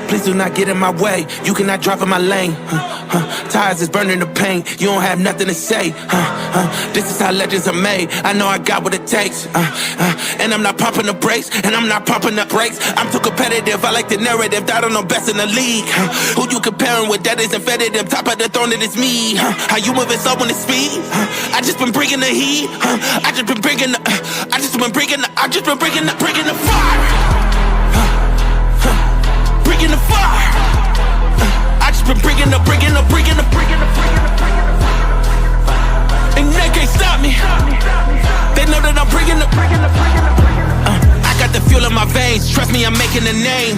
Please do not get in my way. You cannot drive in my lane. Tires is burning the paint. You don't have nothing to say. This is how legends are made. I know I got what it takes. And I'm not pumping the brakes. And I'm not pumping the brakes. I'm too competitive. I like the narrative. That I don't know best in the league. Who you comparing with? That isn't competitive. Top of the throne, it is me. How you moving so on the speed? I just been bringing the heat. I just been bringing the. I just been bringing the fire. Bringing the fire. I just been bringing the. And they can't stop me. They know that I'm bringing the. I got the fuel in my veins. Trust me, I'm making a name.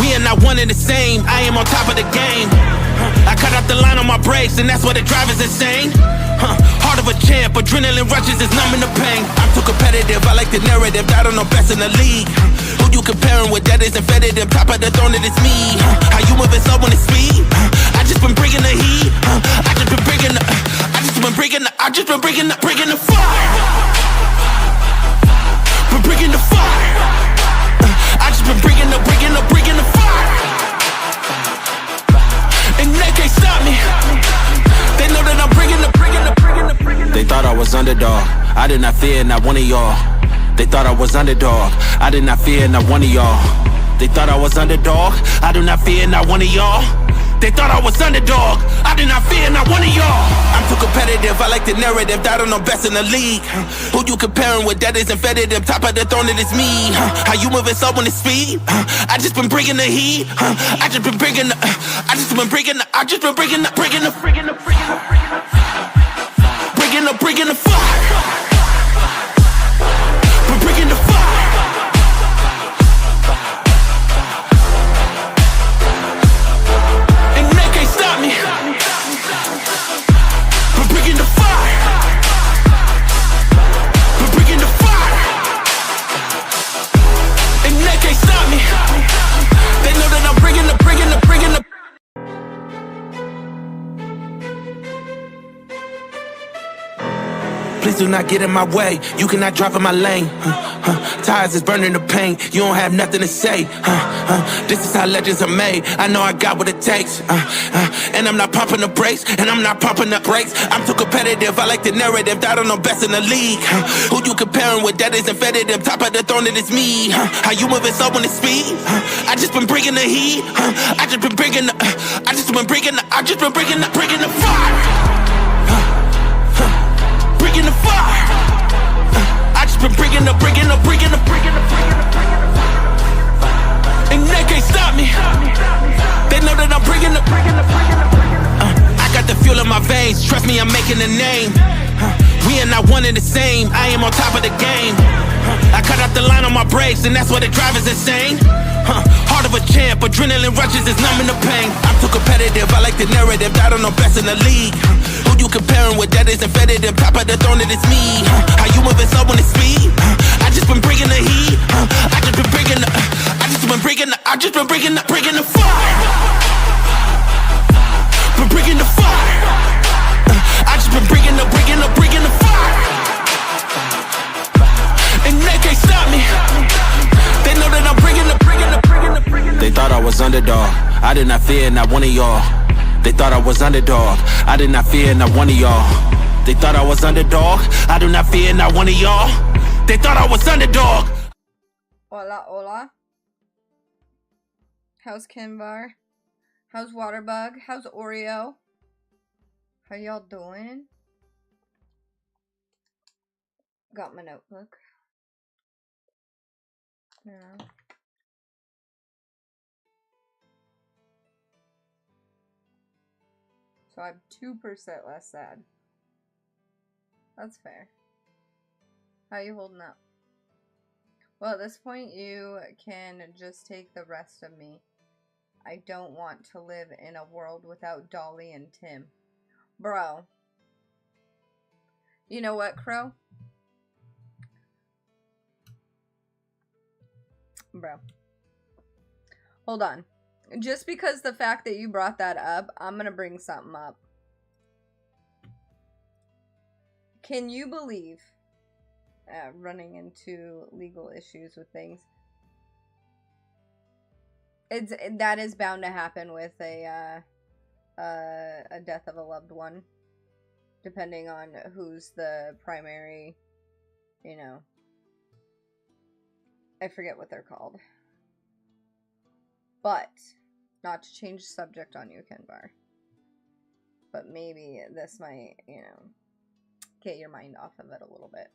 We are not one and the same. I am on top of the game. I cut out the line on my brakes, and that's why the drive is insane. Heart of a champ, adrenaline rushes is numbing the pain. I'm too competitive, I like the narrative. I don't know best in the league. Who you comparing with? That isn't competitive. Top of the throne, it is me. How you moving so on the speed? I just been bringing the heat. I just been bringing the. I just been bringing the fire. Been bringing the fire. I just been bringing the fire. And they can't stop me. They know that I'm bringing the. They thought I was underdog. I did not fear not one of y'all. They thought I was underdog. I did not fear not one of y'all. They thought I was underdog. I do not fear not one of y'all. They thought I was underdog. I did not fear not one of y'all. I'm too competitive. I like the narrative. I don't know best in the league. Who you comparing with? That isn't competitive. Top of the throne, it is me. How you moving so on the speed? I just been bringing the heat. I just been bringing the. I just been bringing the. I just been bringing the. Bringing the fire. We're bringing the fire. And they can't stop me. We're bringing the fire. We're bringing the fire. And they can't stop me. They know that I'm bringing the. Please do not get in my way. You cannot drive in my lane. Tires is burning the paint. You don't have nothing to say. This is how legends are made. I know I got what it takes. And I'm not pumping the brakes. And I'm not pumping the brakes. I'm too competitive. I like the narrative. I don't know best in the league. Who you comparing with? That isn't competitive. Top of the throne, it is me. How you moving so on the speed? I just been bringing the heat. I just been bringing the. I just been bringing the. I just been bringing the fire. Bringing the fire. I just been bringing the. And they can't stop me. They know that I'm bringing the. I got the fuel in my veins. Trust me, I'm making a name. We are not one and the same. I am on top of the game. I cut out the line on my brakes, and that's why the drive is insane. Heart of a champ, adrenaline rushes is numbing the pain. I'm too competitive, I like the narrative. I don't know best in the league. Who you comparing with? That isn't competitive. Top of the throne, it is me. How you moving so on the speed? I just been bringing the heat. I just been bringing the. I just been bringing the. I just been bringing the fire. Been bringing the fire. I just been bringing the fire. And they can't stop me. They know that I'm bringing the. They thought I was underdog. I did not fear not one of y'all. They thought I was underdog. I did not fear not one of y'all. They thought I was underdog. I do not fear not one of y'all. They thought I was underdog. Hola, hola. How's Kinvar? How's Waterbug? How's Oreo? How y'all doing? Got my notebook. Yeah. So I'm 2% less sad. That's fair. How you holding up? Well, at this point, you can just take the rest of me. I don't want to live in a world without Dolly and Tim. Bro. You know what, Crow? Bro. Hold on. Just because the fact that you brought that up, I'm gonna bring something up. Can you believe, running into legal issues with things, That is bound to happen with a death of a loved one, depending on who's the primary, you know, I forget what they're called. But, not to change the subject on you, Kenvar, but maybe this might, you know, get your mind off of it a little bit.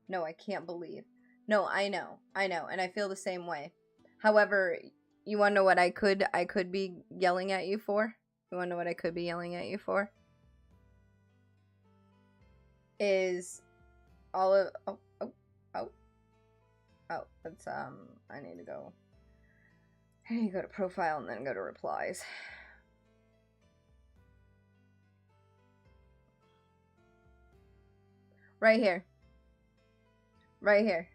No, I can't believe. No, I know, and I feel the same way. However, you wanna know what I could be yelling at you for? You wanna know what I could be yelling at you for? Is all of that's I need to go to profile and then go to replies. Right here. Right here.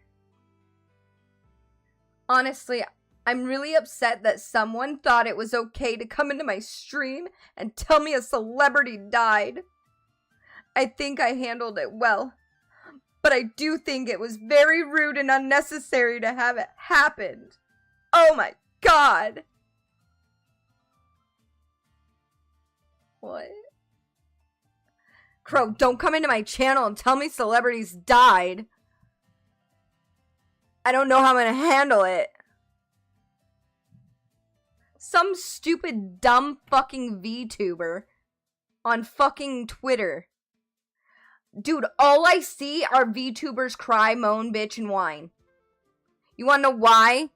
Honestly, I'm really upset that someone thought it was okay to come into my stream and tell me a celebrity died. I think I handled it well, but I do think it was very rude and unnecessary to have it happen. Oh my god. What? Crow, don't come into my channel and tell me celebrities died. I don't know how I'm gonna handle it. Some stupid, dumb fucking VTuber on fucking Twitter. Dude, all I see are VTubers cry, moan, bitch, and whine. You wanna know why?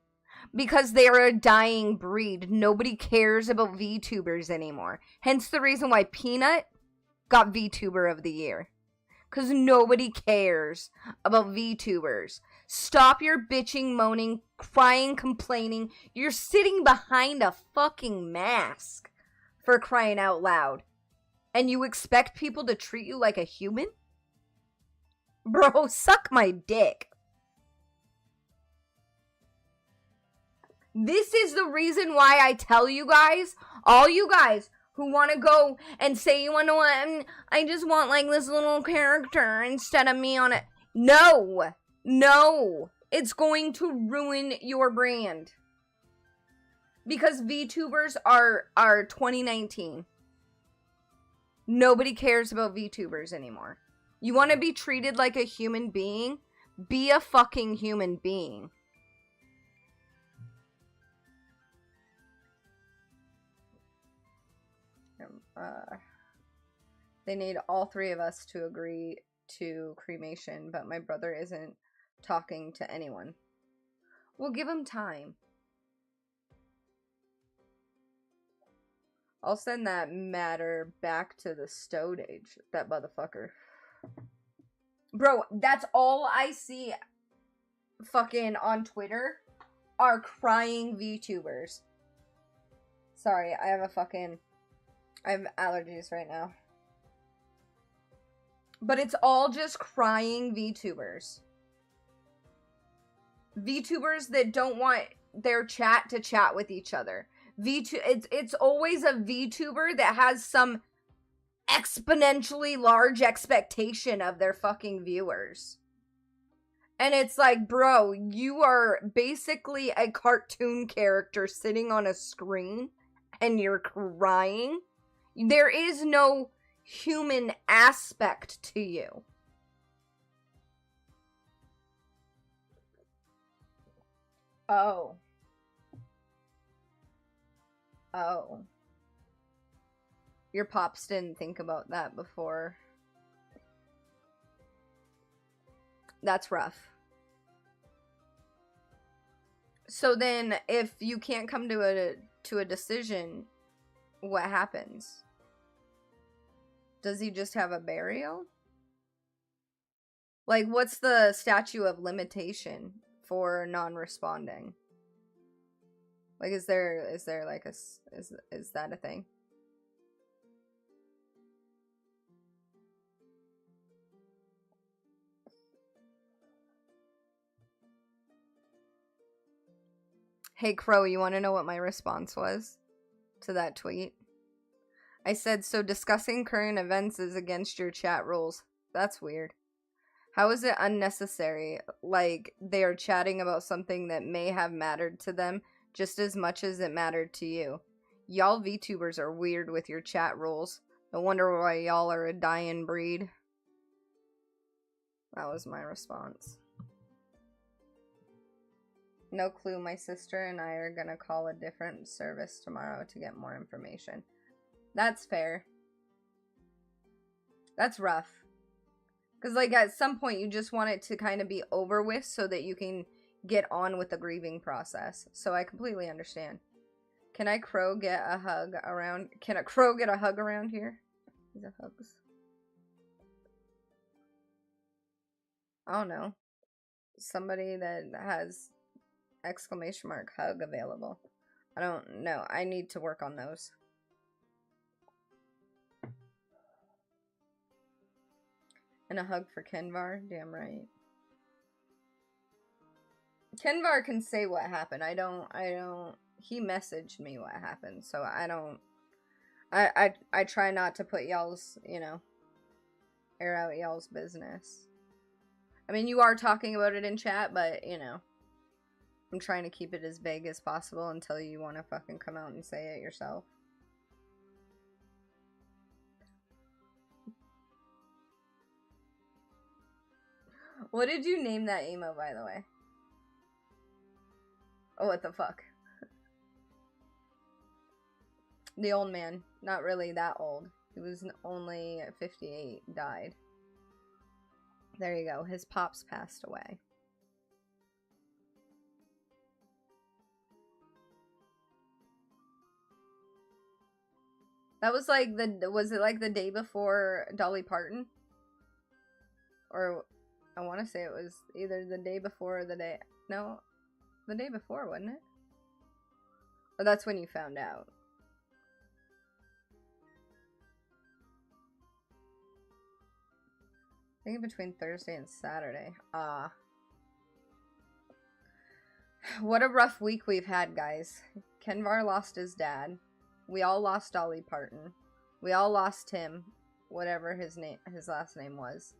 Because they are a dying breed. Nobody cares about VTubers anymore. Hence the reason why Peanut got VTuber of the Year. Because nobody cares about VTubers. Stop your bitching, moaning, crying, complaining. You're sitting behind a fucking mask, for crying out loud. And you expect people to treat you like a human? Bro, suck my dick. This is the reason why I tell you guys, all you guys who want to go and say, you want to what, I just want like this little character instead of me on it. No, no, it's going to ruin your brand. Because VTubers are 2019. Nobody cares about VTubers anymore. You want to be treated like a human being? Be a fucking human being. They need all three of us to agree to cremation, but my brother isn't talking to anyone. We'll give him time. I'll send that matter back to the stowed age. That motherfucker. Bro, that's all I see fucking on Twitter are crying VTubers. Sorry, I have allergies right now. But it's all just crying VTubers. VTubers that don't want their chat to chat with each other. It's always a VTuber that has some exponentially large expectation of their fucking viewers. And it's like, bro, you are basically a cartoon character sitting on a screen and you're crying. There is no human aspect to you. Oh. Oh. Your pops didn't think about that before. That's rough. So then, if you can't come to a decision, what happens? Does he just have a burial? Like, what's the statute of limitation for non-responding? Like, is there like is that a thing? Hey Crow, you want to know what my response was to that tweet? I said, so discussing current events is against your chat rules. That's weird. How is it unnecessary? Like, they are chatting about something that may have mattered to them just as much as it mattered to you. Y'all VTubers are weird with your chat rules. No wonder why y'all are a dying breed. That was my response. No clue. My sister and I are gonna call a different service tomorrow to get more information. That's fair. That's rough. Because, like, at some point you just want it to kind of be over with so that you can get on with the grieving process. So I completely understand. Can a crow get a hug around here? These are hugs. I don't know. Somebody that has exclamation mark hug available. I don't know. I need to work on those. And a hug for Kenvar? Damn right. Kenvar can say what happened. I don't, he messaged me what happened, so I try not to put y'all's, you know, air out y'all's business. I mean, you are talking about it in chat, but, you know, I'm trying to keep it as vague as possible until you want to fucking come out and say it yourself. What did you name that emo, by the way? Oh, what the fuck? The old man. Not really that old. He was only 58, died. There you go. His pops passed away. That was like was it like the day before Dolly Parton? Or, I want to say it was either the day before or the day, no, the day before, wasn't it? Or that's when you found out. I think between Thursday and Saturday. What a rough week we've had, guys. Kenvar lost his dad. We all lost Dolly Parton. We all lost him, whatever his last name was.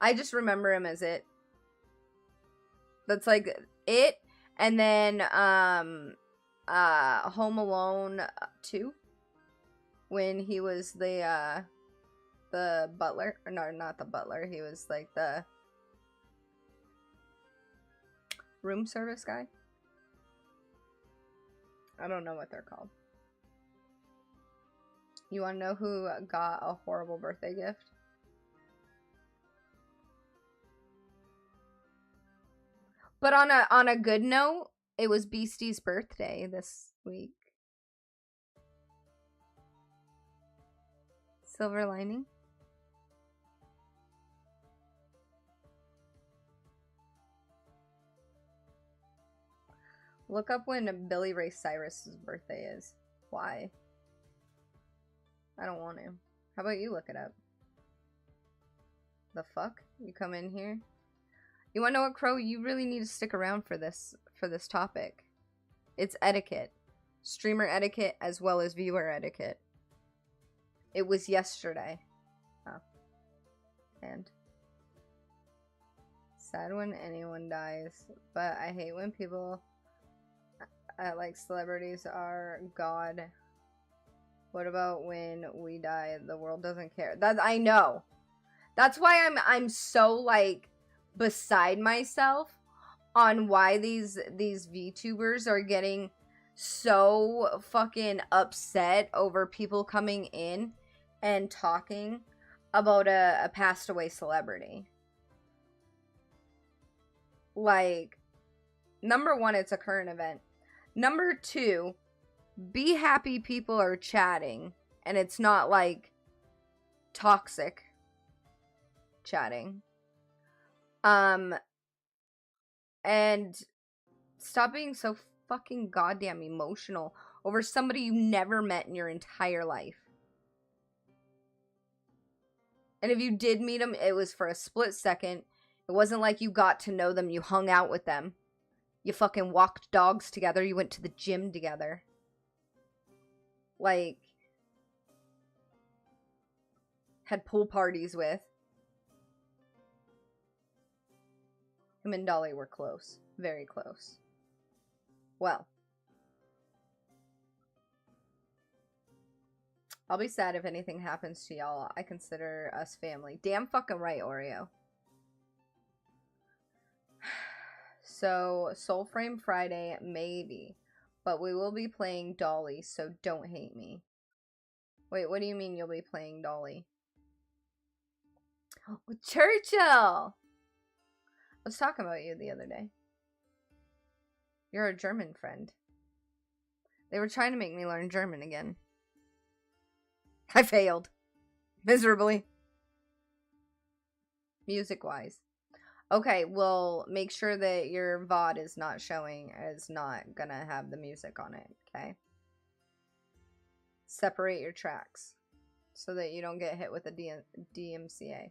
I just remember him as It. That's like It, and then Home Alone 2, when he was the butler. Or no, not the butler. He was like the room service guy. I don't know what they're called. You want to know who got a horrible birthday gift? But on a good note, it was Beastie's birthday this week. Silver lining. Look up when Billy Ray Cyrus's birthday is. Why? I don't want to. How about you look it up? The fuck? You come in here? You wanna know what, Crow? You really need to stick around for this topic. It's etiquette. Streamer etiquette as well as viewer etiquette. It was yesterday. Oh. And sad when anyone dies, but I hate when people like celebrities are God. What about when we die? The world doesn't care. That I know. That's why I'm so like beside myself on why these VTubers are getting so fucking upset over people coming in and talking about a passed away celebrity. Like, number one, it's a current event. Number two, be happy people are chatting and it's not like toxic chatting. And stop being so fucking goddamn emotional over somebody you never met in your entire life. And if you did meet them, it was for a split second. It wasn't like you got to know them, you hung out with them. You fucking walked dogs together, you went to the gym together. Like, had pool parties with. Him and Dolly were close. Very close. Well. I'll be sad if anything happens to y'all. I consider us family. Damn fucking right, Oreo. So, Soul Frame Friday, maybe. But we will be playing Dolly, so don't hate me. Wait, what do you mean you'll be playing Dolly? Oh, Churchill! I was talking about you the other day. You're a German friend. They were trying to make me learn German again. I failed. Miserably. Music-wise. Okay, well, make sure that your VOD is not showing, is not gonna have the music on it, okay? Separate your tracks so that you don't get hit with a DMCA.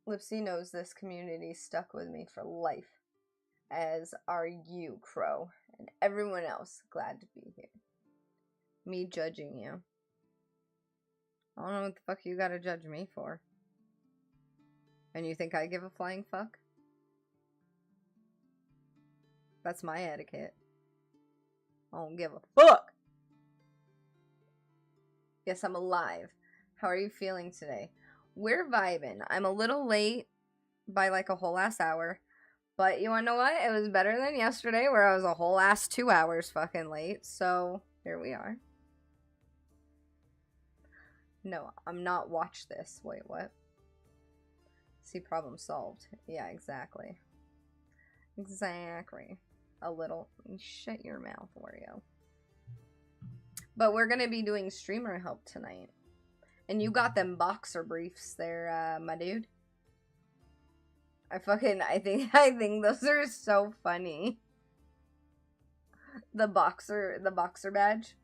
Lipsy knows this community stuck with me for life, as are you, Crow, and everyone else. Glad to be here. Me judging you. I don't know what the fuck you gotta judge me for. And you think I give a flying fuck? That's my etiquette. I don't give a fuck! Yes, I'm alive. How are you feeling today? We're vibing. I'm a little late by like a whole ass hour. But you wanna know what? It was better than yesterday where I was a whole ass 2 hours fucking late. So, here we are. No, I'm not watch this. Wait, what? See, problem solved. Yeah, exactly. Exactly. A little. Shut your mouth, Oreo. But we're gonna be doing streamer help tonight. And you got them boxer briefs there, my dude. I think those are so funny. The boxer badge.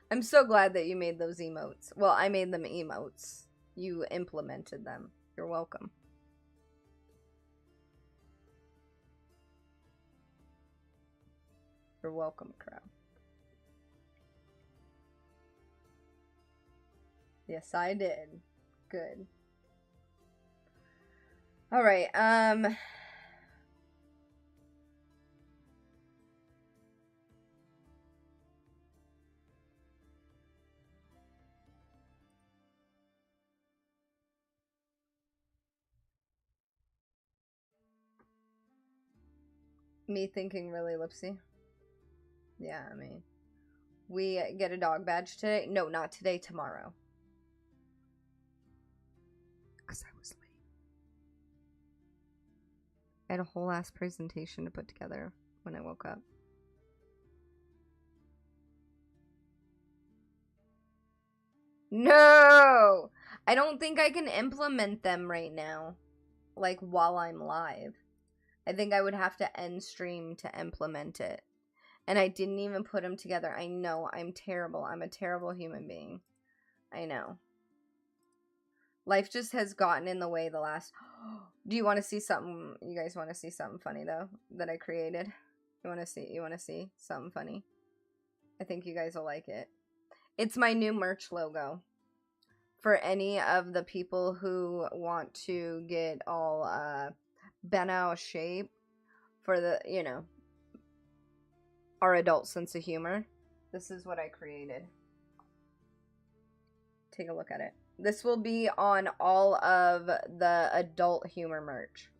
I'm so glad that you made those emotes. Well, I made them emotes. You implemented them. You're welcome. You're welcome, Crow. Yes, I did. Good. Alright, me thinking really Lipsy. Yeah, I mean, we get a dog badge today. No, not today, tomorrow. Because I was late. I had a whole ass presentation to put together when I woke up. No! I don't think I can implement them right now. Like, while I'm live. I think I would have to end stream to implement it. And I didn't even put them together. I know, I'm terrible. I'm a terrible human being. I know. Life just has gotten in the way the last... Do you want to see something... You guys want to see something funny, though, that I created? You want to see something funny? I think you guys will like it. It's my new merch logo. For any of the people who want to get all bent out shape for the, you know, our adult sense of humor. This is what I created. Take a look at it. This will be on all of the adult humor merch.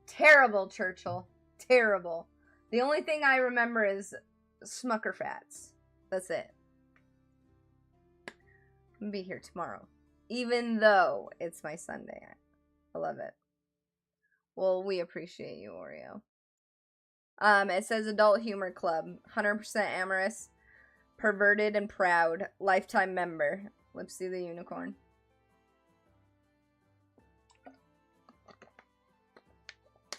Terrible, Churchill. Terrible. The only thing I remember is Smucker Fats. That's it. I'm gonna be here tomorrow. Even though it's my Sunday. I love it. Well, we appreciate you, Oreo. It says Adult Humor Club. 100% amorous. Perverted and proud. Lifetime member. Lipsy the Unicorn.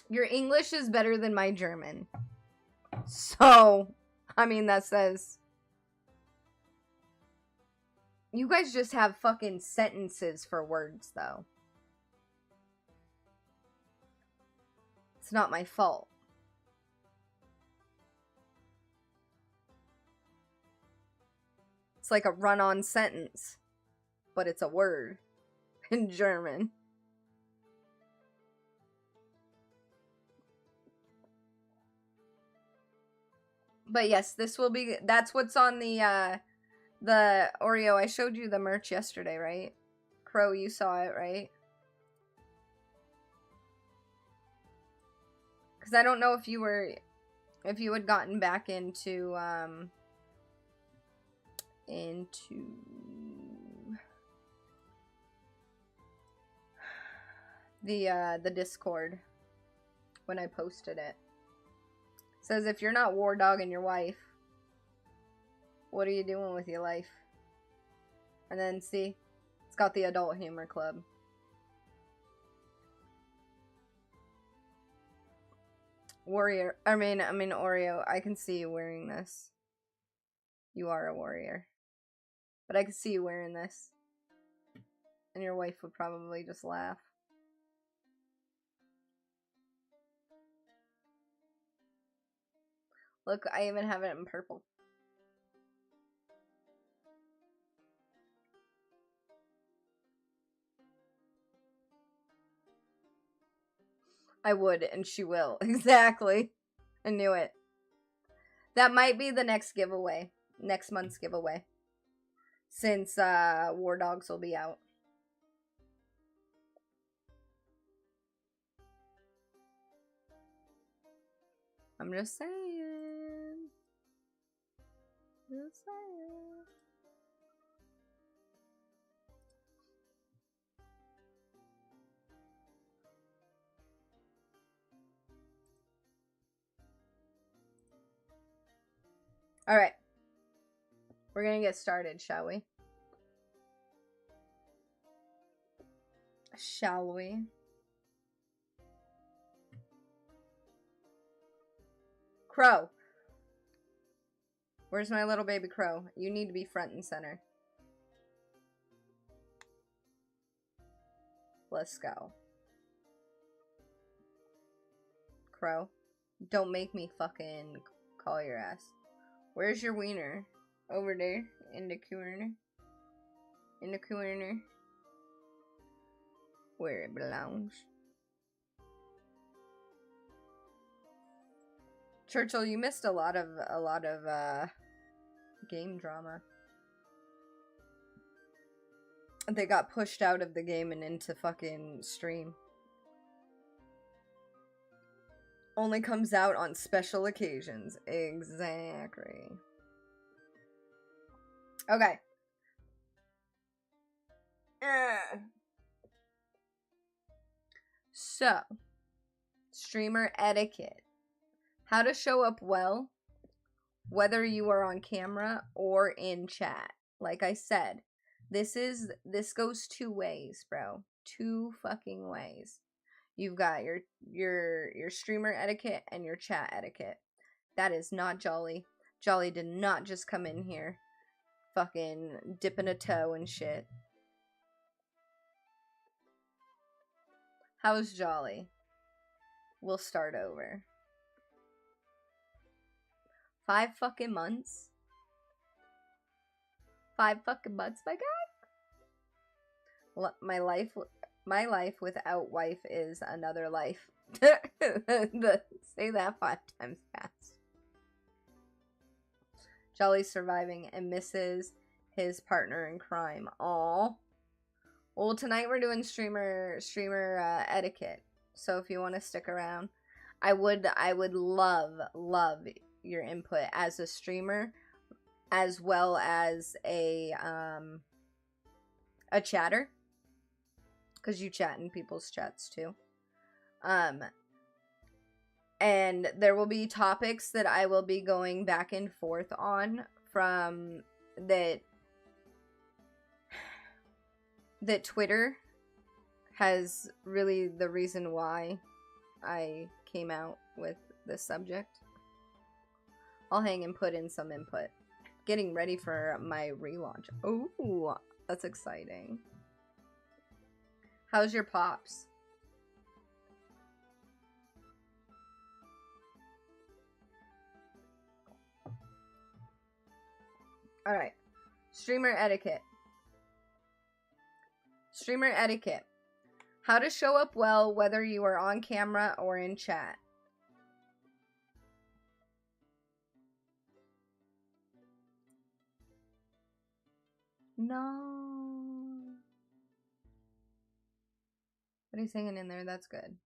Your English is better than my German. So, I mean, that says... You guys just have fucking sentences for words, though. It's not my fault. It's like a run-on sentence, but it's a word in German. But yes, this will be, that's what's on the Oreo. I showed you the merch yesterday, right? Crow, you saw it, right? Because I don't know if you had gotten back into the Discord when I posted it. It says, if you're not war dogging your wife, what are you doing with your life? And then see, it's got the adult humor club. Warrior, I mean Oreo, I can see you wearing this. You are a warrior. But I can see you wearing this. And your wife would probably just laugh. Look, I even have it in purple. I would, and she will. Exactly. I knew it. That might be the next giveaway. Next month's giveaway. Since War Dogs will be out. I'm just saying. Just saying. Alright. We're gonna get started, shall we? Shall we? Crow. Where's my little baby Crow? You need to be front and center. Let's go. Crow. Don't make me fucking call your ass. Where's your wiener? Over there. In the corner. In the corner. Where it belongs. Churchill, you missed a lot of game drama. They got pushed out of the game and into fucking stream. Only comes out on special occasions. Exactly. Okay. So, streamer etiquette. How to show up well, whether you are on camera or in chat. Like I said, this goes two ways, bro. Two fucking ways. You've got your streamer etiquette and your chat etiquette. That is not Jolly. Jolly did not just come in here fucking dipping a toe and shit. How's Jolly? We'll start over. 5 fucking months? 5 fucking months, my God? My life without wife is another life. Say that 5 times fast. Jolly's surviving and misses his partner in crime. Aww. Well, tonight we're doing streamer etiquette. So if you want to stick around, I would love your input as a streamer, as well as a chatter, because you chat in people's chats too. And there will be topics that I will be going back and forth on from that Twitter has really the reason why I came out with this subject. I'll hang and put in some input. Getting ready for my relaunch. Ooh, that's exciting. How's your pops? Alright. Streamer etiquette. Streamer etiquette. How to show up well whether you are on camera or in chat. No. But he's hanging in there. That's good.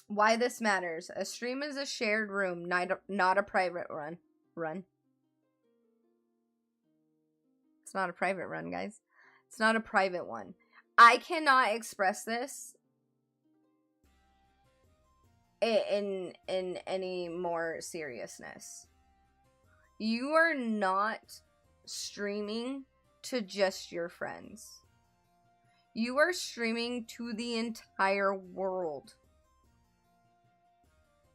Why this matters. A stream is a shared room, not a private run. It's not a private run, guys. It's not a private one. I cannot express this in any more seriousness. You are not streaming to just your friends. You are streaming to the entire world.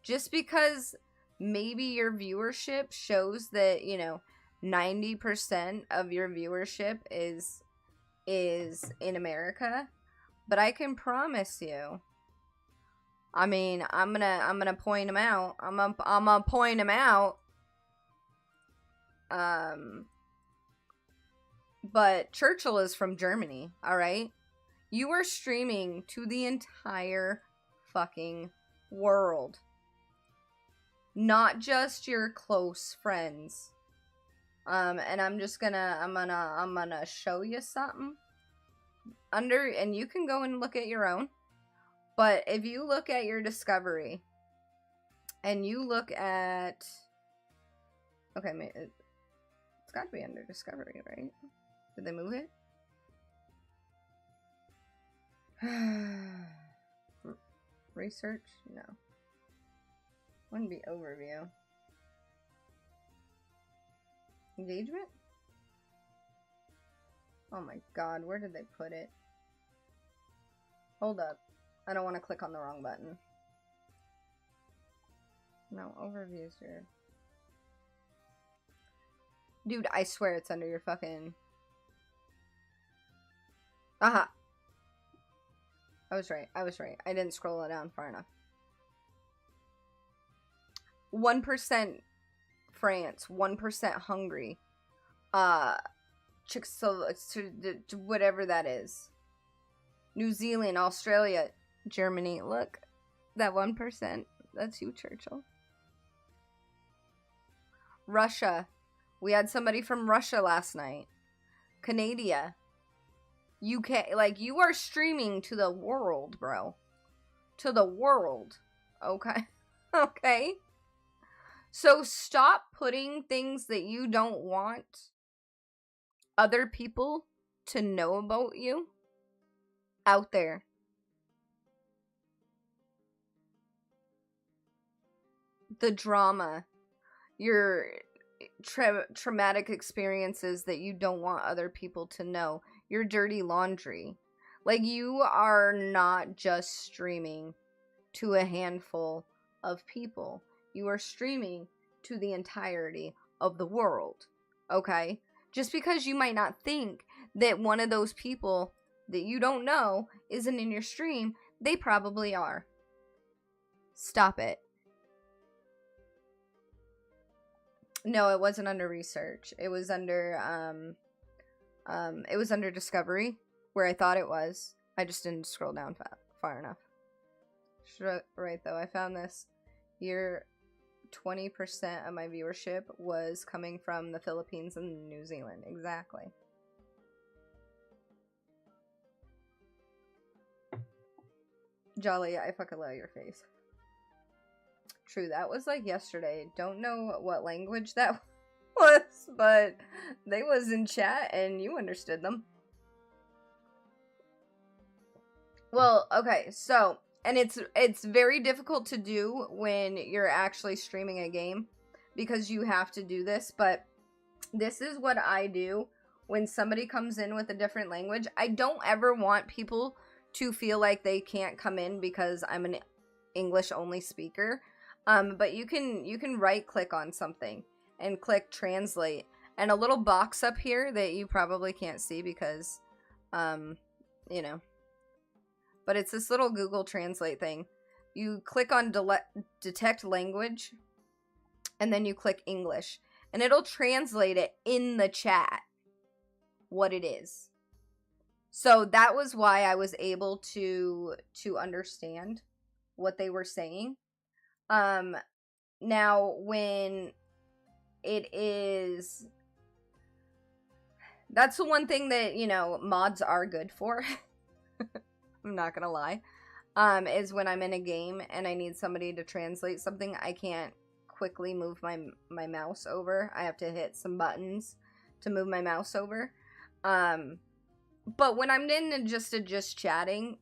Just because maybe your viewership shows that, you know, 90% of your viewership is in America, but I can promise you, I mean, I'm gonna point them out. I'm gonna point them out. But Churchill is from Germany, all right? You are streaming to the entire fucking world. Not just your close friends. And I'm gonna show you something. And you can go and look at your own. But if you look at your discovery, and you look at, okay, it's got to be under discovery, right? Did they move it? Research? No. Wouldn't be overview. Engagement? Oh my god, where did they put it? Hold up. I don't want to click on the wrong button. No, overview's here. Dude, I swear it's under your fucking... Aha! I was right. I didn't scroll it down far enough. 1% France, 1% Hungary. Whatever that is. New Zealand, Australia, Germany. Look, that 1%. That's you, Churchill. Russia. We had somebody from Russia last night. Canada. UK. Like, you are streaming to the world, bro. To the world. Okay. Okay. So stop putting things that you don't want other people to know about you out there. The drama, your traumatic experiences that you don't want other people to know, your dirty laundry. Like, you are not just streaming to a handful of people. You are streaming to the entirety of the world, okay? Just because you might not think that one of those people that you don't know isn't in your stream, they probably are. Stop it. No, it wasn't under research. It was under, discovery, where I thought it was. I just didn't scroll down far enough. Right, though, I found this. Here, 20% of my viewership was coming from the Philippines and New Zealand. Exactly. Jolly, I fucking love your face. True, that was like yesterday. Don't know what language that was, but they was in chat and you understood them. Well, okay, so, and it's very difficult to do when you're actually streaming a game because you have to do this, but this is what I do when somebody comes in with a different language. I don't ever want people to feel like they can't come in because I'm an English only speaker. But you can right click on something and click translate, and a little box up here that you probably can't see because, you know, but it's this little Google Translate thing you click on detect language, and then you click English, and it'll translate it in the chat what it is. So that was why I was able to understand what they were saying. Now when it is, that's the one thing that, you know, mods are good for. I'm not gonna lie. Is when I'm in a game and I need somebody to translate something, I can't quickly move my mouse over. I have to hit some buttons to move my mouse over. But when I'm in just chatting,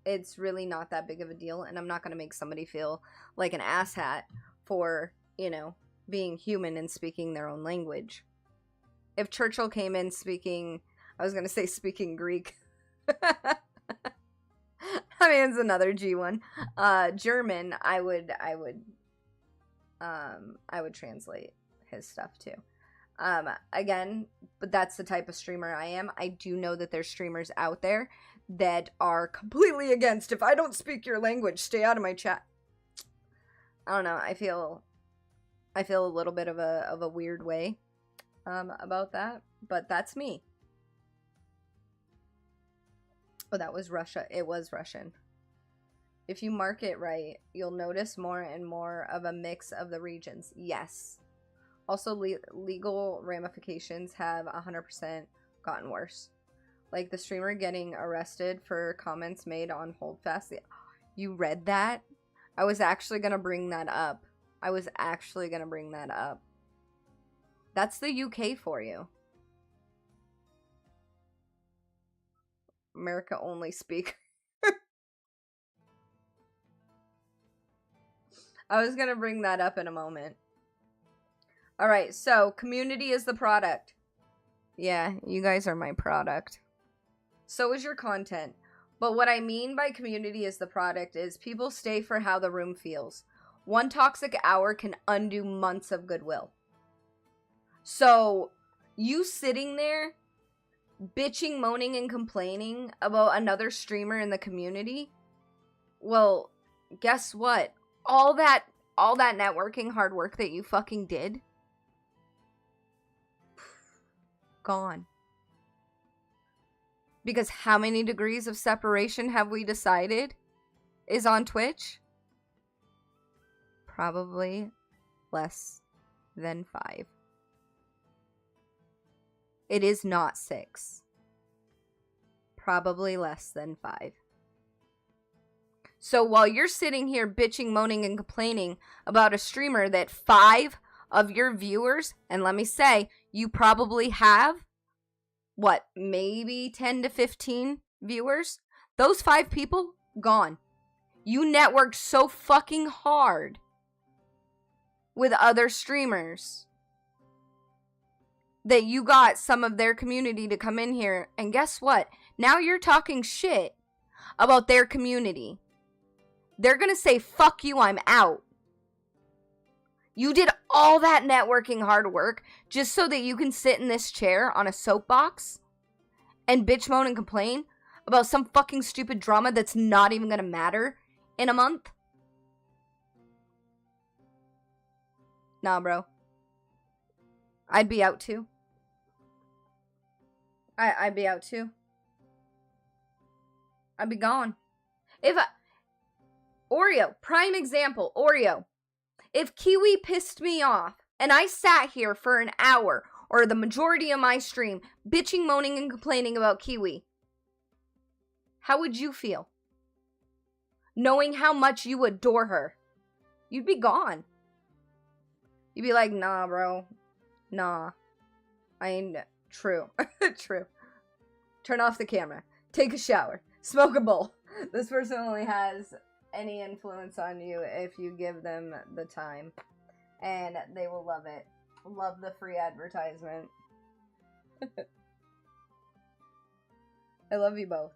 it's really not that big of a deal, and I'm not gonna make somebody feel like an asshat for, you know, being human and speaking their own language. If Churchill came in speaking, I was gonna say speaking Greek. I mean, it's another G one. German, I would translate his stuff too. Again, but that's the type of streamer I am. I do know that there's streamers out there that are completely against, if I don't speak your language, stay out of my chat. I don't know. I feel a little bit of a weird way about that, but that's me. Oh, that was Russia. It was Russian. If you mark it right, you'll notice more and more of a mix of the regions. Yes. Also, legal ramifications have 100% gotten worse. Like the streamer getting arrested for comments made on Holdfast. You read that? I was actually going to bring that up. That's the UK for you. America only speak. I was going to bring that up in a moment. Alright, so community is the product. Yeah, you guys are my product. So is your content. But what I mean by community is the product is people stay for how the room feels. One toxic hour can undo months of goodwill. So, you sitting there bitching, moaning, and complaining about another streamer in the community, well, guess what? All that networking hard work that you fucking did, gone. Because how many degrees of separation have we decided is on Twitch? Probably less than 5. It is not 6. Probably less than 5. So while you're sitting here bitching, moaning, and complaining about a streamer that 5 of your viewers, and let me say, you probably have, what, maybe 10 to 15 viewers? Those 5 people, gone. You networked so fucking hard with other streamers that you got some of their community to come in here, and guess what? Now you're talking shit about their community. They're gonna say, fuck you, I'm out. You did all that networking hard work just so that you can sit in this chair on a soapbox and bitch, moan, and complain about some fucking stupid drama that's not even gonna matter in a month? Nah, bro. I'd be out too. I'd be out too. I'd be gone. Oreo, prime example, Oreo. If Kiwi pissed me off and I sat here for an hour or the majority of my stream bitching, moaning, and complaining about Kiwi, how would you feel? Knowing how much you adore her. You'd be gone. You'd be like, nah, bro. Nah. I ain't... True. True. Turn off the camera. Take a shower. Smoke a bowl. This person only has any influence on you if you give them the time. And they will love it. Love the free advertisement. I love you both.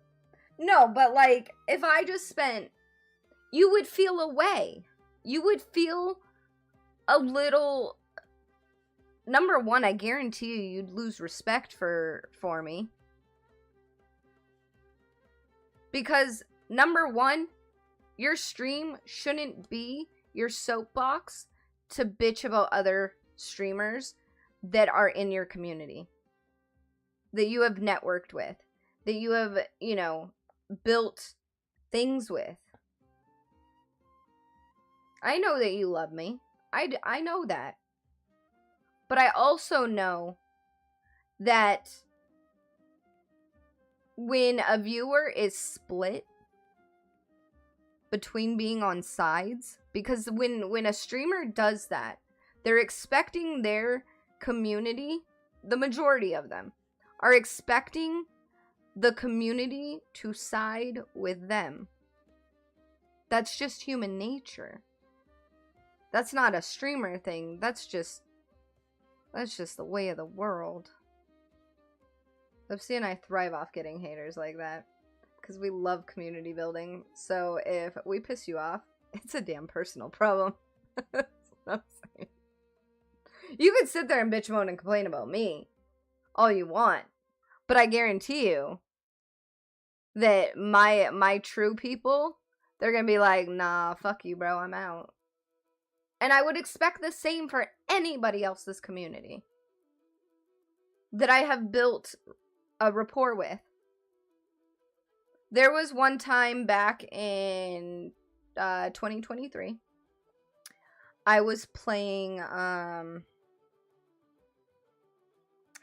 No, but like, if I just spent... You would feel away. You would feel a little... Number one, I guarantee you'd lose respect for me. Because, number one, Your stream shouldn't be your soapbox to bitch about other streamers that are in your community, that you have networked with, that you have, you know, built things with. I know that you love me. I know that. But I also know that when a viewer is split between being on sides, because when a streamer does that, they're expecting their community, the majority of them, are expecting the community to side with them. That's just human nature. That's not a streamer thing. That's just the way of the world. Lipsy and I thrive off getting haters like that, because we love community building. So if we piss you off, it's a damn personal problem. That's what I'm saying. You could sit there and bitch, moan, and complain about me all you want, but I guarantee you that my true people, they're gonna be like, nah, fuck you, bro, I'm out. And I would expect the same for anybody else's community that I have built a rapport with. There was one time back in 2023, I was playing, I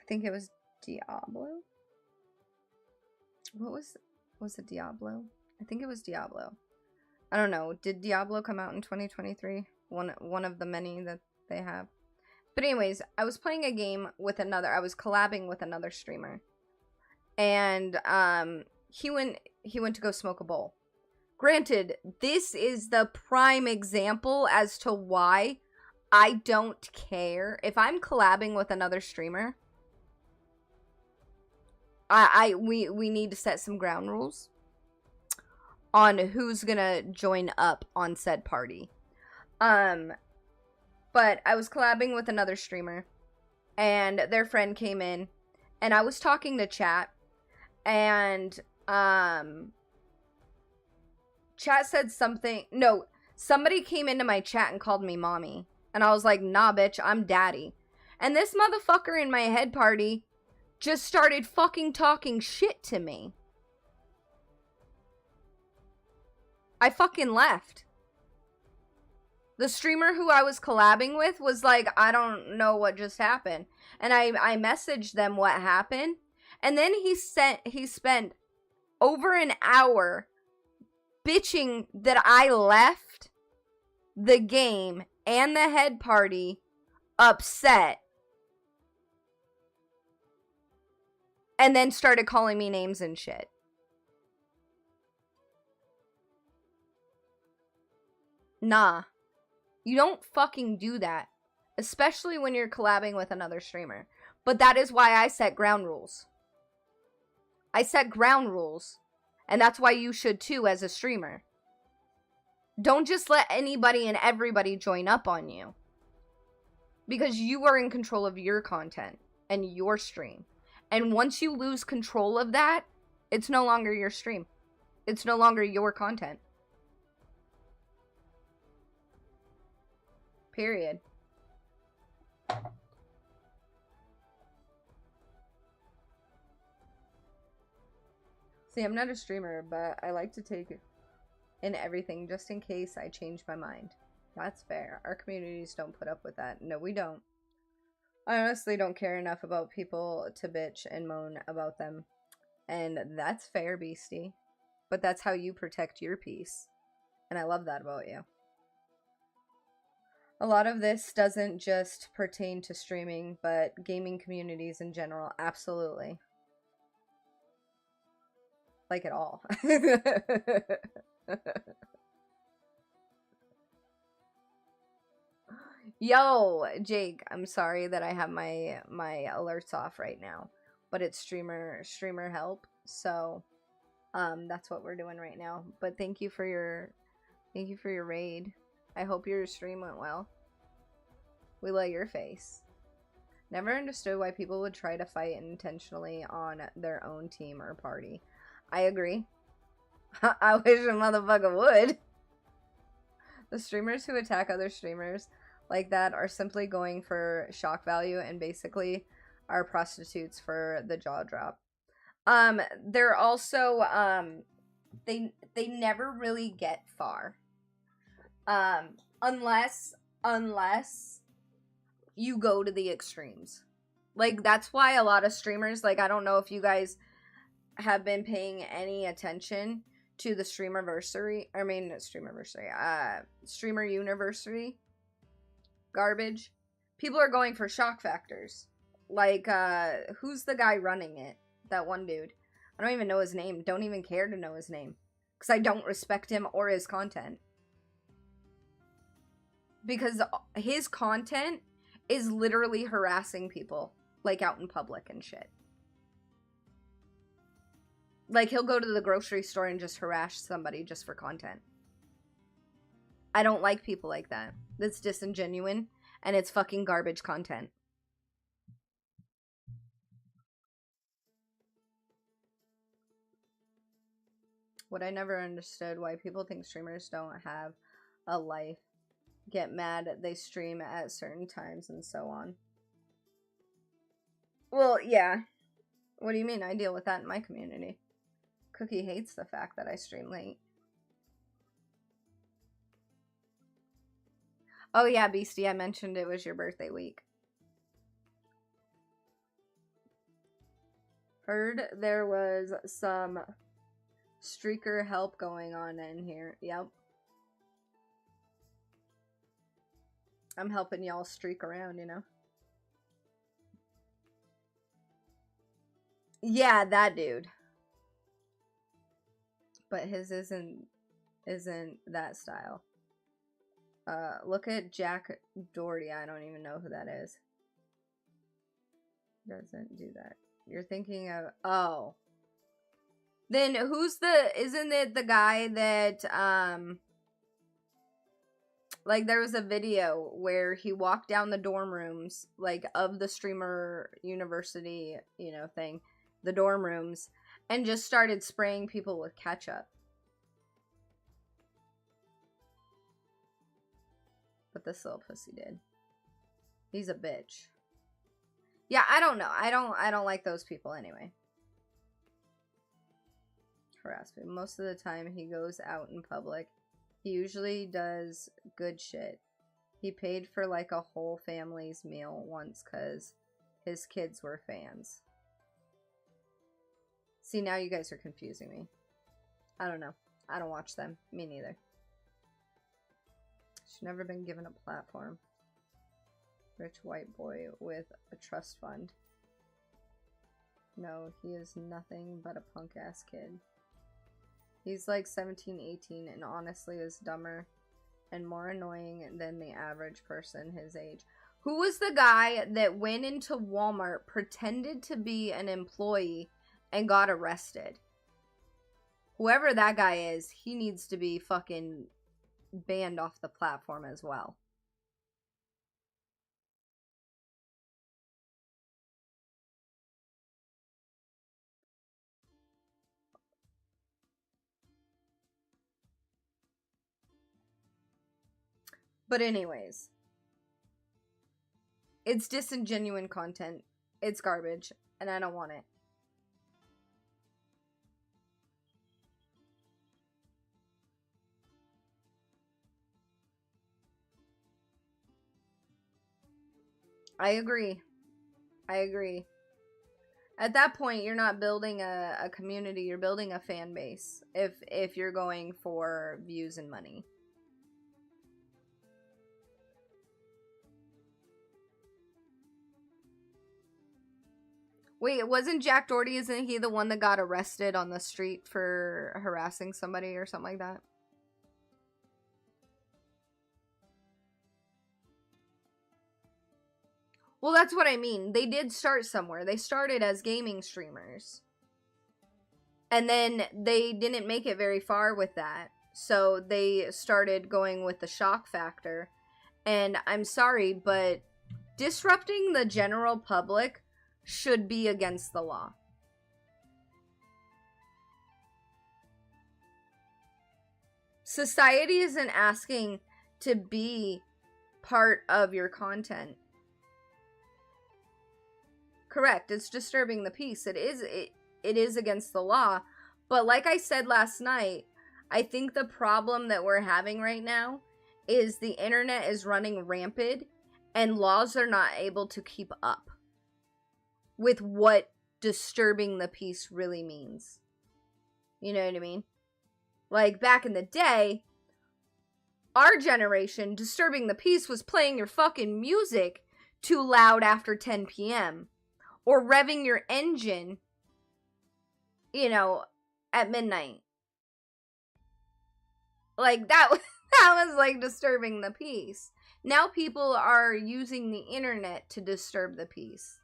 think it was Diablo. Was it Diablo? I think it was Diablo. I don't know. Did Diablo come out in 2023? One of the many that they have. But anyways, I was playing a game with I was collabing with another streamer. And he went to go smoke a bowl. Granted, this is the prime example as to why I don't care. If I'm collabing with another streamer, we need to set some ground rules on who's gonna join up on said party. But I was collabing with another streamer, and their friend came in, and I was talking to chat, and chat said something. No, somebody came into my chat and called me mommy, and I was like, nah, bitch, I'm daddy. And this motherfucker in my head party just started fucking talking shit to me. I fucking left. The streamer who I was collabing with was like, I don't know what just happened. And I messaged them what happened. And then he spent over an hour bitching that I left the game and the head party upset. And then started calling me names and shit. Nah. You don't fucking do that. Especially when you're collabing with another streamer. But that is why I set ground rules. I set ground rules. And that's why you should too as a streamer. Don't just let anybody and everybody join up on you. Because you are in control of your content and your stream. And once you lose control of that, it's no longer your stream. It's no longer your content. Period. See, I'm not a streamer, but I like to take in everything just in case I change my mind. That's fair. Our communities don't put up with that. No, we don't. I honestly don't care enough about people to bitch and moan about them. And that's fair, Beastie. But that's how you protect your peace. And I love that about you. A lot of this doesn't just pertain to streaming, but gaming communities in general, absolutely. Like it all. Yo, Jake, I'm sorry that I have my alerts off right now, but it's streamer help, so that's what we're doing right now. But thank you for your raid. I hope your stream went well. We love your face. Never understood why people would try to fight intentionally on their own team or party. I agree. I wish a motherfucker would. The streamers who attack other streamers like that are simply going for shock value and basically are prostitutes for the jaw drop. They're also, they never really get far. Unless you go to the extremes. Like, that's why a lot of streamers, like, I don't know if you guys have been paying any attention to the Streamer University garbage. People are going for shock factors. Like, who's the guy running it? That one dude. I don't even know his name. Don't even care to know his name. Because I don't respect him or his content. Because his content is literally harassing people. Like, out in public and shit. Like, he'll go to the grocery store and just harass somebody just for content. I don't like people like that. That's disingenuous, and it's fucking garbage content. What I never understood, why people think streamers don't have a life, get mad they stream at certain times and so on. Well, yeah. What do you mean? I deal with that in my community. Cookie hates the fact that I stream late. Oh yeah, Beastie, I mentioned it was your birthday week. Heard there was some streaker help going on in here. Yep. I'm helping y'all streak around, you know? Yeah, that dude. But his isn't that style. Look at Jack Doherty. I don't even know who that is. Doesn't do that. You're thinking of, oh. Then isn't it the guy that, like, there was a video where he walked down the dorm rooms, like, of the Streamer University, you know, thing, the dorm rooms, and just started spraying people with ketchup. But this little pussy did. He's a bitch. Yeah, I don't know. I don't like those people anyway. Harass me. Most of the time he goes out in public. He usually does good shit. He paid for like a whole family's meal once because his kids were fans. See, now you guys are confusing me. I don't know. I don't watch them. Me neither. She's never been given a platform. Rich white boy with a trust fund. No, he is nothing but a punk-ass kid. He's like 17, 18, and honestly is dumber and more annoying than the average person his age. Who was the guy that went into Walmart, pretended to be an employee, and got arrested? Whoever that guy is, he needs to be fucking banned off the platform as well. But anyways, it's disingenuous content. It's garbage, and I don't want it. I agree. I agree. At that point, you're not building a community, you're building a fan base if you're going for views and money. Wait, wasn't Jack Doherty, isn't he the one that got arrested on the street for harassing somebody or something like that? Well, that's what I mean. They did start somewhere. They started as gaming streamers. And then they didn't make it very far with that. So they started going with the shock factor. And I'm sorry, but disrupting the general public should be against the law. Society isn't asking to be part of your content. Correct, it's disturbing the peace. It is against the law. But like I said last night, I think the problem that we're having right now is the internet is running rampant and laws are not able to keep up with what disturbing the peace really means. You know what I mean? Like, back in the day, our generation, disturbing the peace was playing your fucking music too loud after 10 p.m. or revving your engine, you know, at midnight. Like, that was like disturbing the peace. Now people are using the internet to disturb the peace.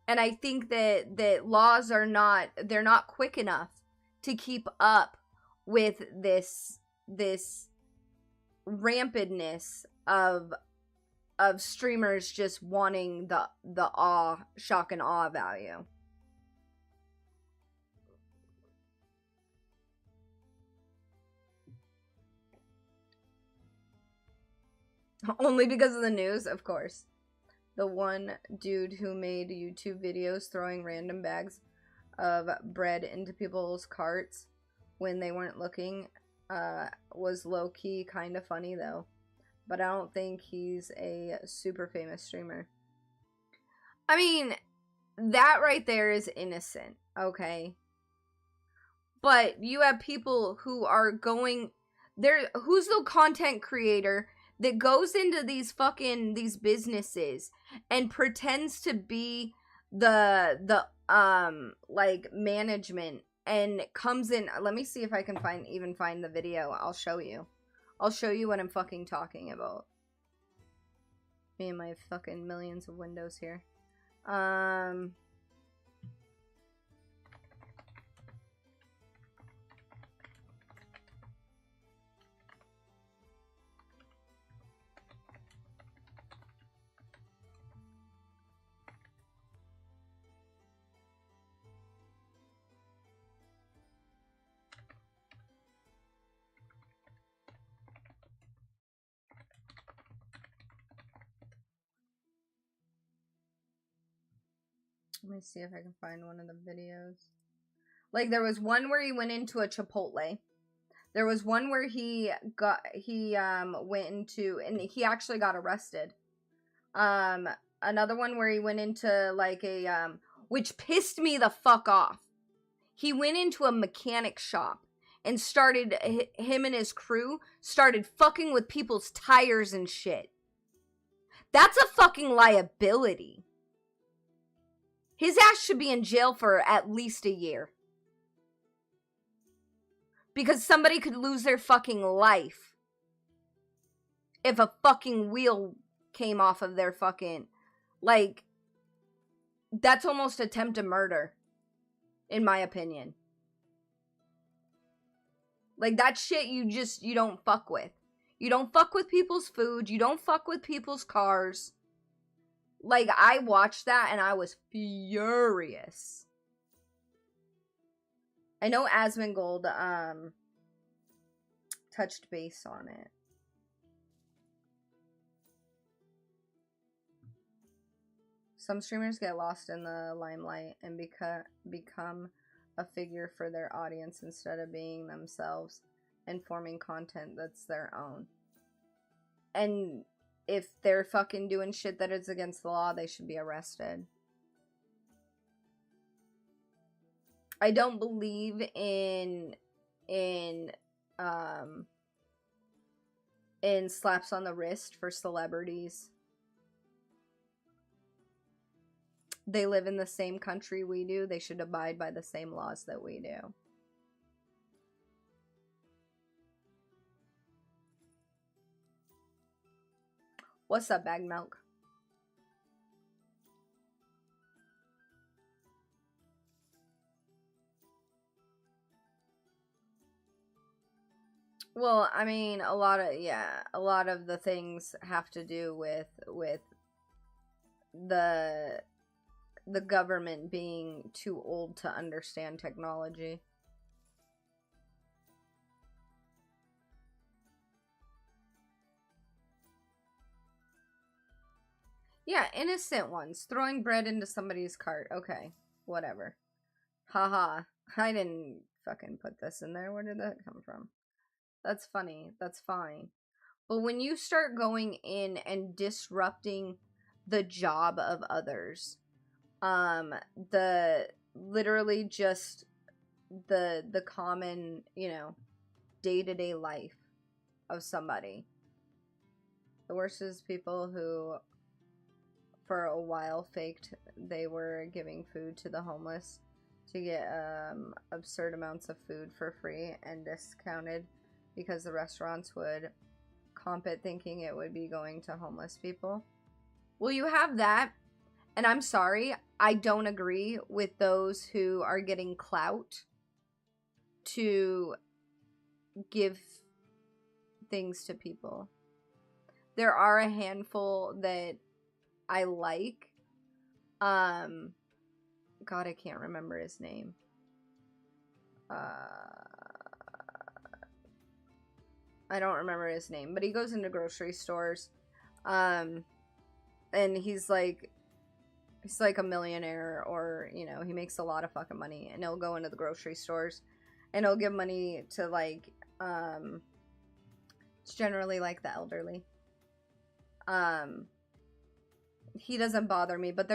And I think that laws are they're not quick enough to keep up with this rampantness of streamers just wanting the shock and awe value. Only because of the news, of course. The one dude who made YouTube videos throwing random bags of bread into people's carts when they weren't looking was low-key kind of funny, though. But I don't think he's a super famous streamer. I mean, that right there is innocent, okay? But you have people who are going... Who's the content creator that goes into these businesses and pretends to be the like management and comes in? Let me see if I can find the video. I'll show you what I'm fucking talking about. Me and my fucking millions of windows here. Let me see if I can find one of the videos. Like, there was one where he went into a Chipotle. There was one where he went into, and he actually got arrested. Another one where he went into like a which pissed me the fuck off. He went into a mechanic shop and him and his crew started fucking with people's tires and shit. That's a fucking liability. His ass should be in jail for at least a year. Because somebody could lose their fucking life if a fucking wheel came off of their fucking... Like, that's almost attempted murder, in my opinion. Like, that shit you don't fuck with. You don't fuck with people's food. You don't fuck with people's cars. Like, I watched that and I was furious. I know Asmongold touched base on it. Some streamers get lost in the limelight and become a figure for their audience instead of being themselves and forming content that's their own. And if they're fucking doing shit that is against the law, they should be arrested. I don't believe in slaps on the wrist for celebrities. They live in the same country we do. They should abide by the same laws that we do. What's up, Bag Milk? Well, I mean, a lot of the things have to do with the government being too old to understand technology. Yeah, innocent ones. Throwing bread into somebody's cart. Okay, whatever. Haha. I didn't fucking put this in there. Where did that come from? That's funny. That's fine. But when you start going in and disrupting the job of others, the literally just the common, you know, day-to-day life of somebody. The worst is people who for a while faked they were giving food to the homeless to get absurd amounts of food for free and discounted because the restaurants would comp it thinking it would be going to homeless people. Well, you have that, and I'm sorry, I don't agree with those who are getting clout to give things to people. There are a handful that I like. God, I can't remember his name. I don't remember his name, but he goes into grocery stores, and he's like a millionaire, or, you know, he makes a lot of fucking money, and he'll go into the grocery stores, and he'll give money to, like, it's generally, like, the elderly. He doesn't bother me, but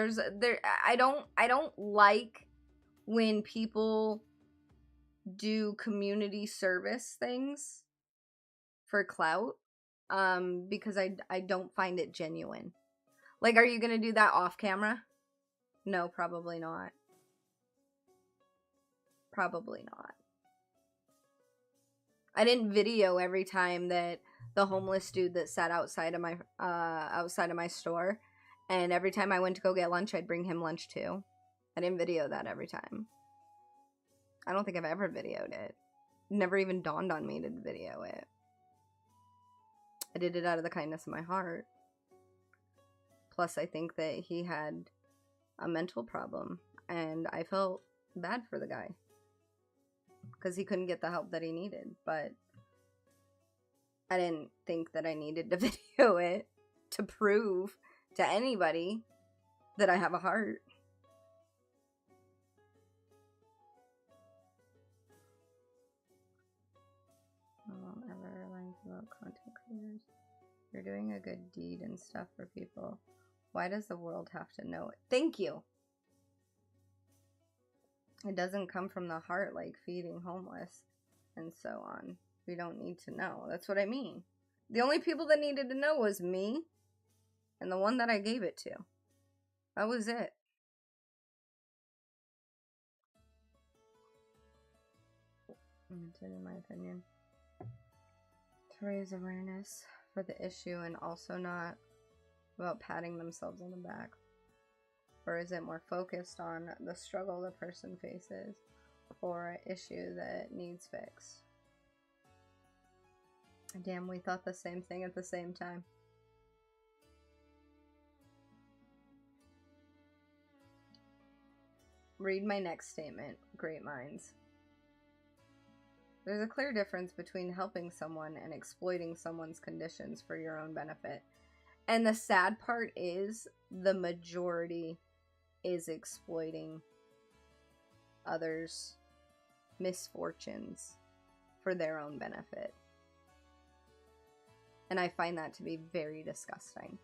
I don't like when people do community service things for clout, because I don't find it genuine. Like, are you gonna do that off camera? No, probably not. Probably not. I didn't video every time that the homeless dude that sat outside of my store, and every time I went to go get lunch, I'd bring him lunch too. I didn't video that every time. I don't think I've ever videoed it. Never even dawned on me to video it. I did it out of the kindness of my heart. Plus, I think that he had a mental problem, and I felt bad for the guy because he couldn't get the help that he needed. But I didn't think that I needed to video it to prove to anybody that I have a heart. I won't ever like about content creators. You're doing a good deed and stuff for people. Why does the world have to know it? Thank you. It doesn't come from the heart like feeding homeless and so on. We don't need to know. That's what I mean. The only people that needed to know was me and the one that I gave it to. That was it. In my opinion, to raise awareness for the issue and also not about patting themselves on the back? Or is it more focused on the struggle the person faces or an issue that needs fixed? Damn, we thought the same thing at the same time. Read my next statement. Great minds. There's a clear difference between helping someone and exploiting someone's conditions for your own benefit. And the sad part is the majority is exploiting others' misfortunes for their own benefit. And I find that to be very disgusting.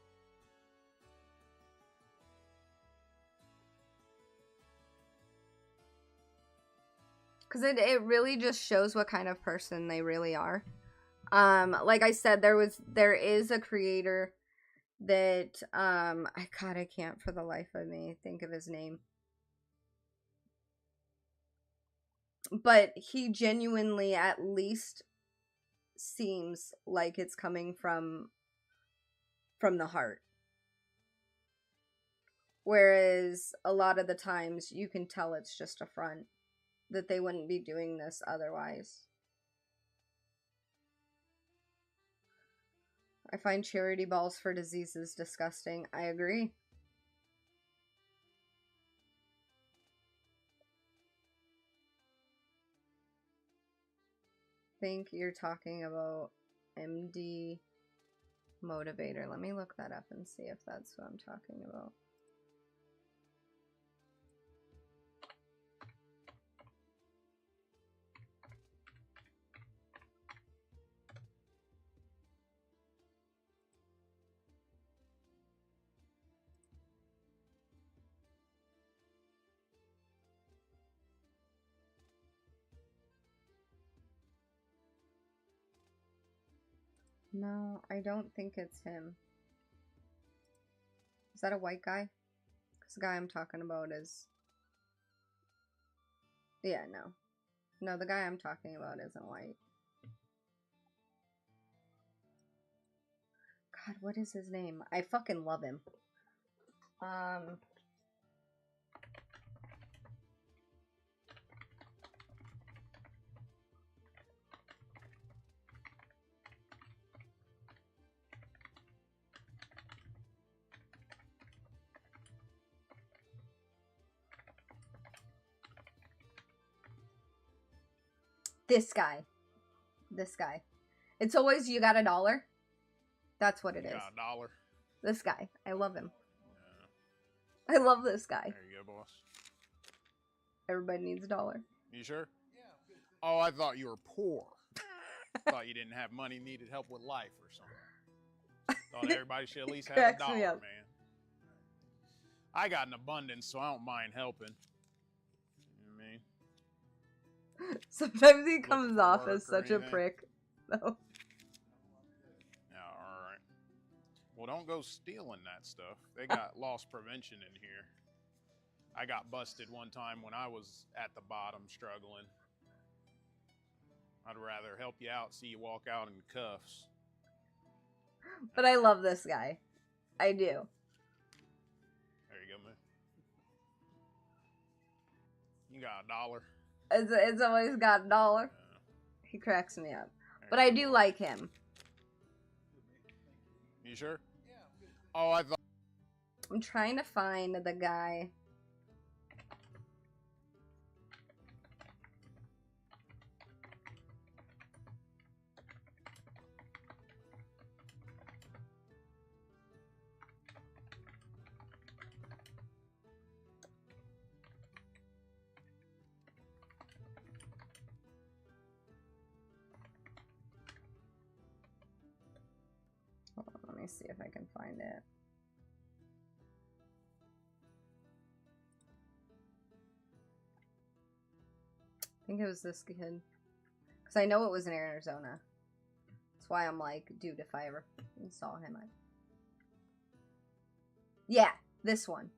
Because it really just shows what kind of person they really are. Like I said, there is a creator that I can't for the life of me think of his name. But he genuinely at least seems like it's coming from the heart. Whereas a lot of the times you can tell it's just a front, that they wouldn't be doing this otherwise. I find charity balls for diseases disgusting. I agree. I think you're talking about MD Motivator. Let me look that up and see if that's what I'm talking about. No, I don't think it's him. Is that a white guy? Because the guy I'm talking about is... Yeah, no. No, the guy I'm talking about isn't white. God, what is his name? I fucking love him. This guy. This guy. It's always, you got $1? That's what it is. Got $1. This guy. I love him. Yeah. I love this guy. There you go, boss. Everybody needs $1. You sure? Oh, I thought you were poor. Thought you didn't have money, needed help with life or something. Thought everybody should at least have Cracks $1, me man. up. I got an abundance, so I don't mind helping. You know what I mean? Sometimes he Looking comes for off work as or such a anything? prick. Though. Yeah, alright. Well, don't go stealing that stuff. They got loss prevention in here. I got busted one time when I was at the bottom struggling. I'd rather help you out, see you walk out in cuffs. But I love this guy. I do. There you go, man. You got $1. It's always got $1. Yeah. He cracks me up. There But you I go. do like him. You sure? Oh, I thought. I'm trying to find the guy. Hold on, let me see if I can find it. I think it was this kid. Because I know it was in Arizona. That's why I'm like, dude, if I ever saw him, I'd... Yeah, this one.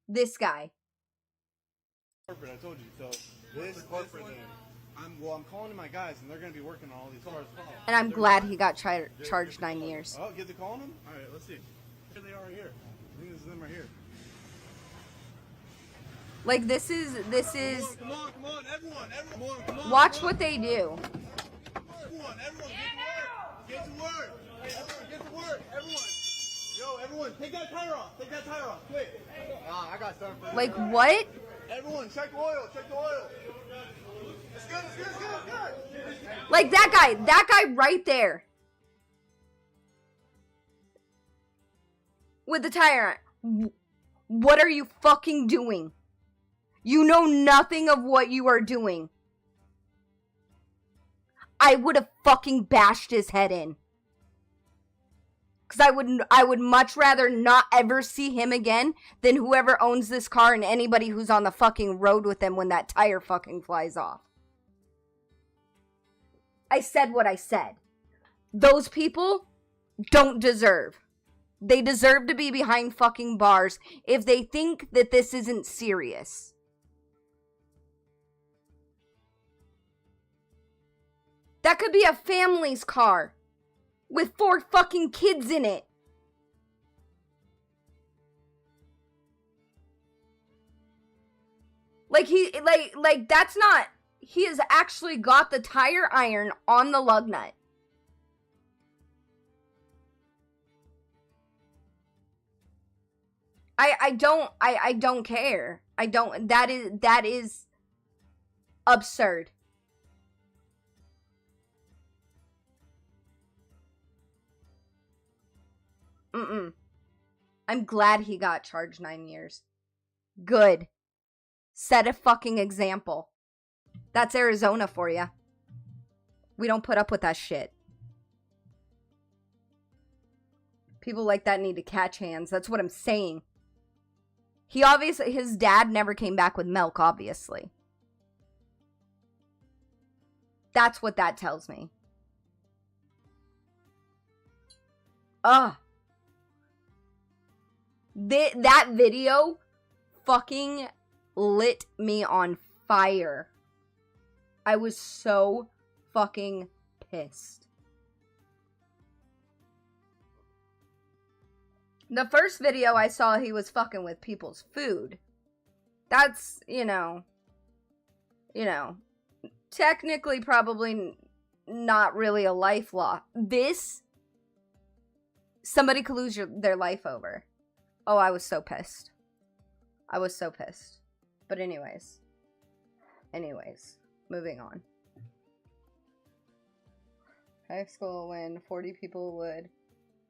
This guy. Corporate, I told you. So this corporate name. I'm calling to my guys, and they're going to be working on all these cars. And I'm glad he got charged 9 years. Oh, get to calling them? All right, let's see. Here they are here. I think this is them right here. Like, this is... Come on, everyone, come on. Watch what they do. Come on, everyone, get to work. Get to work, everyone. Yo, everyone, take that tire off, quick. I got something for you. Like, what? Everyone, check the oil. It's good. Like, that guy right there. With the tire on. What are you fucking doing? You know nothing of what you are doing. I would have fucking bashed his head in. Because I would much rather not ever see him again than whoever owns this car and anybody who's on the fucking road with them when that tire fucking flies off. I said what I said. Those people don't deserve. They deserve to be behind fucking bars if they think that this isn't serious. That could be a family's car with 4 fucking kids in it. Like that's not, he has actually got the tire iron on the lug nut. I don't care. That is absurd. I'm glad he got charged 9 years. Good. Set a fucking example. That's Arizona for you. We don't put up with that shit. People like that need to catch hands. That's what I'm saying. His dad never came back with milk, obviously. That's what that tells me. Ugh. That video fucking lit me on fire. I was so fucking pissed. The first video I saw, he was fucking with people's food. That's, technically probably not really a life law. This, somebody could lose their life over. Oh, I was so pissed. I was so pissed. But anyways, moving on. High school when 40 people would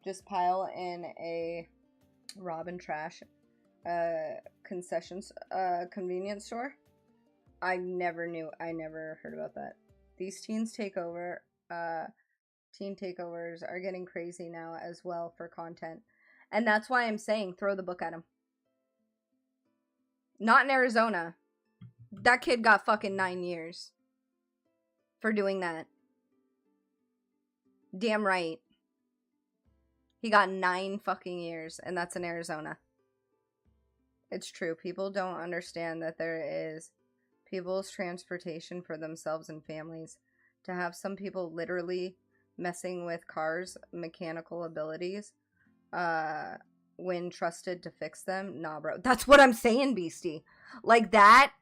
just pile in a rob and trash convenience store. I never heard about that. These teen takeovers are getting crazy now as well for content. And that's why I'm saying throw the book at him. Not in Arizona. That kid got fucking 9 years for doing that. Damn right. He got 9 fucking years, and that's in Arizona. It's true. People don't understand that there is people's transportation for themselves and families. To have some people literally messing with cars' mechanical abilities, when trusted to fix them, nah, bro. That's what I'm saying, Beastie. Like that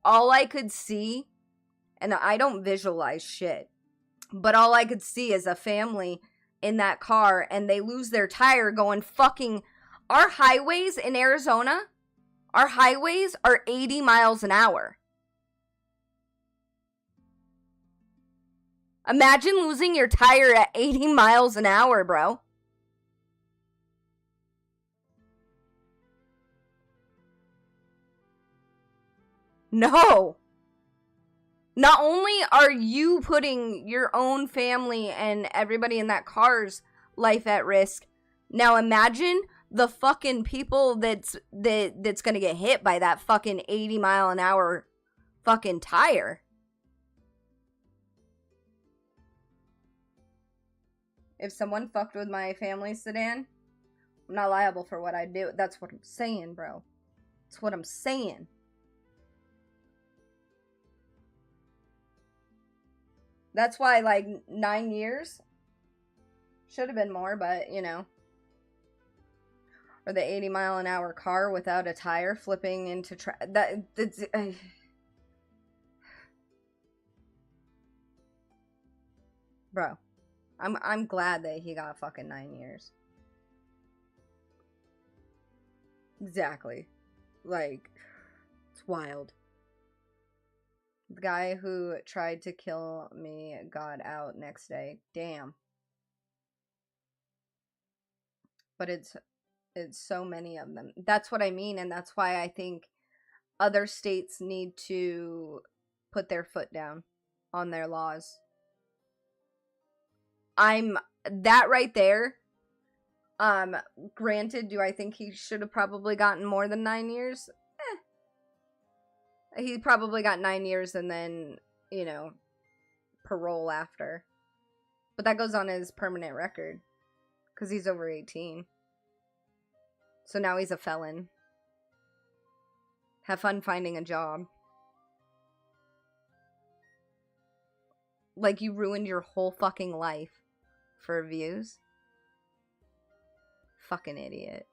all I could see, and I don't visualize shit, but all I could see is a family in that car, and they lose their tire going fucking... Our highways in Arizona, our highways are 80 miles an hour. Imagine losing your tire at 80 miles an hour, bro. No. Not only are you putting your own family and everybody in that car's life at risk, now imagine the fucking people that's gonna get hit by that fucking 80 mile an hour fucking tire. If someone fucked with my family sedan, I'm not liable for what I do. That's what I'm saying, bro. That's what I'm saying. That's why, like, 9 years should have been more, but, or the 80 mile an hour car without a tire flipping into bro, I'm glad that he got fucking 9 years. Exactly. Like, it's wild. The guy who tried to kill me got out next day. Damn. But it's so many of them. That's what I mean, and that's why I think other states need to put their foot down on their laws. That right there, granted, do I think he should have probably gotten more than 9 years? He probably got 9 years and then, parole after. But that goes on his permanent record. Because he's over 18. So now he's a felon. Have fun finding a job. Like, you ruined your whole fucking life for views. Fucking idiot.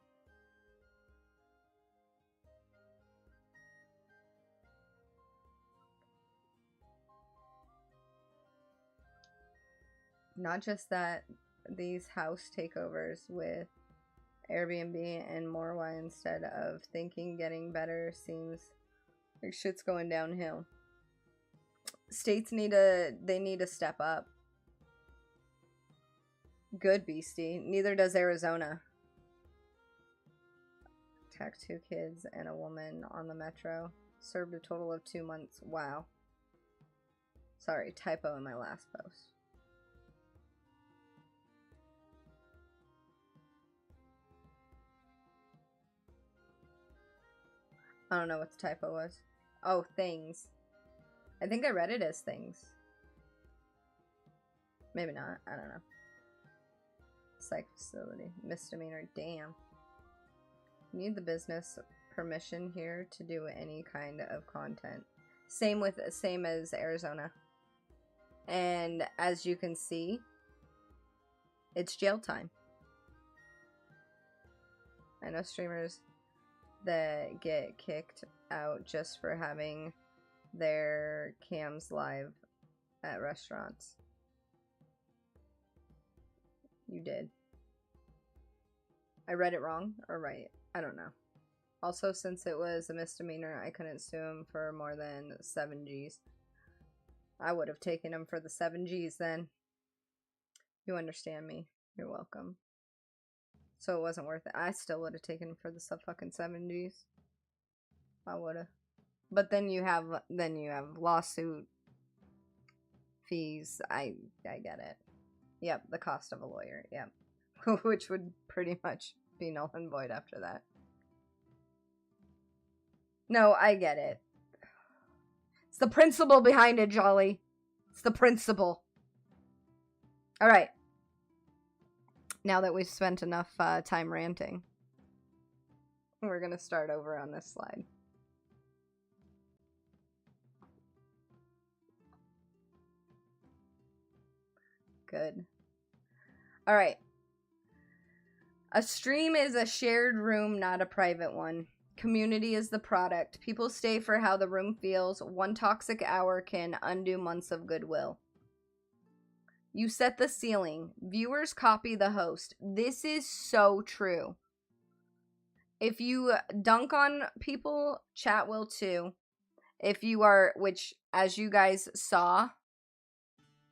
Not just that, these house takeovers with Airbnb and more why instead of thinking getting better seems like shit's going downhill. States need to step up. Good, Beastie. Neither does Arizona. Attacked 2 kids and a woman on the metro. Served a total of 2 months. Wow. Sorry, typo in my last post. I don't know what the typo was. Oh, things. I think I read it as things. Maybe not. I don't know. Psych facility. Misdemeanor. Damn. Need the business permission here to do any kind of content. Same as Arizona. And as you can see, it's jail time. I know streamers that get kicked out just for having their cams live at restaurants. You did. I read it wrong or right. I don't know. Also, since it was a misdemeanor, I couldn't sue him for more than 7 Gs. I would have taken him for the 7 Gs then. You understand me. You're welcome. So it wasn't worth it. I still would have taken him for the fucking 7 Gs. I would have. But then you have lawsuit fees. I get it. Yep, the cost of a lawyer. Yep. Which would pretty much be null and void after that. No, I get it. It's the principle behind it, Jolly. It's the principle. Alright. Now that we've spent enough time ranting, we're going to start over on this slide. Good. Alright. A stream is a shared room, not a private one. Community is the product. People stay for how the room feels. 1 toxic hour can undo months of goodwill. You set the ceiling. Viewers copy the host. This is so true. If you dunk on people, chat will too. If you are, which as you guys saw,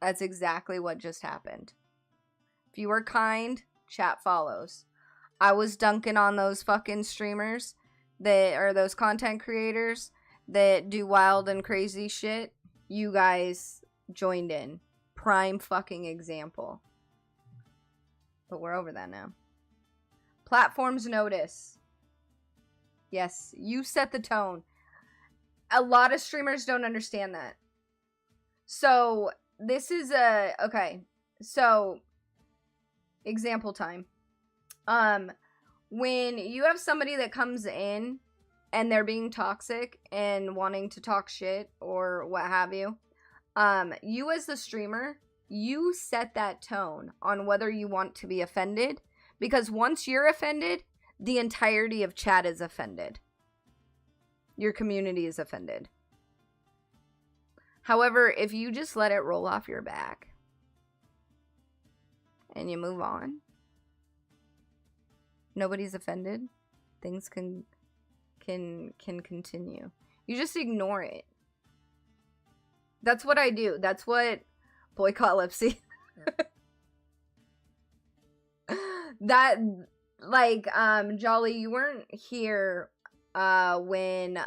that's exactly what just happened. If you are kind, chat follows. I was dunking on those fucking streamers that are those content creators that do wild and crazy shit. You guys joined in. Prime fucking example. But we're over that now. Platforms notice. Yes, you set the tone. A lot of streamers don't understand that. So, this is okay. So, example time. When you have somebody that comes in and they're being toxic and wanting to talk shit or what have you, you as the streamer, you set that tone on whether you want to be offended, because once you're offended, the entirety of chat is offended. Your community is offended. However, if you just let it roll off your back and you move on, nobody's offended, things can continue. You just ignore it. That's what I do. That's what boycott Lipsy. That, like, Jolly, you weren't here when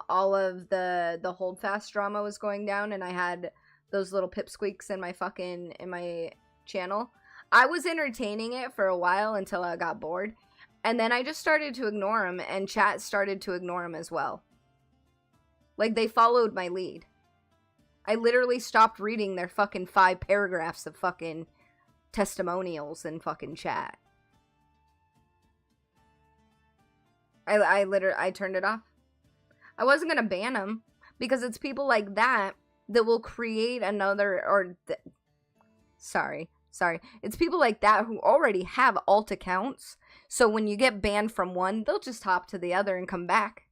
all of the holdfast drama was going down and I had those little pipsqueaks in my channel. I was entertaining it for a while until I got bored, and then I just started to ignore them, and chat started to ignore them as well. Like, they followed my lead. I literally stopped reading their fucking 5 paragraphs of fucking testimonials in fucking chat. I turned it off. I wasn't gonna ban them, because it's people like that that will create another, sorry. It's people like that who already have alt accounts, so when you get banned from one, they'll just hop to the other and come back.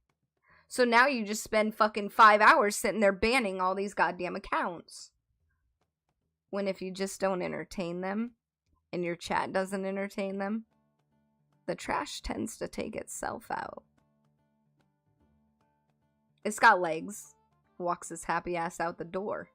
So now you just spend fucking 5 hours sitting there banning all these goddamn accounts. When if you just don't entertain them, and your chat doesn't entertain them, the trash tends to take itself out. It's got legs. Walks his happy ass out the door.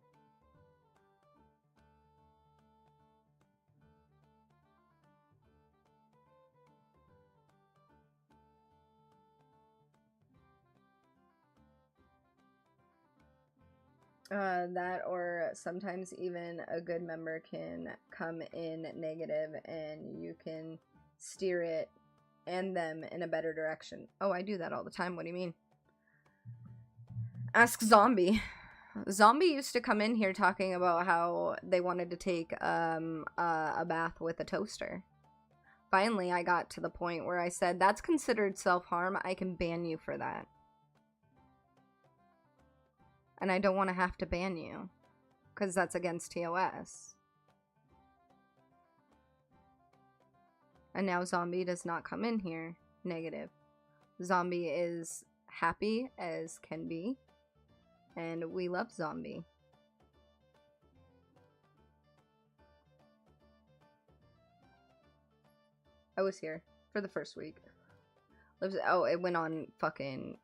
That, or sometimes even a good member can come in negative and you can steer it and them in a better direction. Oh, I do that all the time. What do you mean? Ask Zombie. Zombie used to come in here talking about how they wanted to take a bath with a toaster. Finally, I got to the point where I said, that's considered self-harm. I can ban you for that. And I don't want to have to ban you, because that's against TOS. And now Zombie does not come in here negative. Zombie is happy as can be. And we love Zombie. I was here for the first week. Oh, it went on fucking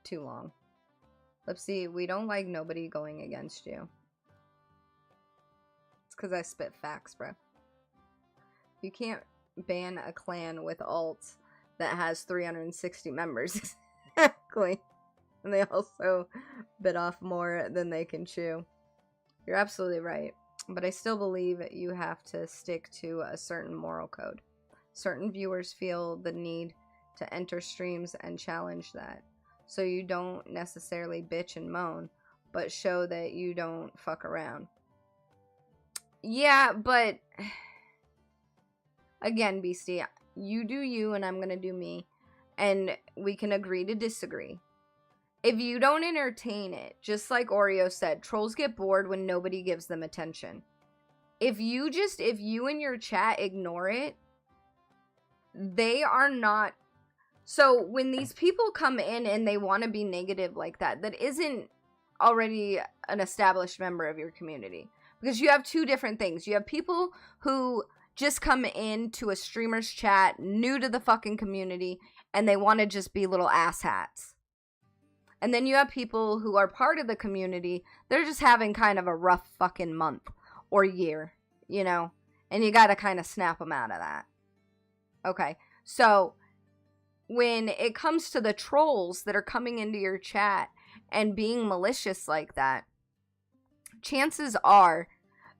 too long. Lipsy, we don't like nobody going against you. It's because I spit facts, bro. You can't ban a clan with alts that has 360 members. Exactly. And they also bit off more than they can chew. You're absolutely right. But I still believe you have to stick to a certain moral code. Certain viewers feel the need to enter streams and challenge that. So you don't necessarily bitch and moan, but show that you don't fuck around. Yeah, but again, Beastie, you do you and I'm gonna do me. And we can agree to disagree. If you don't entertain it, just like Oreo said, trolls get bored when nobody gives them attention. If you in your chat ignore it, they are not. So when these people come in and they want to be negative like that, that isn't already an established member of your community. Because you have two different things. You have people who just come into a streamer's chat, new to the fucking community, and they want to just be little asshats. And then you have people who are part of the community, they're just having kind of a rough fucking month or year, you know? And you gotta kind of snap them out of that. Okay, so when it comes to the trolls that are coming into your chat and being malicious like that, chances are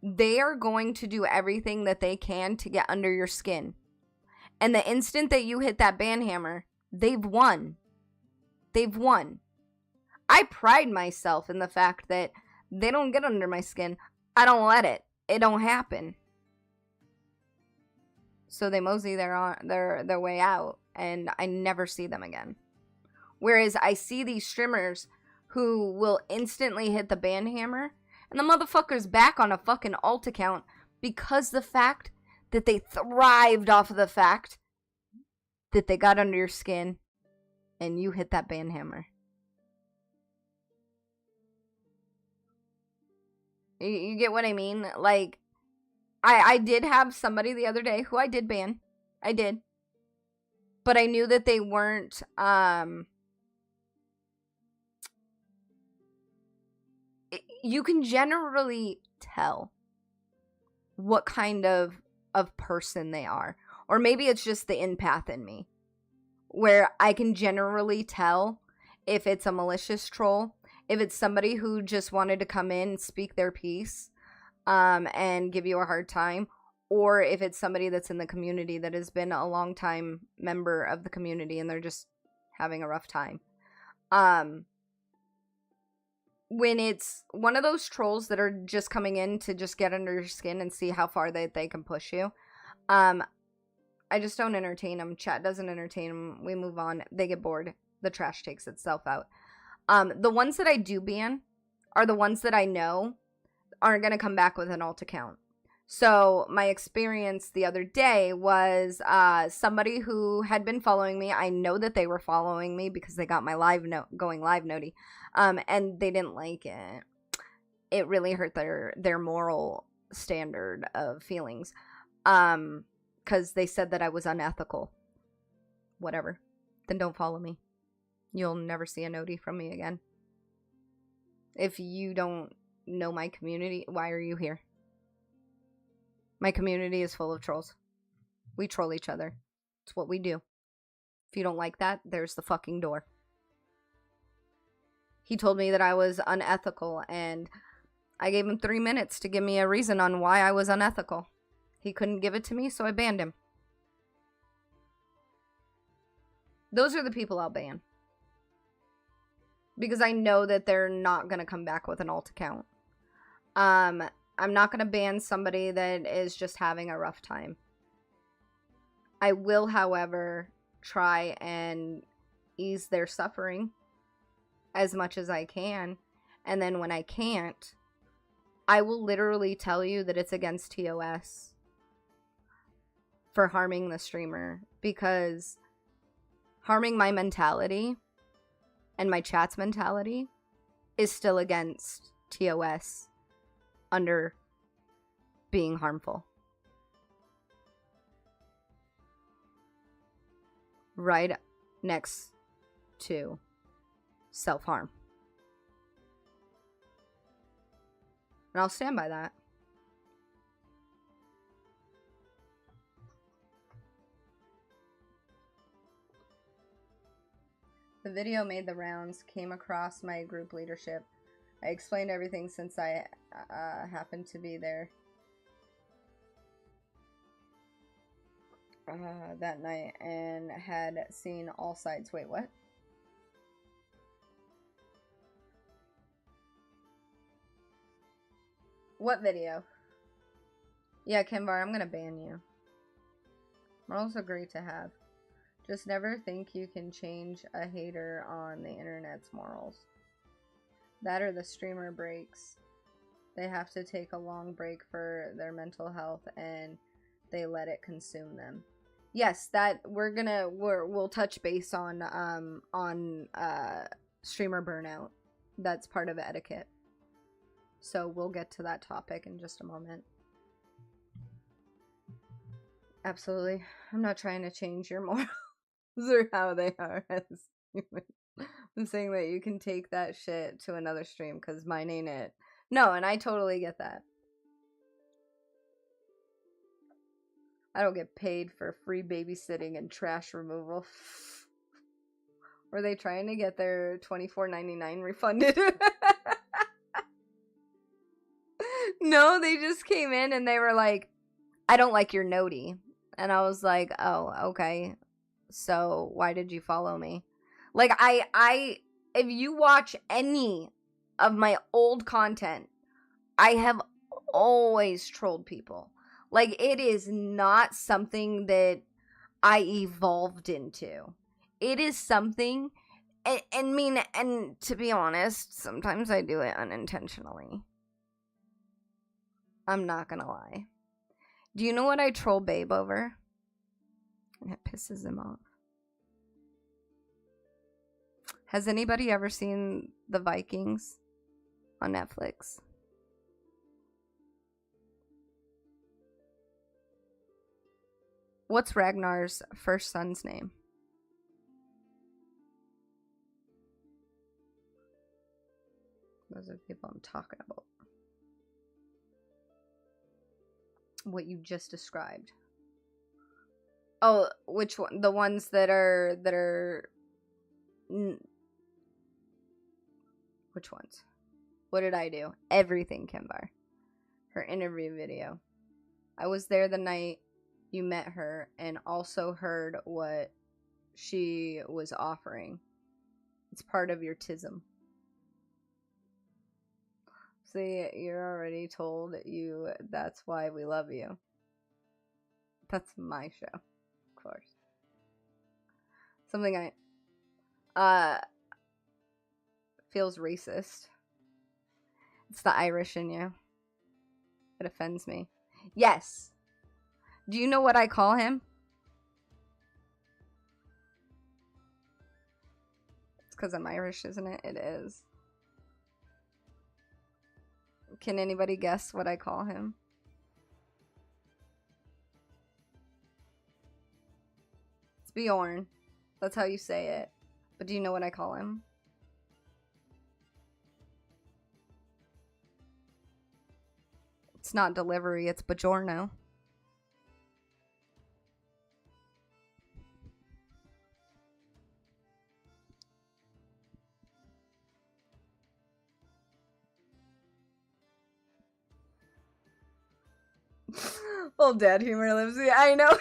they are going to do everything that they can to get under your skin. And the instant that you hit that ban hammer, they've won. They've won. I pride myself in the fact that they don't get under my skin. I don't let it. It don't happen. So they mosey their way out, and I never see them again. Whereas I see these streamers who will instantly hit the ban hammer, and the motherfucker's back on a fucking alt account because the fact that they thrived off of the fact that they got under your skin and you hit that ban hammer. You get what I mean? Like, I did have somebody the other day who I did ban. I did. But I knew that they weren't, you can generally tell what kind of person they are. Or maybe it's just the empath in me, where I can generally tell if it's a malicious troll, if it's somebody who just wanted to come in and speak their piece, and give you a hard time, or if it's somebody that's in the community that has been a long time member of the community and they're just having a rough time. When it's one of those trolls that are just coming in to just get under your skin and see how far they can push you, I just don't entertain them. Chat doesn't entertain them. We move on. They get bored. The trash takes itself out. The ones that I do ban are the ones that I know aren't going to come back with an alt account. So my experience the other day was somebody who had been following me. I know that they were following me because they got my going live noti. And they didn't like it. It really hurt their moral standard of feelings. Because they said that I was unethical. Whatever. Then don't follow me. You'll never see a noti from me again. If you don't know my community, why are you here? My community is full of trolls. We troll each other. It's what we do. If you don't like that, there's the fucking door. He told me that I was unethical, and I gave him 3 minutes to give me a reason on why I was unethical. He couldn't give it to me, so I banned him. Those are the people I'll ban. Because I know that they're not going to come back with an alt account. I'm not going to ban somebody that is just having a rough time. I will, however, try and ease their suffering as much as I can. And then when I can't, I will literally tell you that it's against TOS for harming the streamer. Because harming my mentality and my chat's mentality is still against TOS under being harmful. Right next to self-harm. And I'll stand by that. The video made the rounds, came across my group leadership. I explained everything since I happened to be there that night and had seen all sides. Wait, what? What video? Yeah, Kimbar, I'm gonna ban you. Morals are great to have. Just never think you can change a hater on the internet's morals. That or the streamer breaks. They have to take a long break for their mental health and they let it consume them. Yes, that we'll touch base on streamer burnout. That's part of etiquette. So we'll get to that topic in just a moment. Absolutely. I'm not trying to change your morals or how they are as humans. I'm saying that you can take that shit to another stream because mine ain't it. No, and I totally get that. I don't get paid for free babysitting and trash removal. Were they trying to get their $24.99 refunded? No, they just came in and they were like, I don't like your noti. And I was like, oh, okay. So why did you follow me? Like, if you watch any of my old content, I have always trolled people. Like, it is not something that I evolved into. It is something, and to be honest, sometimes I do it unintentionally. I'm not gonna lie. Do you know what I troll Babe over? And it pisses him off. Has anybody ever seen The Vikings on Netflix? What's Ragnar's first son's name? Those are the people I'm talking about. What you just described. Oh, which one? The ones that are which ones? What did I do? Everything, Kimbar. Her interview video. I was there the night you met her and also heard what she was offering. It's part of your tism. See, you're already told you that's why we love you. That's my show, of course. Something feels racist. It's the Irish in you. It offends me. Yes. Do you know what I call him? It's because I'm Irish, isn't it? It is. Can anybody guess what I call him? It's Bjorn. That's how you say it. But do you know what I call him? It's not delivery, it's Bajorno. Old dad humor, Lipsy. I know.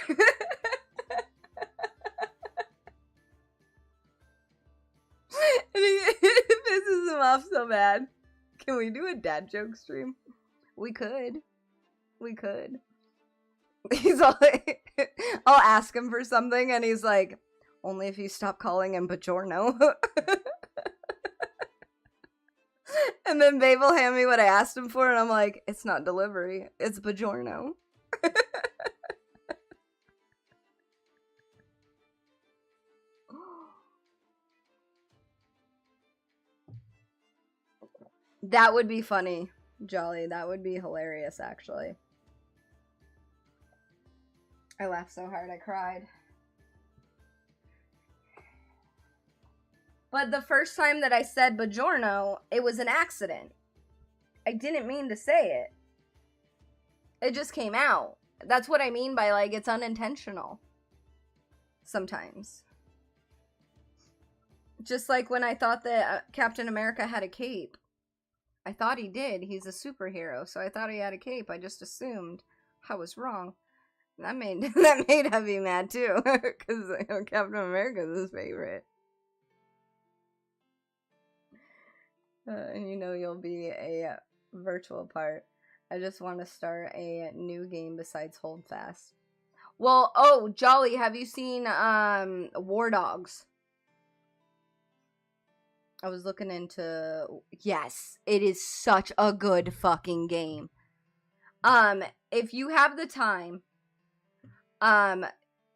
It pisses him off so bad. Can we do a dad joke stream? We could. We could. He's all like, I'll ask him for something and he's like, only if you stop calling him Bajorno. And then Babe will hand me what I asked him for and I'm like, it's not delivery, it's Bajorno. That would be funny, Jolly. That would be hilarious, actually. I laughed so hard I cried. But the first time that I said Bajorno, it was an accident. I didn't mean to say it. It just came out. That's what I mean by, like, it's unintentional. Sometimes. Just like when I thought that Captain America had a cape. I thought he did. He's a superhero, so I thought he had a cape. I just assumed. I was wrong. That made Heavy mad too, because Captain America is his favorite. And you know you'll be a virtual part. I just want to start a new game besides Hold Fast. Well, oh, Jolly, have you seen War Dogs? I was looking into... Yes, it is such a good fucking game. If you have the time,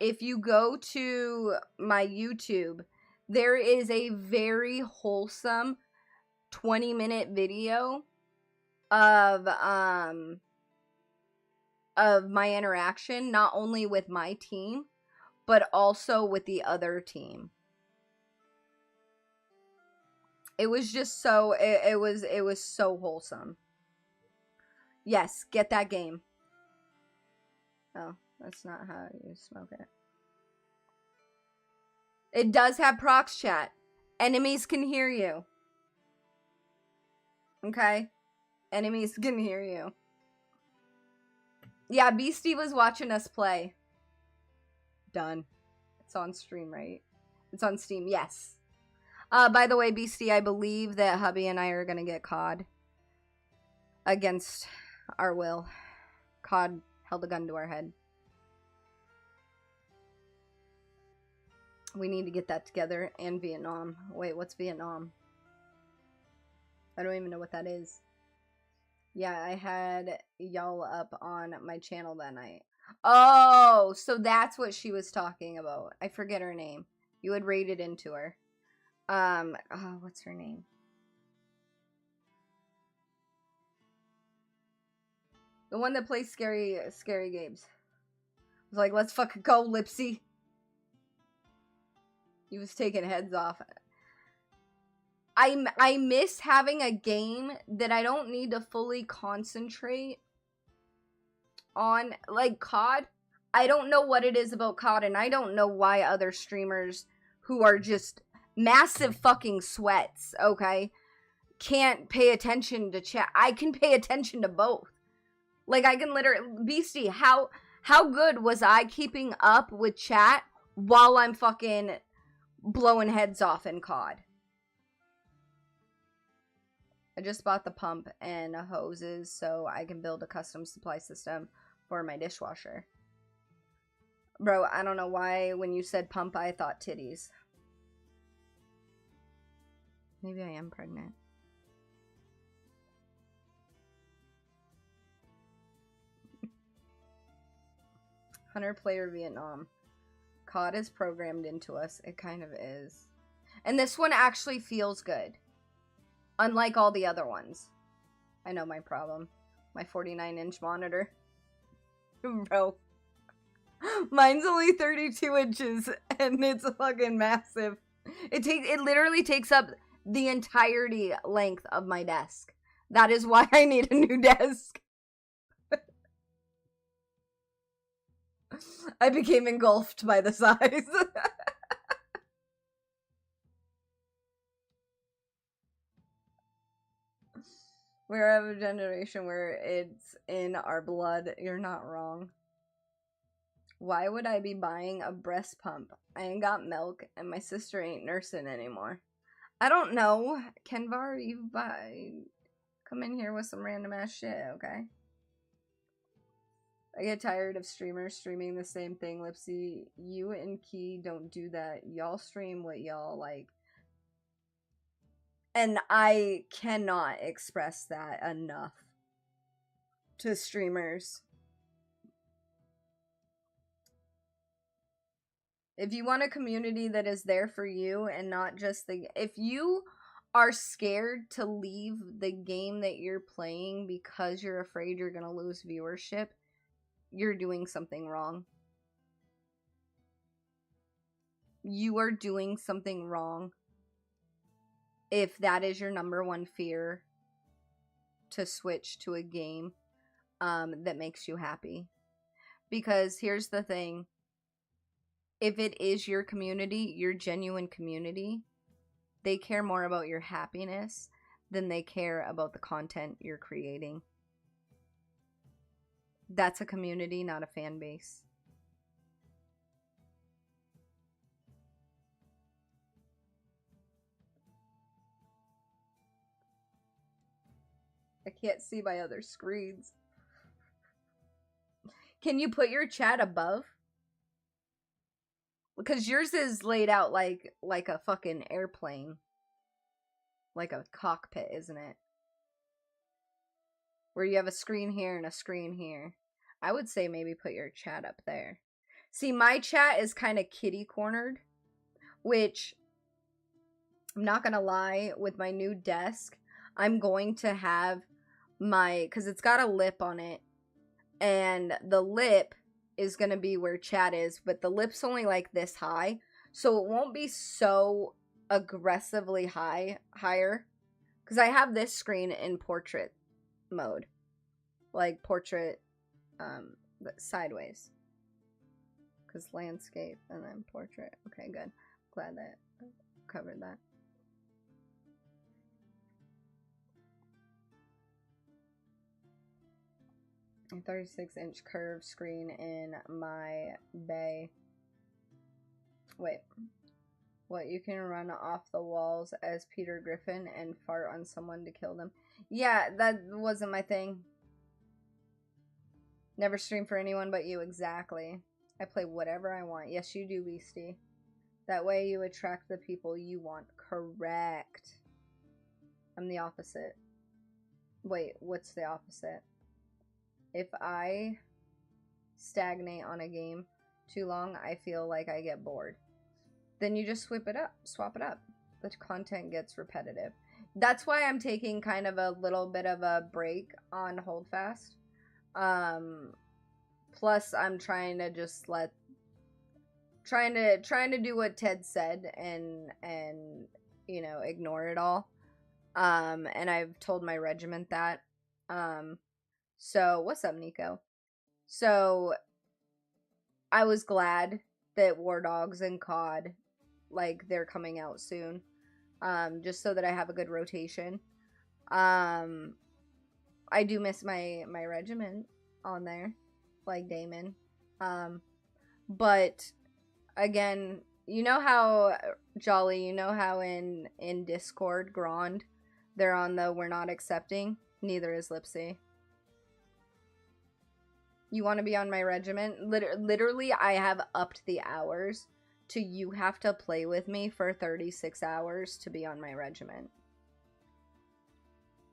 if you go to my YouTube, there is a very wholesome 20-minute video of my interaction, not only with my team, but also with the other team. It was just so, it was so wholesome. Yes, get that game. Oh, that's not how you smoke it. It does have prox chat. Enemies can hear you. Okay? Enemies can hear you. Yeah, Beastie was watching us play. Done. It's on stream, right? It's on Steam, yes. By the way, Beastie, I believe that hubby and I are gonna get COD. Against our will. COD held a gun to our head. We need to get that together. And Vietnam. Wait, what's Vietnam? I don't even know what that is. Yeah, I had y'all up on my channel that night. Oh, so that's what she was talking about. I forget her name. You had raided into her. Oh, what's her name? The one that plays scary games. I was like, let's fucking go, Lipsy. He was taking heads off. I miss having a game that I don't need to fully concentrate on, like COD. I don't know what it is about COD, and I don't know why other streamers who are just massive fucking sweats, okay, can't pay attention to chat. I can pay attention to both. Like, I can literally... Beastie, how good was I keeping up with chat while I'm fucking blowing heads off in COD? I just bought the pump and hoses so I can build a custom supply system for my dishwasher. Bro, I don't know why when you said pump I thought titties. Maybe I am pregnant. Hunter-player Vietnam. COD is programmed into us. It kind of is. And this one actually feels good. Unlike all the other ones. I know my problem. My 49-inch monitor. Bro. Mine's only 32 inches and it's fucking massive. It literally takes up the entirety length of my desk. That is why I need a new desk. I became engulfed by the size. We're of a generation where it's in our blood. You're not wrong. Why would I be buying a breast pump? I ain't got milk, and my sister ain't nursing anymore. I don't know. Kenvar, you come in here with some random ass shit, okay? I get tired of streamers streaming the same thing, Lipsy. You and Key don't do that. Y'all stream what y'all like. And I cannot express that enough to streamers. If you want a community that is there for you and not just if you are scared to leave the game that you're playing because you're afraid you're going to lose viewership, you're doing something wrong. You are doing something wrong if that is your number one fear to switch to a game that makes you happy. Because here's the thing. If it is your community, your genuine community, they care more about your happiness than they care about the content you're creating. That's a community, not a fan base. I can't see my other screens. Can you put your chat above? Because yours is laid out like a fucking airplane. Like a cockpit, isn't it? Where you have a screen here and a screen here. I would say maybe put your chat up there. See, my chat is kind of kitty cornered. Which, I'm not gonna lie, with my new desk, I'm going to have because it's got a lip on it. And the lip is going to be where chat is, but the lip's only like this high, so it won't be so aggressively higher, because I have this screen in portrait mode, like portrait sideways, because landscape and then portrait. Okay, good. Glad that I covered that. A 36-inch curved screen in my bay. Wait. What, you can run off the walls as Peter Griffin and fart on someone to kill them? Yeah, that wasn't my thing. Never stream for anyone but you, exactly. I play whatever I want. Yes, you do, Beastie. That way you attract the people you want. Correct. I'm the opposite. Wait, what's the opposite? If I stagnate on a game too long, I feel like I get bored. Then you just swap it up. The content gets repetitive. That's why I'm taking kind of a little bit of a break on Holdfast. Plus I'm trying to just trying to do what Ted said and you know, ignore it all. And I've told my regiment that. So, what's up, Nico? So, I was glad that War Dogs and COD, like, they're coming out soon. Just so that I have a good rotation. I do miss my regiment on there, like Damon. But, again, you know how, Jolly, you know how in Discord, Grand, they're on the we're not accepting? Neither is Lipsy. You want to be on my regiment? Literally, I have upped the hours to you have to play with me for 36 hours to be on my regiment.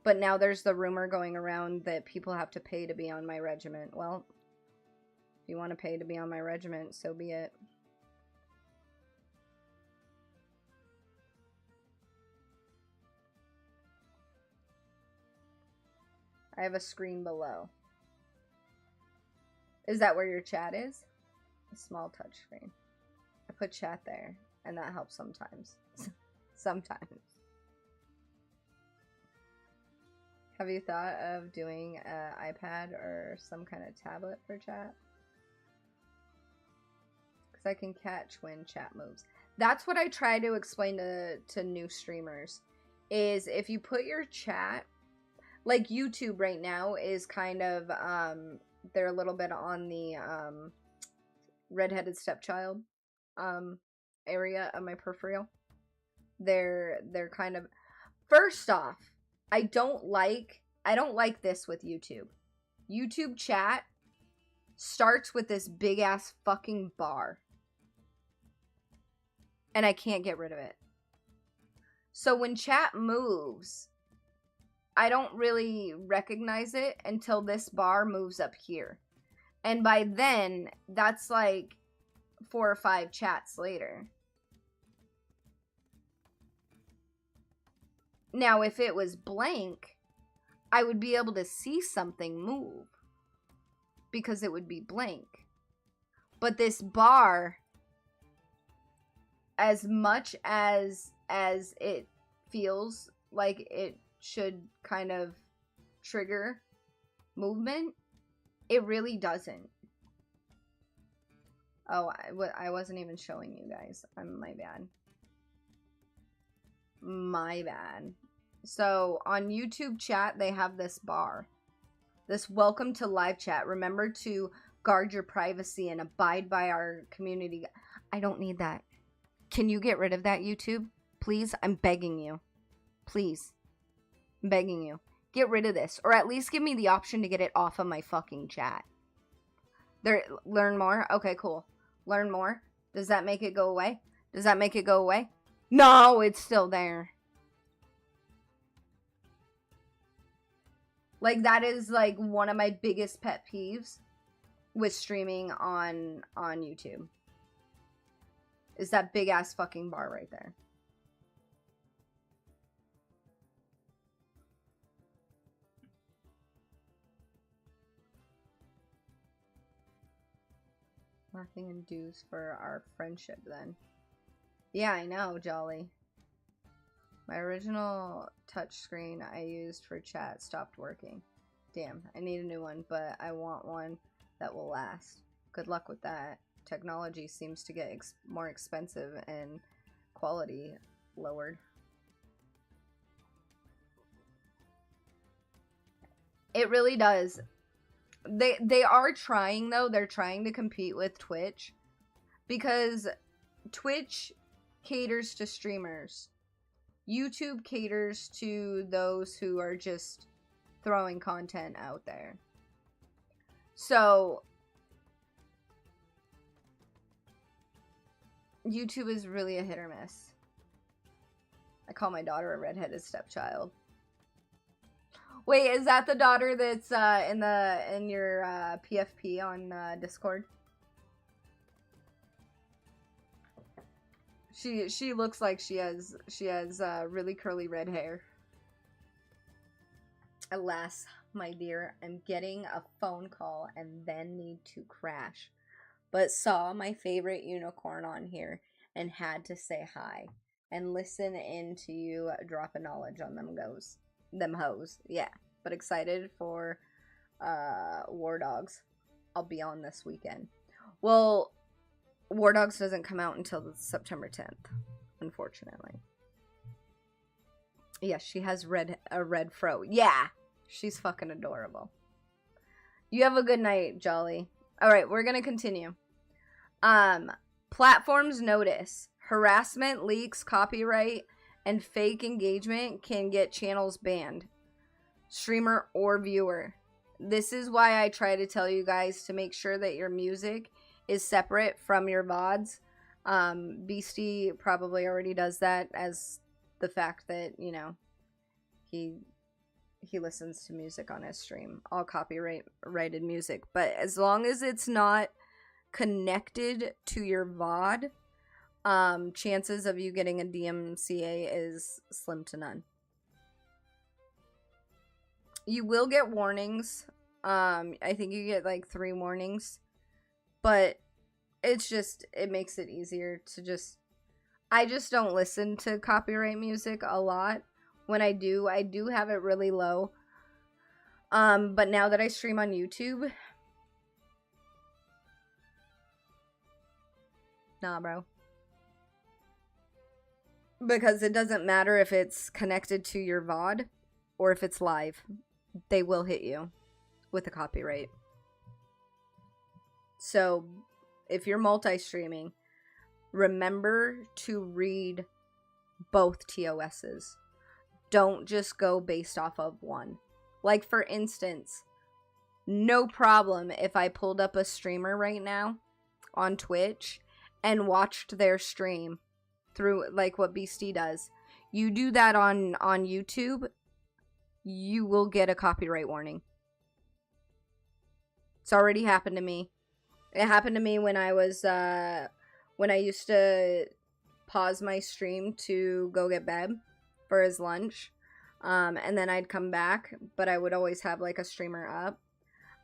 But now there's the rumor going around that people have to pay to be on my regiment. Well, if you want to pay to be on my regiment, so be it. I have a screen below. Is that where your chat is? A small touch screen. I put chat there, and that helps sometimes. Sometimes. Have you thought of doing an iPad or some kind of tablet for chat? Because I can catch when chat moves. That's what I try to explain to new streamers. Is if you put your chat... Like YouTube right now is kind of... they're a little bit on the redheaded stepchild area of my peripheral. They're kind of, first off, I don't like this with YouTube. YouTube chat starts with this big ass fucking bar. And I can't get rid of it. So when chat moves, I don't really recognize it until this bar moves up here. And by then, that's like 4 or 5 chats later. Now, if it was blank, I would be able to see something move. Because it would be blank. But this bar, as much as it feels like it should kind of trigger movement, it really doesn't. Oh, I wasn't even showing you guys. My bad. My bad. So, on YouTube chat, they have this bar. This welcome to live chat. Remember to guard your privacy and abide by our community. I don't need that. Can you get rid of that, YouTube? Please? I'm begging you. Please. I'm begging you. Get rid of this. Or at least give me the option to get it off of my fucking chat. Learn more? Okay, cool. Learn more? Does that make it go away? Does that make it go away? No, it's still there. Like, that is, like, one of my biggest pet peeves with streaming on YouTube. Is that big-ass fucking bar right there. Nothing induced for our friendship, then. Yeah, I know, Jolly. My original touchscreen I used for chat stopped working. Damn, I need a new one, but I want one that will last. Good luck with that. Technology seems to get more expensive and quality lowered. It really does. They are trying, though. They're trying to compete with Twitch. Because Twitch caters to streamers. YouTube caters to those who are just throwing content out there. So, YouTube is really a hit or miss. I call my daughter a redheaded stepchild. Wait, is that the daughter that's in your PFP on Discord? She looks like she has really curly red hair. Alas, my dear, I'm getting a phone call and then need to crash. But saw my favorite unicorn on here and had to say hi and listen in to you drop a knowledge on them hoes. Yeah, but excited for War Dogs. I'll be on this weekend. Well, War Dogs doesn't come out until September 10th, unfortunately. Yeah, she has a red fro. Yeah, she's fucking adorable. You have a good night, Jolly. Alright, we're gonna continue. Platforms notice harassment, leaks, copyright, and fake engagement can get channels banned. Streamer or viewer. This is why I try to tell you guys to make sure that your music is separate from your VODs. Beastie probably already does that, as the fact that, you know, he listens to music on his stream. All copyrighted music. But as long as it's not connected to your VOD, chances of you getting a DMCA is slim to none. You will get warnings. I think you get like 3 warnings. But it's just, it makes it easier to just, I just don't listen to copyright music a lot. When I do have it really low. But now that I stream on YouTube, nah, bro. Because it doesn't matter if it's connected to your VOD or if it's live. They will hit you with a copyright. So if you're multi-streaming, remember to read both TOSs. Don't just go based off of one. Like, for instance, no problem if I pulled up a streamer right now on Twitch and watched their stream through, like what Beastie does. You do that on YouTube, you will get a copyright warning. It's already happened to me. It happened to me when I was, when I used to pause my stream to go get Beb for his lunch. And then I'd come back, but I would always have like a streamer up.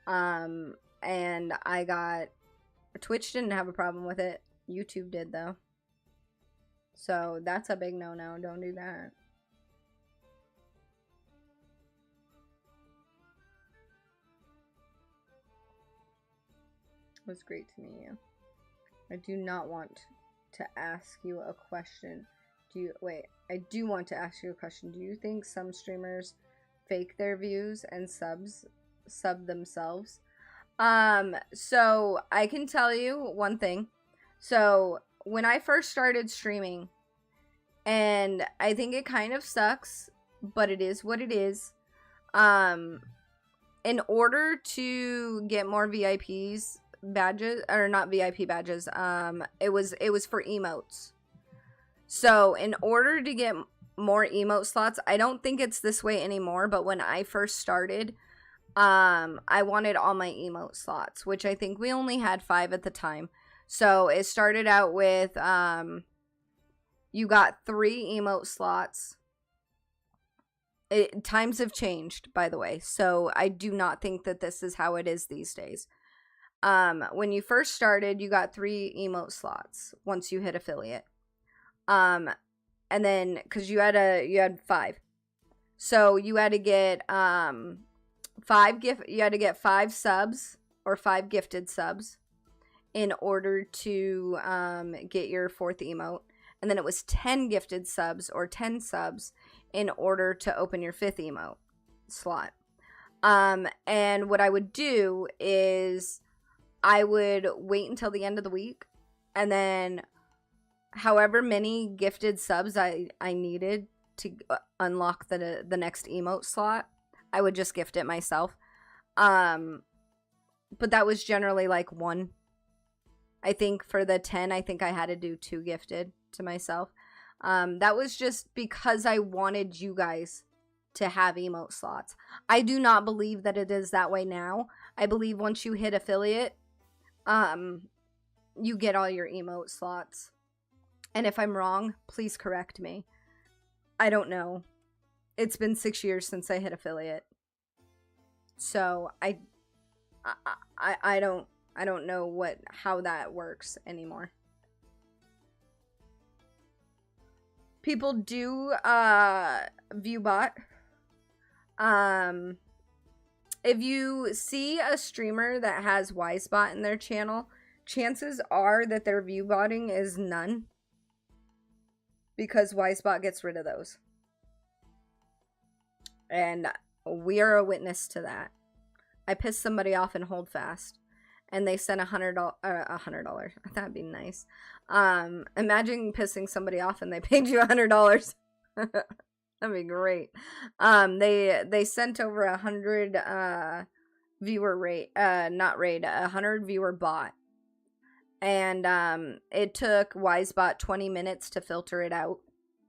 And I got, Twitch didn't have a problem with it. YouTube did though. So that's a big no-no. Don't do that. It was great to meet you. I do not want to ask you a question. I do want to ask you a question. Do you think some streamers fake their views and sub themselves? So I can tell you one thing. So when I first started streaming, and I think it kind of sucks, but it is what it is. In order to get more VIPs badges, or not VIP badges, it was for emotes. So in order to get more emote slots, I don't think it's this way anymore, but when I first started, I wanted all my emote slots, which I think we only had 5 at the time. So it started out with, you got 3 emote slots. Times have changed, by the way, so I do not think that this is how it is these days. When you first started, you got 3 emote slots once you hit affiliate. And then, cause you had 5. So you had to get, you had to get 5 subs or 5 gifted subs in order to, get your 4th emote. And then it was 10 gifted subs or 10 subs in order to open your 5th emote slot. And what I would do is I would wait until the end of the week, and then however many gifted subs I needed to unlock the next emote slot, I would just gift it myself. But that was generally like 1. I think for the 10, I think I had to do 2 gifted to myself. That was just because I wanted you guys to have emote slots. I do not believe that it is that way now. I believe once you hit affiliate, you get all your emote slots. And if I'm wrong, please correct me. I don't know. It's been 6 years since I hit affiliate. So I don't know how that works anymore. People do ViewBot. If you see a streamer that has WiseBot in their channel, chances are that their ViewBotting is none, because WiseBot gets rid of those. And we are a witness to that. I pissed somebody off in Hold Fast, and they sent $100. That'd be nice. Imagine pissing somebody off and they paid you $100. That'd be great. They sent over 100 viewer rate, not raid, 100 viewer bot, and it took WiseBot 20 minutes to filter it out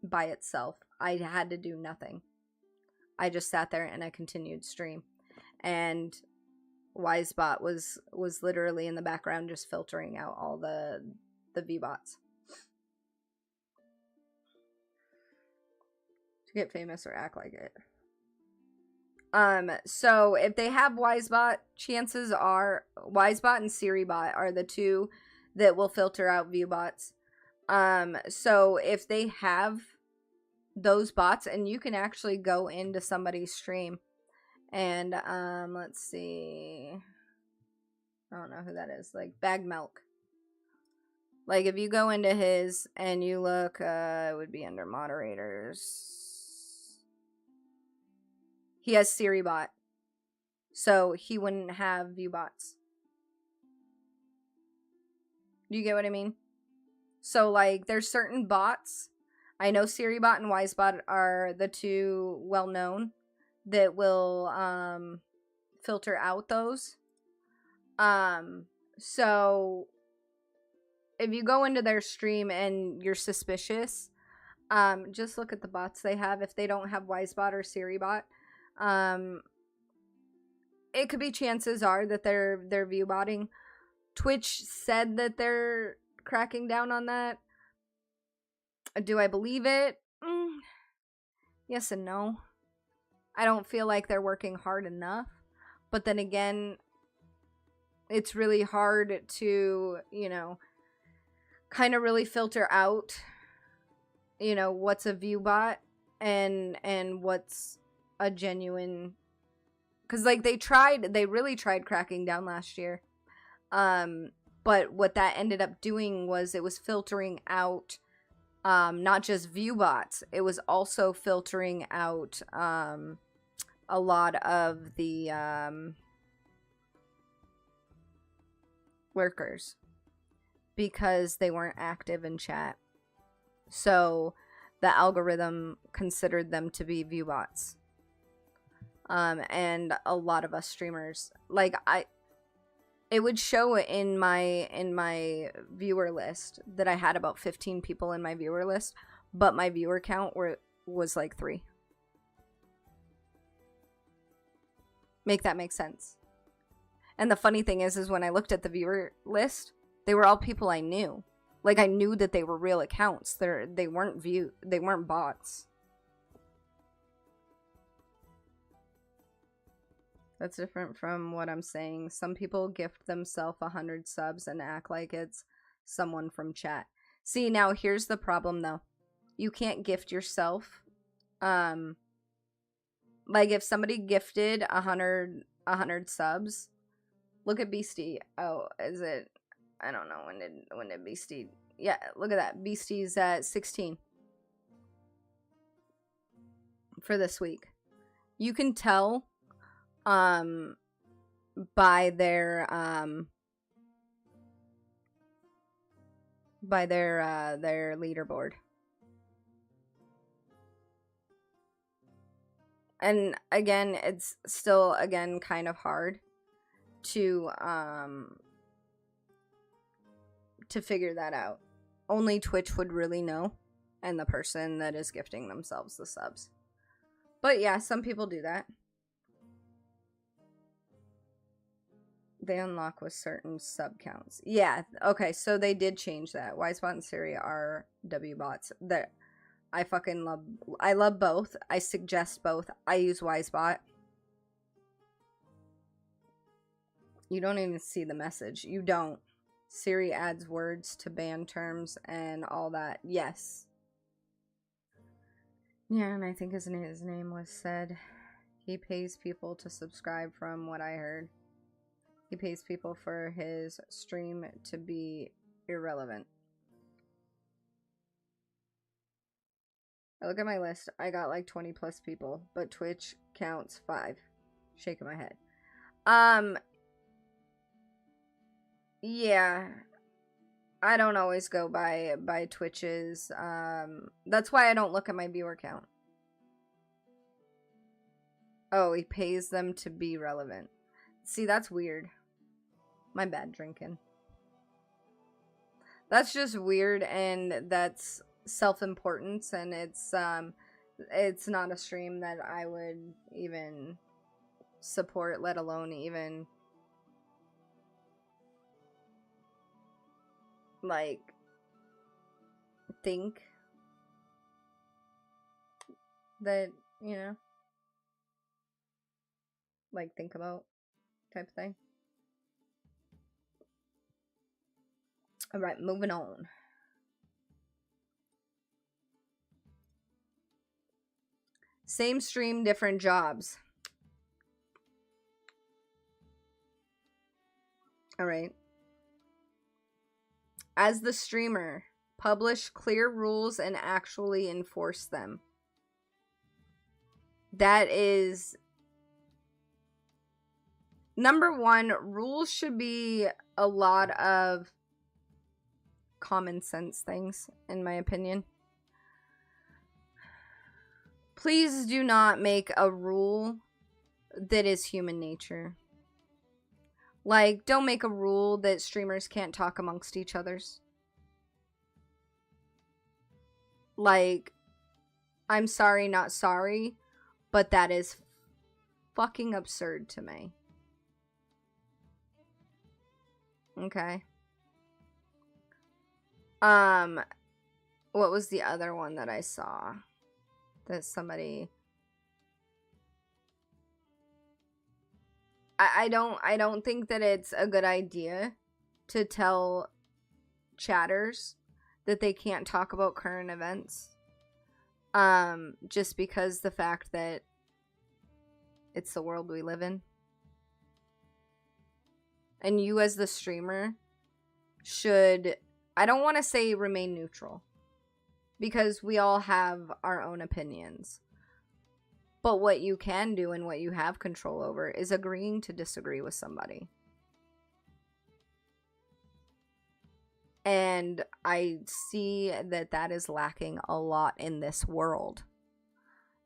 by itself. I had to do nothing. I just sat there and I continued stream, and WiseBot was literally in the background just filtering out all the V-bots. To get famous or act like it. So if they have WiseBot, chances are WiseBot and SiriBot are the 2 that will filter out ViewBots. So if they have those bots, and you can actually go into somebody's stream and let's see, I don't know who that is, like Bag Milk. Like if you go into his and you look, it would be under moderators. He has SiriBot, so he wouldn't have ViewBots. Do you get what I mean? So, like, there's certain bots. I know SiriBot and WiseBot are the two well-known that will filter out those. So if you go into their stream and you're suspicious, just look at the bots they have. If they don't have WiseBot or SiriBot, it could be chances are that they're view botting. Twitch said that they're cracking down on that. Do I believe it? Yes and no. I don't feel like they're working hard enough. But then again, it's really hard to, you know, kind of really filter out, you know, what's a view bot and what's a genuine. Because, like, they really tried cracking down last year. But what that ended up doing was it was filtering out not just view bots, it was also filtering out a lot of the lurkers because they weren't active in chat. So the algorithm considered them to be view bots. And a lot of us streamers, like, it would show in my viewer list that I had about 15 people in my viewer list, but my viewer count was like 3. Make that make sense. And the funny thing is when I looked at the viewer list, they were all people I knew. Like, I knew that they were real accounts. They weren't bots. That's different from what I'm saying. Some people gift themselves 100 subs and act like it's someone from chat. See, now here's the problem though. You can't gift yourself. Like, if somebody gifted 100 subs, look at Beastie. Oh, is it? I don't know, when did Beastie? Yeah, look at that. Beastie's at 16 for this week. You can tell by their leaderboard. And again, it's still kind of hard to figure that out. Only Twitch would really know, and the person that is gifting themselves the subs. But yeah, some people do that. They unlock with certain sub counts. Yeah, okay, so they did change that. WiseBot and Siri are W bots. I love both. I suggest both. I use WiseBot. You don't even see the message. You don't. Siri adds words to ban terms and all that. Yes. Yeah, and I think his name was said. He pays people to subscribe, from what I heard. He pays people for his stream to be irrelevant. I look at my list. I got like 20 plus people, but Twitch counts 5. Shaking my head. Yeah. I don't always go by Twitch's. That's why I don't look at my viewer count. Oh, he pays them to be relevant. See, that's weird. My bad, drinking. That's just weird, and that's self-importance, and it's not a stream that I would even support, let alone even like think that, you know, like think about type of thing. All right, moving on. Same stream, different jobs. All right. As the streamer, publish clear rules and actually enforce them. That is number one. Rules should be a lot of common sense things, in my opinion. Please do not make a rule that is human nature. Like, don't make a rule that streamers can't talk amongst each others. Like, I'm sorry, not sorry, but that is fucking absurd to me. Okay. What was the other one that I saw? That somebody... I don't think that it's a good idea to tell chatters that they can't talk about current events. Just because the fact that it's the world we live in. And you as the streamer should, I don't want to say remain neutral, because we all have our own opinions. But what you can do and what you have control over is agreeing to disagree with somebody. And I see that that is lacking a lot in this world.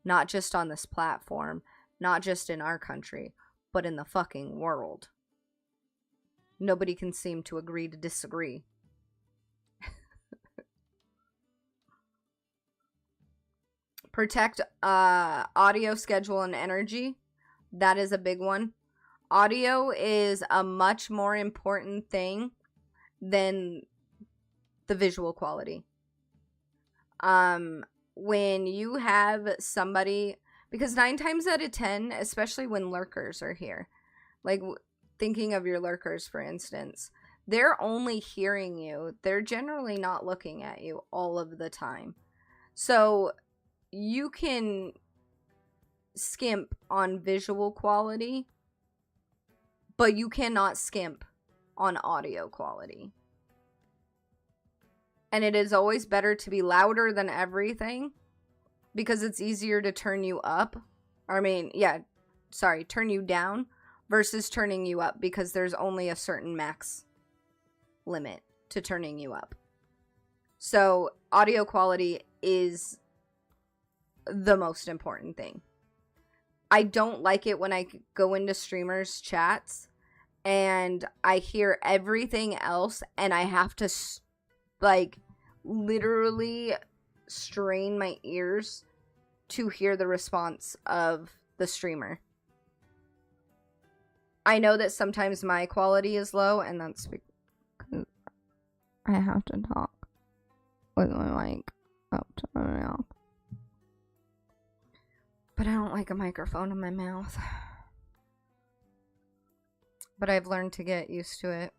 Not just on this platform, not just in our country, but in the fucking world. Nobody can seem to agree to disagree. Protect audio, schedule, and energy. That is a big one. Audio is a much more important thing than the visual quality. When you have somebody, because 9 times out of 10, especially when lurkers are here, like thinking of your lurkers, for instance, they're only hearing you. They're generally not looking at you all of the time. So you can skimp on visual quality, but you cannot skimp on audio quality. And it is always better to be louder than everything, because it's easier to turn you up. Turn you down versus turning you up, because there's only a certain max limit to turning you up. So audio quality is the most important thing. I don't like it when I go into streamers' chats and I hear everything else and I have to literally strain my ears to hear the response of the streamer. I know that sometimes my quality is low, and that's because I have to talk with my mic up to my mouth. But I don't like a microphone in my mouth. But I've learned to get used to it.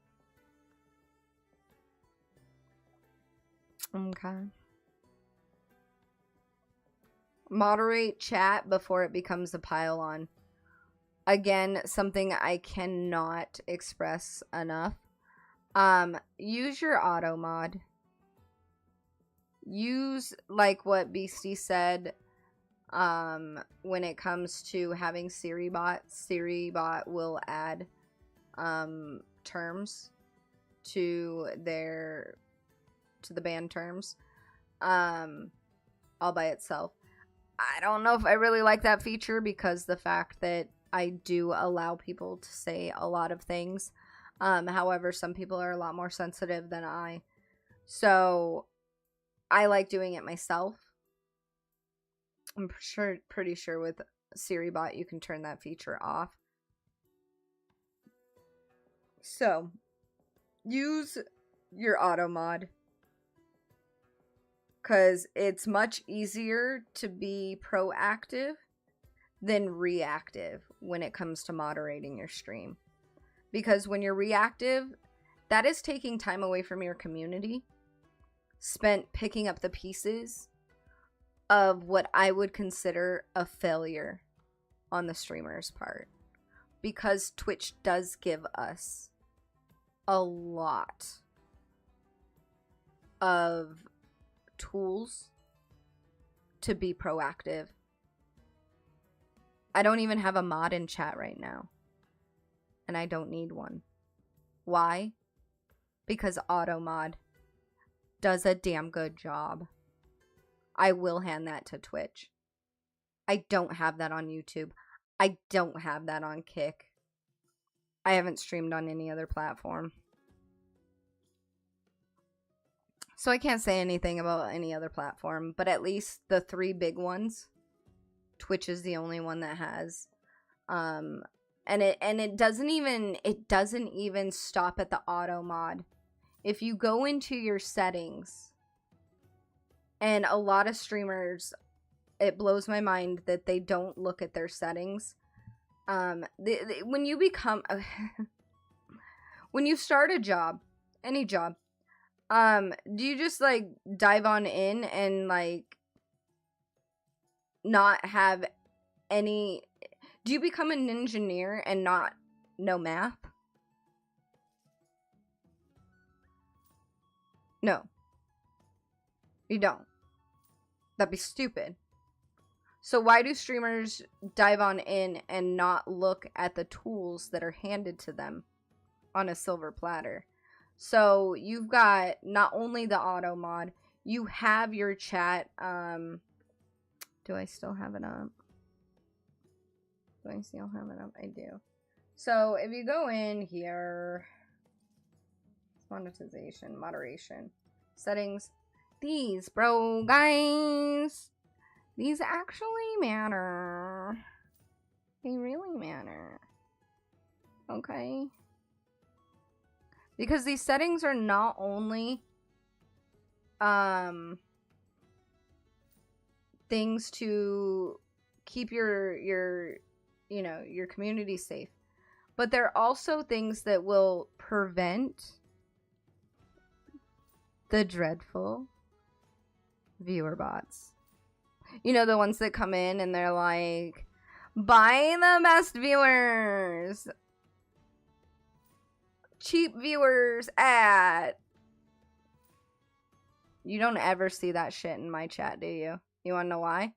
Okay. Moderate chat before it becomes a pile-on. Again, something I cannot express enough. Use your auto mod. Use, like what Beastie said, when it comes to having SiriBot will add terms to the band terms all by itself. I don't know if I really like that feature, because the fact that I do allow people to say a lot of things. However, some people are a lot more sensitive than I. So I like doing it myself. I'm pretty sure with SiriBot you can turn that feature off. So use your auto mod, because it's much easier to be proactive than reactive when it comes to moderating your stream. Because when you're reactive, that is taking time away from your community, spent picking up the pieces of what I would consider a failure on the streamer's part. Because Twitch does give us a lot of tools to be proactive. I don't even have a mod in chat right now. And I don't need one. Why? Because auto mod. does a damn good job. I will hand that to Twitch. I don't have that on YouTube. I don't have that on Kick. I haven't streamed on any other platform. So I can't say anything about any other platform, but at least the 3 big ones, Twitch is the only one that has. And it doesn't even stop at the auto mod. If you go into your settings, and a lot of streamers, it blows my mind that they don't look at their settings. When you become when you start a job, any job, do you just like dive on in and like not have any, do you become an engineer and not know math? No. You don't. That'd be stupid. So why do streamers dive on in and not look at the tools that are handed to them on a silver platter? So you've got not only the auto mod, you have your chat. Do I still have it up? Do I still have it up? I do. So if you go in here, monetization, moderation, settings, these, bro, guys, these actually matter. They really matter. Okay. Because these settings are not only things to keep your you know, your community safe, but they're also things that will prevent the dreadful viewer bots. You know, the ones that come in and they're like, buy the best viewers, cheap viewers at. You don't ever see that shit in my chat, do you? You wanna know why?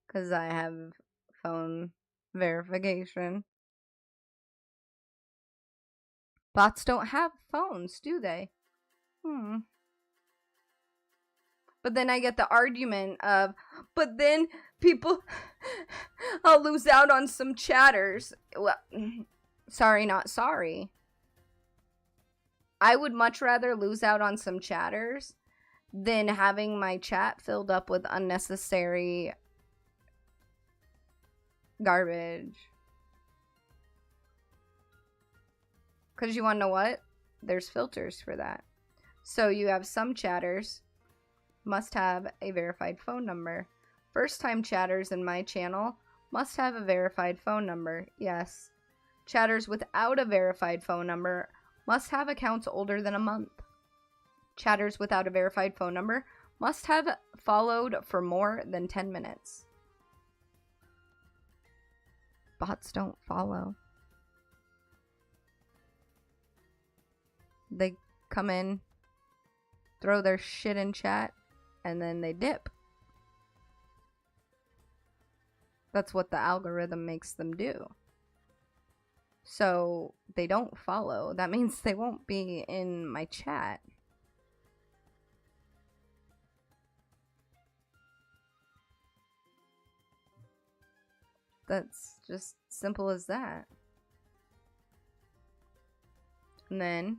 Because I have phone verification. Bots don't have phones, do they? But then I get the argument of, but then people, I'll lose out on some chatters. Well, sorry, not sorry. I would much rather lose out on some chatters than having my chat filled up with unnecessary garbage. Because you want to know what? There's filters for that. So you have some chatters must have a verified phone number. First time chatters in my channel must have a verified phone number. Yes. Chatters without a verified phone number must have accounts older than a month. Chatters without a verified phone number must have followed for more than 10 minutes. Bots don't follow. They come in, throw their shit in chat, and then they dip. That's what the algorithm makes them do. So they don't follow. That means they won't be in my chat. That's just simple as that. And then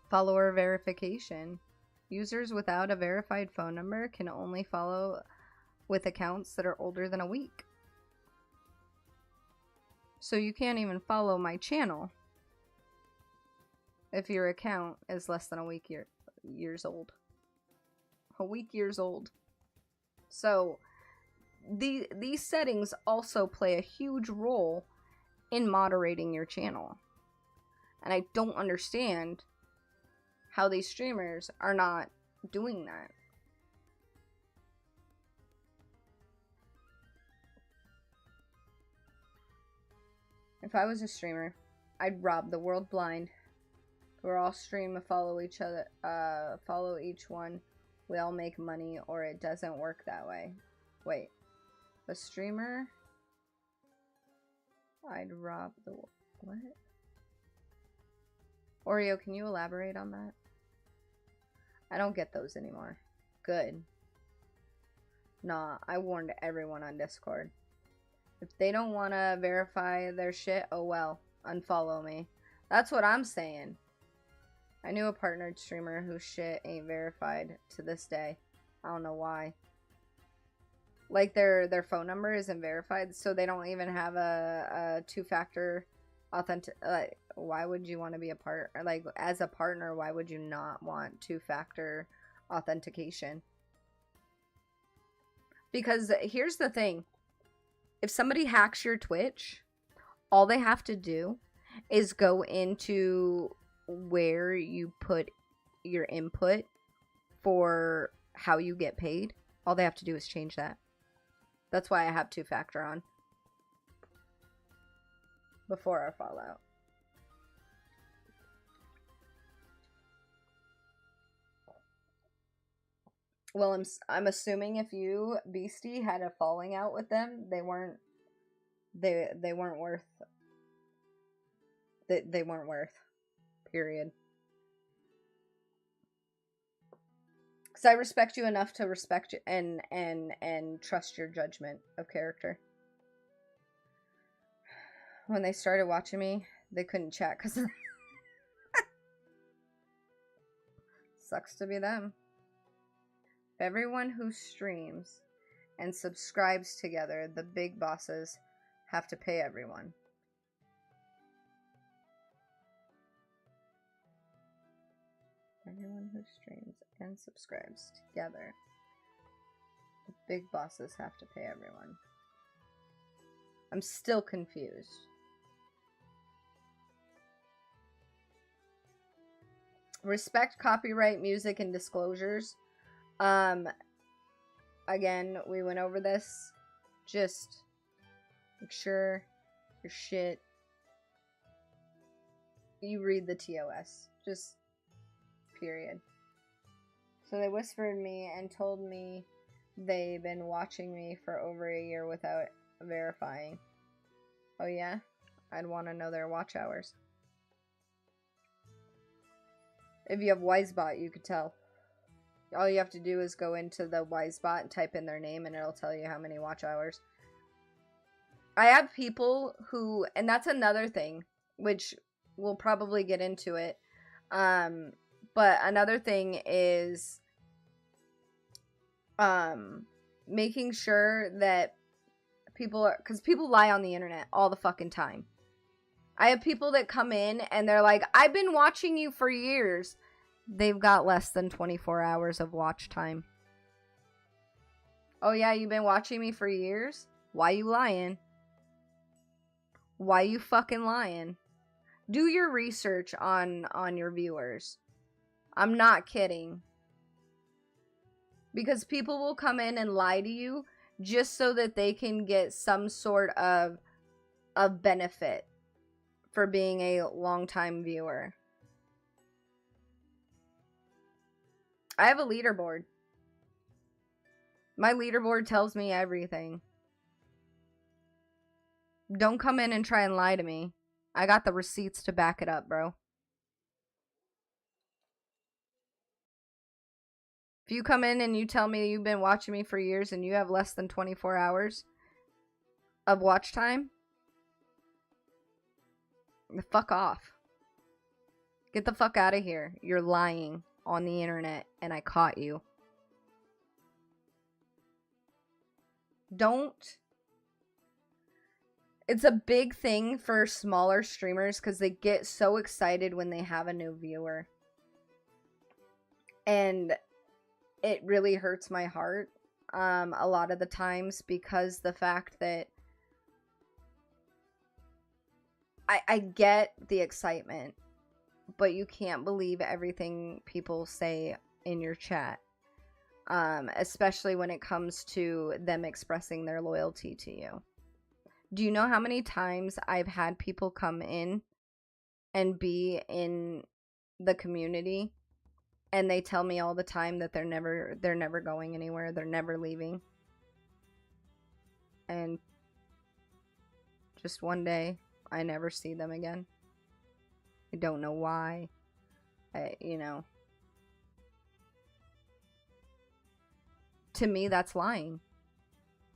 follower verification. Users without a verified phone number can only follow with accounts that are older than a week. So you can't even follow my channel if your account is less than a week years old. A week years old. So these settings also play a huge role in moderating your channel. And I don't understand how these streamers are not doing that. If I was a streamer, I'd rob the world blind. We're all stream, follow each other, follow each one. We all make money, or it doesn't work that way. Wait, a streamer? I'd rob the what? Oreo, can you elaborate on that? I don't get those anymore. Good. Nah, I warned everyone on Discord. If they don't want to verify their shit, oh well. Unfollow me. That's what I'm saying. I knew a partnered streamer whose shit ain't verified to this day. I don't know why. Like, their phone number isn't verified, so they don't even have a two-factor authentic. Like, why would you want to be a part? Like, as a partner, why would you not want two-factor authentication? Because here's the thing. If somebody hacks your Twitch, all they have to do is go into where you put your input for how you get paid. All they have to do is change that. That's why I have two-factor on before our Fallout. Well, I'm assuming if you, Beastie, had a falling out with them, they weren't worth. They weren't worth. Period. Because I respect you enough to respect you and trust your judgment of character. When they started watching me, they couldn't chat because sucks to be them. If everyone who streams and subscribes together, the big bosses have to pay everyone. Everyone who streams and subscribes together, the big bosses have to pay everyone. I'm still confused. Respect copyright music and disclosures. Again, we went over this. Just make sure your shit, you read the TOS. Just period. So they whispered me and told me they've been watching me for over a year without verifying. Oh yeah? I'd want to know their watch hours. If you have Wisebot, you could tell. All you have to do is go into the Wisebot and type in their name and it'll tell you how many watch hours. I have people who, and that's another thing, which we'll probably get into it. But another thing is making sure that people are, because people lie on the internet all the fucking time. I have people that come in and they're like, I've been watching you for years. They've got less than 24 hours of watch time. Oh yeah, you've been watching me for years? Why you lying? Why you fucking lying? Do your research on your viewers. I'm not kidding. Because people will come in and lie to you just so that they can get some sort of benefit for being a longtime viewer. I have a leaderboard. My leaderboard tells me everything. Don't come in and try and lie to me. I got the receipts to back it up, bro. If you come in and you tell me you've been watching me for years and you have less than 24 hours of watch time, fuck off. Get the fuck out of here. You're lying on the internet and I caught you. Don't. It's a big thing for smaller streamers because they get so excited when they have a new viewer. And it really hurts my heart a lot of the times because the fact that I get the excitement, but you can't believe everything people say in your chat, especially when it comes to them expressing their loyalty to you. Do you know how many times I've had people come in and be in the community and they tell me all the time that they're never going anywhere, they're never leaving. And just one day, I never see them again. I don't know why. You know. To me, that's lying.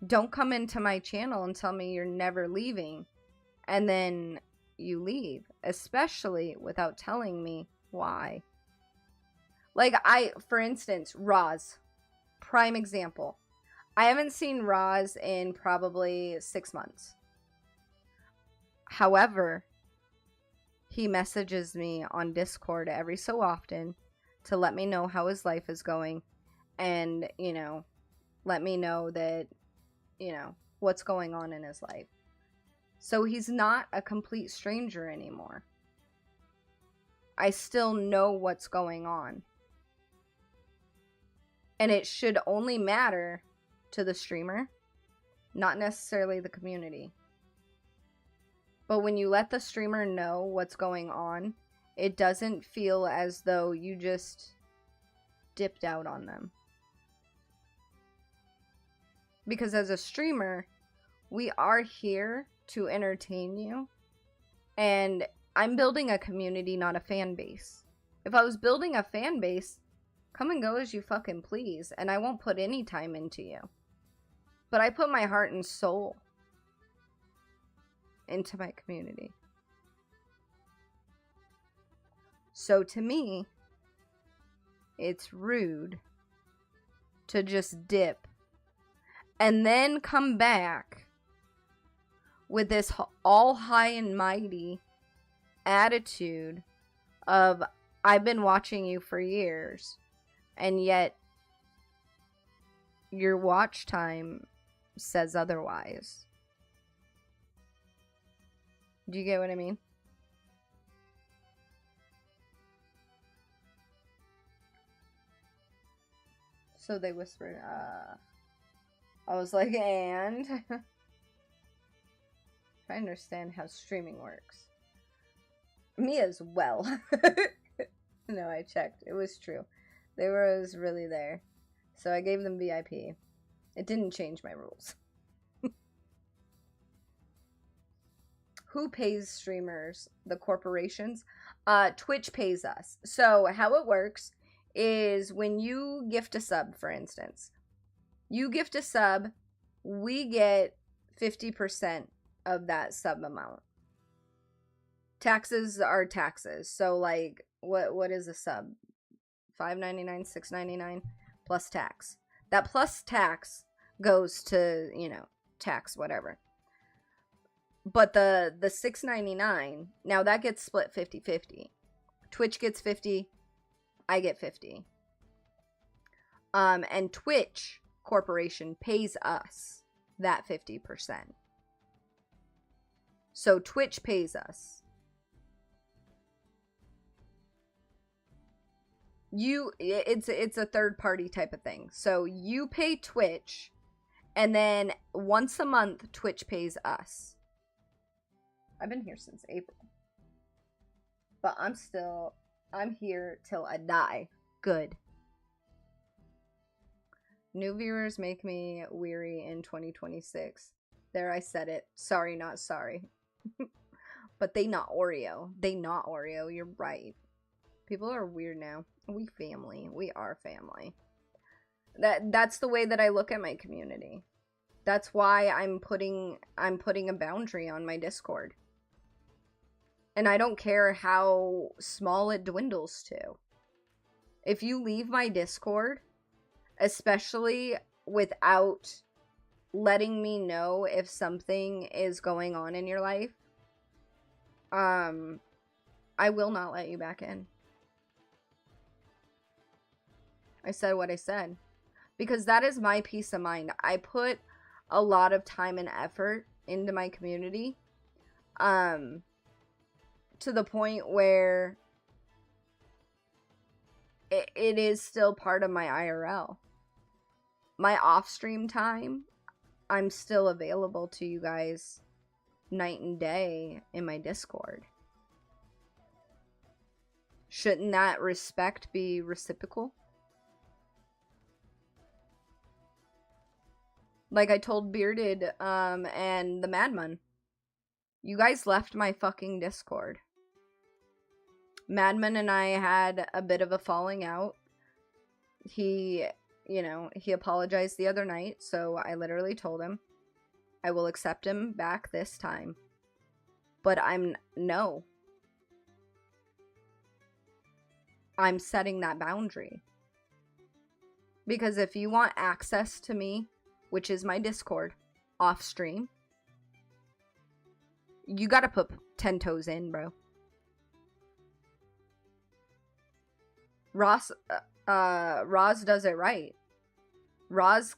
Don't come into my channel and tell me you're never leaving, and then you leave, especially without telling me why. Like, for instance, Roz, prime example. I haven't seen Roz in probably 6 months. However, he messages me on Discord every so often to let me know how his life is going and, you know, let me know that, you know, what's going on in his life. So he's not a complete stranger anymore. I still know what's going on. And it should only matter to the streamer, not necessarily the community. But when you let the streamer know what's going on, it doesn't feel as though you just dipped out on them. Because as a streamer, we are here to entertain you. And I'm building a community, not a fan base. If I was building a fan base, come and go as you fucking please, and I won't put any time into you. But I put my heart and soul into my community. So to me, it's rude to just dip and then come back with this all high and mighty attitude of, I've been watching you for years, and yet your watch time says otherwise. Do you get what I mean? So they whispered, I was like, and? I understand how streaming works. Me as well. No, I checked. It was true. They were really there. So I gave them VIP. It didn't change my rules. Who pays streamers? The corporations? Twitch pays us. So how it works is when you gift a sub, for instance. You gift a sub, we get 50% of that sub amount. Taxes are taxes. So like, what is a sub? $5.99, $6.99 plus tax. That plus tax goes to, you know, tax whatever. But the $6.99, now that gets split 50-50. Twitch gets 50, I get 50. And Twitch Corporation pays us that 50%. So Twitch pays us. It's a third party type of thing. So you pay Twitch, and then once a month Twitch pays us. I've been here since April. But I'm here till I die. Good. New viewers make me weary in 2026. There, I said it. Sorry, not sorry. But they not Oreo. They not Oreo. You're right. People are weird now. We family. We are family. That's the way that I look at my community. That's why I'm putting a boundary on my Discord. And I don't care how small it dwindles to. If you leave my Discord, especially without letting me know if something is going on in your life, I will not let you back in. I said what I said. Because that is my peace of mind. I put a lot of time and effort into my community. To the point where it is still part of my IRL. My off-stream time, I'm still available to you guys night and day in my Discord. Shouldn't that respect be reciprocal? Like I told Bearded and the Madman. You guys left my fucking Discord. Madman and I had a bit of a falling out. He you know, he apologized the other night, so I literally told him I will accept him back this time. But no. I'm setting that boundary. Because if you want access to me, which is my Discord, off stream, you gotta put 10 toes in, bro. Roz does it right. Roz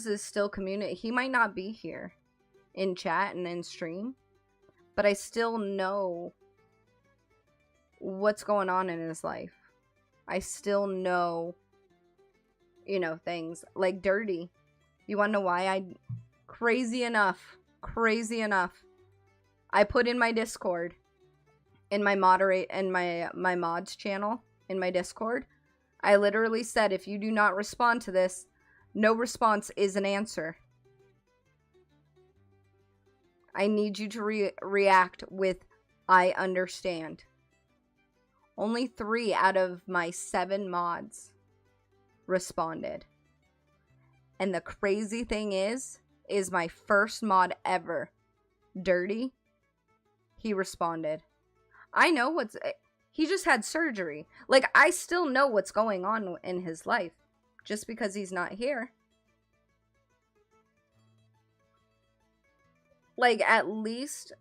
is still he might not be here in chat and in stream, but I still know what's going on in his life. I still know, you know, things like Dirty. You want to know why crazy enough, I put in my Discord, in my my mods channel, in my Discord, I literally said, if you do not respond to this, no response is an answer. I need you to react with, I understand. Only 3 out of my 7 mods responded. And the crazy thing is my first mod ever, Dirty, he responded. I know he just had surgery. Like, I still know what's going on in his life. Just because he's not here. Like, at least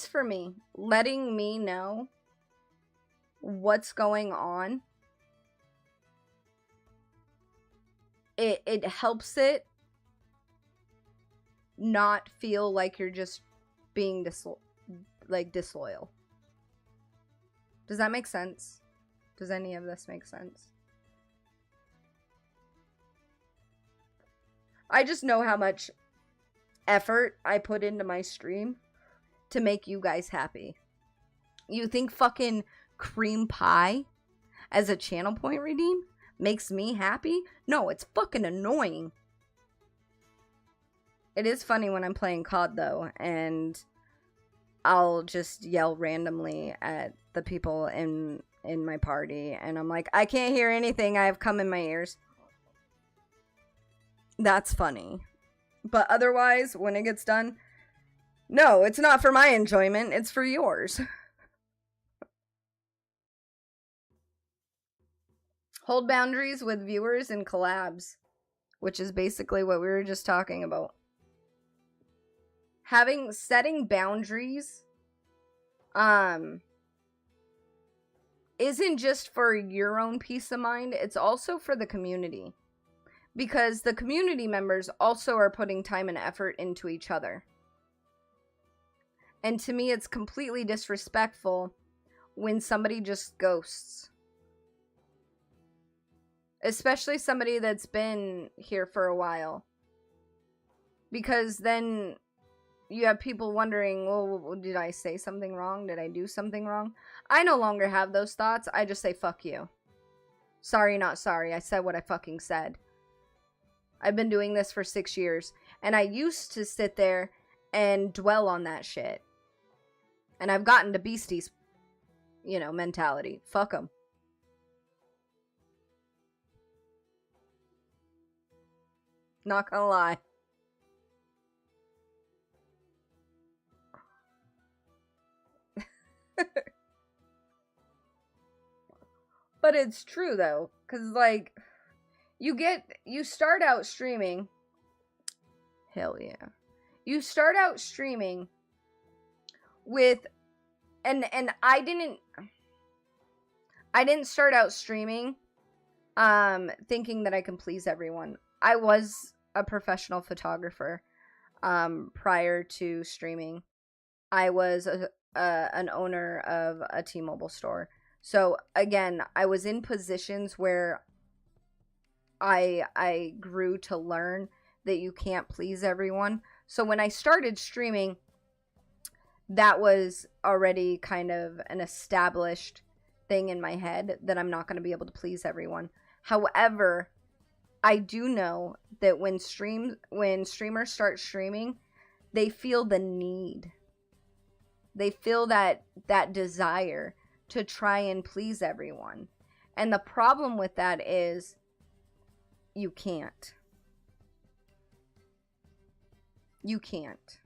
for me, letting me know what's going on, it helps it not feel like you're just being disloyal. Does that make sense? Does any of this make sense? I just know how much effort I put into my stream to make you guys happy. You think fucking cream pie as a channel point redeem makes me happy? No, it's fucking annoying. It is funny when I'm playing COD though, and I'll just yell randomly at the people in my party, and I'm like, I can't hear anything, I have cum in my ears. That's funny. But otherwise, when it gets done, no, it's not for my enjoyment, it's for yours. Hold boundaries with viewers and collabs, which is basically what we were just talking about. Setting boundaries isn't just for your own peace of mind, it's also for the community. Because the community members also are putting time and effort into each other. And to me, it's completely disrespectful when somebody just ghosts. Especially somebody that's been here for a while. Because then you have people wondering, well, did I say something wrong? Did I do something wrong? I no longer have those thoughts. I just say, fuck you. Sorry, not sorry. I said what I fucking said. I've been doing this for 6 years. And I used to sit there and dwell on that shit. And I've gotten to beasties, you know, mentality. Fuck them. Not gonna lie. But it's true though, because like you start out streaming. Hell yeah. You start out streaming with and I didn't start out streaming thinking that I can please everyone. I was a professional photographer prior to streaming. I was an owner of a T-Mobile store. So again, I was in positions where I grew to learn that you can't please everyone. So when I started streaming, that was already kind of an established thing in my head that I'm not going to be able to please everyone. However, I do know that when streamers start streaming, they feel the need. They feel that desire to try and please everyone. And the problem with that is you can't. You can't.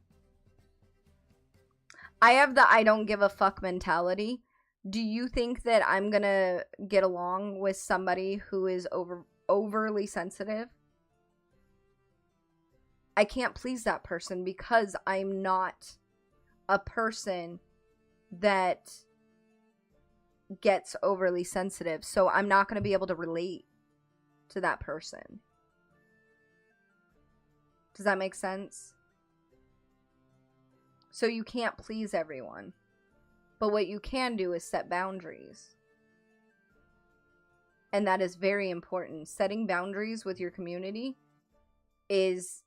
I have the I don't give a fuck mentality. Do you think that I'm gonna get along with somebody who is overly sensitive? I can't please that person because I'm not a person that gets overly sensitive. So I'm not gonna be able to relate to that person. Does that make sense? So you can't please everyone. But what you can do is set boundaries. And that is very important. Setting boundaries with your community is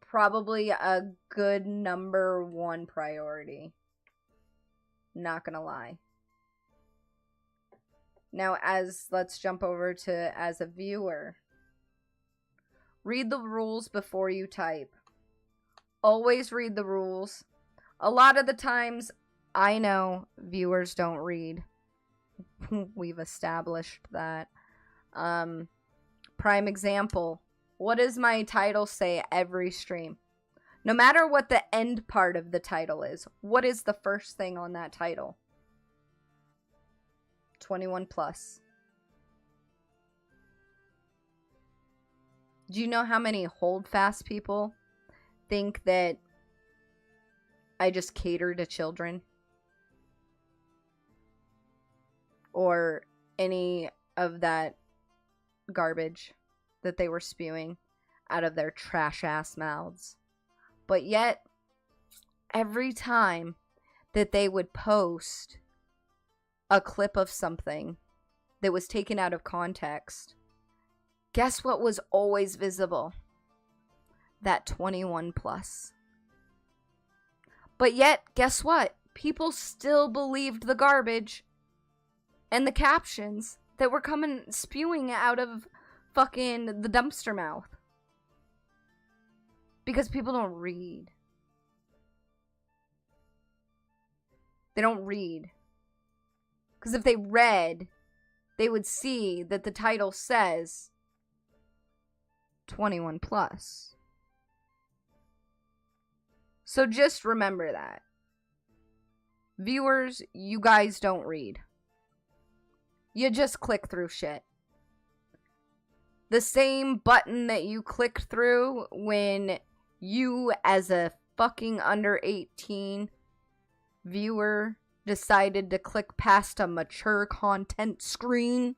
probably a good number one priority. Not gonna lie. Now, let's jump over to as a viewer. Read the rules before you type. Always read the rules. A lot of the times, I know viewers don't read. We've established that. Prime example. What does my title say every stream? No matter what the end part of the title is, what is the first thing on that title? 21 plus. Do you know how many holdfast people think that I just cater to children? Or any of that garbage that they were spewing out of their trash ass mouths. But yet, every time that they would post a clip of something that was taken out of context, guess what was always visible? That 21 plus. But yet, guess what? People still believed the garbage and the captions that were spewing out of fucking the dumpster mouth. Because people don't read. They don't read. Because if they read, they would see that the title says 21 plus. So just remember that. Viewers, you guys don't read. You just click through shit. The same button that you clicked through when you, as a fucking under 18 viewer, decided to click past a mature content screen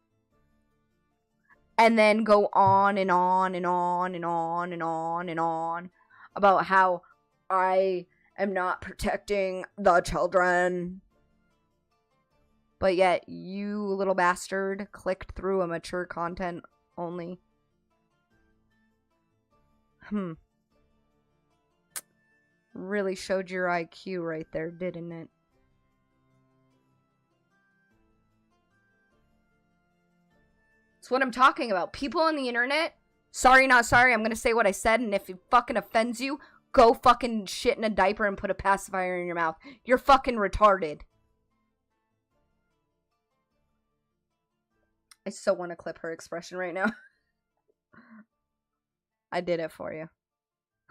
and then go on and on and on and on and on and on about how I am not protecting the children. But yet, you little bastard clicked through a mature content only. Really showed your IQ right there, didn't it? That's what I'm talking about. People on the internet, sorry, not sorry, I'm gonna say what I said, and if it fucking offends you, go fucking shit in a diaper and put a pacifier in your mouth. You're fucking retarded. I so want to clip her expression right now. I did it for you.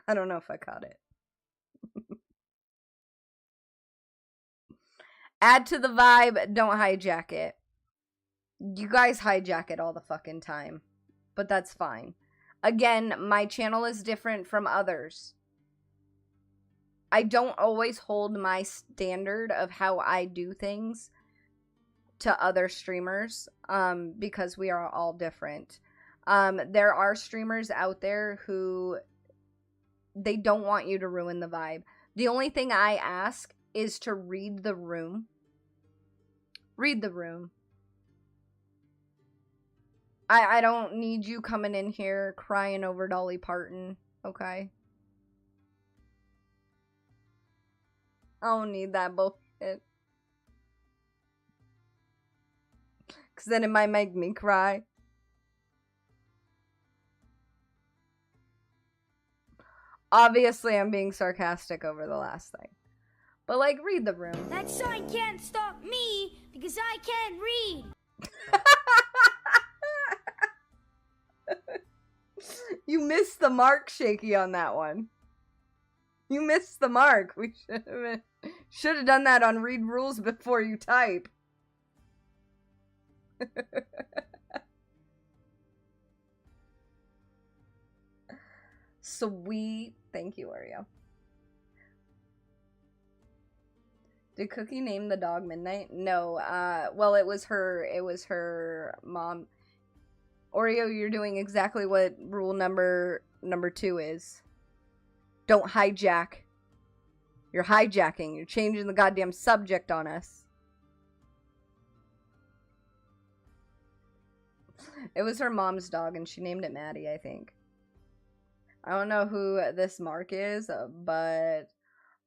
I don't know if I caught it. Add to the vibe, don't hijack it. You guys hijack it all the fucking time. But that's fine. Again, my channel is different from others. I don't always hold my standard of how I do things to other streamers, because we are all different. There are streamers out there who, they don't want you to ruin the vibe. The only thing I ask is to read the room. Read the room. I don't need you coming in here crying over Dolly Parton, okay? I don't need that bullshit. Because then it might make me cry. Obviously, I'm being sarcastic over the last thing. But, like, read the room. That sign can't stop me because I can't read. You missed the mark, Shaky, on that one. You missed the mark. We should have done that on read rules before you type. Sweet. Thank you, Oreo. Did Cookie name the dog Midnight? No. Well, it was her mom. Oreo, you're doing exactly what rule number 2 is. Don't hijack. You're hijacking. You're changing the goddamn subject on us. It was her mom's dog, and she named it Maddie, I think. I don't know who this Mark is, but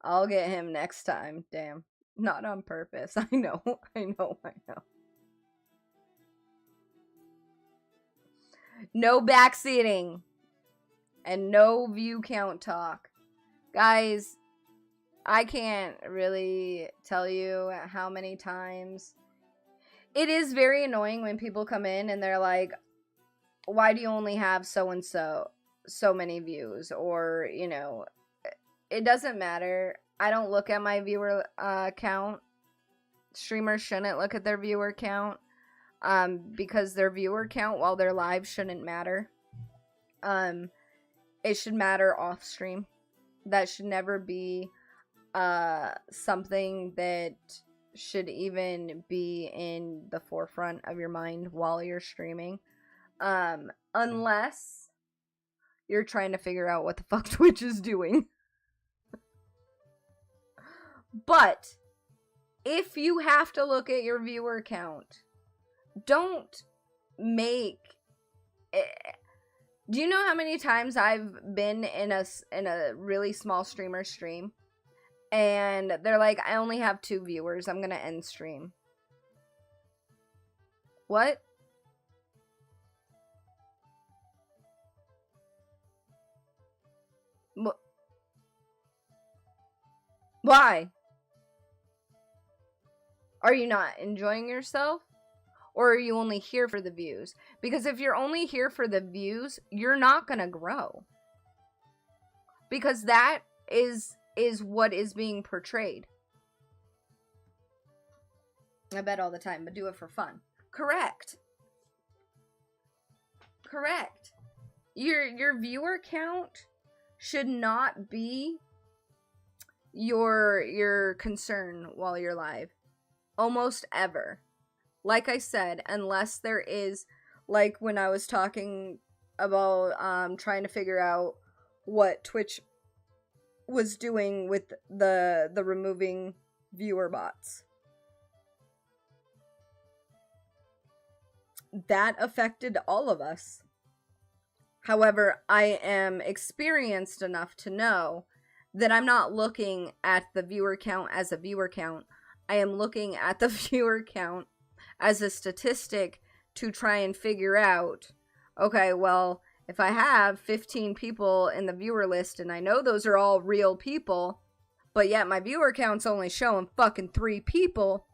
I'll get him next time. Damn. Not on purpose. I know. No backseating. And no view count talk. Guys, I can't really tell you how many times. It is very annoying when people come in and they're like, why do you only have so-and-so so many views? Or, you know, it doesn't matter. I don't look at my viewer count. Streamers shouldn't look at their viewer count. Because their viewer count while they're live shouldn't matter. It should matter off stream. That should never be something that should even be in the forefront of your mind while you're streaming. Unless you're trying to figure out what the fuck Twitch is doing. But if you have to look at your viewer count, don't make it. Do you know how many times I've been in a really small streamer stream and they're like, I only have 2 viewers, I'm gonna end stream. What? Why? Are you not enjoying yourself? Or are you only here for the views? Because if you're only here for the views, you're not gonna grow. Because that is what is being portrayed. I bet all the time, but do it for fun. Correct. Correct. Your viewer count should not be your concern while you're live. Almost ever. Like I said, unless there is, like when I was talking about trying to figure out what Twitch was doing with the removing viewer bots. That affected all of us. However, I am experienced enough to know that I'm not looking at the viewer count as a viewer count. I am looking at the viewer count as a statistic to try and figure out, okay, well, if I have 15 people in the viewer list and I know those are all real people, but yet my viewer count's only showing fucking 3 people,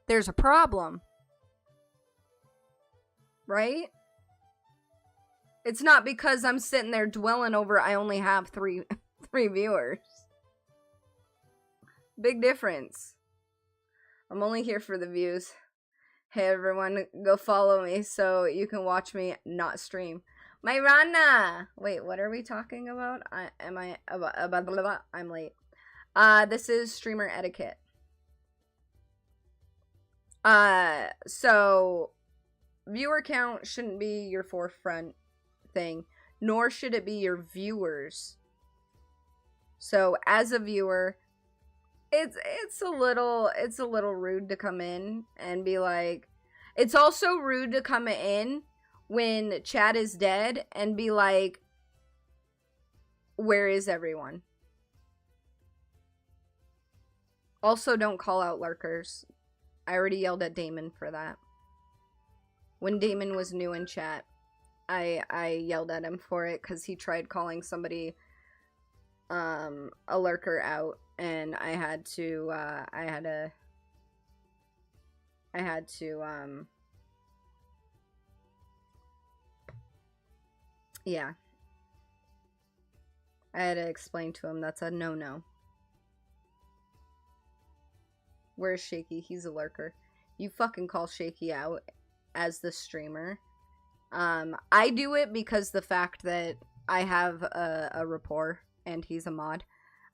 there's a problem. Right? It's not because I'm sitting there dwelling over I only have 3 viewers. Big difference. I'm only here for the views. Hey everyone, go follow me so you can watch me not stream. Myrana! Wait, what are we talking about? I'm late. This is streamer etiquette. So viewer count shouldn't be your forefront thing, nor should it be your viewers. So as a viewer, it's a little rude to come in and be like, it's also rude to come in when chat is dead and be like, where is everyone? Also, don't call out lurkers. I already yelled at Damon for that. When Damon was new in chat, I yelled at him for it because he tried calling somebody a lurker out, and I had to Yeah. I had to explain to him that's a no-no. Where's Shaky? He's a lurker. You fucking call Shaky out as the streamer. I do it because the fact that I have a rapport and he's a mod.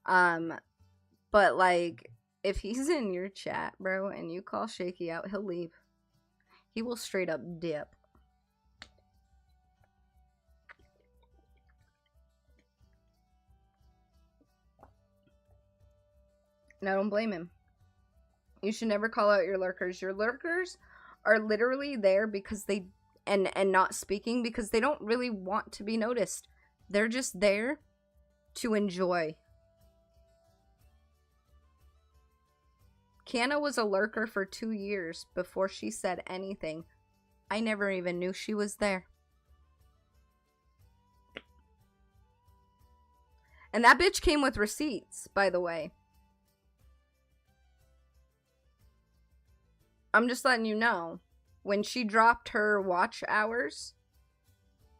But like, if he's in your chat, bro, and you call Shaky out, he'll leave. He will straight up dip. And I don't blame him. You should never call out your lurkers. Your lurkers are literally there because they and not speaking because they don't really want to be noticed. They're just there to enjoy. Canna was a lurker for 2 years before she said anything. I never even knew she was there. And that bitch came with receipts, by the way. I'm just letting you know. When she dropped her watch hours,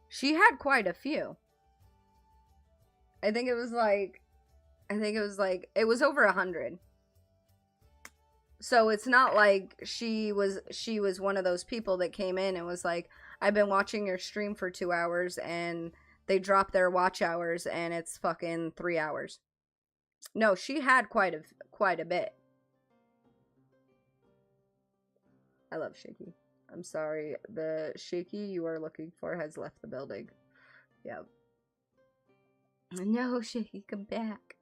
she had quite a few. It was over 100. So it's not like she was one of those people that came in and was like, I've been watching your stream for 2 hours and they dropped their watch hours and it's fucking 3 hours. No, she had quite a bit. I love Shaky. I'm sorry. The Shaky you are looking for has left the building. Yep. No, Shaky, come back.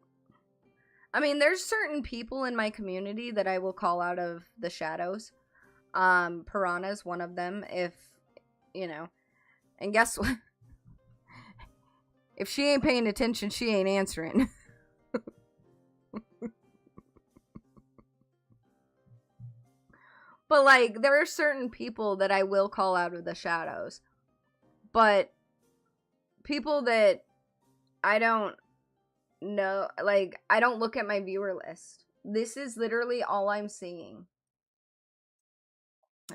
I mean, there's certain people in my community that I will call out of the shadows. Piranha's one of them, if, you know. And guess what? If she ain't paying attention, she ain't answering. But, like, there are certain people that I will call out of the shadows. But people that I don't know, like, I don't look at my viewer list. This is literally all I'm seeing.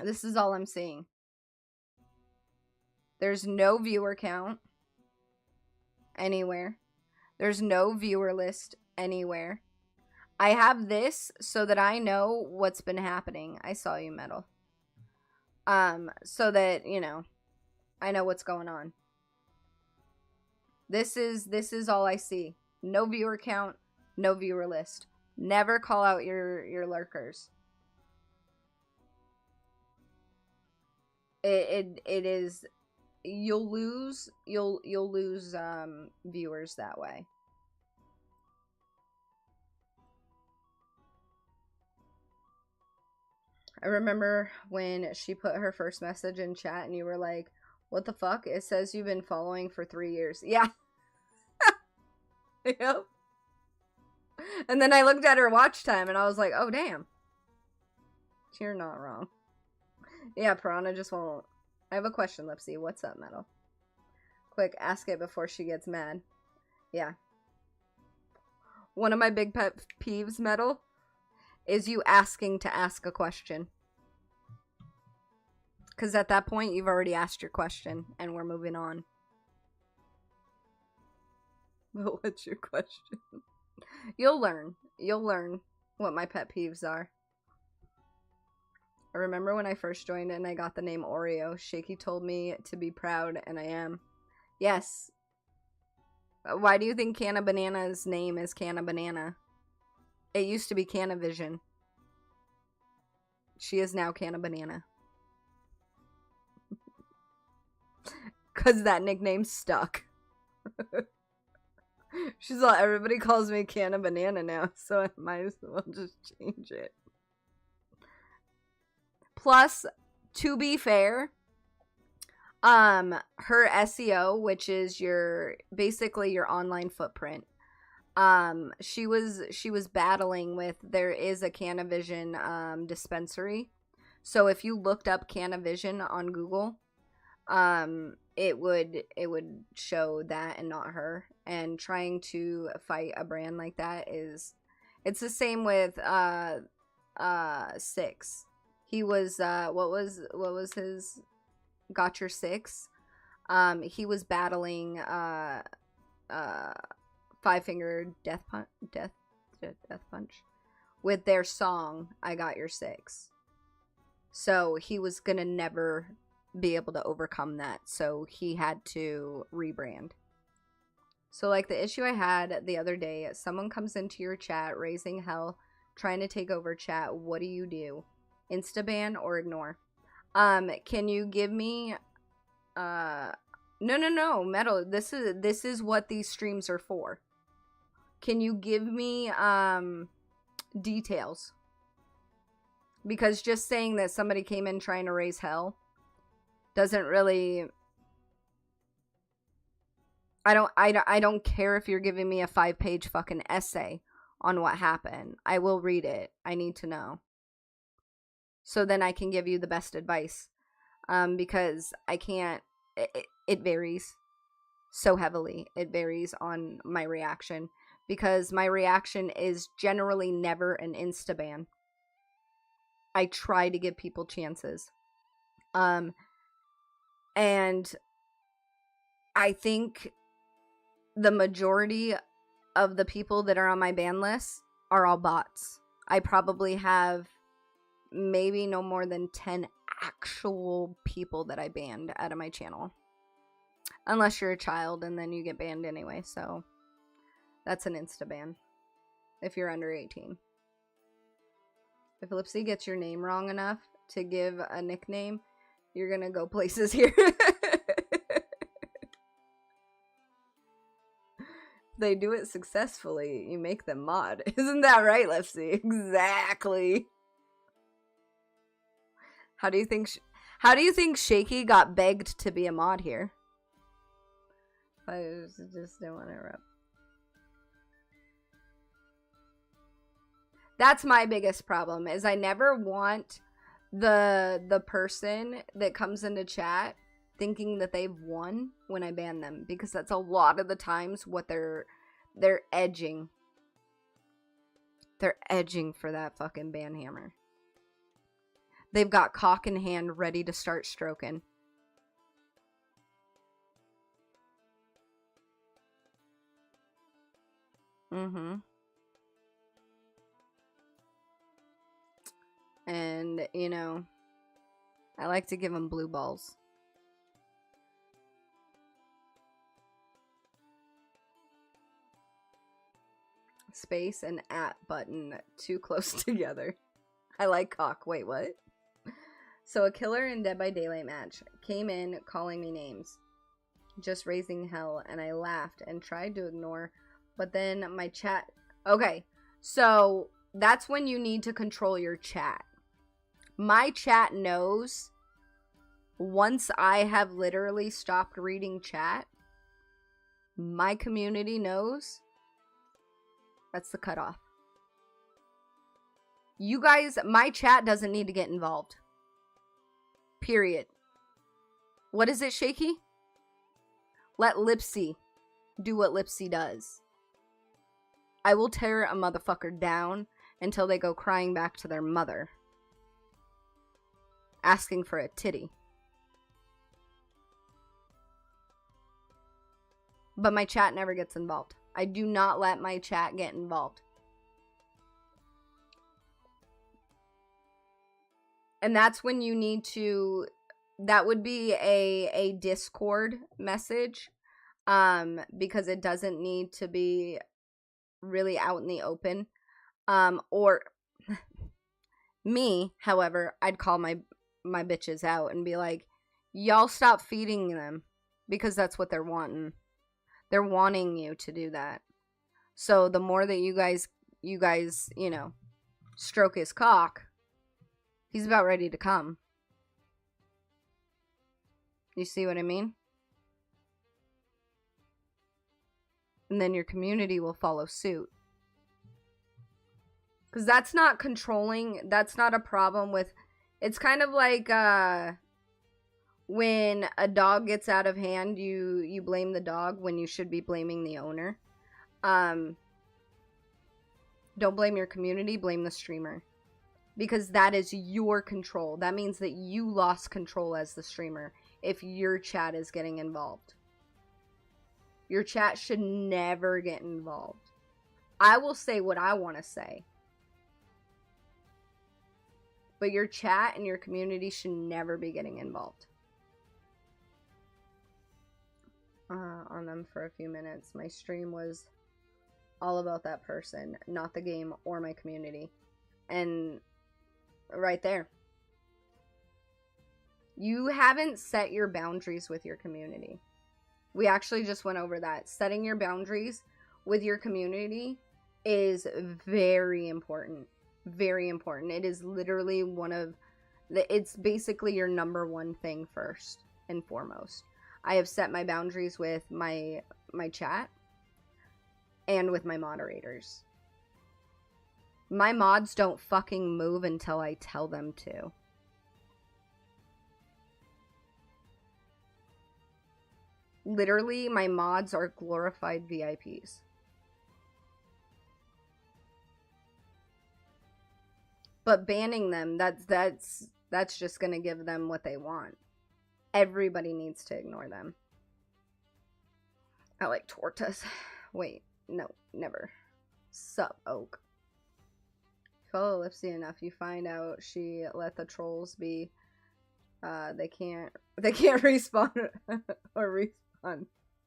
This is all I'm seeing. There's no viewer count anywhere. There's no viewer list anywhere. I have this so that I know what's been happening. I saw you, Metal. So that, you know, I know what's going on. This is all I see. No viewer count, no viewer list. Never call out your lurkers. It is, you'll lose viewers that way. I remember when she put her first message in chat and you were like, what the fuck? It says you've been following for 3 years. Yeah. Yep. And then I looked at her watch time and I was like, oh, damn. You're not wrong. Yeah, Piranha just won't. I have a question, Lipsy. What's up, Metal? Quick, ask it before she gets mad. Yeah. One of my big pet peeves, Metal, is you asking to ask a question. Because at that point, you've already asked your question, and we're moving on. But what's your question? You'll learn. You'll learn what my pet peeves are. I remember when I first joined and I got the name Oreo. Shaky told me to be proud, and I am. Yes. Why do you think Canna Banana's name is Canna Banana? It used to be Canna Vision. She is now Canna Banana. Because that nickname stuck. She's like, everybody calls me Canna Banana now, so I might as well just change it. Plus, to be fair, her SEO, which is basically your online footprint, she was battling with, there is a Cannavision dispensary. So if you looked up Cannavision on Google, it would show that and not her. And trying to fight a brand like that it's the same with Six. He was what was his Got Your Six. He was battling Five Finger Death Punch with their song "I Got Your Six." So he was gonna never be able to overcome that. So he had to rebrand. So like the issue I had the other day, someone comes into your chat raising hell, trying to take over chat. What do? Instaban or ignore? Can you give me no, Metal. This is what these streams are for. Can you give me details? Because just saying that somebody came in trying to raise hell doesn't really... I don't care if you're giving me a 5-page fucking essay on what happened. I will read it. I need to know. So then I can give you the best advice. Because I can't... It varies so heavily. It varies on my reaction. Because my reaction is generally never an insta-ban. I try to give people chances. And I think the majority of the people that are on my ban list are all bots. I probably have maybe no more than 10 actual people that I banned out of my channel. Unless you're a child and then you get banned anyway, so that's an insta-ban if you're under 18. If Lipsy gets your name wrong enough to give a nickname, you're gonna go places here. They do it successfully, you make them mod. Isn't that right, Lipsy? Exactly. How do you think Shaky got begged to be a mod here? I just don't want to interrupt. That's my biggest problem, is I never want the person that comes into chat thinking that they've won when I ban them, because that's a lot of the times what they're edging. They're edging for that fucking ban hammer. They've got cock in hand ready to start stroking. And, you know, I like to give them blue balls. Space and at button too close together. I like cock. Wait, what? So a killer in Dead by Daylight match came in calling me names, just raising hell, and I laughed and tried to ignore, but then my chat... Okay, so that's when you need to control your chat. My chat knows once I have literally stopped reading chat, my community knows that's the cutoff. You guys, my chat doesn't need to get involved. Period. What is it, Shaky? Let Lipsy do what Lipsy does. I will tear a motherfucker down until they go crying back to their mother, asking for a titty. But my chat never gets involved. I do not let my chat get involved. And that's when you need to... That would be a Discord message. Because it doesn't need to be really out in the open. Or... Me, however, I'd call my bitches out and be like, y'all stop feeding them. Because that's what they're wanting. They're wanting you to do that. So the more that you guys, you know, stroke his cock, he's about ready to come. You see what I mean? And then your community will follow suit. Because that's not controlling, that's not a problem with... It's kind of like, when a dog gets out of hand, you blame the dog when you should be blaming the owner. Don't blame your community, blame the streamer. Because that is your control. That means that you lost control as the streamer. if your chat is getting involved. Your chat should never get involved. I will say what I want to say. But your chat and your community should never be getting involved. On them for a few minutes. My stream was all about that person, not the game or my community. And right there. You haven't set your boundaries with your community. We actually just went over that. Setting your boundaries with your community is very important. Very important. It is literally one of the, it's basically your number one thing first and foremost. I have set my boundaries with my chat and with my moderators. My mods don't fucking move until I tell them to. Literally, my mods are glorified VIPs. But banning them, that's just gonna give them what they want. Everybody needs to ignore them. I like tortas. Wait, no, never. Sup, Oak. Follow Lipsy enough, you find out she let the trolls be. They can't respawn or respawn.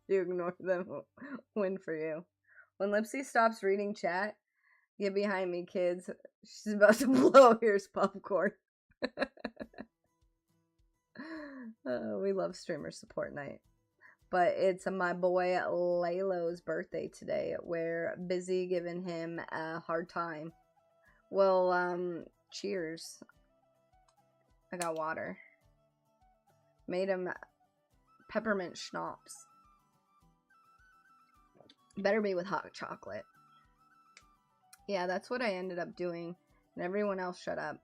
You ignore them. Win for you. When Lipsy stops reading chat, get behind me, kids. She's about to blow. Here's popcorn. We love streamer support night. But it's my boy Lalo's birthday today. We're busy giving him a hard time. Well, cheers. I got water. Made him peppermint schnapps. Better be with hot chocolate. Yeah, that's what I ended up doing. And everyone else shut up.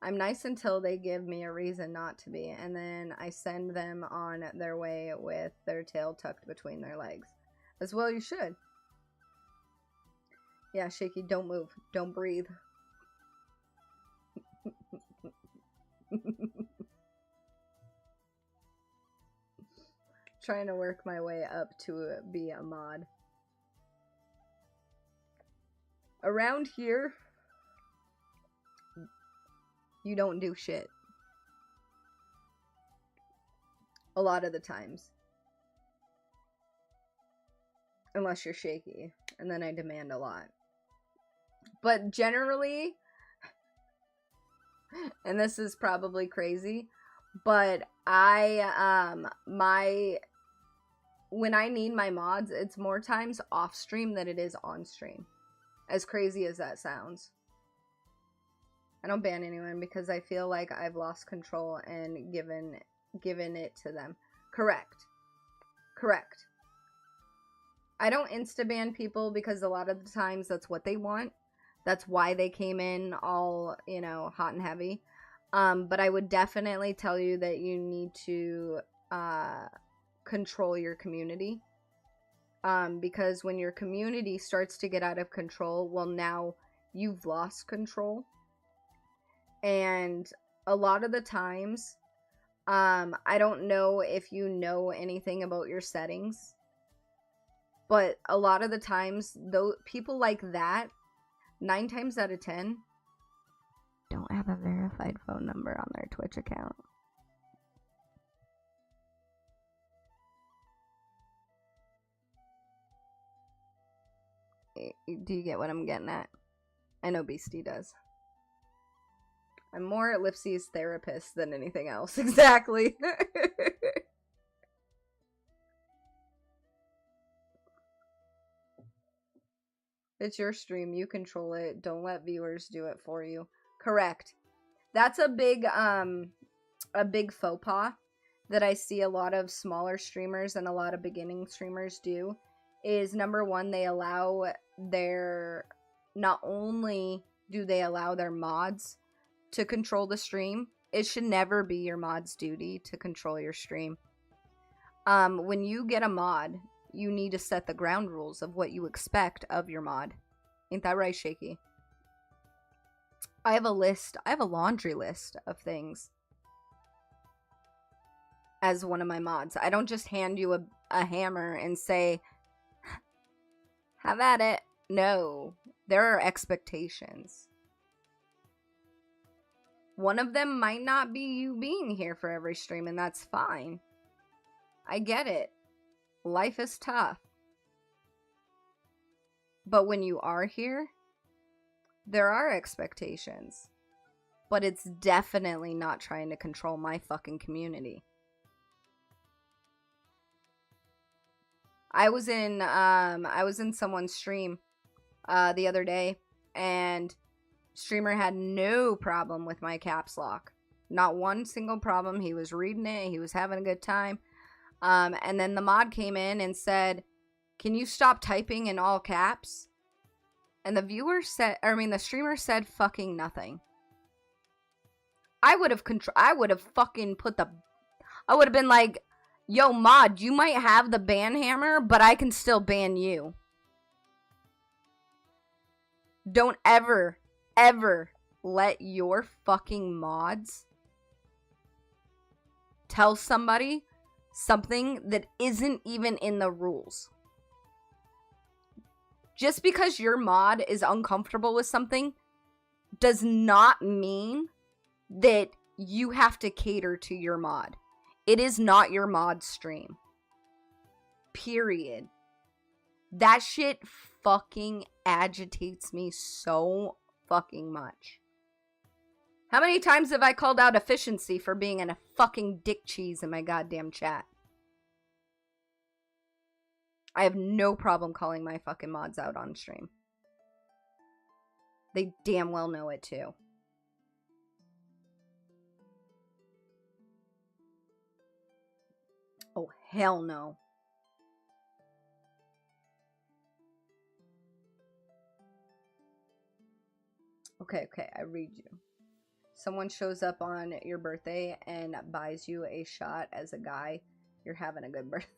I'm nice until they give me a reason not to be. And then I send them on their way with their tail tucked between their legs. As well you should. Yeah, Shaky, don't move. Don't breathe. Trying to work my way up to be a mod. Around here, you don't do shit. A lot of the times. Unless you're Shaky. And then I demand a lot. But generally, and this is probably crazy, but when I need my mods, it's more times off stream than it is on stream. As crazy as that sounds. I don't ban anyone because I feel like I've lost control and given it to them. Correct. Correct. I don't insta-ban people because a lot of the times that's what they want. That's why they came in all, you know, hot and heavy. But I would definitely tell you that you need to control your community. Because when your community starts to get out of control, well, now you've lost control. And a lot of the times, I don't know if you know anything about your settings, but a lot of the times, though, people like that, 9 times out of 10, don't have a verified phone number on their Twitch account. Do you get what I'm getting at? I know Beastie does. I'm more Lipsy's therapist than anything else. Exactly. It's your stream. You control it. Don't let viewers do it for you. Correct. That's a big faux pas that I see a lot of smaller streamers and a lot of beginning streamers do. Is number one, they allow their, not only do they allow their mods to control the stream, it should never be your mod's duty to control your stream. When you get a mod, you need to set the ground rules of what you expect of your mod. Ain't that right, Shaky? I have a laundry list of things. as one of my mods. I don't just hand you a hammer and say, have at it. No, there are expectations. One of them might not be you being here for every stream, and that's fine. I get it. Life is tough. But when you are here, there are expectations. But it's definitely not trying to control my fucking community. I was in someone's stream the other day, and streamer had no problem with my caps lock. Not one single problem. He was reading it. He was having a good time. And then the mod came in and said, "Can you stop typing in all caps?" And the streamer said fucking nothing. I would have been like, "Yo, mod, you might have the ban hammer, but I can still ban you." Don't ever let your fucking mods tell somebody something that isn't even in the rules. Just because your mod is uncomfortable with something does not mean that you have to cater to your mod. It is not your mod's stream. Period. That shit fucking agitates me so fucking much. How many times have I called out efficiency for being in a fucking dick cheese in my goddamn chat? I have no problem calling my fucking mods out on stream. They damn well know it too. Oh, hell no. Okay, I read you. Someone shows up on your birthday and buys you a shot as a guy. You're having a good birthday.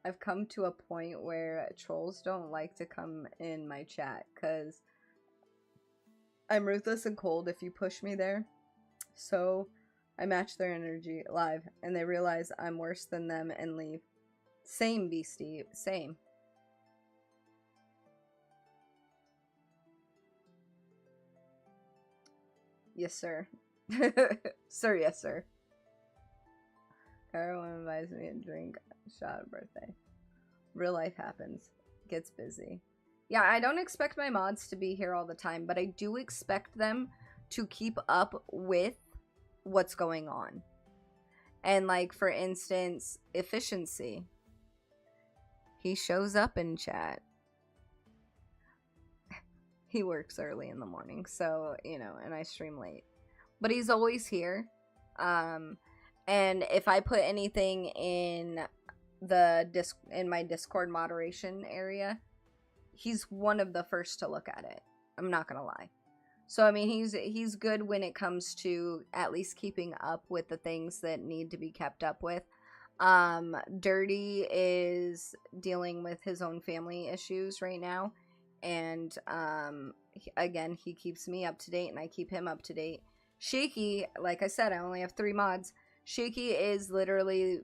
I've come to a point where trolls don't like to come in my chat because I'm ruthless and cold if you push me there. So I match their energy live and they realize I'm worse than them and leave. Same, Beastie. Same. Yes, sir. Sir, yes, sir. Everyone buys me a drink, shot at birthday. Real life happens. Gets busy. Yeah, I don't expect my mods to be here all the time, but I do expect them to keep up with what's going on. And like, for instance, efficiency. He shows up in chat. He works early in the morning, so, you know, and I stream late. But he's always here. And if I put anything in my Discord moderation area, he's one of the first to look at it. I'm not gonna lie. So I mean, he's good when it comes to at least keeping up with the things that need to be kept up with. Dirty is dealing with his own family issues right now, and again, he keeps me up to date and I keep him up to date. Shaky, like I said, I only have 3 mods. Shaky is literally,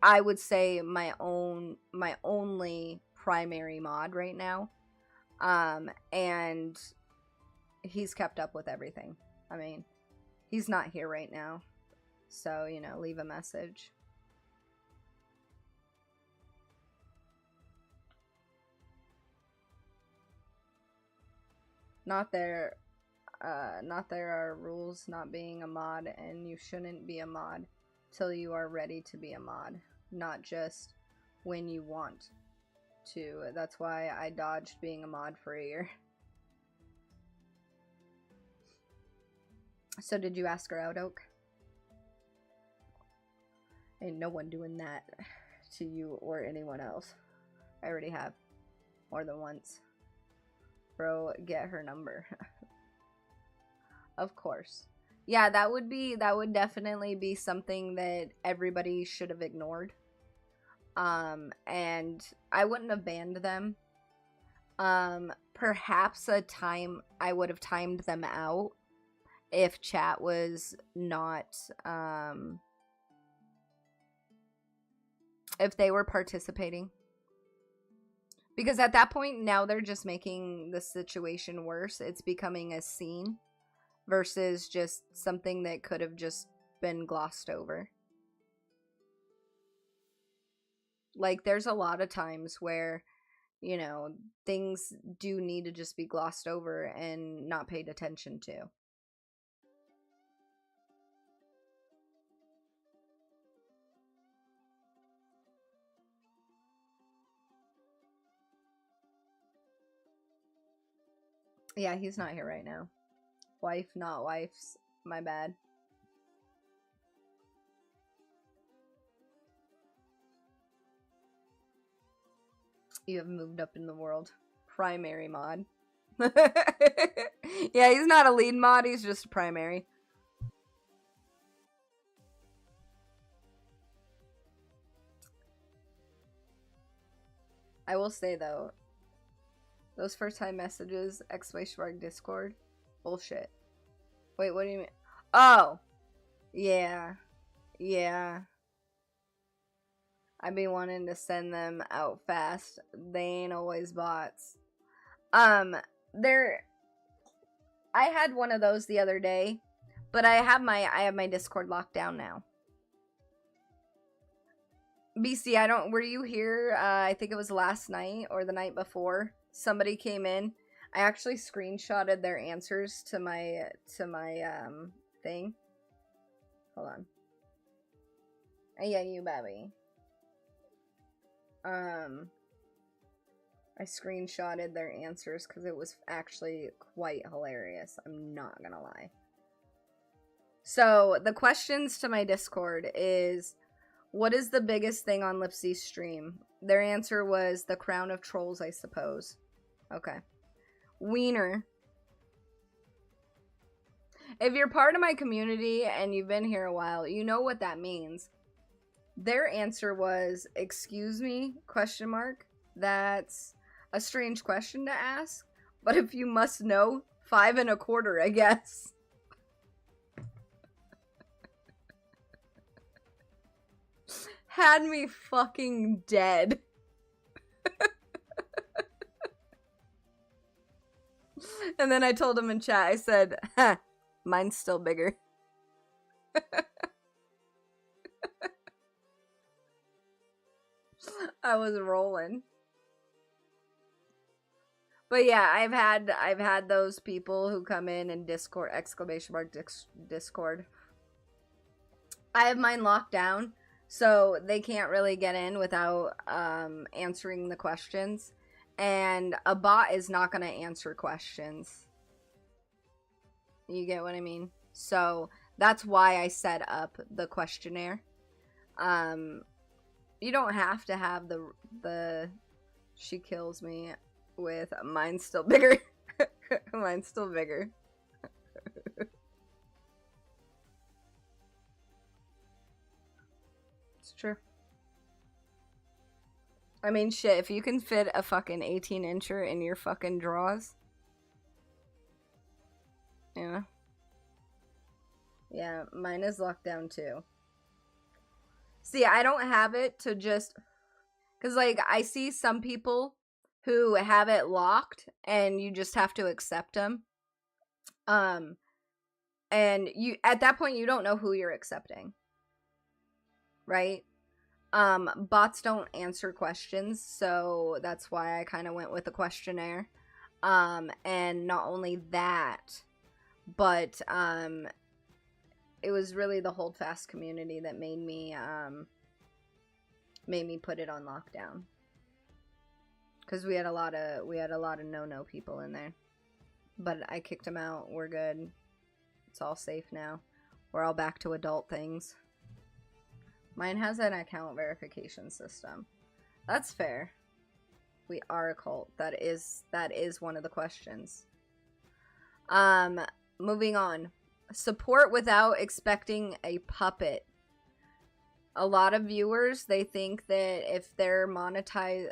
I would say, my only primary mod right now. And he's kept up with everything. I mean, he's not here right now. So, you know, leave a message. Not there are rules not being a mod, and you shouldn't be a mod till you are ready to be a mod, not just when you want to. That's why I dodged being a mod for a year. So did you ask her out, Oak? Ain't no one doing that to you or anyone else. I already have. More than once. Bro, get her number. Of course. Yeah, that would definitely be something that everybody should have ignored. And I wouldn't have banned them, Perhaps a time I would have timed them out if chat was not, if they were participating. Because at that point, now they're just making the situation worse. It's becoming a scene versus just something that could have just been glossed over. Like, there's a lot of times where, you know, things do need to just be glossed over and not paid attention to. Yeah, he's not here right now. Wife, not wife's. My bad. You have moved up in the world. Primary mod. Yeah, he's not a lead mod, he's just a primary. I will say though, those first time messages, ! Discord, bullshit. Wait, what do you mean? Oh! Yeah. Yeah. I be wanting to send them out fast. They ain't always bots. I had one of those the other day, but I have my Discord locked down now. BC, were you here? I think it was last night or the night before. Somebody came in. I actually screenshotted their answers to my thing. Hold on. Yeah, you baby. I screenshotted their answers because it was actually quite hilarious. I'm not gonna lie. So, the questions to my Discord is, what is the biggest thing on Lipsy's stream? Their answer was the crown of trolls, I suppose. Okay. Wiener. If you're part of my community and you've been here a while, you know what that means. Their answer was, excuse me, ? That's a strange question to ask, but if you must know, 5 1/4, I guess. Had me fucking dead. And then I told him in chat, I said, huh, mine's still bigger. I was rolling. But yeah, I've had those people who come in and Discord, ! Discord. I have mine locked down, so they can't really get in without answering the questions. And a bot is not going to answer questions. You get what I mean? So that's why I set up the questionnaire. You don't have to have the she kills me with mine's still bigger. Mine's still bigger. It's true. I mean, shit, if you can fit a fucking 18-incher in your fucking drawers. Yeah. Yeah, mine is locked down too. See, I don't have it to just... Because, like, I see some people who have it locked and you just have to accept them. And you at that point, you don't know who you're accepting. Right? Bots don't answer questions, so that's why I kind of went with the questionnaire. And not only that, but it was really the Holdfast community that made me put it on lockdown, because we had a lot of no people in there, but I kicked them out. We're good. It's all safe now. We're all back to adult things. Mine has an account verification system. That's fair. We are a cult. That is one of the questions. Moving on. Support without expecting a puppet. A lot of viewers, they think that if they're monetarily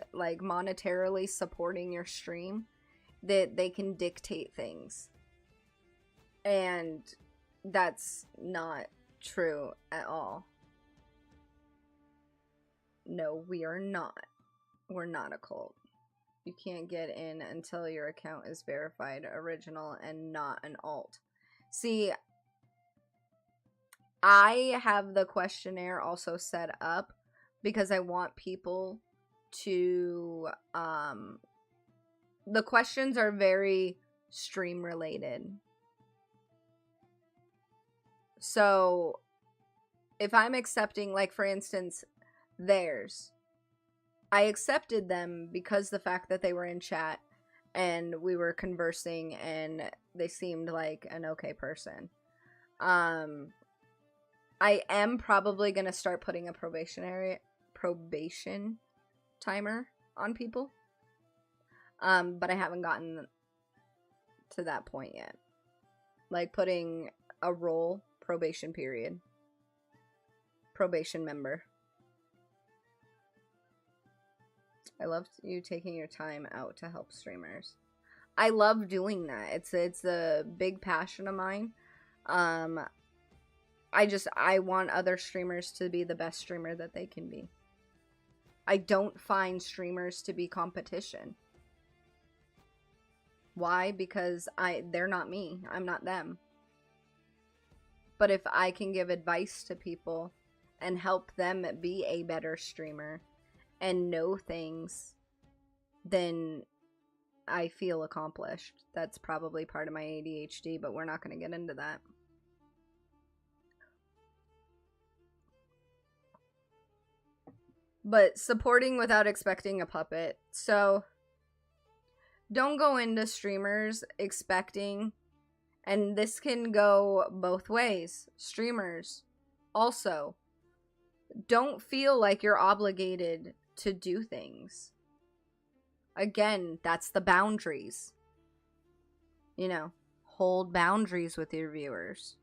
supporting your stream, that they can dictate things. And that's not true at all. No, we are not. We're not a cult. You can't get in until your account is verified, original, and not an alt. See, I have the questionnaire also set up because I want people to, the questions are very stream related. So, if I'm accepting, like for instance, theirs, I accepted them because the fact that they were in chat and we were conversing and they seemed like an okay person. I am probably going to start putting a probation timer on people. But I haven't gotten to that point yet. Like putting a role, probation period. Probation member. I love you taking your time out to help streamers. I love doing that. It's a big passion of mine. I want other streamers to be the best streamer that they can be. I don't find streamers to be competition. Why? Because they're not me. I'm not them. But if I can give advice to people and help them be a better streamer and know things, then I feel accomplished. That's probably part of my ADHD, but we're not going to get into that. But supporting without expecting a puppet. So, don't go into streamers expecting, and this can go both ways. Streamers, also, don't feel like you're obligated to do things. Again, that's the boundaries. You know, hold boundaries with your viewers.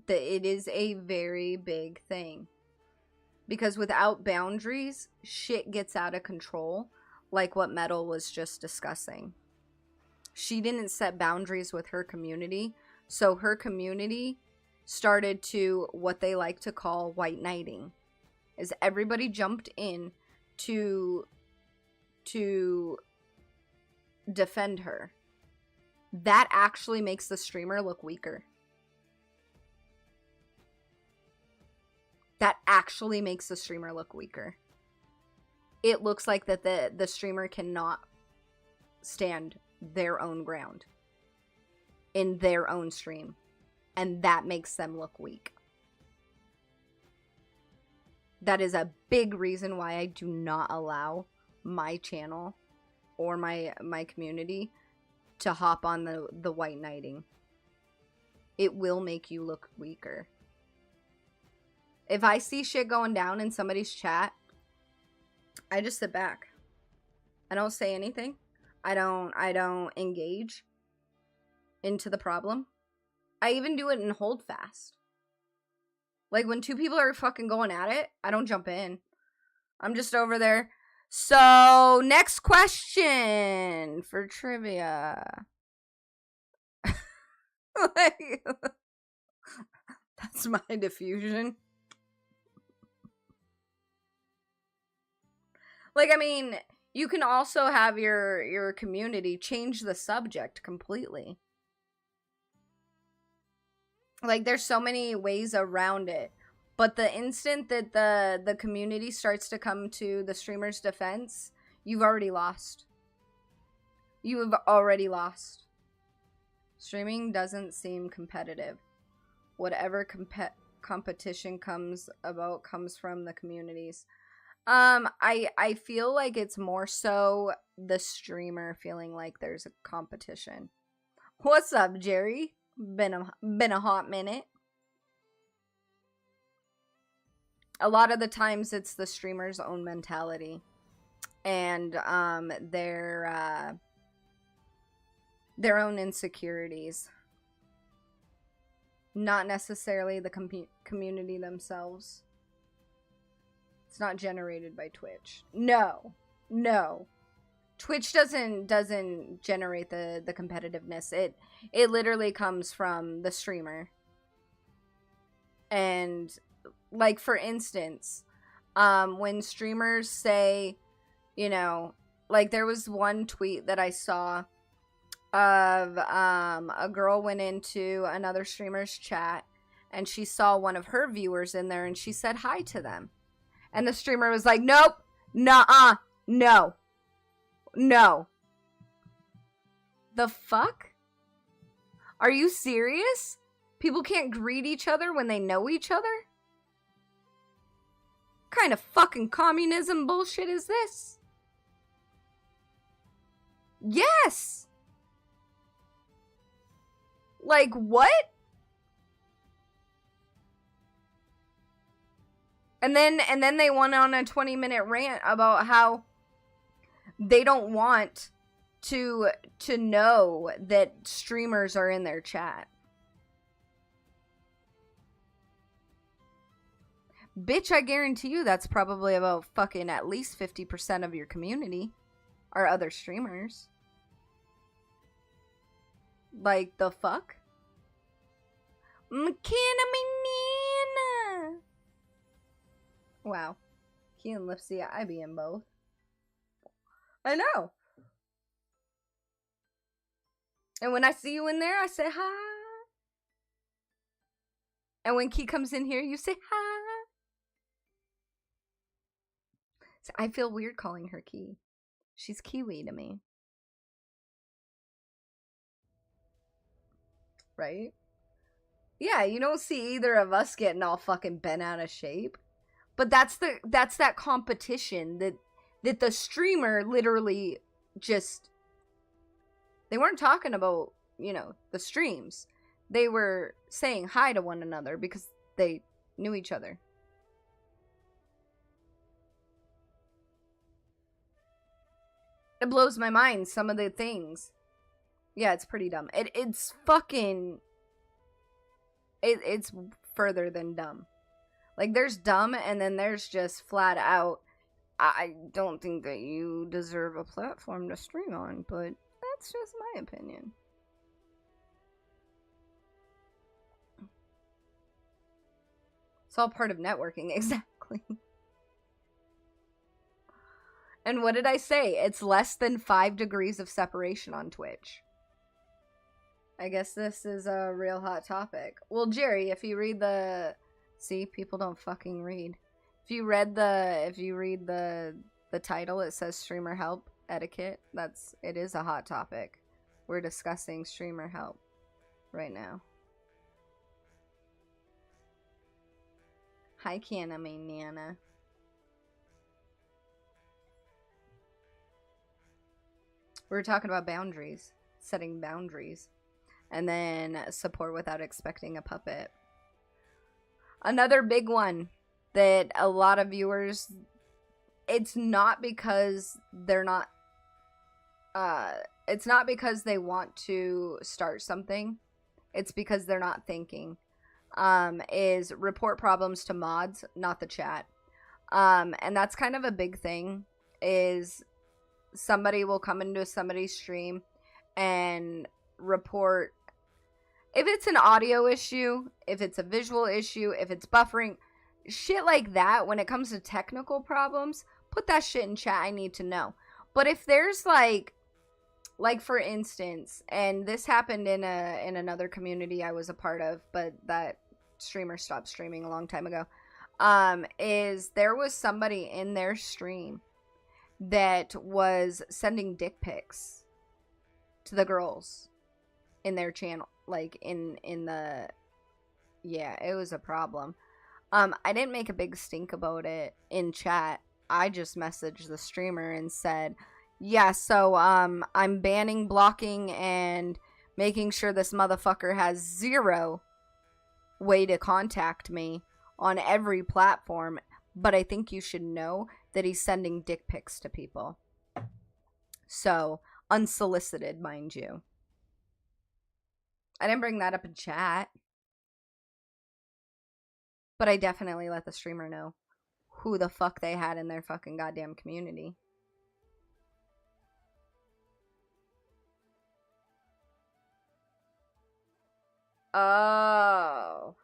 It is a very big thing. Because without boundaries, shit gets out of control, like what Metal was just discussing. She didn't set boundaries with her community, so her community started to what they like to call white knighting. Is everybody jumped in to defend her. That actually makes the streamer look weaker. That actually makes the streamer look weaker. It looks like that the streamer cannot stand their own ground in their own stream. And that makes them look weak. That is a big reason why I do not allow my channel or my community to hop on the white knighting. It will make you look weaker. If I see shit going down in somebody's chat, I just sit back. I don't say anything. I don't engage into the problem. I even do it in hold fast. Like when two people are fucking going at it, I don't jump in. I'm just over there. So, next question for trivia. Like, that's my diffusion. Like, I mean, you can also have your community change the subject completely. Like, there's so many ways around it. But the instant that the community starts to come to the streamer's defense, you've already lost. You have already lost. Streaming doesn't seem competitive. Whatever competition comes from the communities. I feel like it's more so the streamer feeling like there's a competition. What's up, Jerry? Been a hot minute. A lot of the times it's the streamer's own mentality and their own insecurities. Not necessarily the community themselves. It's not generated by Twitch. No. No. Twitch doesn't generate the competitiveness. It literally comes from the streamer. And like, for instance, when streamers say, you know, like there was one tweet that I saw of a girl went into another streamer's chat and she saw one of her viewers in there and she said hi to them. And the streamer was like, nope, nuh-uh, no, no. The fuck? Are you serious? People can't greet each other when they know each other? What kind of fucking communism bullshit is this? Yes! Like, what? And then they went on a 20-minute rant about how they don't want to know that streamers are in their chat. Bitch, I guarantee you that's probably about fucking at least 50% of your community are other streamers. Like, the fuck? Wow. Key and Lipsy, I be in both. I know. And when I see you in there, I say hi. And when Key comes in here, you say hi. So I feel weird calling her Key. She's Kiwi to me. Right? Yeah, you don't see either of us getting all fucking bent out of shape. But that's that competition that the streamer literally just, they weren't talking about, you know, the streams. They were saying hi to one another because they knew each other. It blows my mind, some of the things. Yeah, it's pretty dumb. It's fucking... It's further than dumb. Like, there's dumb, and then there's just flat out, I don't think that you deserve a platform to stream on, but that's just my opinion. It's all part of networking, exactly. And what did I say? It's less than 5 degrees of separation on Twitch. I guess this is a real hot topic. Well, Jerry, if you read the... See, people don't fucking read. If you read the title, it says streamer help etiquette. It is a hot topic. We're discussing streamer help right now. Hi, Kiana, my Nana. We were talking about boundaries, setting boundaries, and then support without expecting a puppet. Another big one that a lot of viewers, it's not because they're not, it's not because they want to start something, it's because they're not thinking, is report problems to mods, not the chat. And that's kind of a big thing, is somebody will come into somebody's stream and report, if it's an audio issue, if it's a visual issue, if it's buffering, shit like that, when it comes to technical problems, put that shit in chat, I need to know. But if there's like for instance, and this happened in another community I was a part of, but that streamer stopped streaming a long time ago, is there was somebody in their stream that was sending dick pics to the girls in their channel, like in the, yeah, it was a problem. I didn't make a big stink about it in chat. I just messaged the streamer and said, yeah, so I'm banning, blocking, and making sure this motherfucker has 0 way to contact me on every platform, but I think you should know that he's sending dick pics to people. So, unsolicited, mind you. I didn't bring that up in chat. But I definitely let the streamer know who the fuck they had in their fucking goddamn community. Oh.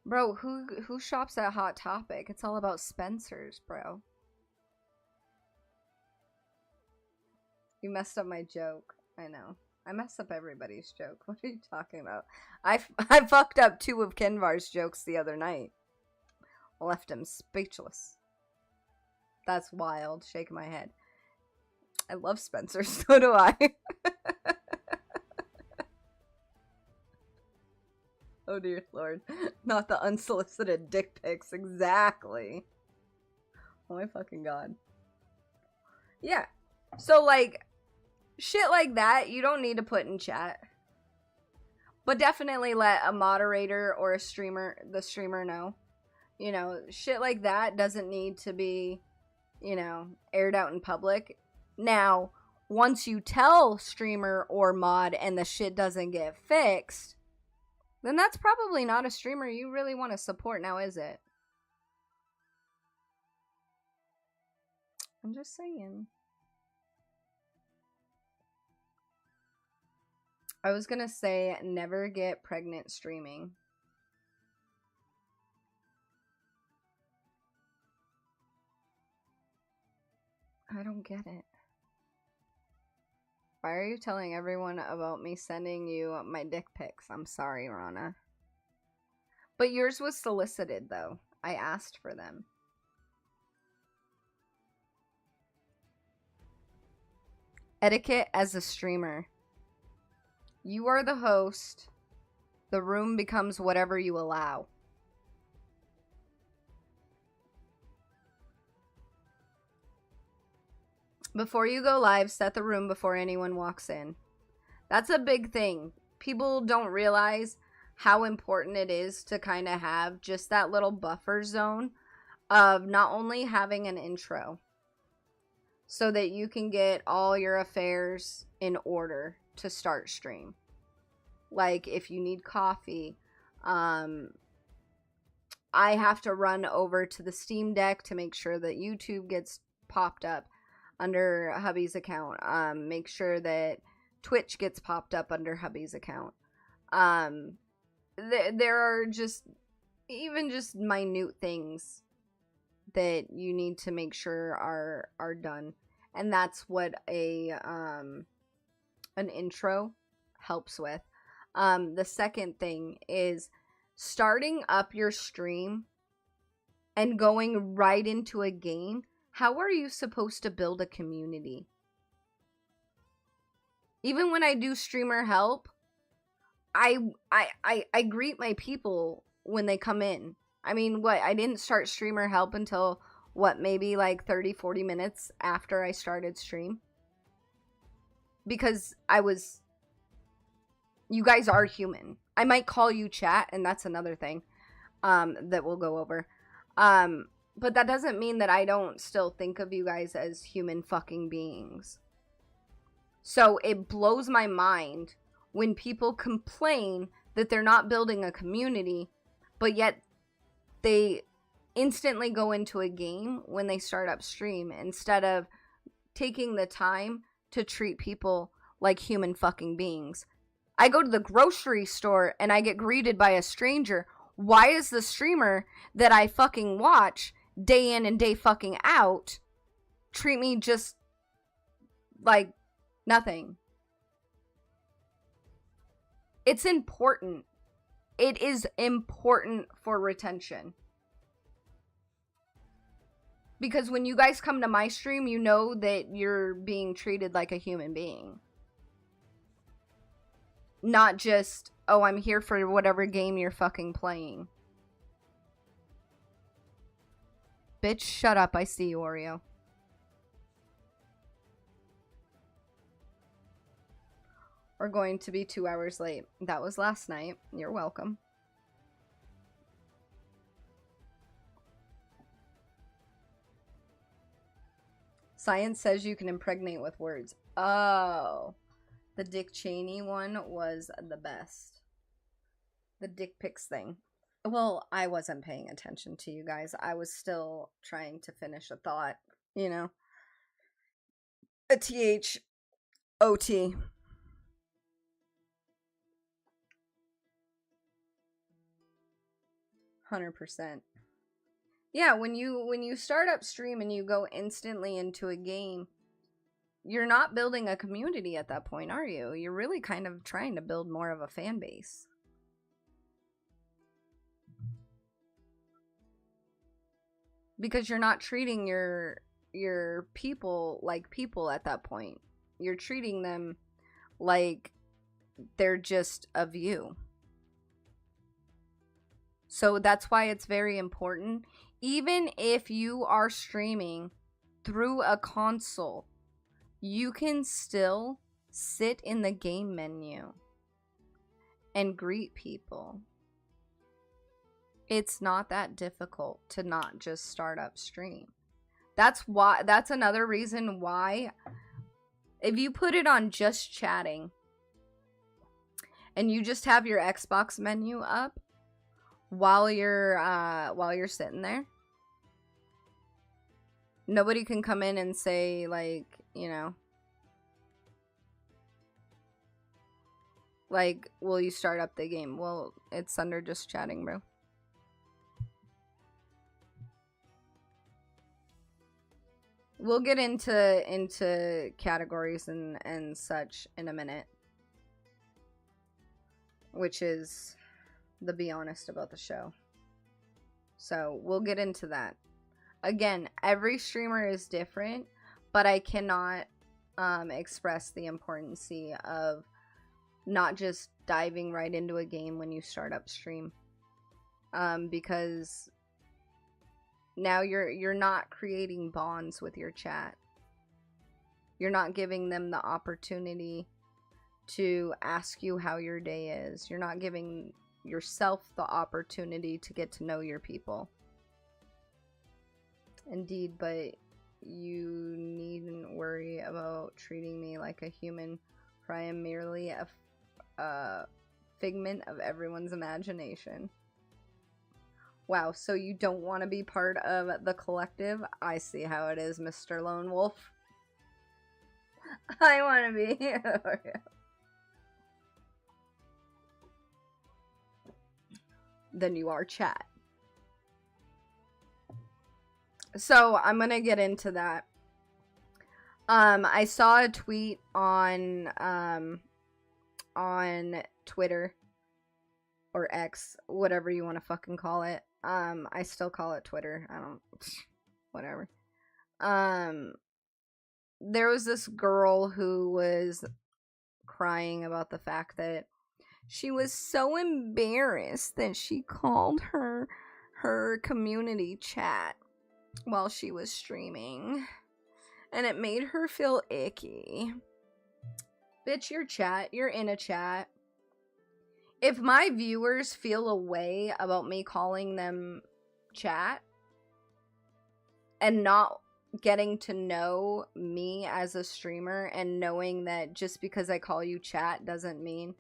Bro, who shops at Hot Topic? It's all about Spencer's, bro. You messed up my joke. I know. I messed up everybody's joke. What are you talking about? I fucked up 2 of Kenvar's jokes the other night. Left him speechless. That's wild. Shaking my head. I love Spencer. So do I. Oh dear lord. Not the unsolicited dick pics. Exactly. Oh my fucking god. Yeah. So like, shit like that, you don't need to put in chat. But definitely let a moderator or a streamer, the streamer know. You know, shit like that doesn't need to be, you know, aired out in public. Now, once you tell streamer or mod and the shit doesn't get fixed, then that's probably not a streamer you really want to support now, is it? I'm just saying. I was gonna say never get pregnant streaming. I don't get it. Why are you telling everyone about me sending you my dick pics? I'm sorry, Rana. But yours was solicited, though. I asked for them. Etiquette as a streamer. You are the host. The room becomes whatever you allow. Before you go live, set the room before anyone walks in. That's a big thing. People don't realize how important it is to kind of have just that little buffer zone of not only having an intro so that you can get all your affairs in order to start stream. Like if you need coffee, I have to run over to the Steam Deck to make sure that YouTube gets popped up under hubby's account. Make sure that Twitch gets popped up under hubby's account. There are just even just minute things that you need to make sure are done, and that's what an intro helps with. The second thing is starting up your stream and going right into a game. How are you supposed to build a community? Even when I do streamer help, I greet my people when they come in. I mean, what? I didn't start streamer help until, what, maybe like 30, 40 minutes after I started stream. Because you guys are human. I might call you chat, and that's another thing that we'll go over. But that doesn't mean that I don't still think of you guys as human fucking beings. So it blows my mind when people complain that they're not building a community, but yet they instantly go into a game when they start up stream instead of taking the time to treat people like human fucking beings. I go to the grocery store and I get greeted by a stranger. Why is the streamer that I fucking watch day in and day fucking out treat me just like nothing? It's important. It is important for retention. Because when you guys come to my stream, you know that you're being treated like a human being. Not just, oh, I'm here for whatever game you're fucking playing. Bitch, shut up. I see you, Oreo. We're going to be 2 hours late. That was last night. You're welcome. Science says you can impregnate with words. Oh. The Dick Cheney one was the best. The dick pics thing. Well, I wasn't paying attention to you guys. I was still trying to finish a thought, you know. A THOT. %. Yeah, when you start up stream and you go instantly into a game, you're not building a community at that point, are you? You're really kind of trying to build more of a fan base. Because you're not treating your people like people at that point. You're treating them like they're just a view. So that's why it's very important. Even if you are streaming through a console, you can still sit in the game menu and greet people. It's not that difficult to not just start up stream. That's another reason why, if you put it on just chatting and you just have your Xbox menu up while you're sitting there, nobody can come in and say, like, you know, like, will you start up the game? Well, it's under just chatting, bro. We'll get into categories and such in a minute, which is the be honest about the show. So we'll get into that. Again, every streamer is different, but I cannot express the importance of not just diving right into a game when you start up stream, because now you're not creating bonds with your chat. You're not giving them the opportunity to ask you how your day is. You're not giving yourself the opportunity to get to know your people. Indeed, but you needn't worry about treating me like a human, for I am merely a figment of everyone's imagination. Wow, so you don't want to be part of the collective? I see how it is, Mr. Lone Wolf. I want to be. Then you are chat. So I'm going to get into that. I saw a tweet on Twitter or X, whatever you want to fucking call it. I still call it Twitter. I don't, whatever. There was this girl who was crying about the fact that she was so embarrassed that she called her community chat while she was streaming, and it made her feel icky. Bitch, you're in a chat. If my viewers feel a way about me calling them chat and not getting to know me as a streamer and knowing that just because I call you chat doesn't mean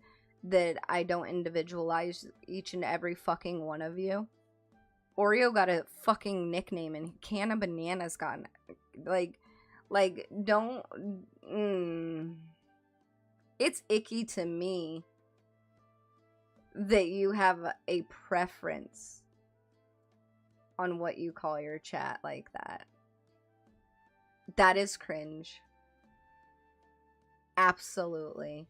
that I don't individualize each and every fucking one of you. Oreo got a fucking nickname and Can of Bananas got, like, don't, it's icky to me that you have a preference on what you call your chat like that. That is cringe. Absolutely.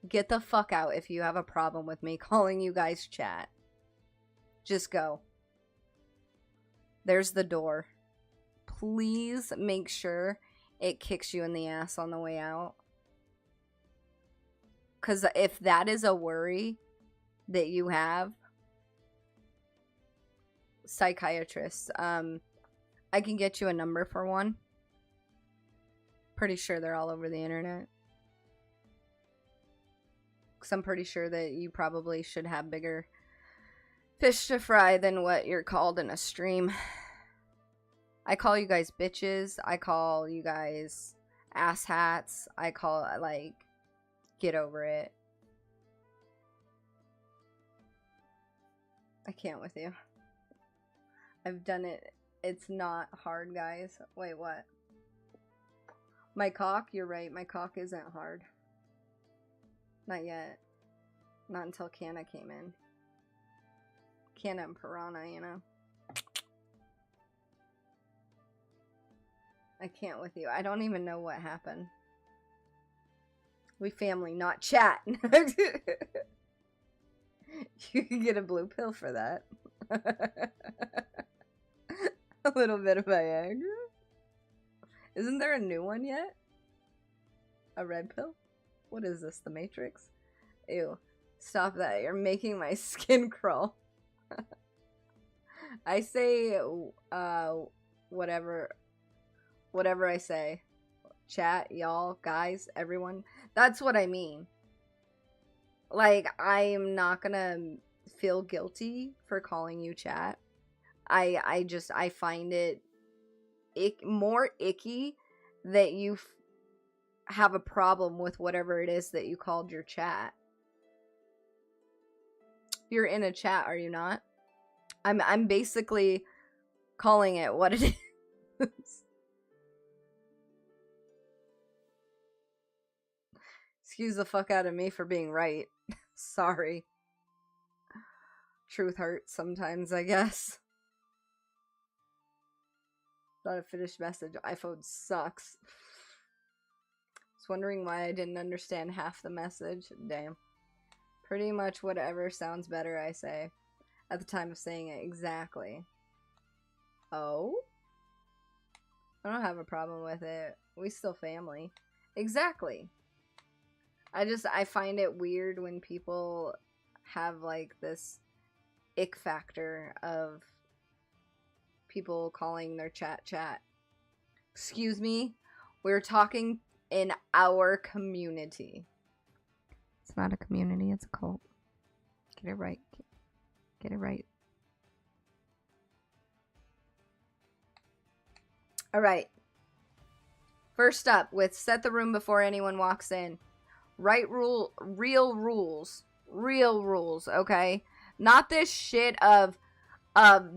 Get the fuck out if you have a problem with me calling you guys chat. Just go. There's the door. Please make sure it kicks you in the ass on the way out. Because if that is a worry that you have, psychiatrists, I can get you a number for one. Pretty sure they're all over the internet. Because I'm pretty sure that you probably should have bigger fish to fry than what you're called in a stream. I call you guys bitches. I call you guys asshats. I call, like, get over it. can't with you. I've done it. It's not hard, guys. Wait, what? My cock? You're right. My cock isn't hard. Not yet. Not until Canna came in. Canna and Piranha, you know. I can't with you. I don't even know what happened. We family, not chat. You can get a blue pill for that. A little bit of Viagra. Isn't there a new one yet? A red pill? What is this, the Matrix? Ew. Stop that. You're making my skin crawl. I say, whatever I say. Chat, y'all, guys, everyone. That's what I mean. Like, I'm not gonna feel guilty for calling you chat. I find it more icky that you have a problem with whatever it is that you called your chat. You're in a chat, are you not? I'm basically calling it what it is. Excuse the fuck out of me for being right. Sorry. Truth hurts sometimes, I guess. Not a finished message. iPhone sucks. Was wondering why I didn't understand half the message. Damn. Pretty much whatever sounds better, I say. At the time of saying it. Exactly. Oh? I don't have a problem with it. We still family. Exactly. I find it weird when people have, like, this ick factor of people calling their chat. Excuse me? We're talking in our community. It's not a community, it's a cult. Get it right. Get it right. Alright. First up, with set the room before anyone walks in. Real rules, okay? Not this shit of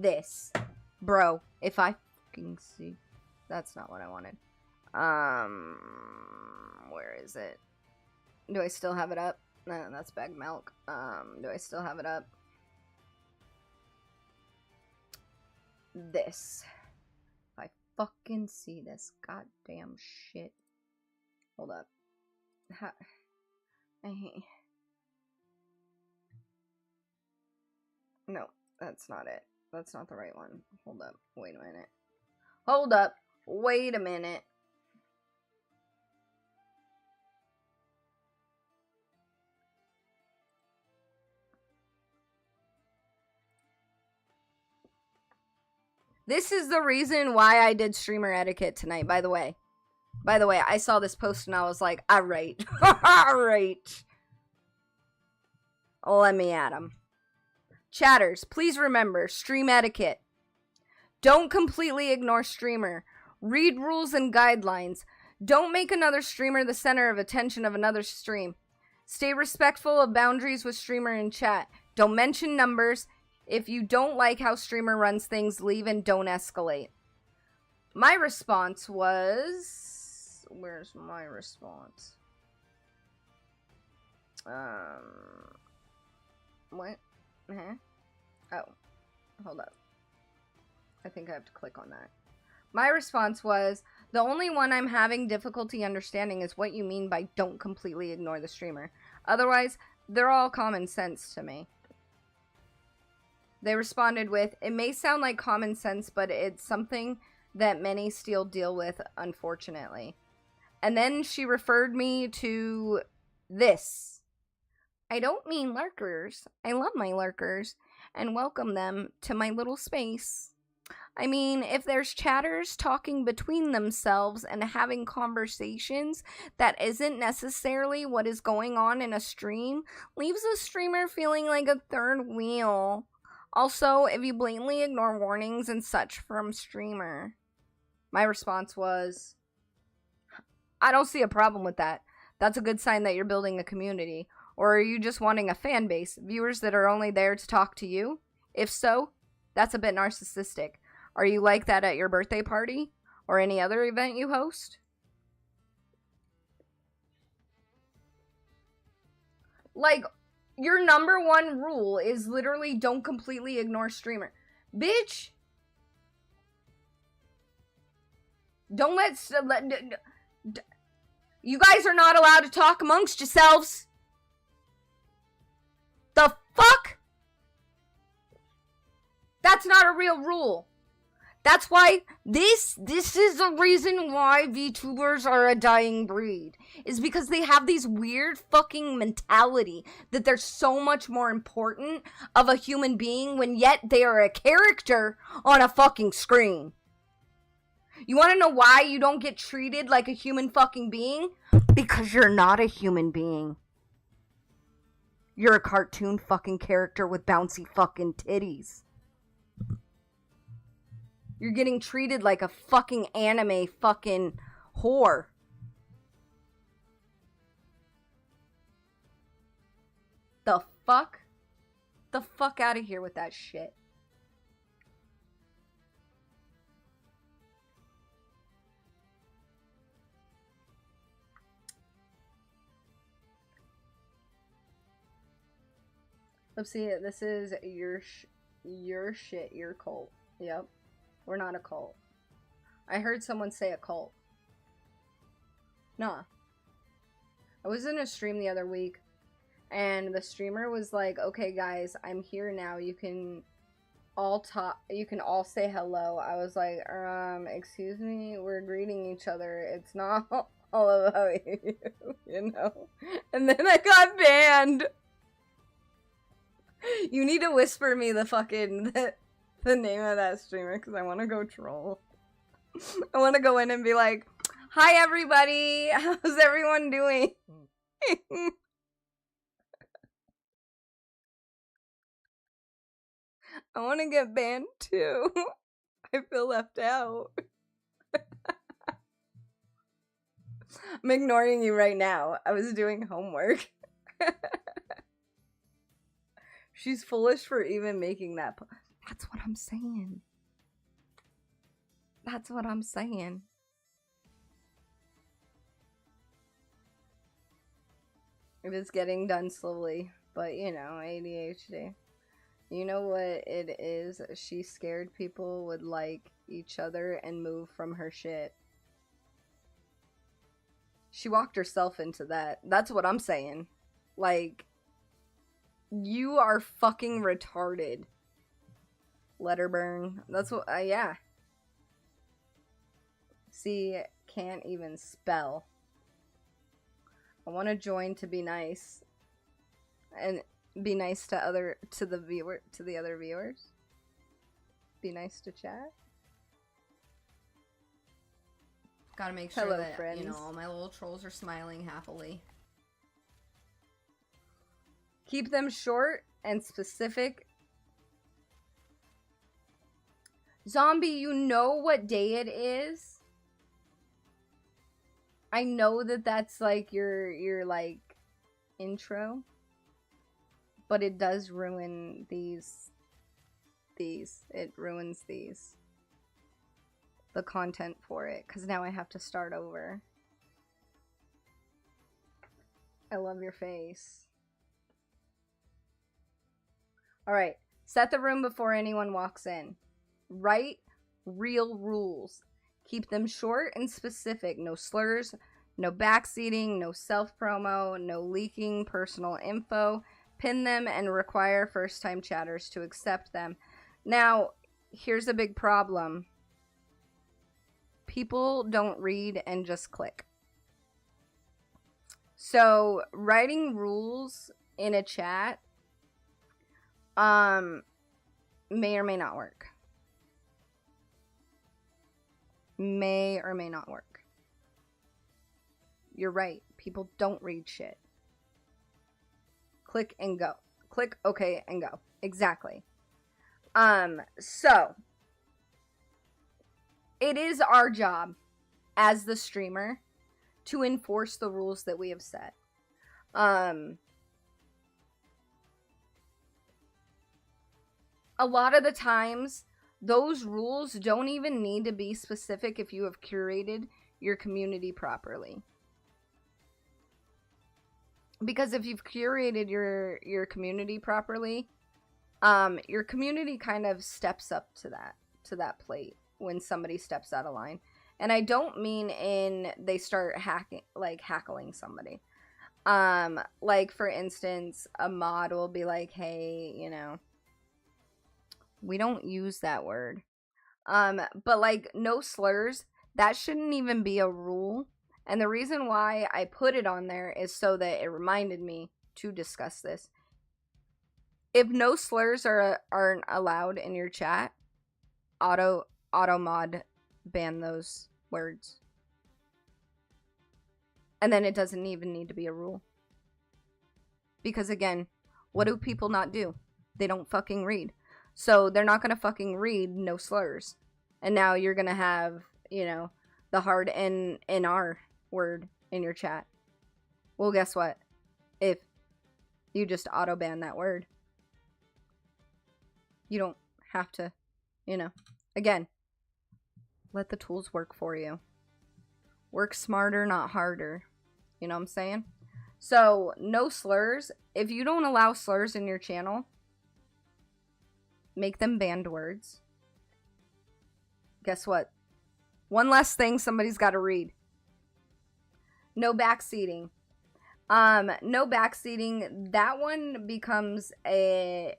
this. Bro, if I fucking see. That's not what I wanted. Where is it? Do I still have it up? No, that's bagged milk. Do I still have it up? This. If I fucking see this goddamn shit. Hold up. No, that's not it. That's not the right one. Hold up. Wait a minute. Hold up. Wait a minute. This is the reason why I did streamer etiquette tonight, by the way. By the way, I saw this post and I was like, alright. Alright. Let me at him. Chatters, please remember, stream etiquette. Don't completely ignore streamer. Read rules and guidelines. Don't make another streamer the center of attention of another stream. Stay respectful of boundaries with streamer in chat. Don't mention numbers. If you don't like how streamer runs things, leave and don't escalate. My response was... Where's my response? What? Oh, hold up. I think I have to click on that. My response was, the only one I'm having difficulty understanding is what you mean by don't completely ignore the streamer. Otherwise, they're all common sense to me. They responded with, it may sound like common sense, but it's something that many still deal with, unfortunately. And then she referred me to this. I don't mean lurkers. I love my lurkers and welcome them to my little space. I mean, if there's chatters talking between themselves and having conversations that isn't necessarily what is going on in a stream, leaves a streamer feeling like a third wheel. Also, if you blatantly ignore warnings and such from streamer. My response was, I don't see a problem with that. That's a good sign that you're building a community. Or are you just wanting a fan base, viewers that are only there to talk to you? If so, that's a bit narcissistic. Are you like that at your birthday party or any other event you host? Like, your number one rule is literally don't completely ignore streamer. Bitch. Don't let you guys are not allowed to talk amongst yourselves. The fuck? That's not a real rule. That's why this is the reason why VTubers are a dying breed. Is because they have these weird fucking mentality that they're so much more important of a human being when yet they are a character on a fucking screen. You want to know why you don't get treated like a human fucking being? Because you're not a human being. You're a cartoon fucking character with bouncy fucking titties. You're getting treated like a fucking anime fucking whore. The fuck? The fuck out of here with that shit. Let's see, this is your shit, your cult. Yep. We're not a cult. I heard someone say a cult. Nah. I was in a stream the other week, and the streamer was like, okay guys, I'm here now. You can all talk, you can all say hello. I was like, excuse me, we're greeting each other. It's not all about you, you know? And then I got banned. You need to whisper me the fucking the name of that streamer because I want to go troll. I want to go in and be like, hi everybody, how's everyone doing? I want to get banned too. I feel left out. I'm ignoring you right now. I was doing homework. She's foolish for even making that. That's what I'm saying. That's what I'm saying. It is getting done slowly, but you know, ADHD. You know what it is? She scared people would like each other and move from her shit. She walked herself into that. That's what I'm saying. Like, you are fucking retarded. Let her burn. That's what, yeah. See, can't even spell. I want to join to be nice. And be nice to the other viewers. Be nice to chat. Gotta make sure that, friends. You know, all my little trolls are smiling happily. Keep them short and specific. Zombie, you know what day it is? I know that that's like your like intro, but it does ruin these. It ruins these. The content for it, because now I have to start over. I love your face. Alright, set the room before anyone walks in. Write real rules. Keep them short and specific. No slurs, no backseating, no self-promo, no leaking personal info. Pin them and require first-time chatters to accept them. Now, here's a big problem. People don't read and just click. So, writing rules in a chat may or may not work. May or may not work. You're right. People don't read shit. Click and go. Click, okay, and go. Exactly. So it is our job as the streamer to enforce the rules that we have set. a lot of the times, those rules don't even need to be specific if you have curated your community properly. Because if you've curated your community properly, your community kind of steps up to that plate when somebody steps out of line. And I don't mean in they start hackling somebody. Like for instance, a mod will be like, hey, you know, we don't use that word. But like no slurs, that shouldn't even be a rule. And the reason why I put it on there is so that it reminded me to discuss this. If no slurs aren't allowed in your chat, auto mod ban those words. And then it doesn't even need to be a rule. Because again, what do people not do? They don't fucking read. So they're not going to fucking read no slurs. And now you're going to have, you know, the hard NR word in your chat. Well, guess what? If you just auto ban that word, you don't have to, you know, again, let the tools work for you. Work smarter, not harder. You know what I'm saying? So, no slurs. If you don't allow slurs in your channel, make them banned words. Guess what? One less thing somebody's got to read. No backseating. No backseating. That one becomes a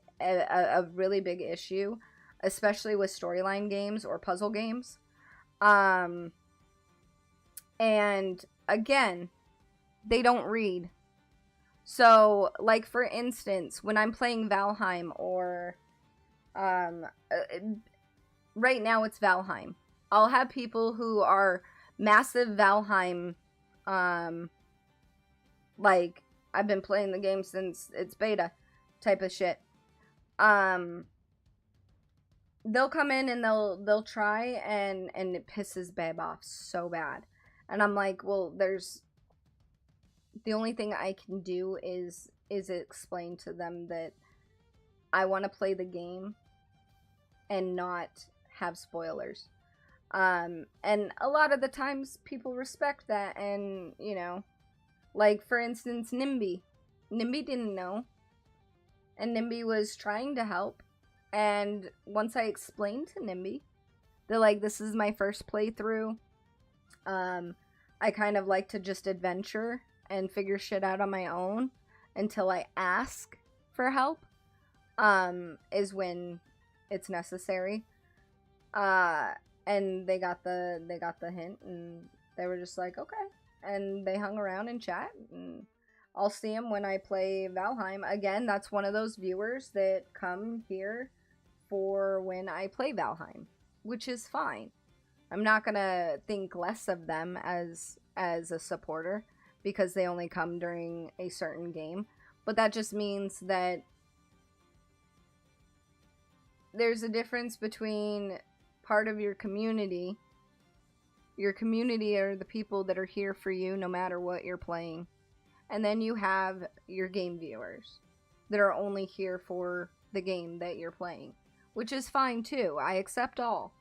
really big issue, especially with storyline games or puzzle games. And again, they don't read. So, like for instance, when I'm playing Valheim or right now it's Valheim. I'll have people who are massive Valheim, like, I've been playing the game since it's beta type of shit. They'll come in and they'll try and it pisses Babe off so bad. And I'm like, well, the only thing I can do is explain to them that I want to play the game and not have spoilers. And a lot of the times people respect that, and, you know, like, for instance, Nimby. Nimby didn't know, and Nimby was trying to help, and once I explained to Nimby, they're like, this is my first playthrough, I kind of like to just adventure and figure shit out on my own until I ask for help, is when it's necessary. And they got the hint, and they were just like, okay. And they hung around and chat, and I'll see them when I play Valheim. Again, that's one of those viewers that come here for when I play Valheim, which is fine. I'm not gonna think less of them as a supporter because they only come during a certain game. But that just means that there's a difference between part of your community. Your community are the people that are here for you no matter what you're playing. And then you have your game viewers that are only here for the game that you're playing, which is fine too. I accept all.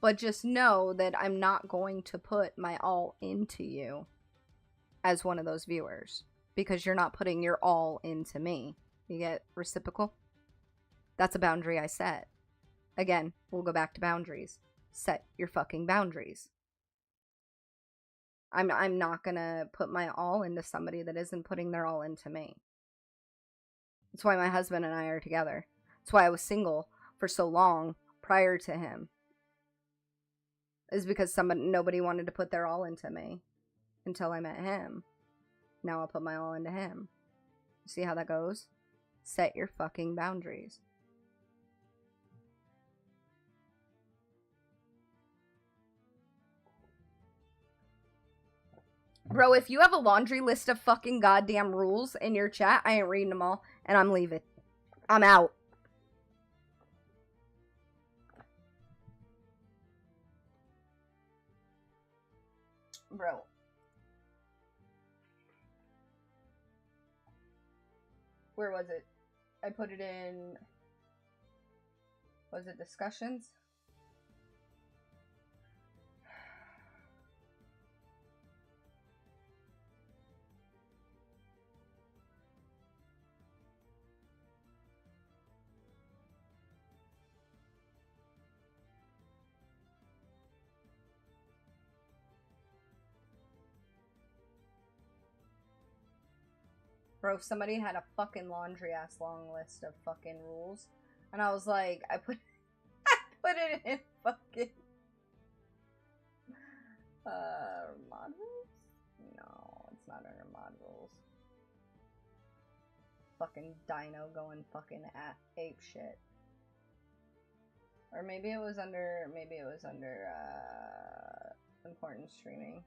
But just know that I'm not going to put my all into you as one of those viewers, because you're not putting your all into me. You get reciprocal? That's a boundary I set. Again, we'll go back to boundaries. Set your fucking boundaries. I'm not gonna put my all into somebody that isn't putting their all into me. That's why my husband and I are together. That's why I was single for so long prior to him. Is because nobody wanted to put their all into me until I met him. Now I'll put my all into him. See how that goes? Set your fucking boundaries. Bro, if you have a laundry list of fucking goddamn rules in your chat, I ain't reading them all, and I'm leaving. I'm out. Bro. Where was it? I put it in, was it discussions? Bro, somebody had a fucking laundry ass long list of fucking rules. And I was like, I put it in fucking mod rules? No, it's not under mod rules. Fucking dino going fucking ape shit. Or maybe it was under important streaming.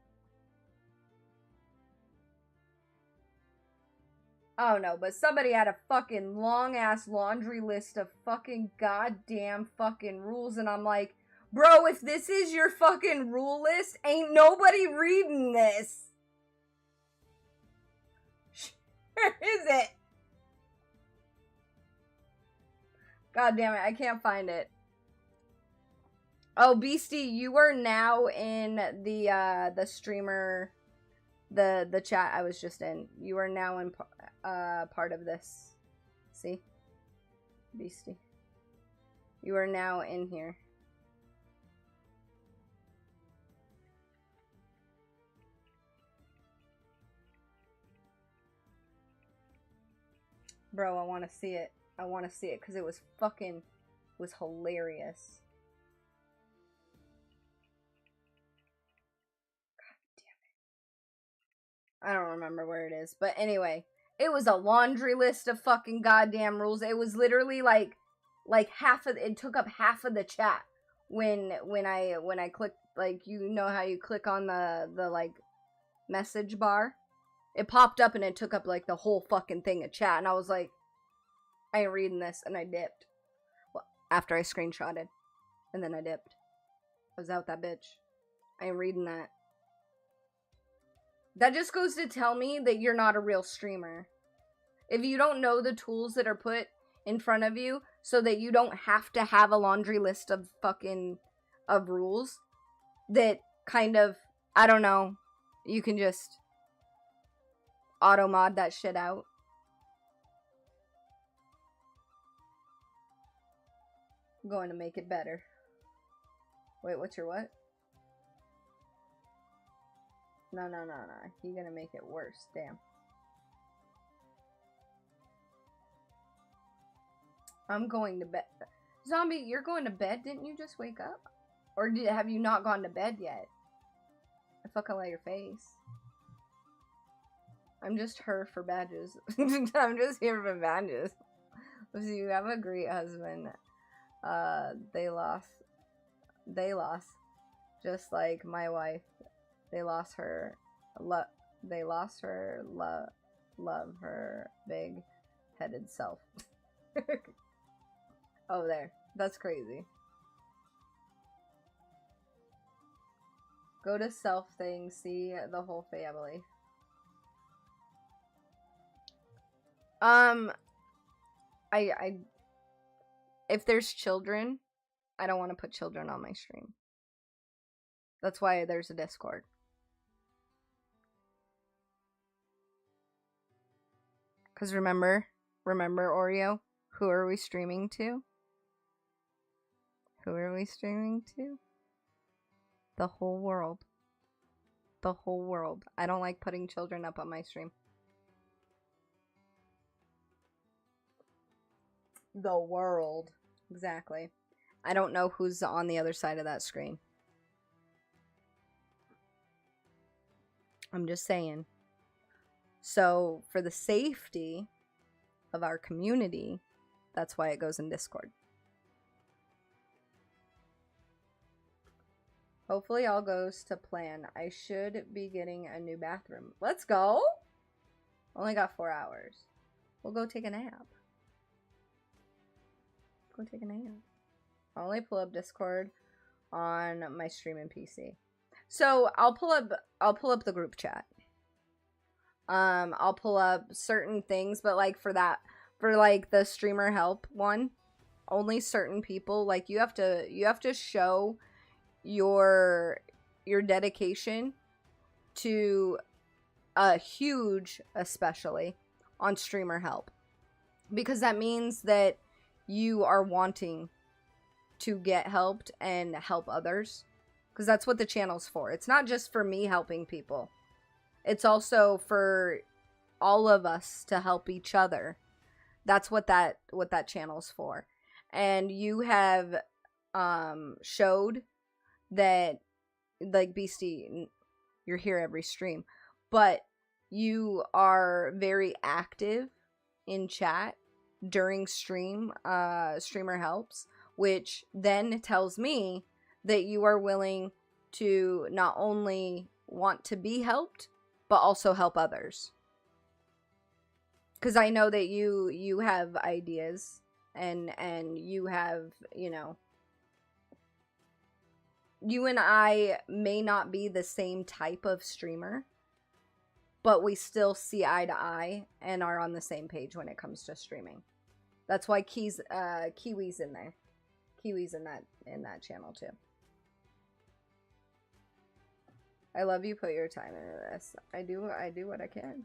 Oh no, but somebody had a fucking long ass laundry list of fucking goddamn fucking rules, and I'm like, bro, if this is your fucking rule list, ain't nobody reading this. Where is it? God damn it, I can't find it. Oh, Beastie, you are now in the streamer, the chat I was just in. You are now in part of this. See? Beastie. You are now in here. Bro, I want to see it. I want to see it because it was fucking, it was hilarious. God damn it. I don't remember where it is, but anyway, it was a laundry list of fucking goddamn rules. It was literally like half of it took up half of the chat when I clicked, like, you know how you click on the like message bar. It popped up and it took up like the whole fucking thing of chat, and I was like, I ain't reading this, and I dipped. Well, after I screenshotted, and then I dipped. I was out that bitch. I ain't reading that. That just goes to tell me that you're not a real streamer. If you don't know the tools that are put in front of you so that you don't have to have a laundry list of fucking of rules that kind of, I don't know, you can just auto mod that shit out. I'm going to make it better. Wait, what's your what? No. You're gonna make it worse. Damn. I'm going to bed. Zombie, you're going to bed? Didn't you just wake up? Or have you not gone to bed yet? I fucking like your face. I'm just her for badges. I'm just here for badges. So you have a great husband. They lost. Just like my wife. They lost her love, her big-headed self. Oh, there. That's crazy. Go to self thing, see the whole family. If there's children, I don't want to put children on my stream. That's why there's a Discord. Because remember, Oreo, who are we streaming to? Who are we streaming to? The whole world. The whole world. I don't like putting children up on my stream. The world. Exactly. I don't know who's on the other side of that screen. I'm just saying. So, for the safety of our community, that's why it goes in Discord. Hopefully all goes to plan. I should be getting a new bathroom. Let's go! Only got 4 hours. We'll go take a nap. Go take a nap. I'll only pull up Discord on my streaming PC. So I'll pull up the group chat. I'll pull up certain things, but like for for like the streamer help one, only certain people, like you have to show your dedication to a huge, especially on streamer help, because that means that you are wanting to get helped and help others, because that's what the channel's for. It's not just for me helping people, it's also for all of us to help each other. That's what that channel's for. And you have showed that, like, Beastie, you're here every stream, but you are very active in chat during streamer helps, which then tells me that you are willing to not only want to be helped, but also help others. Because I know that you have ideas, and you have, you know, you and I may not be the same type of streamer, but we still see eye to eye and are on the same page when it comes to streaming. That's why Kiwi's in there. Kiwi's in that channel too. I love you put your time into this. I do what I can.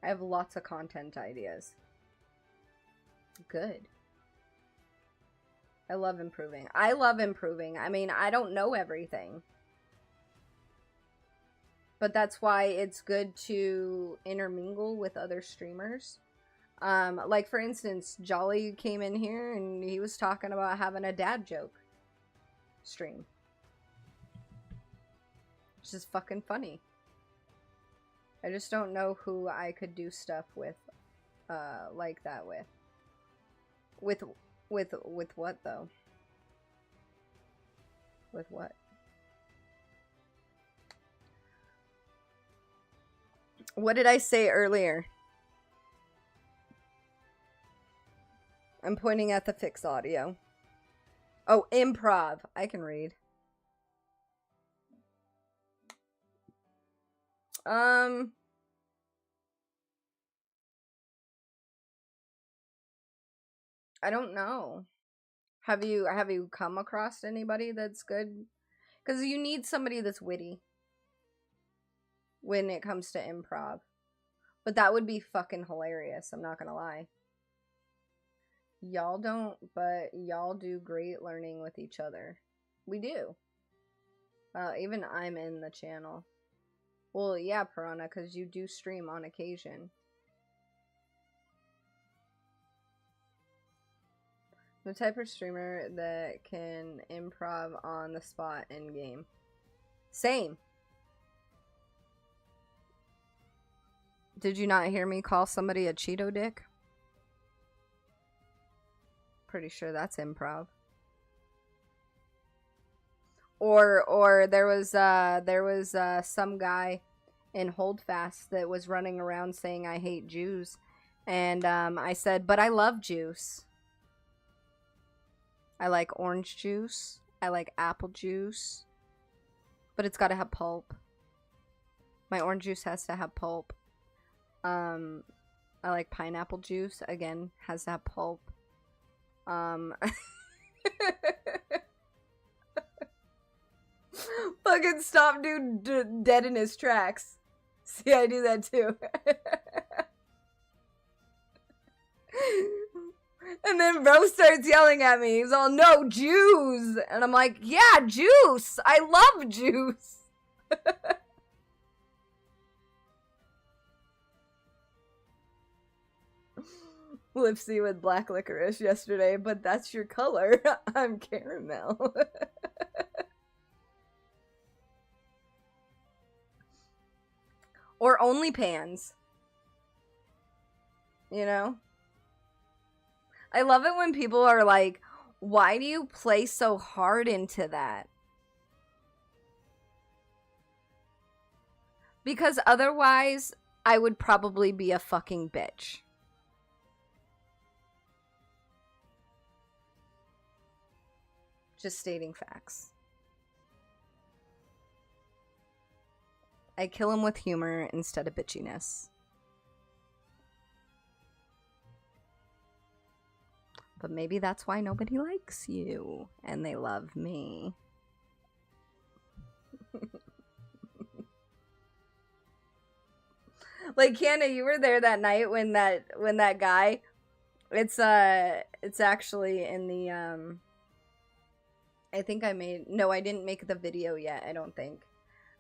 I have lots of content ideas. Good. I love improving. I mean, I don't know everything. But that's why it's good to intermingle with other streamers. Like, for instance, Jolly came in here and he was talking about having a dad joke stream. Which is fucking funny. I just don't know who I could do stuff with, like that with. With what, though? With what? What did I say earlier? I'm pointing at the fix audio. Oh, improv. I can read. I don't know. Have you come across anybody that's good? Because you need somebody that's witty when it comes to improv. But that would be fucking hilarious, I'm not gonna lie. Y'all don't, but y'all do great learning with each other. We do. Even I'm in the channel. Well, yeah, Piranha, because you do stream on occasion. The type of streamer that can improv on the spot in game. Same. Did you not hear me call somebody a Cheeto dick? Pretty sure that's improv. Or there was some guy in Holdfast that was running around saying I hate Jews, and I said, but I love juice. I like orange juice. I like apple juice, but it's got to have pulp. My orange juice has to have pulp. I like pineapple juice. Again, has to have pulp. Fucking stop dude dead in his tracks. See, I do that too. And then bro starts yelling at me. He's all, no, Jews. And I'm like, yeah, juice. I love juice. Lipsy with black licorice yesterday, but that's your color. I'm caramel. Or OnlyPans. You know? I love it when people are like, why do you play so hard into that? Because otherwise, I would probably be a fucking bitch. Just stating facts. I kill him with humor instead of bitchiness. But maybe that's why nobody likes you and they love me. Like, Canna, you were there that night when that guy, it's actually in the, I think I didn't make the video yet, I don't think.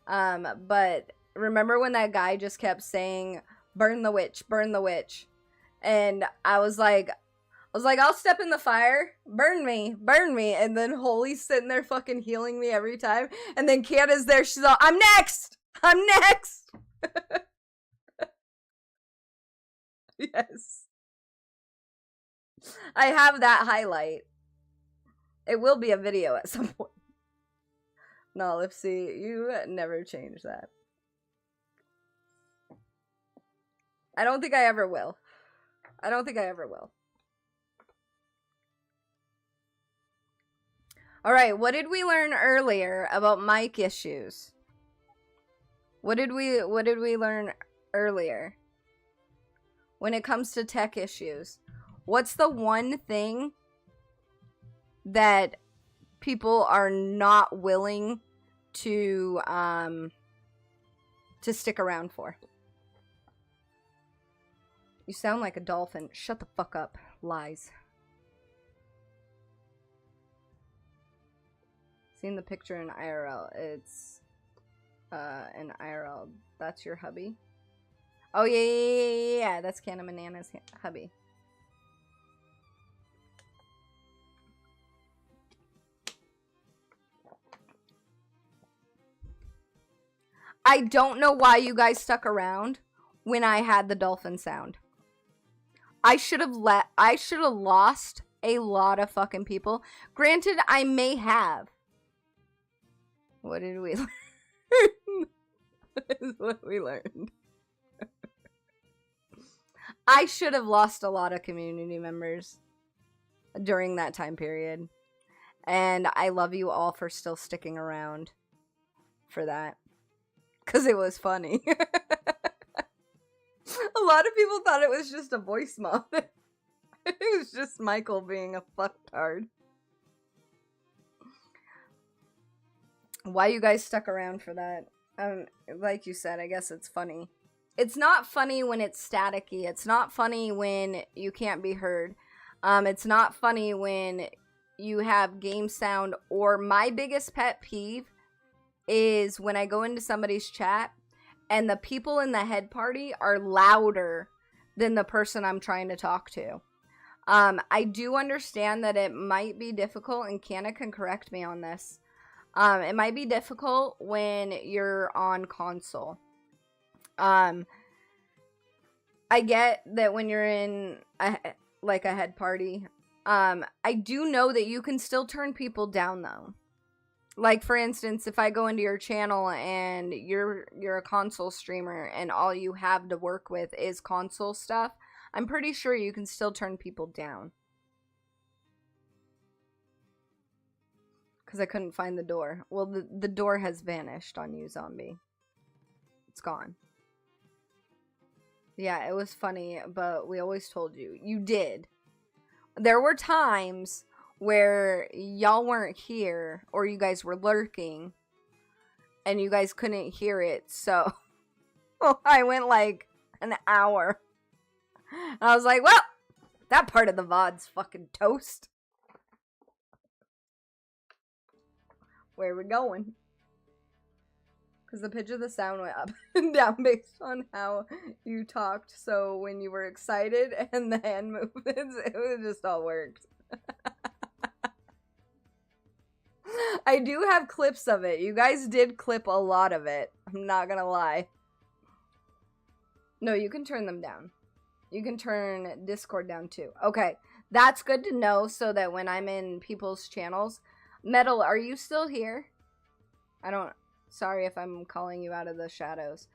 But remember when that guy just kept saying, burn the witch, burn the witch. And I was like, I'll step in the fire, burn me. And then Holy's sitting there fucking healing me every time. And then Canna's there, she's all, I'm next. Yes. I have that highlight. It will be a video at some point. No, Lipsy, you never change that. I don't think I ever will. Alright, what did we learn earlier about mic issues? What did we learn earlier? When it comes to tech issues, what's the one thing that people are not willing to stick around for? You sound like a dolphin. Shut the fuck up. Lies. Seen the picture in IRL. It's in IRL. That's your hubby? Oh, yeah. That's Canna Banana's hubby. I don't know why you guys stuck around when I had the dolphin sound. I should have lost a lot of fucking people. Granted, I may have. What did we learn? That is what we learned. I should have lost a lot of community members during that time period. And I love you all for still sticking around for that. Because it was funny. A lot of people thought it was just a voice mod. It was just Michael being a fucktard. Why you guys stuck around for that? Like you said, I guess it's funny. It's not funny when it's staticky. It's not funny when you can't be heard. It's not funny when you have game sound. Or my biggest pet peeve is when I go into somebody's chat and the people in the head party are louder than the person I'm trying to talk to. I do understand that it might be difficult, and Canna can correct me on this. It might be difficult when you're on console. I get that when you're in a head party. I do know that you can still turn people down though. Like, for instance, if I go into your channel and you're a console streamer and all you have to work with is console stuff, I'm pretty sure you can still turn people down. Because I couldn't find the door. Well, the door has vanished on you, zombie. It's gone. Yeah, it was funny, but we always told you. You did. There were times where y'all weren't here, or you guys were lurking, and you guys couldn't hear it, so I went like an hour. And I was like, well, that part of the VOD's fucking toast. Where are we going? Because the pitch of the sound went up and down based on how you talked, so when you were excited and the hand movements, it just all worked. I do have clips of it. You guys did clip a lot of it. I'm not gonna lie. No, you can turn them down. You can turn Discord down too. Okay, that's good to know so that when I'm in people's channels... Metal, are you still here? Sorry if I'm calling you out of the shadows.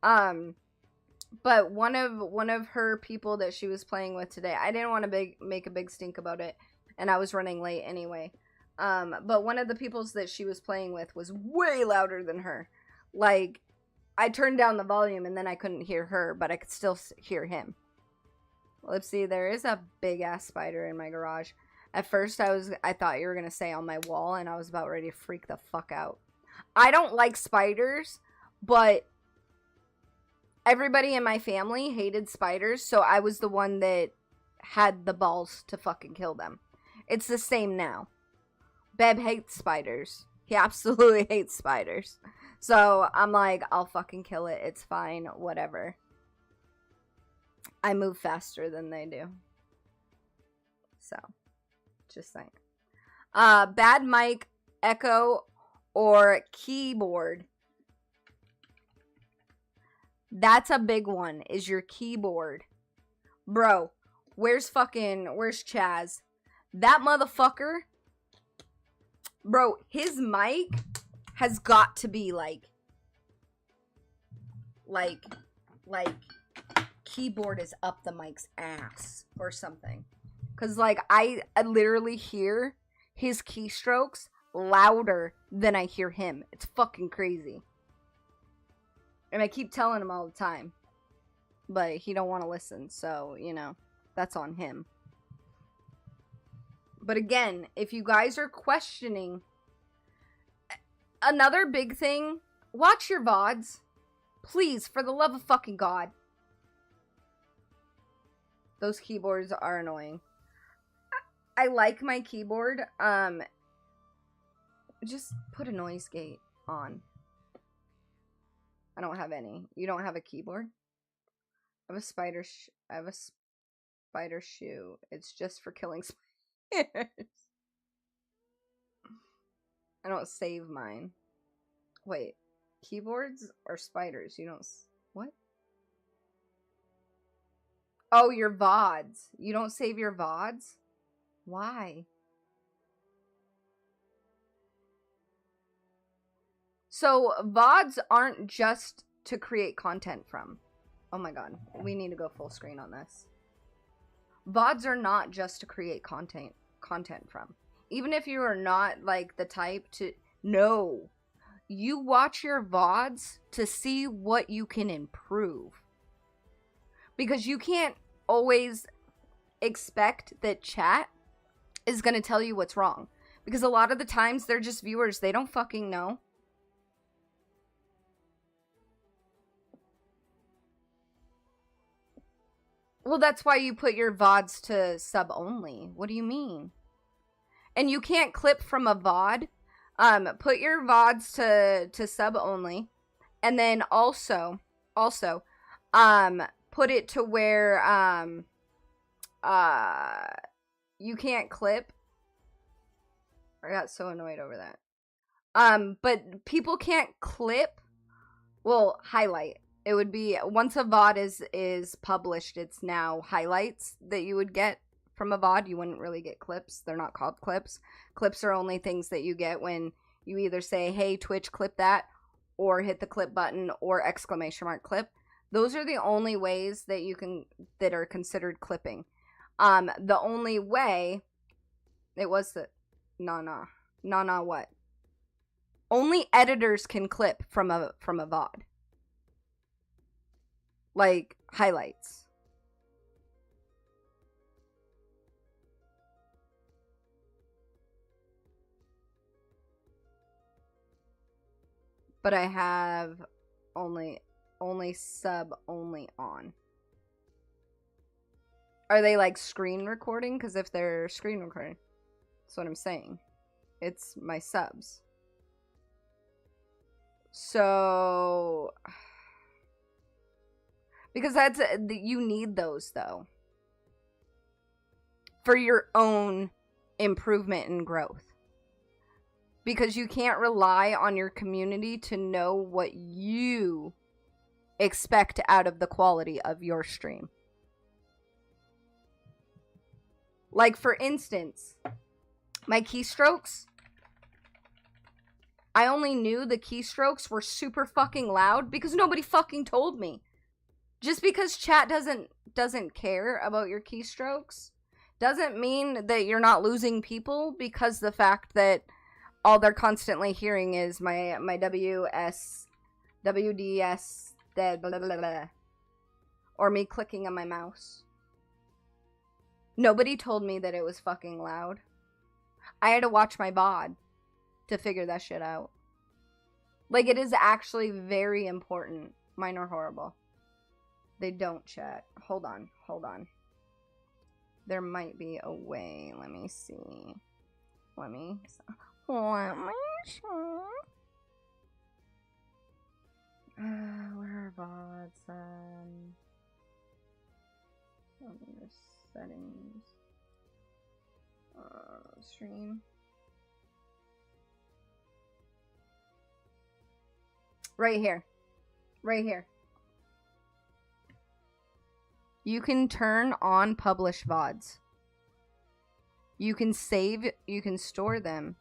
But one of her people that she was playing with today, I didn't want to make a big stink about it, and I was running late anyway. But one of the peoples that she was playing with was way louder than her. Like, I turned down the volume and then I couldn't hear her, but I could still hear him. Lipsy, there is a big ass spider in my garage. At first I thought you were gonna say on my wall, and I was about ready to freak the fuck out. I don't like spiders, but everybody in my family hated spiders, so I was the one that had the balls to fucking kill them. It's the same now. Beb hates spiders. He absolutely hates spiders. So I'm like, I'll fucking kill it. It's fine. Whatever. I move faster than they do. So, just saying. Bad mic, echo, or keyboard. That's a big one, is your keyboard. Bro, where's Chaz? That motherfucker, bro, his mic has got to be like keyboard is up the mic's ass or something. Cause like I literally hear his keystrokes louder than I hear him. It's fucking crazy. And I keep telling him all the time. But he don't want to listen, so, you know, that's on him. But again, if you guys are questioning, another big thing, watch your VODs. Please, for the love of fucking God. Those keyboards are annoying. I like my keyboard. Just put a noise gate on. I don't have any. You don't have a keyboard? I have a spider shoe. It's just for killing spiders. I don't save mine. Wait, keyboards or spiders? You don't. What? Oh, your VODs. You don't save your VODs? Why? So, VODs aren't just to create content from. Oh my god, we need to go full screen on this. VODs are not just to create content from. Even if you are not like the type to... No. You watch your VODs to see what you can improve. Because you can't always expect that chat is going to tell you what's wrong. Because a lot of the times they're just viewers. They don't fucking know. Well, that's why you put your VODs to sub only. What do you mean? And you can't clip from a VOD. Put your VODs to sub only. And then also, put it to where, you can't clip. I got so annoyed over that. But people can't clip. Well, highlight. It would be, once a VOD is published, it's now highlights that you would get from a VOD. You wouldn't really get clips. They're not called clips. Clips are only things that you get when you either say, hey, Twitch, clip that, or hit the clip button, or exclamation mark clip. Those are the only ways that you can, that are considered clipping. The only way, it was the, nah, what? Only editors can clip from a VOD. Like, highlights. But I have only sub only on. Are they like screen recording? Because if they're screen recording, that's what I'm saying. It's my subs. So... Because that's, you need those, though. For your own improvement and growth. Because you can't rely on your community to know what you expect out of the quality of your stream. Like, for instance, my keystrokes. I only knew the keystrokes were super fucking loud because nobody fucking told me. Just because chat doesn't care about your keystrokes doesn't mean that you're not losing people, because the fact that all they're constantly hearing is my WDS, blah, blah, blah, blah, or me clicking on my mouse. Nobody told me that it was fucking loud. I had to watch my VOD to figure that shit out. Like, it is actually very important. Mine are horrible. They don't chat. Hold on. There might be a way. Let me see. Let me see. Where are VODs? Settings. Stream. Right here. You can turn on publish VODs. You can save, you can store them,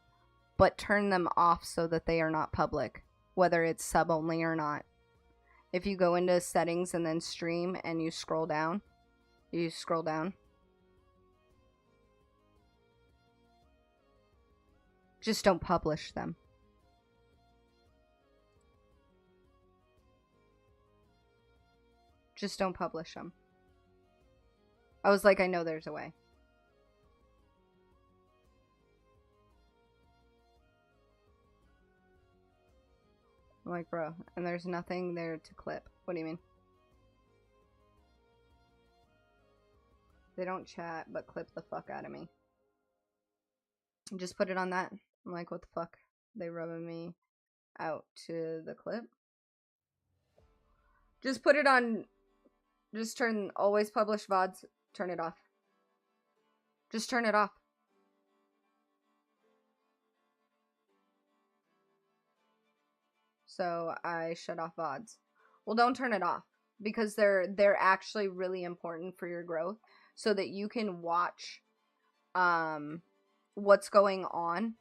but turn them off so that they are not public, whether it's sub only or not. If you go into settings and then stream and you scroll down, just don't publish them. Just don't publish them. I was like, I know there's a way. I'm like, bro, and there's nothing there to clip. What do you mean? They don't chat, but clip the fuck out of me. Just put it on that. I'm like, what the fuck? They rubbing me out to the clip. Just put it on. Just turn always publish VODs. Turn it off. Just turn it off. So I shut off VODs. Well, don't turn it off because they're actually really important for your growth so that you can watch what's going on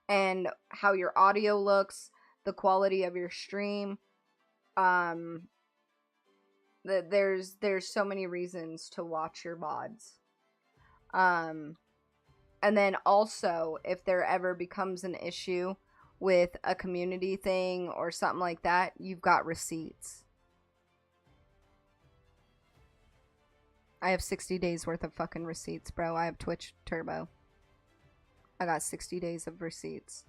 and how your audio looks, the quality of your stream. There's so many reasons to watch your VODs. And then also, if there ever becomes an issue with a community thing or something like that, you've got receipts. I have 60 days worth of fucking receipts, bro. I have Twitch Turbo. I got 60 days of receipts.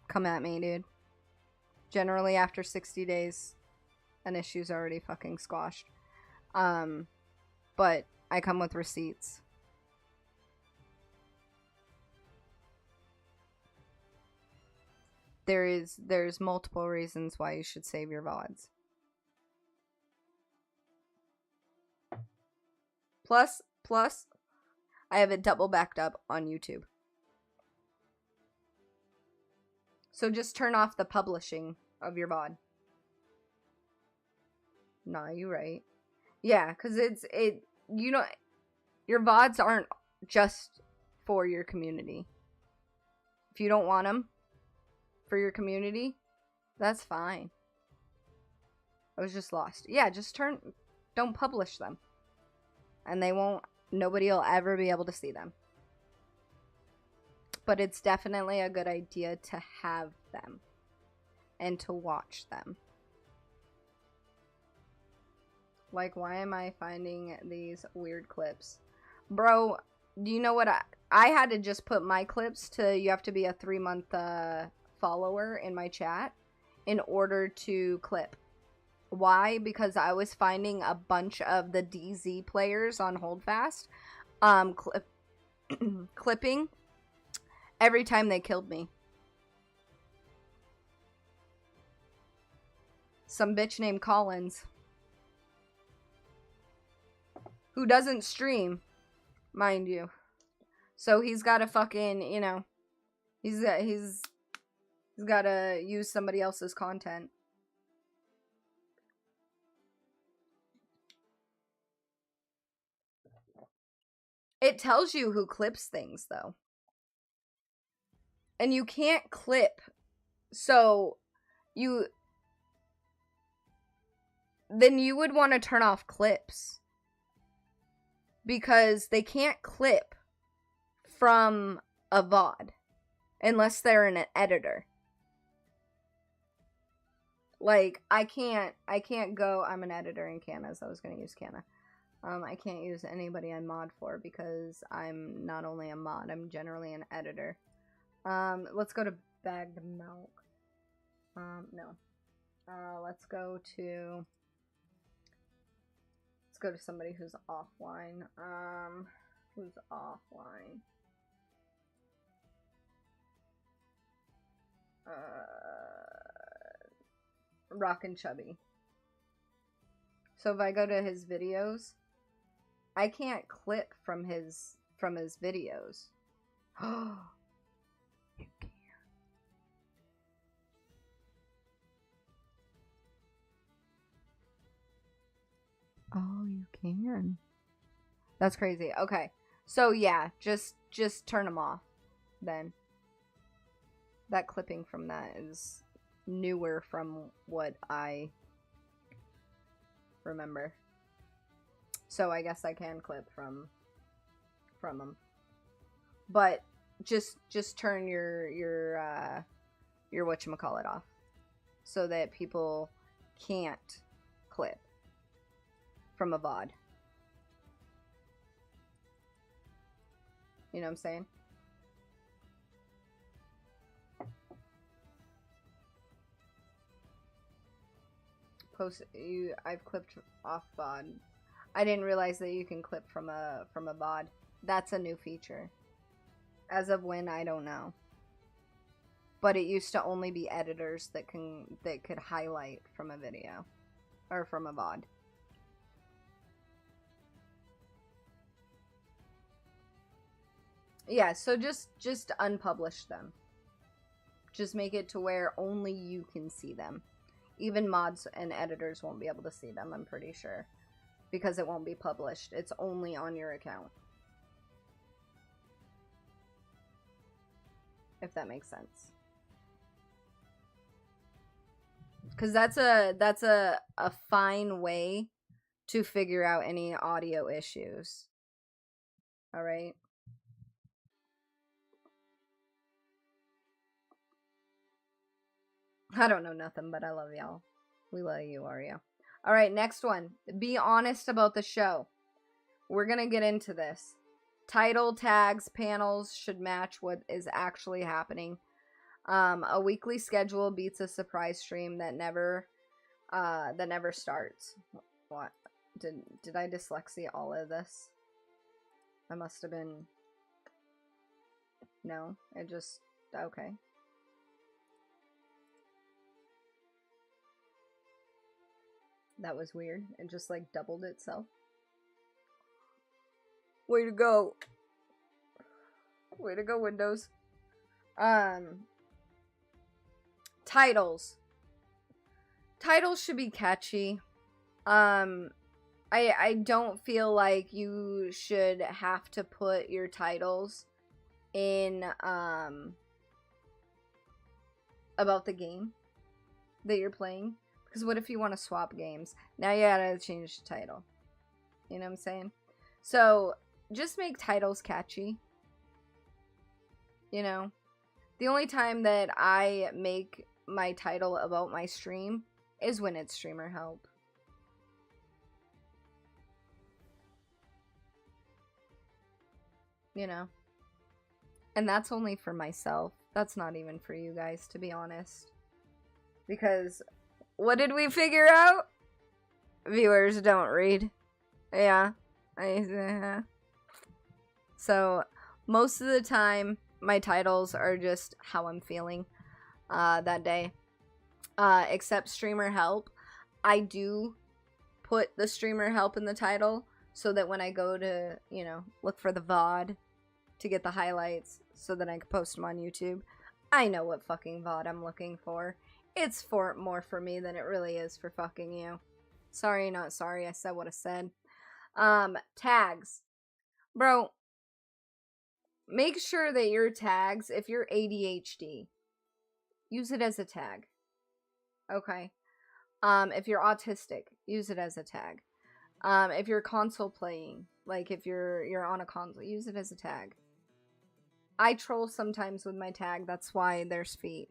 Come at me, dude. Generally, after 60 days, an issue's already fucking squashed. But I come with receipts. There's multiple reasons why you should save your VODs. Plus, I have it double backed up on YouTube. So just turn off the publishing of your VOD. Nah, you right. Yeah, because you know, your VODs aren't just for your community. If you don't want them for your community, that's fine. I was just lost. Yeah, just don't publish them. And nobody will ever be able to see them. But it's definitely a good idea to have them and to watch them. Like, why am I finding these weird clips? Bro, do you know what I had to just put my clips to, you have to be a 3-month follower in my chat in order to clip. Why? Because I was finding a bunch of the DZ players on Holdfast clipping every time they killed me. Some bitch named Collins, who doesn't stream, mind you. So he's got to fucking, you know, he's got to use somebody else's content. It tells you who clips things, though. And you can't clip. So, then you would want to turn off clips. Because they can't clip from a VOD. Unless they're an editor. Like, I can't go, I'm an editor in Canna, so I was going to use Canna. I can't use anybody I mod for because I'm not only a mod, I'm generally an editor. Let's go to bagged milk. No. Let's go to somebody who's offline. Who's offline? Rockin' Chubby. So if I go to his videos, I can't clip from his videos. Oh, you can. Oh, you can. That's crazy. Okay. So yeah, just turn them off then. That clipping from that is newer from what I remember. So I guess I can clip from them. But just turn your whatchamacallit off so that people can't clip from a VOD. You know what I'm saying? I've clipped off VOD. I didn't realize that you can clip from a VOD. That's a new feature. As of when, I don't know. But it used to only be editors that could highlight from a video or from a VOD. Yeah, so just unpublish them. Just make it to where only you can see them. Even mods and editors won't be able to see them, I'm pretty sure. Because it won't be published. It's only on your account. If that makes sense. Because that's a fine way to figure out any audio issues. Alright? I don't know nothing, but I love y'all. We love you, Aria. Alright, next one. Be honest about the show. We're gonna get into this. Title, tags, panels should match what is actually happening. A weekly schedule beats a surprise stream that never starts. What? Did I dyslexia all of this? I must have been... No, it just... Okay. That was weird. It just like doubled itself. Way to go. Way to go, Windows. Titles. Titles should be catchy. I don't feel like you should have to put your titles in about the game that you're playing. Because what if you want to swap games? Now you gotta change the title. You know what I'm saying? So, just make titles catchy. You know? The only time that I make my title about my stream is when it's streamer help. You know? And that's only for myself. That's not even for you guys, to be honest. Because... what did we figure out? Viewers don't read. Yeah. So, most of the time, my titles are just how I'm feeling that day. Except streamer help. I do put the streamer help in the title so that when I go to, you know, look for the VOD to get the highlights so that I can post them on YouTube, I know what fucking VOD I'm looking for. It's more for me than it really is for fucking you. Sorry, not sorry. I said what I said. Tags. Bro, make sure that your tags, if you're ADHD, use it as a tag. Okay. If you're autistic, use it as a tag. If you're console playing, like if you're on a console, use it as a tag. I troll sometimes with my tag. That's why there's feet.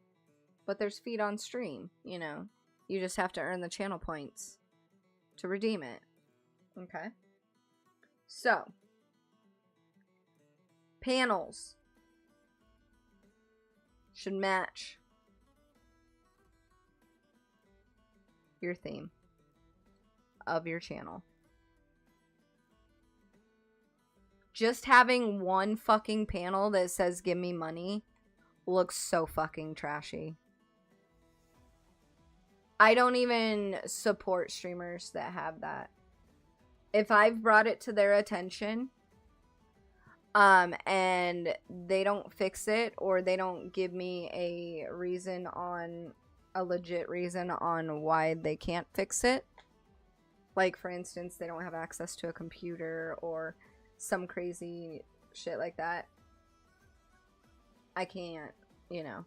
But there's feet on stream, you know. You just have to earn the channel points to redeem it. Okay? So, panels should match your theme of your channel. Just having one fucking panel that says give me money looks so fucking trashy. I don't even support streamers that have that. If I've brought it to their attention, and they don't fix it, or they don't give me a legit reason on why they can't fix it, like for instance they don't have access to a computer or some crazy shit like that, I can't, you know,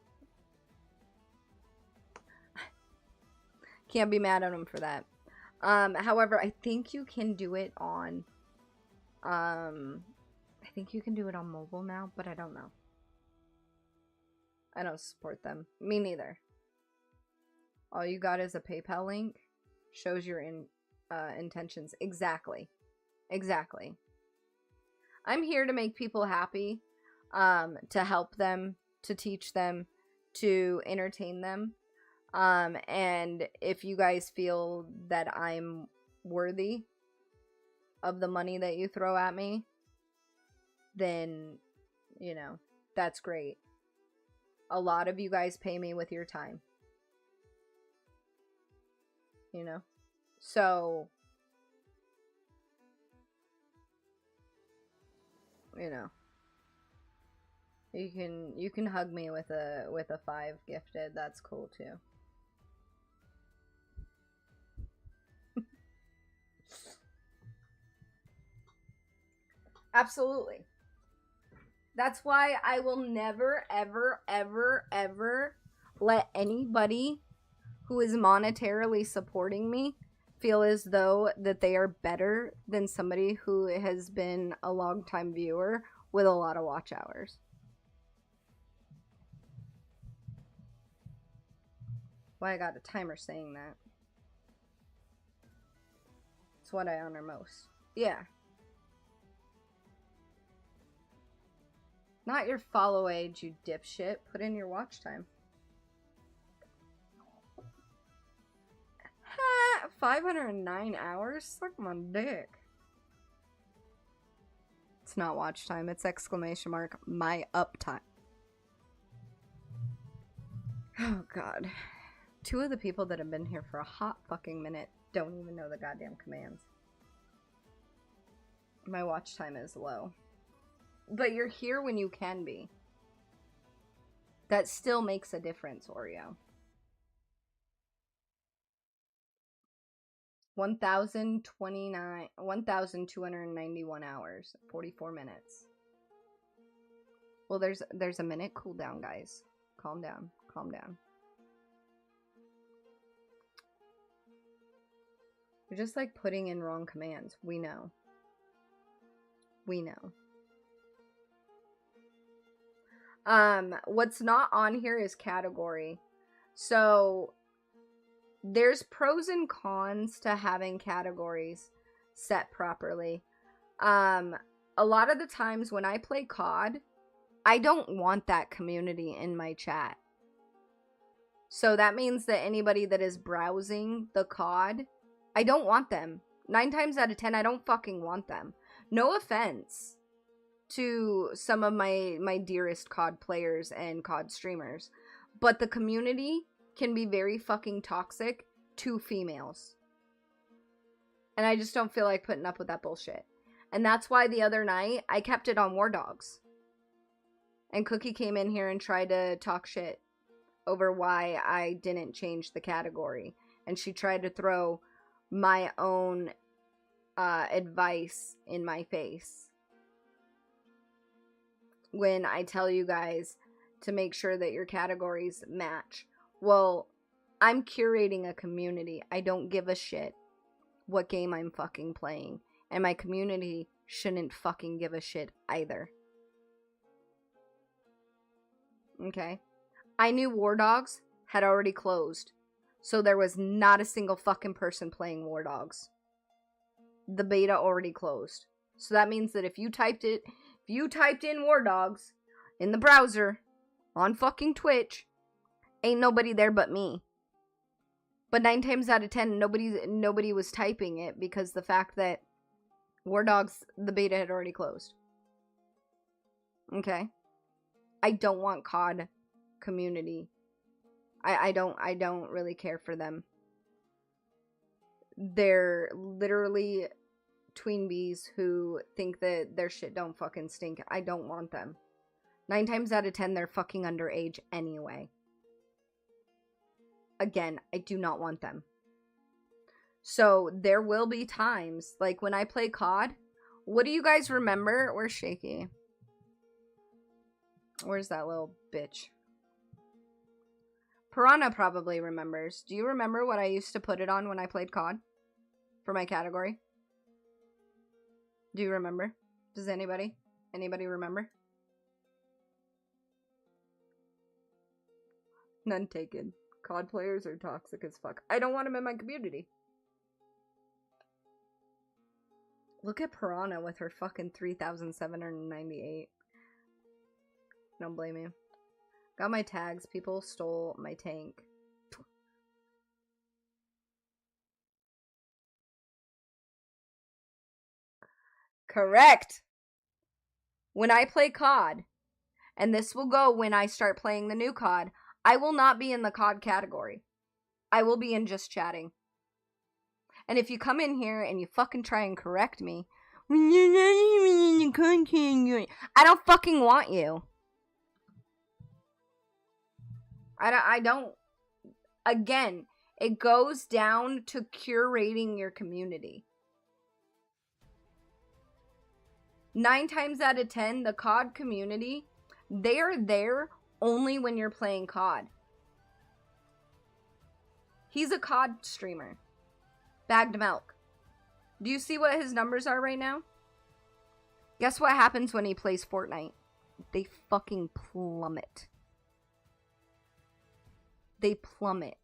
can't be mad at them for that. However, I think you can do it on I think you can do it on mobile now, but I don't know. I don't support them. Me neither. All you got is a PayPal link. Shows your intentions. Exactly. Exactly. I'm here to make people happy. To help them. To teach them. To entertain them. And if you guys feel that I'm worthy of the money that you throw at me, then, you know, that's great. A lot of you guys pay me with your time. You know? So, you know, you can hug me with a 5 gifted. That's cool too. Absolutely. That's why I will never, ever, ever, ever let anybody who is monetarily supporting me feel as though that they are better than somebody who has been a long-time viewer with a lot of watch hours. Why I got a timer saying that. It's what I honor most. Yeah. Not your follow age, you dipshit. Put in your watch time. 509 hours? Suck my dick. It's not watch time. It's exclamation mark. My uptime. Oh, God. 2 of the people that have been here for a hot fucking minute don't even know the goddamn commands. My watch time is low. But you're here when you can be. That still makes a difference, Oreo. 1,291 hours. 44 minutes. Well, there's a minute cooldown, guys. Calm down. Calm down. You're just like putting in wrong commands. We know. We know. What's not on here is category. So there's pros and cons to having categories set properly. A lot of the times when I play COD, I don't want that community in my chat. So that means that anybody that is browsing the COD, I don't want them. 9 times out of 10, I don't fucking want them. No offense to some of my dearest COD players and COD streamers, but the community can be very fucking toxic to females. And I just don't feel like putting up with that bullshit. And that's why the other night, I kept it on War Dogs. And Cookie came in here and tried to talk shit over why I didn't change the category. And she tried to throw my own advice in my face. When I tell you guys to make sure that your categories match. Well, I'm curating a community. I don't give a shit what game I'm fucking playing. And my community shouldn't fucking give a shit either. Okay? I knew War Dogs had already closed. So there was not a single fucking person playing War Dogs. The beta already closed. So that means that if you typed in War Dogs in the browser on fucking Twitch, ain't nobody there but me. But 9 times out of 10, nobody was typing it because the fact that War Dogs, the beta had already closed. Okay? I don't want COD community. I don't really care for them. They're literally tween bees who think that their shit don't fucking stink. I don't want them. 9 times out of 10, they're fucking underage anyway. Again, I do not want them. So, there will be times, like when I play COD, what do you guys remember? Where's Shaky? Where's that little bitch? Piranha probably remembers. Do you remember what I used to put it on when I played COD? For my category? Do you remember? Does anybody? Anybody remember? None taken. COD players are toxic as fuck. I don't want them in my community. Look at Piranha with her fucking 3,798. Don't blame me. Got my tags. People stole my tank. Correct! When I play COD, and this will go when I start playing the new COD, I will not be in the COD category. I will be in just chatting. And if you come in here and you fucking try and correct me, I don't fucking want you. I don't. Again, it goes down to curating your community. 9 times out of 10, the COD community, they are there only when you're playing COD. He's a COD streamer. Bagged milk. Do you see what his numbers are right now? Guess what happens when he plays Fortnite? They fucking plummet. They plummet.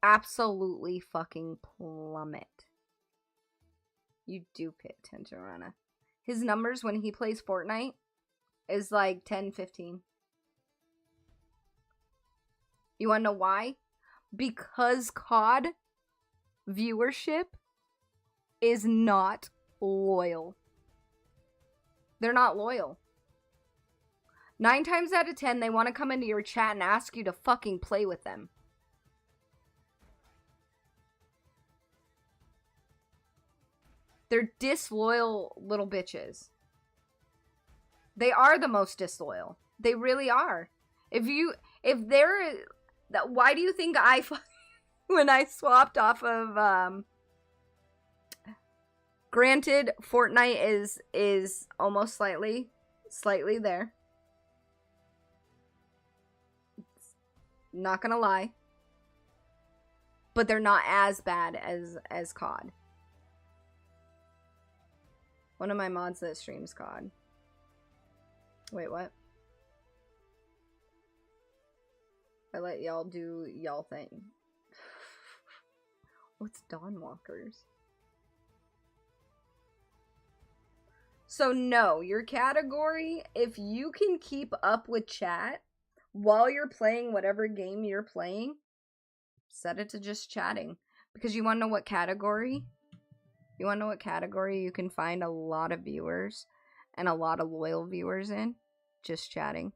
Absolutely fucking plummet. You do pay attention, Rana. His numbers when he plays Fortnite is like 10, 15. You wanna know why? Because COD viewership is not loyal. They're not loyal. 9 times out of 10, they want to come into your chat and ask you to fucking play with them. They're disloyal little bitches. They are the most disloyal. They really are. Why do you think when I swapped off of, granted, Fortnite is almost slightly there. Not gonna lie. But they're not as bad as COD. One of my mods that streams COD. Wait, what? I let y'all do y'all thing. What's Dawnwalkers? So no, your category, if you can keep up with chat while you're playing whatever game you're playing, set it to just chatting. Because you want to know what category? You want to know what category you can find a lot of viewers and a lot of loyal viewers in? Just chatting.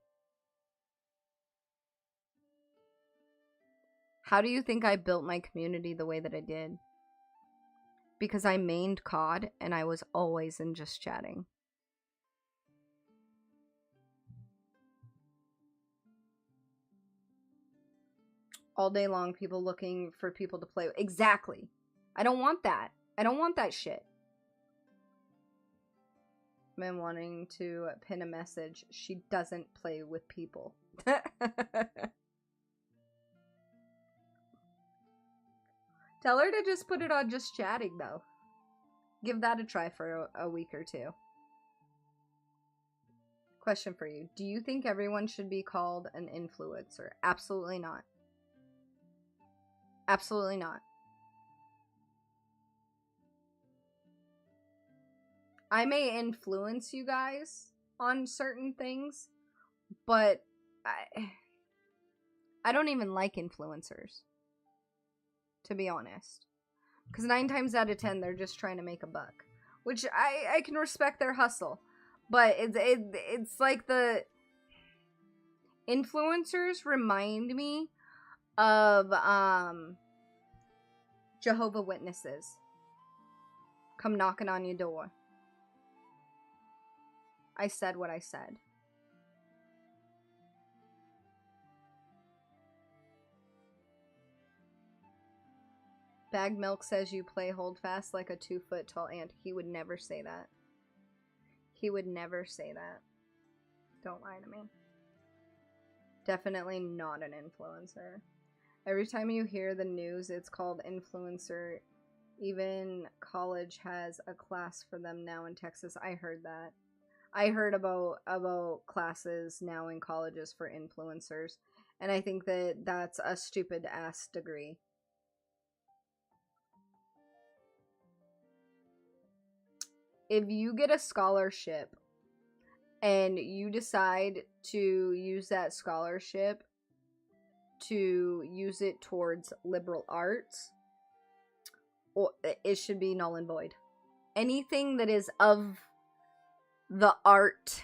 How do you think I built my community the way that I did? Because I mained COD and I was always in just chatting. All day long, people looking for people to play with. Exactly. I don't want that. I don't want that shit. Man wanting to pin a message. She doesn't play with people. Tell her to just put it on just chatting, though. Give that a try for a week or two. Question for you. Do you think everyone should be called an influencer? Absolutely not. Absolutely not. I may influence you guys on certain things, but I don't even like influencers, to be honest. Because 9 times out of 10, they're just trying to make a buck. Which I can respect their hustle. But it's like the influencers remind me of Jehovah Witnesses come knocking on your door. I said what I said. Bag Milk says you play hold fast like a 2-foot tall ant. He would never say that. He would never say that. Don't lie to me. Definitely not an influencer. Every time you hear the news, it's called influencer. Even college has a class for them now in Texas. I heard that. I heard about classes now in colleges for influencers. And I think that that's a stupid ass degree. If you get a scholarship and you decide to use that scholarship to use it towards liberal arts, it should be null and void. Anything that is of the art.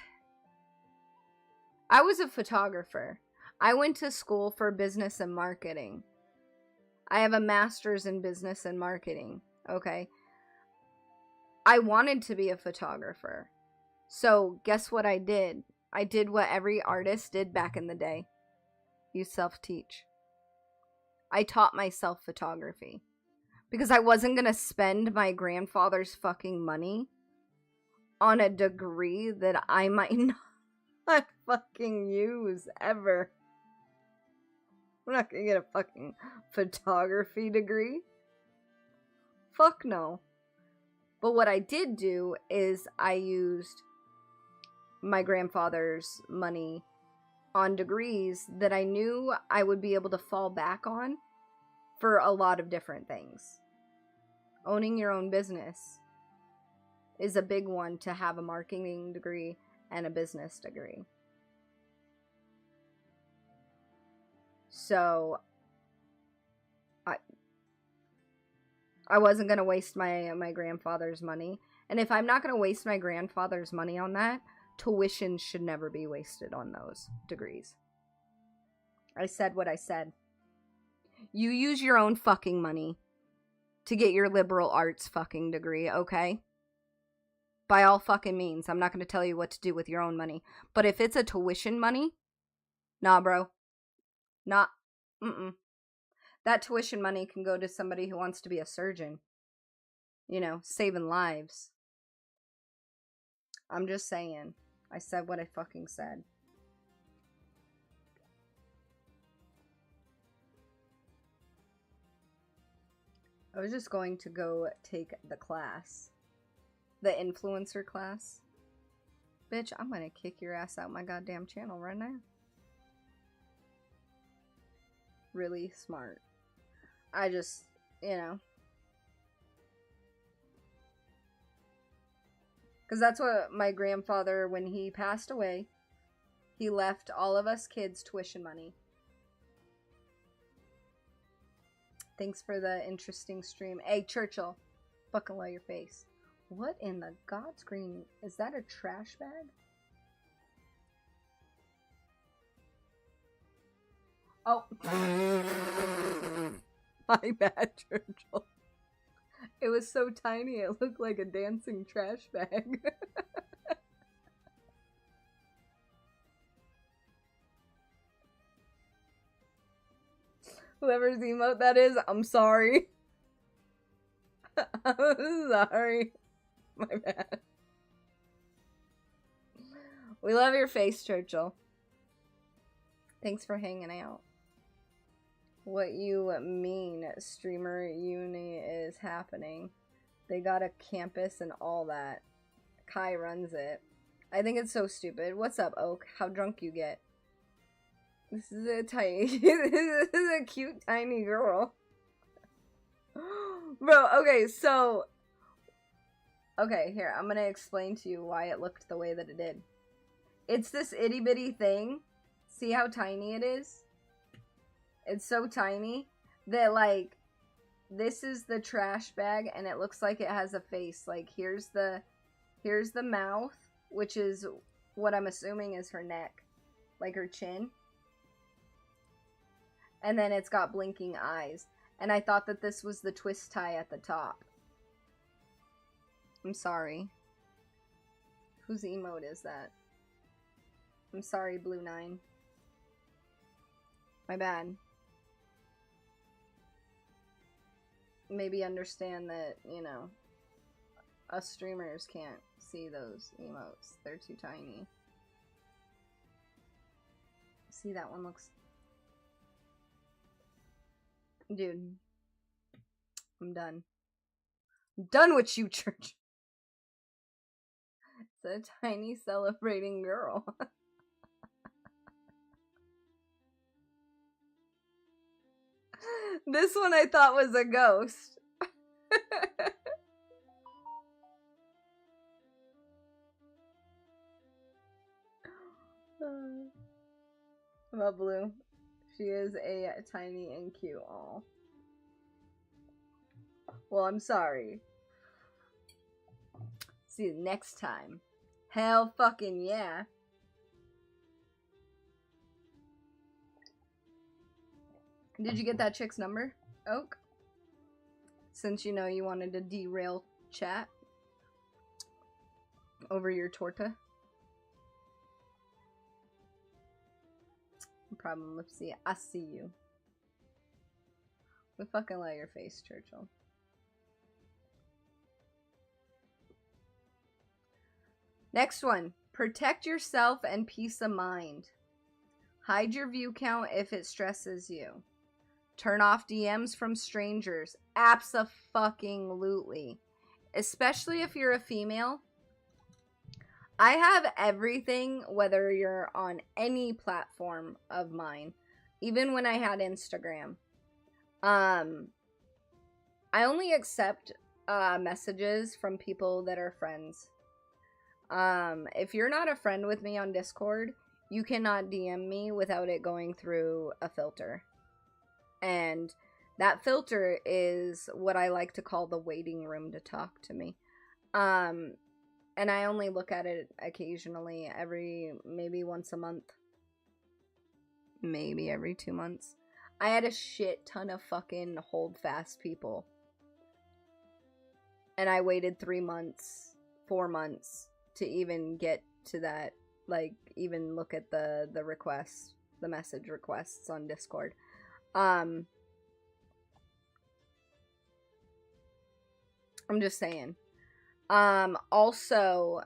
I was a photographer. I went to school for business and marketing. I have a master's in business and marketing. Okay. I wanted to be a photographer. So guess what I did? I did what every artist did back in the day. You self-teach. I taught myself photography. Because I wasn't going to spend my grandfather's fucking money on a degree that I might not fucking use ever. I'm not going to get a fucking photography degree. Fuck no. But what I did do is I used my grandfather's money on degrees that I knew I would be able to fall back on for a lot of different things. Owning your own business is a big one, to have a marketing degree and a business degree. So I wasn't going to waste my grandfather's money. And if I'm not going to waste my grandfather's money on that, tuition should never be wasted on those degrees. I said what I said. You use your own fucking money to get your liberal arts fucking degree, okay? By all fucking means. I'm not going to tell you what to do with your own money. But if it's a tuition money, nah, bro. Nah. That tuition money can go to somebody who wants to be a surgeon. You know, saving lives. I'm just saying. I said what I fucking said. I was just going to go take the class. The influencer class. Bitch, I'm gonna kick your ass out my goddamn channel right now. Really smart. I just, you know. Because that's what my grandfather, when he passed away, he left all of us kids tuition money. Thanks for the interesting stream. Hey, Churchill, buckle out your face. What in the God's green? Is that a trash bag? Oh. My bad, Churchill. It was so tiny, it looked like a dancing trash bag. Whoever's emote that is, I'm sorry. I'm sorry. My bad. We love your face, Churchill. Thanks for hanging out. What you mean, streamer uni is happening. They got a campus and all that. Kai runs it. I think it's so stupid. What's up, Oak? How drunk you get? This is a tiny, this is a cute tiny girl. Bro, okay, so Okay, here, I'm gonna explain to you why it looked the way that it did. It's this itty bitty thing. See how tiny it is? It's so tiny that, like, this is the trash bag and it looks like it has a face. Like, here's the mouth, which is what I'm assuming is her neck. Like her chin. And then it's got blinking eyes. And I thought that this was the twist tie at the top. I'm sorry. Whose emote is that? I'm sorry, Blue 9. My bad. Maybe understand that, you know, us streamers can't see those emotes. They're too tiny. See, that one looks... Dude. I'm done. I'm done with you, church. It's a tiny celebrating girl. This one I thought was a ghost. About Blue. She is a tiny and cute. Aw. Well, I'm sorry. See you next time. Hell fucking yeah. Did you get that chick's number, Oak? Since you know you wanted to derail chat over your torta. No problem, Lipsy. I see you. We fucking love your face, Churchill. Next one. Protect yourself and peace of mind. Hide your view count if it stresses you. Turn off DMs from strangers. Abso-fucking-lutely. Especially if you're a female. I have everything, whether you're on any platform of mine. Even when I had Instagram. I only accept messages from people that are friends. If you're not a friend with me on Discord, you cannot DM me without it going through a filter. And that filter is what I like to call the waiting room to talk to me. And I only look at it occasionally, maybe once a month. Maybe every 2 months. I had a shit ton of fucking hold-fast people. And I waited 3 months, 4 months to even get to that, like, even look at the requests, the message requests on Discord. I'm just saying. Also,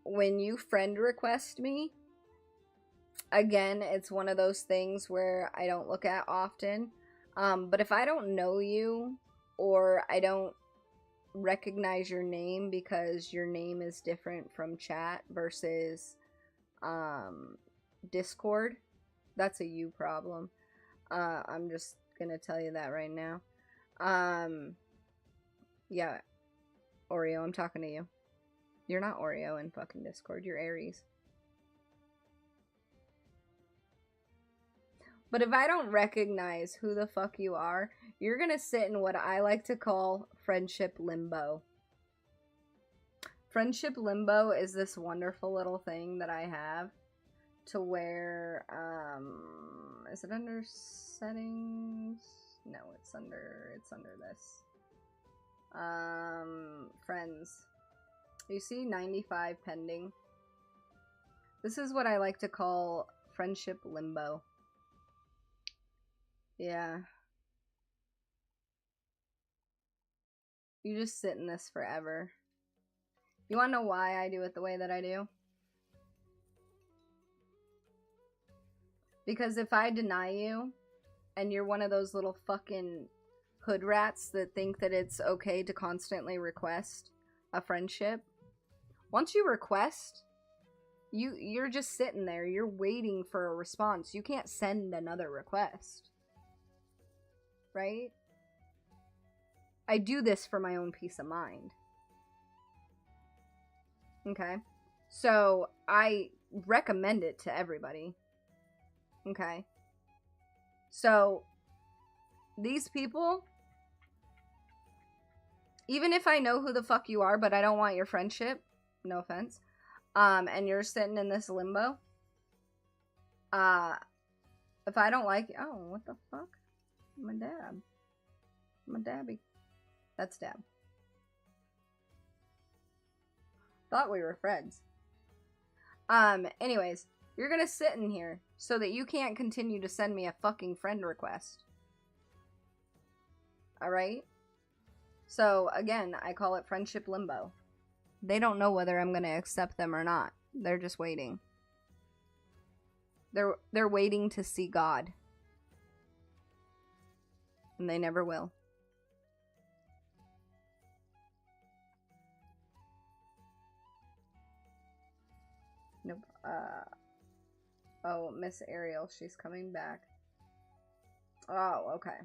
when you friend request me, again, it's one of those things where I don't look at often. But if I don't know you, or I don't recognize your name because your name is different from chat versus Discord, that's a you problem. I'm just gonna tell you that right now. Yeah, Oreo, I'm talking to you. You're not Oreo in fucking Discord, you're Aries. But if I don't recognize who the fuck you are, you're gonna sit in what I like to call friendship limbo. Friendship limbo is this wonderful little thing that I have to where, is it under settings? No, it's under this. Friends. You see 95 pending? This is what I like to call friendship limbo. Yeah. You just sit in this forever. You wanna know why I do it the way that I do? Because if I deny you, and you're one of those little fucking hood rats that think that it's okay to constantly request a friendship, once you request, you're just sitting there. You're waiting for a response. You can't send another request. Right? I do this for my own peace of mind. Okay? So, I recommend it to everybody. Okay? So, these people, even if I know who the fuck you are, but I don't want your friendship, no offense, and you're sitting in this limbo, if I don't like you, oh, what the fuck? My dad. My dabby. That's Dab. Thought we were friends. Anyways, you're gonna sit in here so that you can't continue to send me a fucking friend request. Alright? So, again, I call it friendship limbo. They don't know whether I'm gonna accept them or not. They're just waiting. They're waiting to see God. And they never will. Nope. Oh, Miss Ariel, she's coming back. Oh, okay.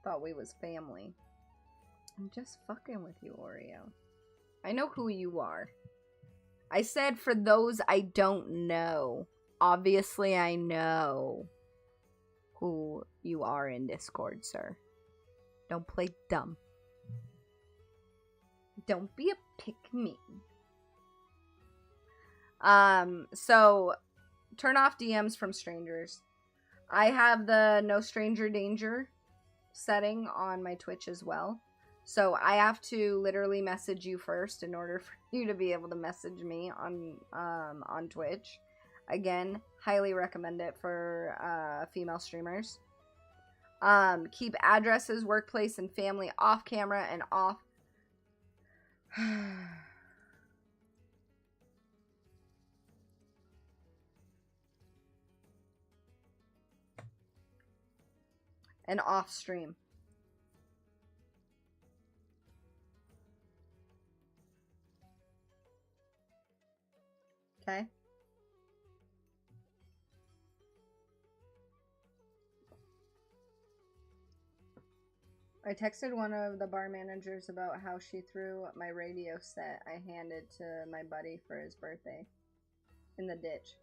Thought we was family. I'm just fucking with you, Oreo. I know who you are. I said for those I don't know. Obviously, I know who you are in Discord, sir. Don't play dumb. Don't be a pick-me. So, turn off DMs from strangers. I have the no stranger danger setting on my Twitch as well. So, I have to literally message you first in order for you to be able to message me on Twitch. Again, highly recommend it for female streamers. Keep addresses, workplace, and family off camera and off. And off stream. Okay? I texted one of the bar managers about how she threw my radio set I handed to my buddy for his birthday in the ditch.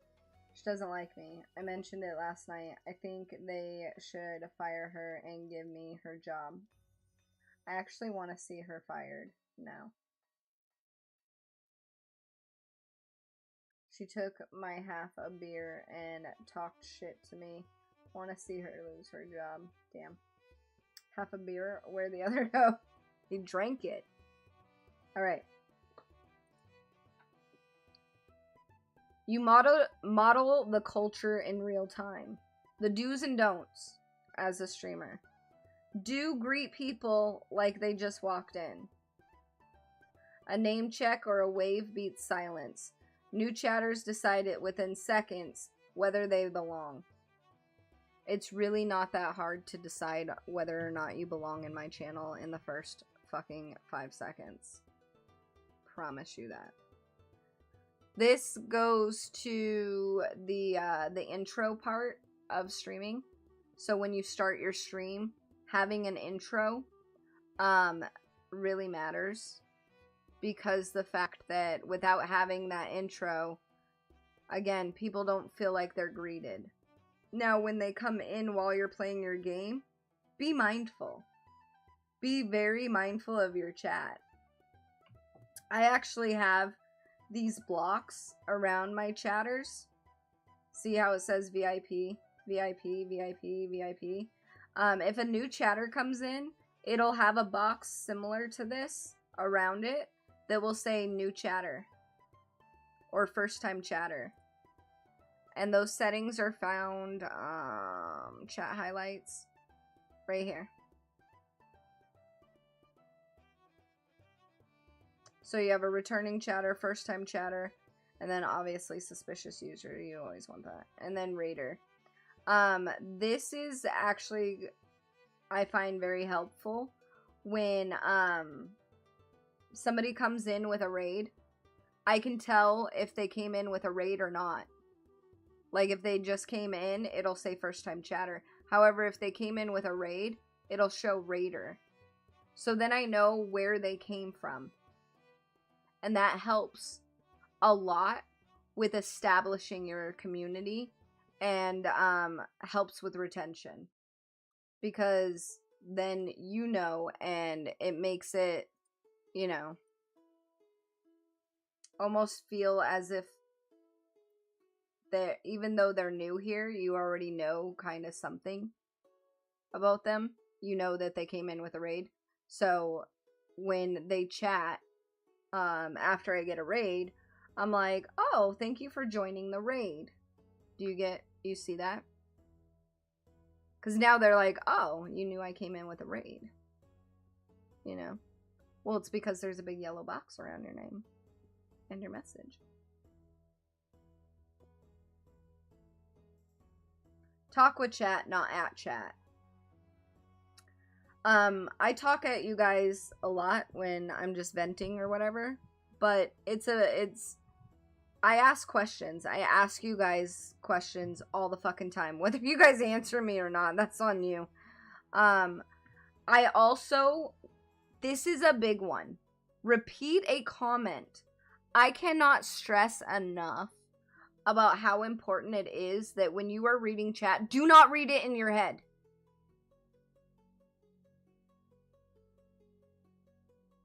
She doesn't like me. I mentioned it last night. I think they should fire her and give me her job. I actually want to see her fired now. She took my half a beer and talked shit to me. I want to see her lose her job. Damn. Half a beer? Where'd the other go? He drank it. Alright. You model the culture in real time. The do's and don'ts as a streamer. Do greet people like they just walked in. A name check or a wave beats silence. New chatters decide it within seconds whether they belong. It's really not that hard to decide whether or not you belong in my channel in the first fucking 5 seconds. Promise you that. This goes to the intro part of streaming. So when you start your stream, having an intro really matters. Because the fact that without having that intro, again, people don't feel like they're greeted. Now, when they come in while you're playing your game, be mindful. Be very mindful of your chat. I actually have these blocks around my chatters. See how it says VIP, VIP, VIP, VIP? If a new chatter comes in, it'll have a box similar to this around it that will say new chatter or first time chatter. And those settings are found, chat highlights, right here. So you have a returning chatter, first time chatter, and then obviously suspicious user. You always want that. And then raider. This is actually, I find very helpful when somebody comes in with a raid. I can tell if they came in with a raid or not. Like if they just came in, it'll say first time chatter. However, if they came in with a raid, it'll show raider. So then I know where they came from. And that helps a lot with establishing your community and helps with retention. Because then you know, and it makes it, you know, almost feel as if they're, even though they're new here, you already know kind of something about them. You know that they came in with a raid. So when they chat, after I get a raid, I'm like, oh, thank you for joining the raid. You see that? Because now they're like, oh, you knew I came in with a raid. You know? Well, it's because there's a big yellow box around your name and your message. Talk with chat, not at chat. I talk at you guys a lot when I'm just venting or whatever, but I ask questions. I ask you guys questions all the fucking time. Whether you guys answer me or not, that's on you. I also, this is a big one. Repeat a comment. I cannot stress enough about how important it is that when you are reading chat, do not read it in your head.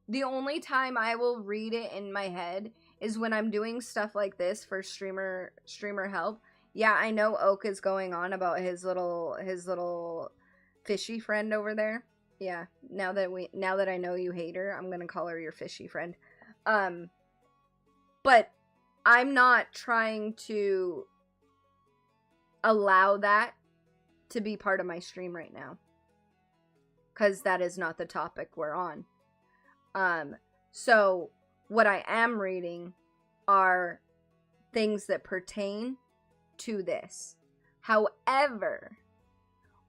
The only time I will read it in my head is when I'm doing stuff like this for streamer help. Yeah, I know Oak is going on about his little fishy friend over there. Yeah, now that I know you hate her, I'm gonna call her your fishy friend. But I'm not trying to allow that to be part of my stream right now, because that is not the topic we're on. So what I am reading are things that pertain to this. However,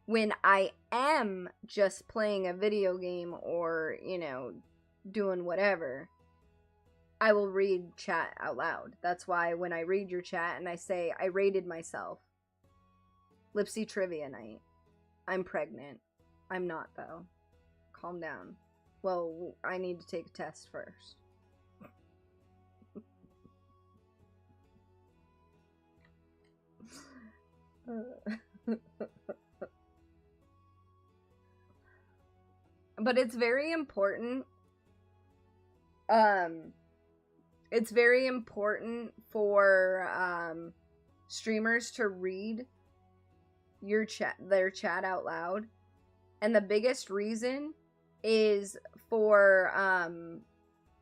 when I am just playing a video game or, you know, doing whatever, I will read chat out loud. That's why when I read your chat and I say, I rated myself. Lipsy trivia night. I'm pregnant. I'm not, though. Calm down. Well, I need to take a test first. But it's very important. It's very important for streamers to read their chat out loud. And the biggest reason is for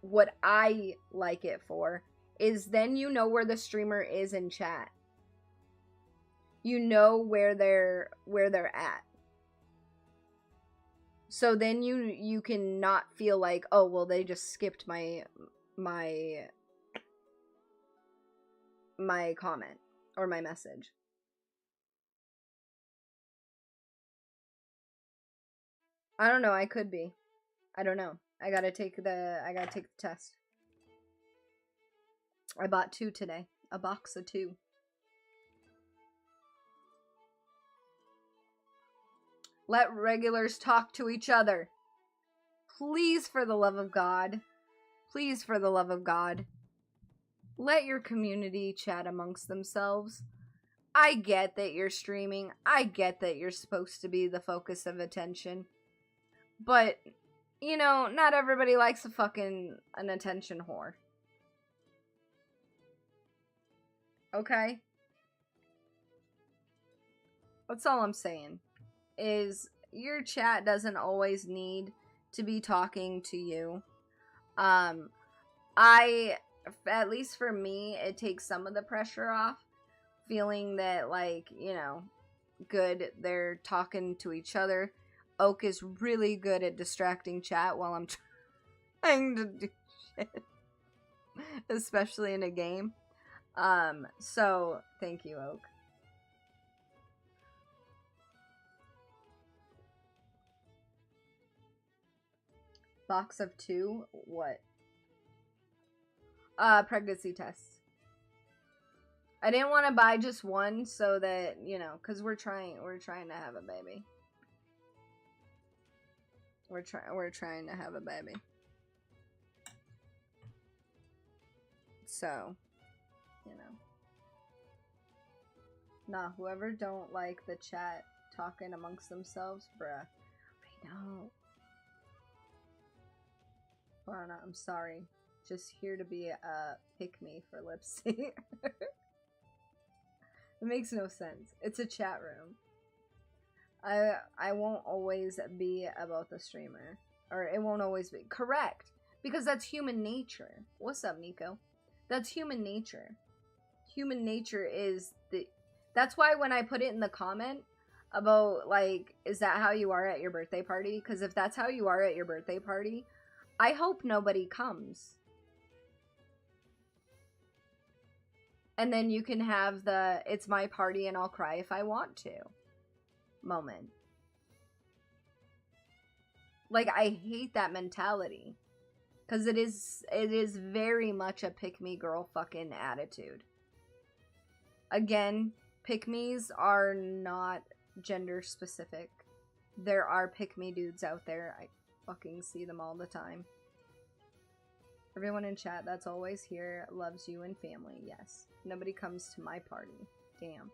what I like it for is then you know where the streamer is in chat. You know where they're at. So then you can not feel like, oh, well, they just skipped my comment or my message. I don't know, I could be. I don't know. I gotta take the test. I bought 2 today. A box of 2. Let regulars talk to each other. Please, for the love of God. Please, for the love of God. Let your community chat amongst themselves. I get that you're streaming. I get that you're supposed to be the focus of attention. But, you know, not everybody likes an attention whore. Okay? That's all I'm saying. Is your chat doesn't always need to be talking to you. At least for me, it takes some of the pressure off. Feeling that, like, you know, good, they're talking to each other. Oak is really good at distracting chat while I'm trying to do shit. Especially in a game. So, thank you, Oak. Box of 2? What? Pregnancy tests. I didn't want to buy just one so that, you know, because we're trying to have a baby. We're trying to have a baby. So, you know. Nah, whoever don't like the chat talking amongst themselves, bruh. I know. Lana, I'm sorry. Just here to be a pick-me for Lipsy. It makes no sense. It's a chat room. I won't always be about the streamer. Or it won't always be. Correct. Because that's human nature. What's up, Nico? That's human nature. Human nature is the... That's why when I put it in the comment about, like, is that how you are at your birthday party? Because if that's how you are at your birthday party, I hope nobody comes. And then you can have the, it's my party and I'll cry if I want to moment. Like, I hate that mentality. Because it is very much a pick-me girl fucking attitude. Again, pick-me's are not gender specific. There are pick-me dudes out there. I fucking see them all the time. Everyone in chat that's always here loves you and family. Yes. Nobody comes to my party. Damn.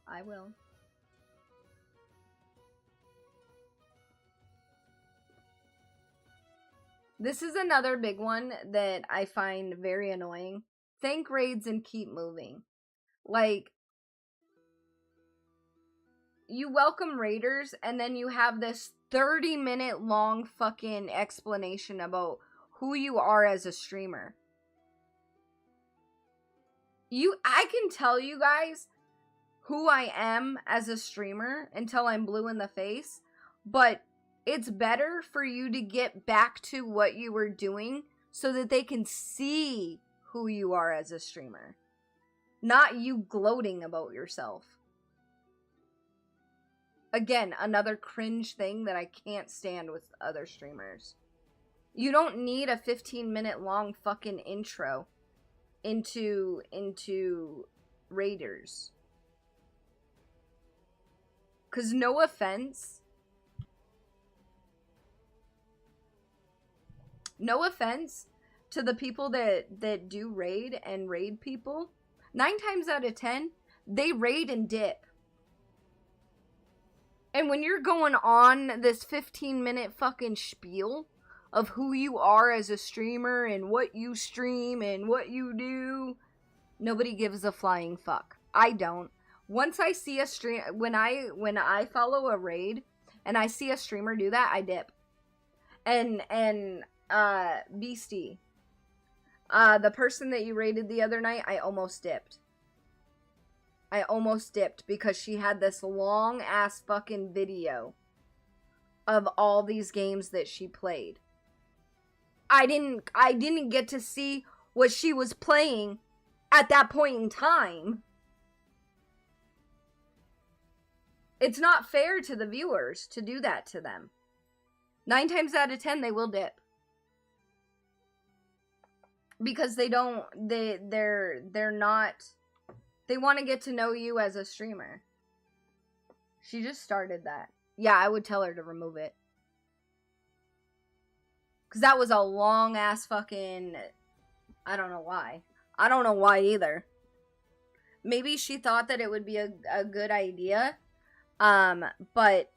I will. This is another big one that I find very annoying. Thank raids and keep moving. Like, you welcome raiders and then you have this 30-minute long fucking explanation about who you are as a streamer. I can tell you guys who I am as a streamer until I'm blue in the face, but it's better for you to get back to what you were doing so that they can see who you are as a streamer. Not you gloating about yourself. Again, another cringe thing that I can't stand with other streamers. You don't need a 15-minute long fucking intro into raiders. 'Cause no offense. No offense to the people that do raid and raid people. 9 times out of 10, they raid and dip. And when you're going on this 15-minute fucking spiel of who you are as a streamer and what you stream and what you do, nobody gives a flying fuck. I don't. Once I see a stream, when I follow a raid and I see a streamer do that, I dip. And Beastie, the person that you raided the other night, I almost dipped. I almost dipped because she had this long ass fucking video of all these games that she played. I didn't get to see what she was playing at that point in time. It's not fair to the viewers to do that to them. 9 times out of 10, they will dip. Because they're not, they want to get to know you as a streamer. She just started that. Yeah, I would tell her to remove it. Because that was a long ass fucking, I don't know why. I don't know why either. Maybe she thought that it would be a good idea. But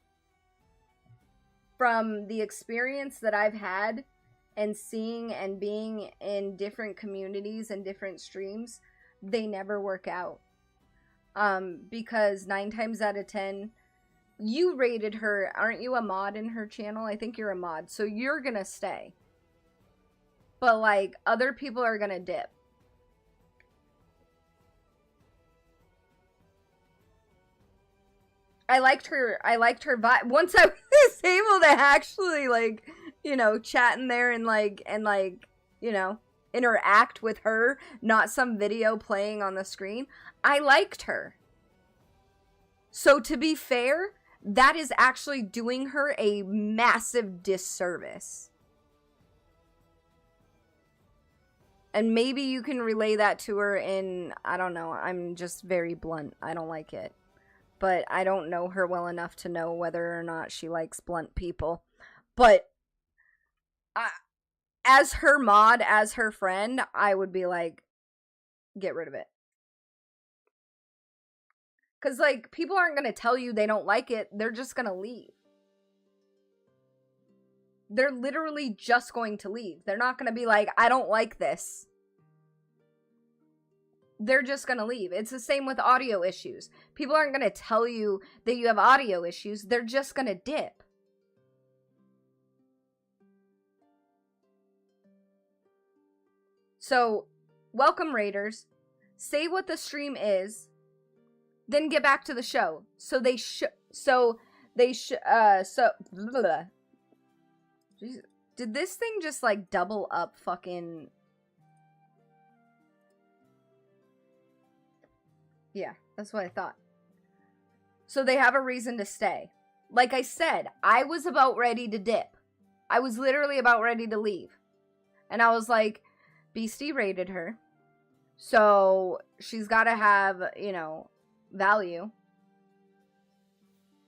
from the experience that I've had and seeing and being in different communities and different streams, they never work out. Because 9 times out of 10, you rated her. Aren't you a mod in her channel? I think you're a mod. So you're gonna stay. But like, other people are gonna dip. I liked her vibe. Once I was able to actually, like, you know, chat in there and like, you know, interact with her, not some video playing on the screen, I liked her. So to be fair, that is actually doing her a massive disservice. And maybe you can relay that to her in, I don't know, I'm just very blunt. I don't like it. But I don't know her well enough to know whether or not she likes blunt people. But as her mod, as her friend, I would be like, get rid of it. Because, like, people aren't going to tell you they don't like it. They're just going to leave. They're literally just going to leave. They're not going to be like, I don't like this. They're just going to leave. It's the same with audio issues. People aren't going to tell you that you have audio issues. They're just going to dip. So, welcome raiders. Say what the stream is. Then get back to the show. Jesus. Did this thing just like double up fucking... Yeah, that's what I thought. So they have a reason to stay. Like I said, I was about ready to dip. I was literally about ready to leave. And I was like, Beastie rated her. So she's got to have, you know, value.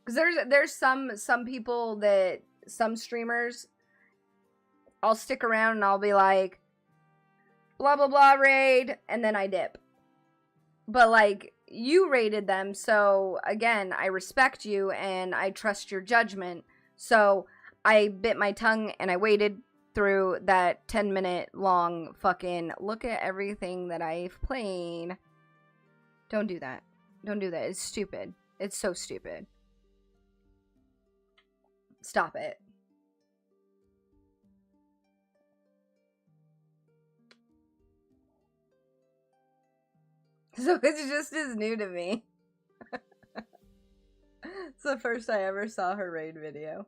Because there's some people that, some streamers, I'll stick around and I'll be like, blah, blah, blah, raid, and then I dip. But, like, you rated them, so, again, I respect you and I trust your judgment. So, I bit my tongue and I waited through that 10-minute long fucking look at everything that I've played. Don't do that. Don't do that. It's stupid. It's so stupid. Stop it. So it's just as new to me. It's the first I ever saw her raid video.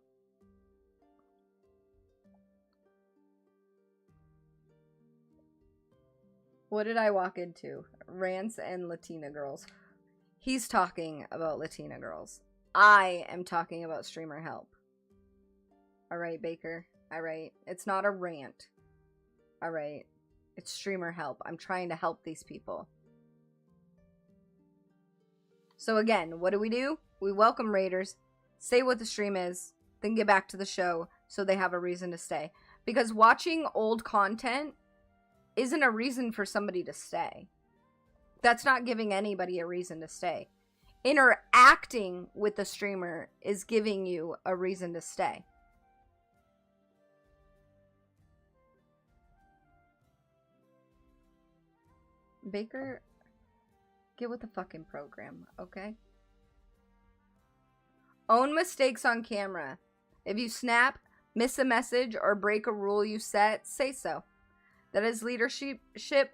What did I walk into? Rants and Latina girls. He's talking about Latina girls. I am talking about streamer help. Alright, Baker. Alright. It's not a rant. Alright. It's streamer help. I'm trying to help these people. So again, what do? We welcome raiders, say what the stream is, then get back to the show so they have a reason to stay. Because watching old content isn't a reason for somebody to stay. That's not giving anybody a reason to stay. Interacting with the streamer is giving you a reason to stay. Baker, get with the fucking program, okay? Own mistakes on camera. If you snap, miss a message, or break a rule you set, say so. That is leadership,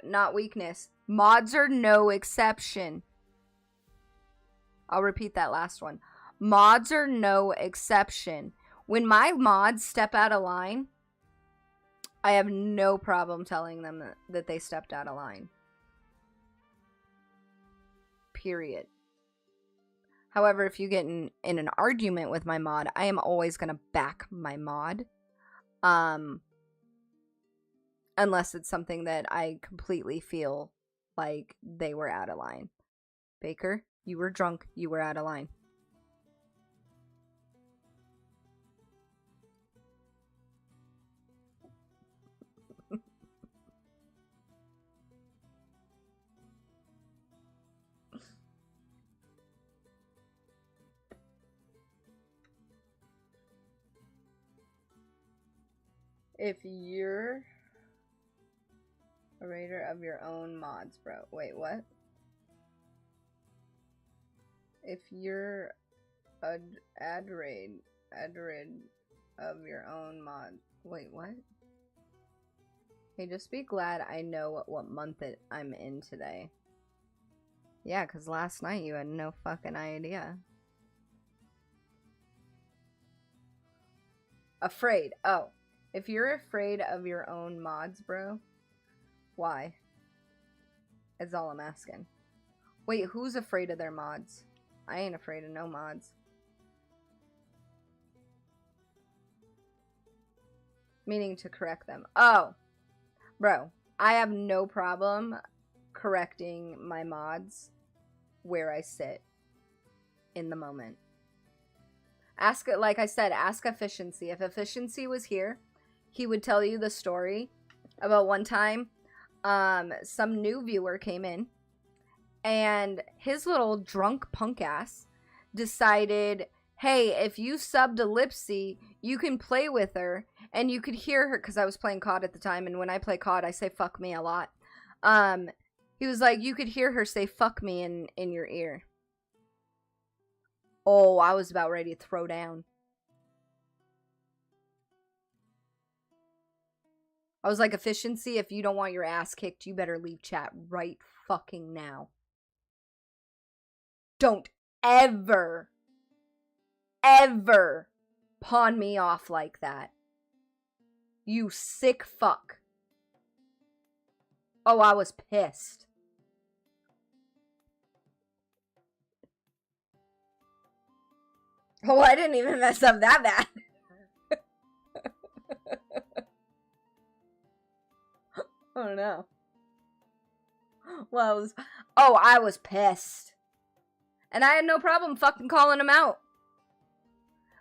not weakness. Mods are no exception. I'll repeat that last one. Mods are no exception. When my mods step out of line, I have no problem telling them that they stepped out of line. Period. However, if you get in an argument with my mod, I am always going to back my mod. Unless it's something that I completely feel like they were out of line. Baker, you were drunk. You were out of line. If you're a raider of your own mods, bro. Wait, what? If you're a ad raid of your own mod. Wait, what? Hey, just be glad I know what month I'm in today. Yeah, because last night you had no fucking idea. Afraid. Oh. If you're afraid of your own mods, bro, why? Is all I'm asking. Wait, who's afraid of their mods? I ain't afraid of no mods. Meaning to correct them. Oh, bro, I have no problem correcting my mods where I sit in the moment. Ask it, like I said, ask Efficiency. If Efficiency was here, he would tell you the story about one time some new viewer came in, and his little drunk punk ass decided, hey, if you sub to Lipsy, you can play with her, and you could hear her, because I was playing COD at the time, and when I play COD, I say fuck me a lot. He was like, you could hear her say fuck me in your ear. Oh, I was about ready to throw down. I was like, efficiency, if you don't want your ass kicked, you better leave chat right fucking now. Don't ever pawn me off like that. You sick fuck. Oh, I was pissed. Oh, I didn't even mess up that bad. Oh no. Well, I was pissed. And I had no problem fucking calling him out.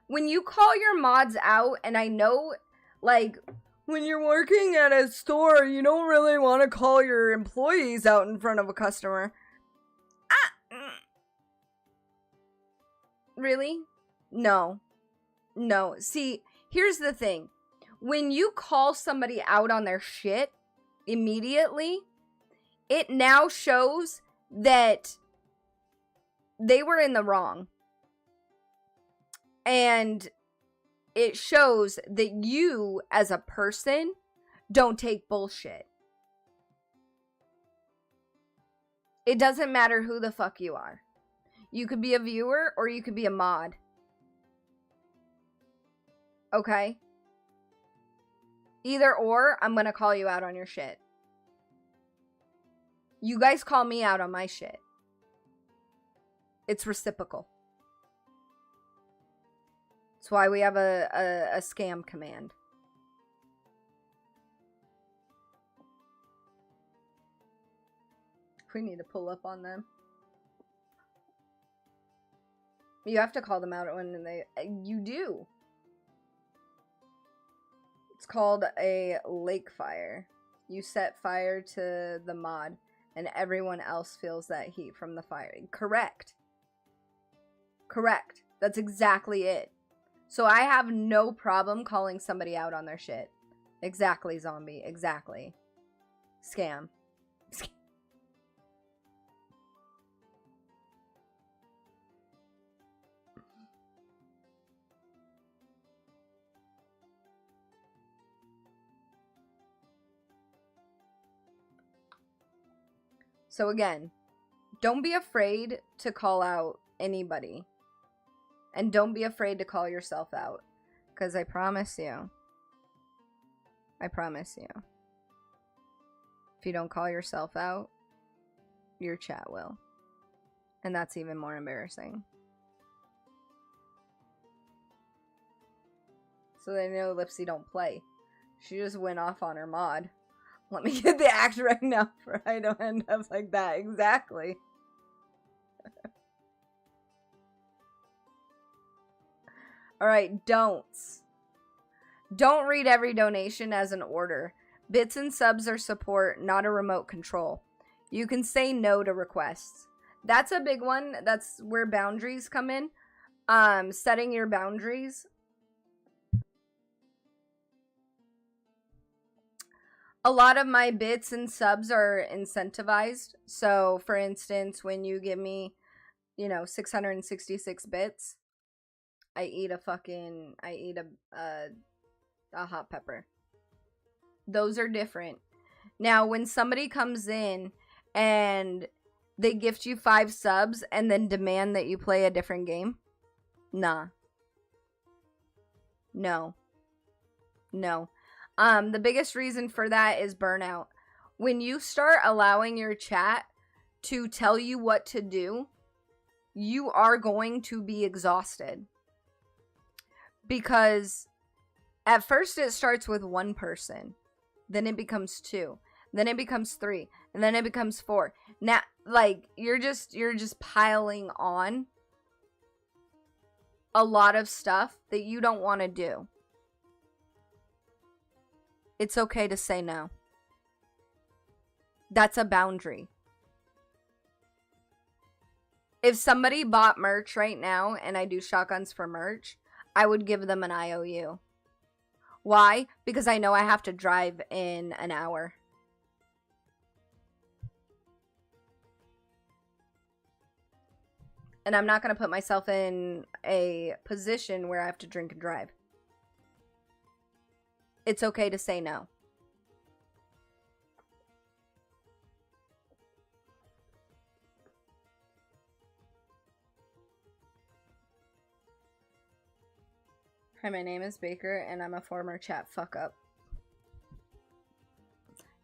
When you call your mods out, and I know, like, when you're working at a store, you don't really want to call your employees out in front of a customer. Really? No. No. See, here's the thing. When you call somebody out on their shit immediately, it now shows that they were in the wrong. And it shows that you, as a person, don't take bullshit. It doesn't matter who the fuck you are. You could be a viewer or you could be a mod. Okay? Either or, I'm gonna call you out on your shit. You guys call me out on my shit. It's reciprocal. That's why we have a scam command. We need to pull up on them. You have to call them out when they... You do. It's called a lake fire. You set fire to the mod, and everyone else feels that heat from the fire. Correct. Correct. That's exactly it. So I have no problem calling somebody out on their shit. Exactly, zombie. Exactly. Scam. So again, don't be afraid to call out anybody. And don't be afraid to call yourself out. Because I promise you, if you don't call yourself out, your chat will. And that's even more embarrassing. So they know Lipsy don't play. She just went off on her mod. Let me get the act right now for I don't end up like that. Exactly. Alright, don'ts. Don't read every donation as an order. Bits and subs are support, not a remote control. You can say no to requests. That's a big one. That's where boundaries come in. Setting your boundaries. A lot of my bits and subs are incentivized. So, for instance, when you give me, 666 bits, I eat a hot pepper. Those are different. Now, when somebody comes in and they gift you 5 subs and then demand that you play a different game, nah. No. The biggest reason for that is burnout. When you start allowing your chat to tell you what to do, you are going to be exhausted. Because at first it starts with one person. Then it becomes 2. Then it becomes 3. And then it becomes 4. Now, you're just piling on a lot of stuff that you don't want to do. It's okay to say no. That's a boundary. If somebody bought merch right now and I do shotguns for merch, I would give them an IOU. Why? Because I know I have to drive in an hour. And I'm not going to put myself in a position where I have to drink and drive. It's okay to say no. Hi, my name is Baker, and I'm a former chat fuck up.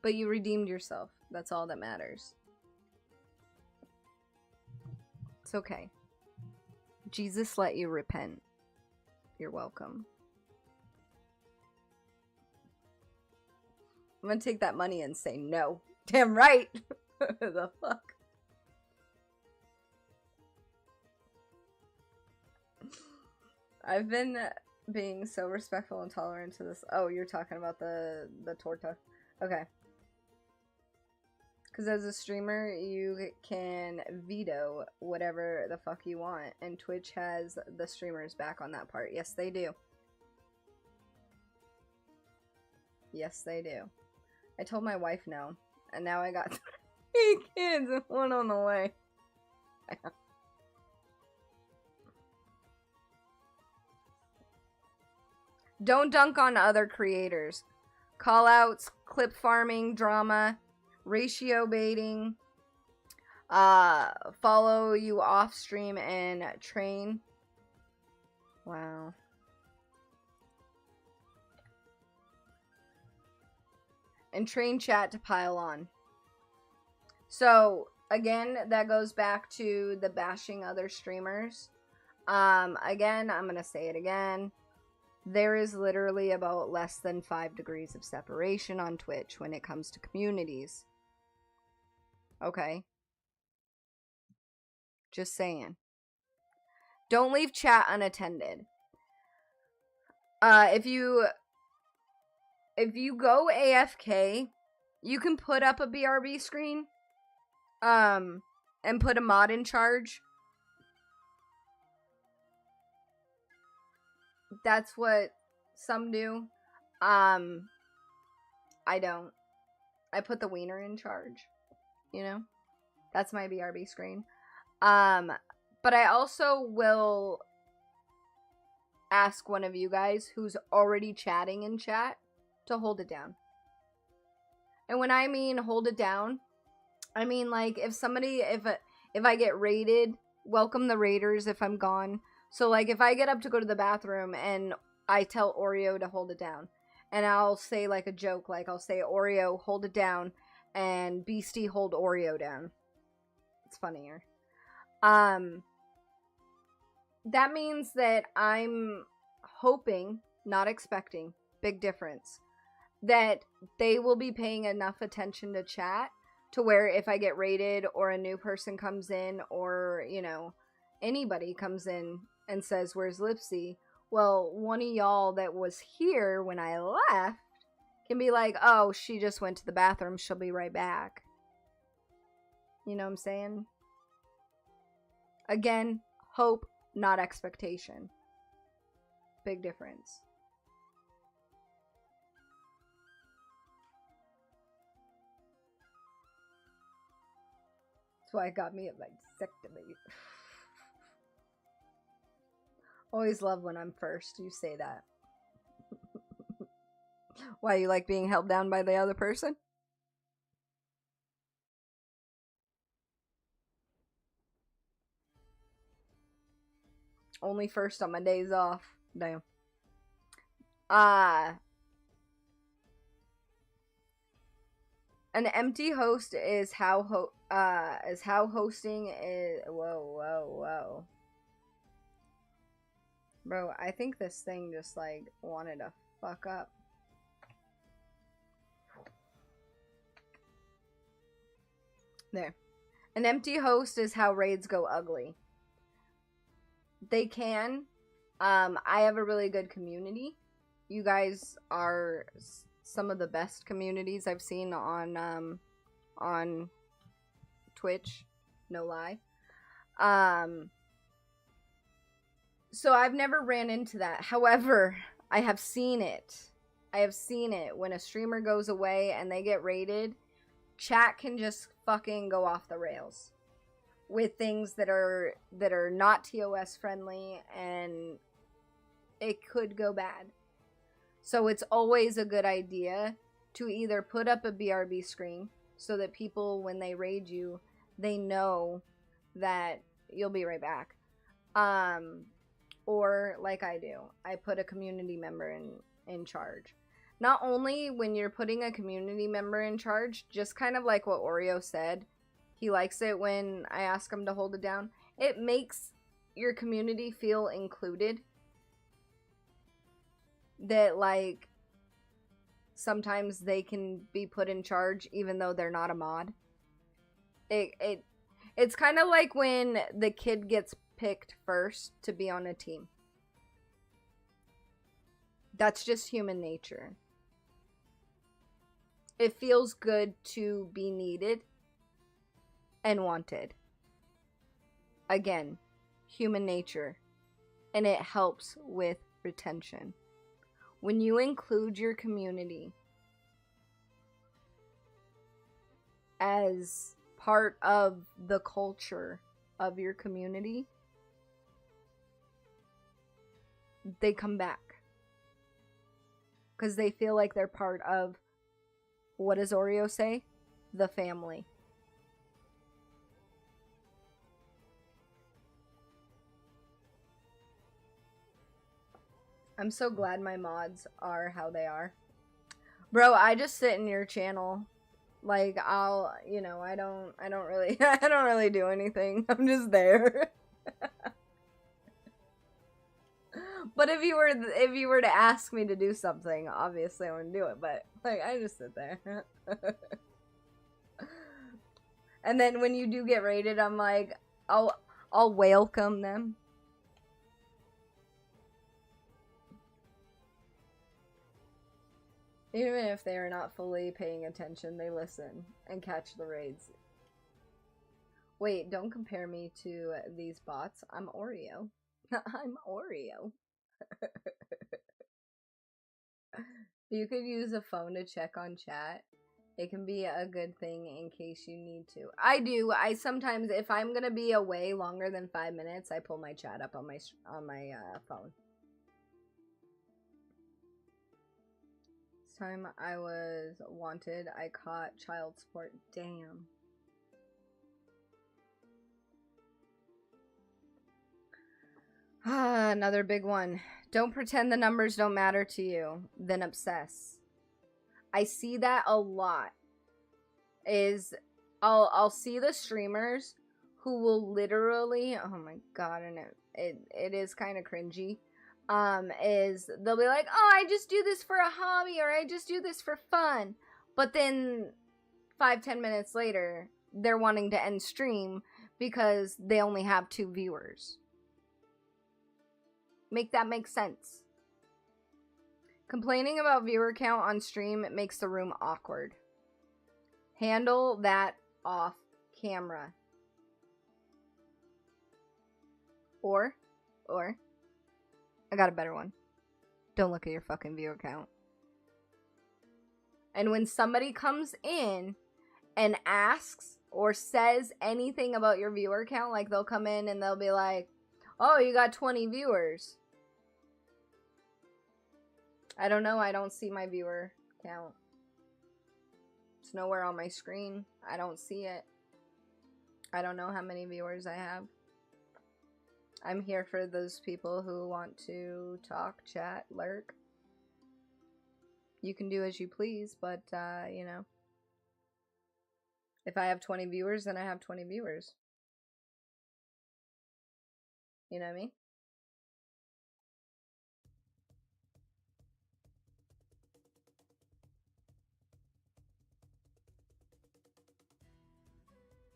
But you redeemed yourself. That's all that matters. It's okay. Jesus let you repent. You're welcome. I'm gonna take that money and say no. Damn right. The fuck? I've been being so respectful and tolerant to this. Oh, you're talking about the torta. Okay. Because as a streamer, you can veto whatever the fuck you want. And Twitch has the streamers back on that part. Yes, they do. Yes, they do. I told my wife no. And now I got 3 kids and 1 on the way. Don't dunk on other creators. Call outs, clip farming, drama, ratio baiting, follow you off stream and train. Wow. And train chat to pile on. So, again, that goes back to the bashing other streamers. Again, I'm gonna say it again. There is literally about less than 5 degrees of separation on Twitch when it comes to communities. Okay? Just saying. Don't leave chat unattended. If you go AFK, you can put up a BRB screen, and put a mod in charge. That's what some do. I don't. I put the wiener in charge. You know? That's my BRB screen. But I also will ask one of you guys who's already chatting in chat to hold it down. And when I mean hold it down, I mean like if I get raided, welcome the raiders if I'm gone. So, like, if I get up to go to the bathroom and I tell Oreo to hold it down, and I'll say, like, a joke, like, I'll say, Oreo, hold it down, and Beastie, hold Oreo down. It's funnier. That means that I'm hoping, not expecting, big difference, that they will be paying enough attention to chat to where if I get raided or a new person comes in or, you know, anybody comes in and says, where's Lipsy? Well, one of y'all that was here when I left can be like, oh, she just went to the bathroom. She'll be right back. You know what I'm saying? Again, hope, not expectation. Big difference. That's why it got me a vasectomy. Always love when I'm first. You say that. Why, you like being held down by the other person? Only first on my days off. Damn. An empty host is how hosting is. Whoa. Bro, I think this thing just, like, wanted to fuck up. There. An empty host is how raids go ugly. They can. I have a really good community. You guys are some of the best communities I've seen on on Twitch, no lie. So I've never ran into that. However, I have seen it. I have seen it. When a streamer goes away and they get raided, chat can just fucking go off the rails with things that are not TOS friendly, and it could go bad. So it's always a good idea to either put up a BRB screen so that people, when they raid you, they know that you'll be right back. Or like I do, I put a community member in charge. Not only when you're putting a community member in charge, just kind of like what Oreo said, he likes it when I ask him to hold it down. It makes your community feel included. That, like, sometimes they can be put in charge even though they're not a mod. It's kind of like when the kid gets picked first to be on a team. That's just human nature. It feels good to be needed and wanted. Again, human nature. And it helps with retention. When you include your community as part of the culture of your community, they come back. Because they feel like they're part of, what does Oreo say? The family. I'm so glad my mods are how they are. Bro, I just sit in your channel. Like, I'll, you know, I don't really, I don't really do anything. I'm just there. But if you were to ask me to do something, obviously I wouldn't do it. But, like, I just sit there. And then when you do get raided, I'm like, I'll welcome them. Even if they are not fully paying attention, they listen and catch the raids. Wait, don't compare me to these bots. I'm Oreo. I'm Oreo. You could use a phone to check on chat. It can be a good thing in case you need to. I do. I sometimes, if I'm gonna be away longer than 5 minutes, I pull my chat up on my phone. Time I was wanted, I caught child support. Damn. Another big one. Don't pretend the numbers don't matter to you, then obsess. I see that a lot. I'll see the streamers who will literally, oh my god, and it is kind of cringy. Is they'll be like, oh, I just do this for a hobby, or I just do this for fun. But then 5-10 minutes later, they're wanting to end stream because they only have 2 viewers. Make that make sense. Complaining about viewer count on stream makes the room awkward. Handle that off camera. Or I got a better one. Don't look at your fucking viewer count. And when somebody comes in and asks or says anything about your viewer count, like they'll come in and they'll be like, oh, you got 20 viewers. I don't know. I don't see my viewer count. It's nowhere on my screen. I don't see it. I don't know how many viewers I have. I'm here for those people who want to talk, chat, lurk. You can do as you please, but, you know. If I have 20 viewers, then I have 20 viewers. You know what I mean?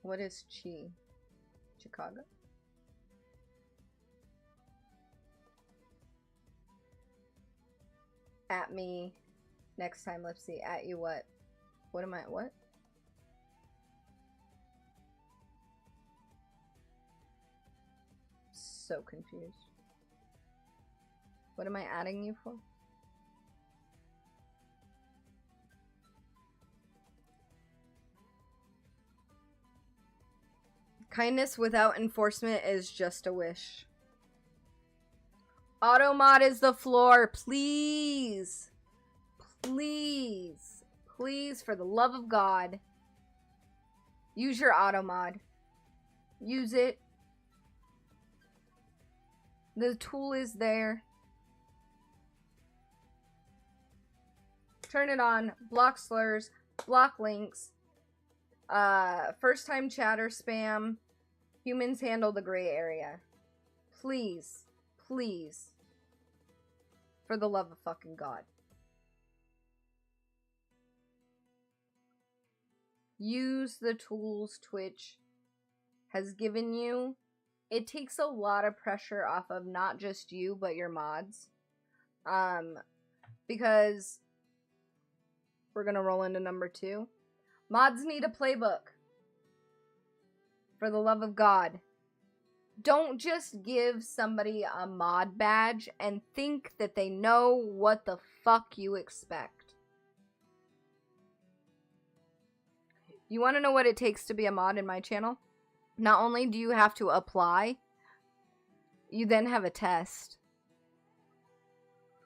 What is Chi? Chicago? At me next time, Lipsy. At you what? What am I? What? so confused. What am I adding you for? Kindness without enforcement is just a wish. Automod is the floor, please. Please. Please, for the love of God. Use your automod. Use it. The tool is there. Turn it on. Block slurs. Block links. First time chatter spam. Humans handle the gray area. Please. Please. For the love of fucking God. Use the tools Twitch has given you. It takes a lot of pressure off of not just you, but your mods. Because we're gonna roll into number 2. Mods need a playbook. For the love of God. Don't just give somebody a mod badge and think that they know what the fuck you expect. You want to know what it takes to be a mod in my channel? Not only do you have to apply, you then have a test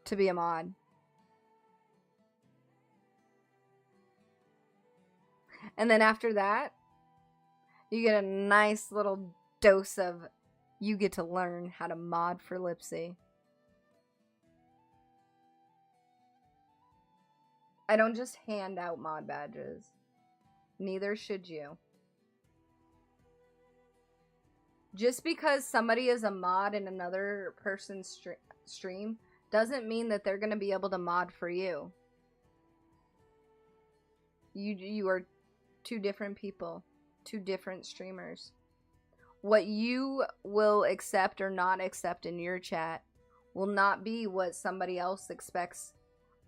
to be a mod. And then after that, you get a nice little dose of you get to learn how to mod for Lipsy. I don't just hand out mod badges. Neither should you. Just because somebody is a mod in another person's stream doesn't mean that they're going to be able to mod for you. You are two different people, two different streamers. What you will accept or not accept in your chat will not be what somebody else expects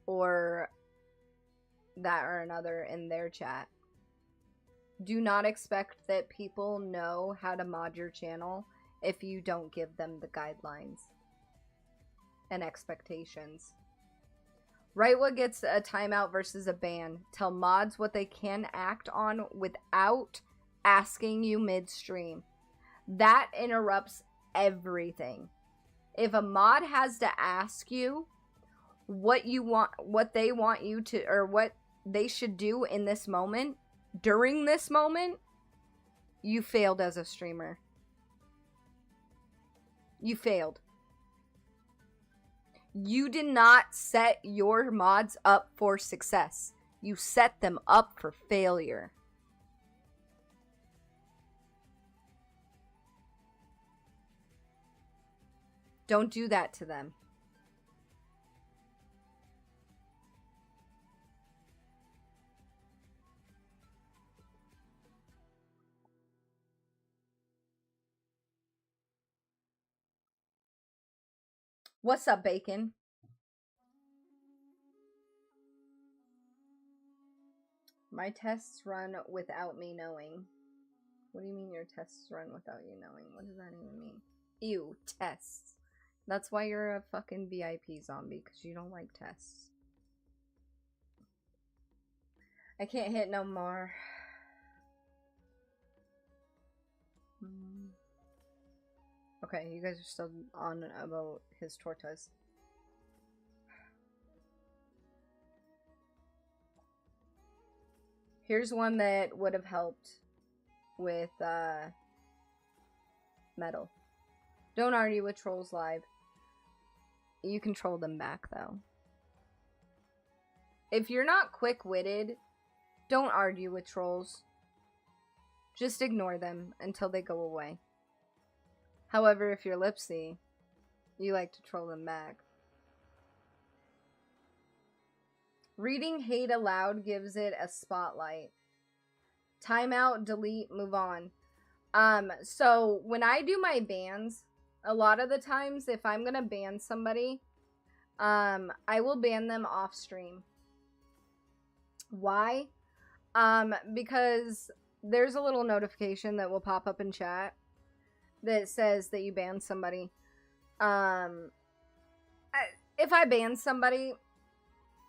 or that or another in their chat. Do not expect that people know how to mod your channel if you don't give them the guidelines and expectations. Write what gets a timeout versus a ban. Tell mods what they can act on without asking you midstream. That interrupts everything. If a mod has to ask you what you want, what they want you to, or what they should do in this moment, during this moment, you failed as a streamer. You failed. You did not set your mods up for success. You set them up for failure. Don't do that to them. What's up, Bacon? My tests run without me knowing. What do you mean your tests run without you knowing? What does that even mean? Ew, tests. That's why you're a fucking VIP zombie, because you don't like tests. I can't hit no more. Okay, you guys are still on about his tortas. Here's one that would have helped with metal. Don't argue with trolls live. You can troll them back though. If you're not quick-witted, don't argue with trolls. Just ignore them until they go away. However, if you're Lipsy, you like to troll them back. Reading hate aloud gives it a spotlight. Timeout, delete, move on. So when I do my bans, a lot of the times if I'm gonna ban somebody, I will ban them off stream. Why? Because there's a little notification that will pop up in chat that says that you ban somebody. If I ban somebody,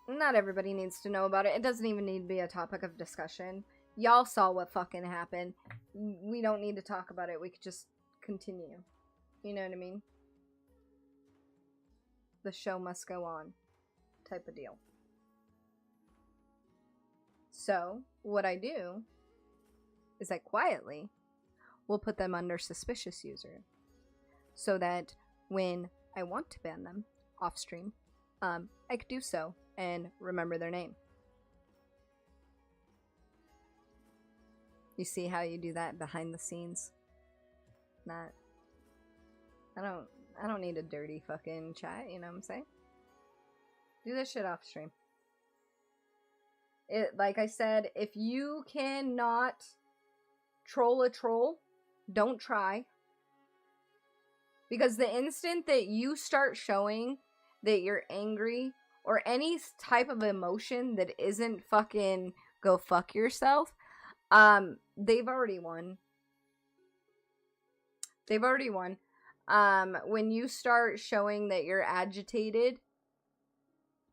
not everybody needs to know about it. It doesn't even need to be a topic of discussion. Y'all saw what fucking happened. We don't need to talk about it. We could just continue. You know what I mean? The show must go on. Type of deal. So, what I do is I quietly will put them under suspicious user. So that when I want to ban them off stream, I could do so and remember their name. You see how you do that behind the scenes? I don't need a dirty fucking chat, you know what I'm saying? Do this shit off stream. Like I said, if you cannot troll a troll, don't try. Because the instant that you start showing that you're angry or any type of emotion that isn't fucking go fuck yourself, they've already won. They've already won. When you start showing that you're agitated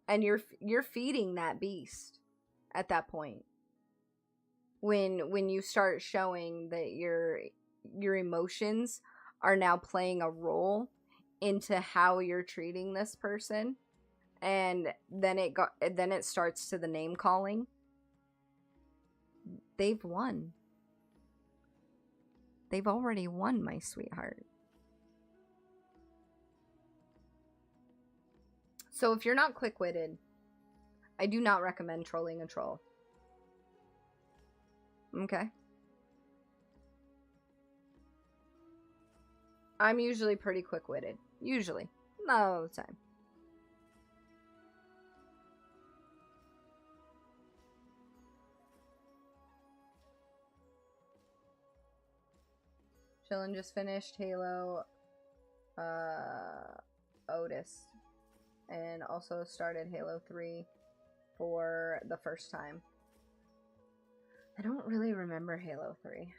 and you're feeding that beast at that point. When you start showing that your emotions are now playing a role into how you're treating this person, and then it starts to the name calling. They've won. They've already won, my sweetheart. So if you're not quick-witted, I do not recommend trolling a troll. Okay? I'm usually pretty quick-witted. Usually. Not all the time. Chillin' just finished Halo Otis. And also started Halo 3 for the first time. I don't really remember Halo 3.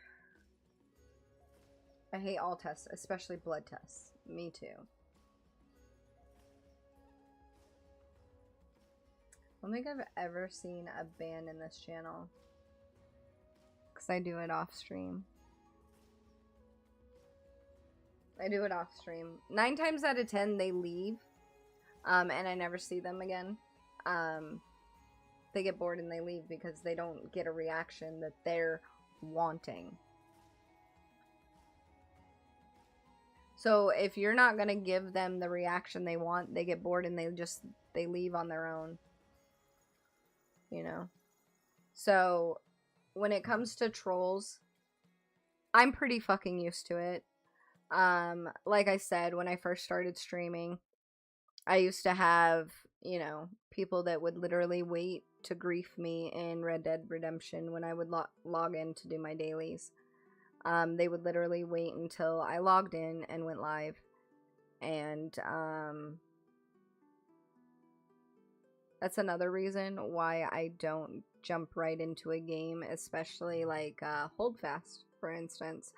I hate all tests, especially blood tests. Me too. I don't think I've ever seen a ban in this channel. Because I do it off stream. I do it off stream. 9 times out of 10 they leave. And I never see them again. They get bored and they leave because they don't get a reaction that they're wanting. So if you're not gonna give them the reaction they want, they get bored and they leave on their own. You know? So when it comes to trolls, I'm pretty fucking used to it. Like I said, when I first started streaming, I used to have, you know, people that would literally wait to grief me in Red Dead Redemption when I would log in to do my dailies. They would literally wait until I logged in and went live. And that's another reason why I don't jump right into a game, especially like Holdfast, for instance.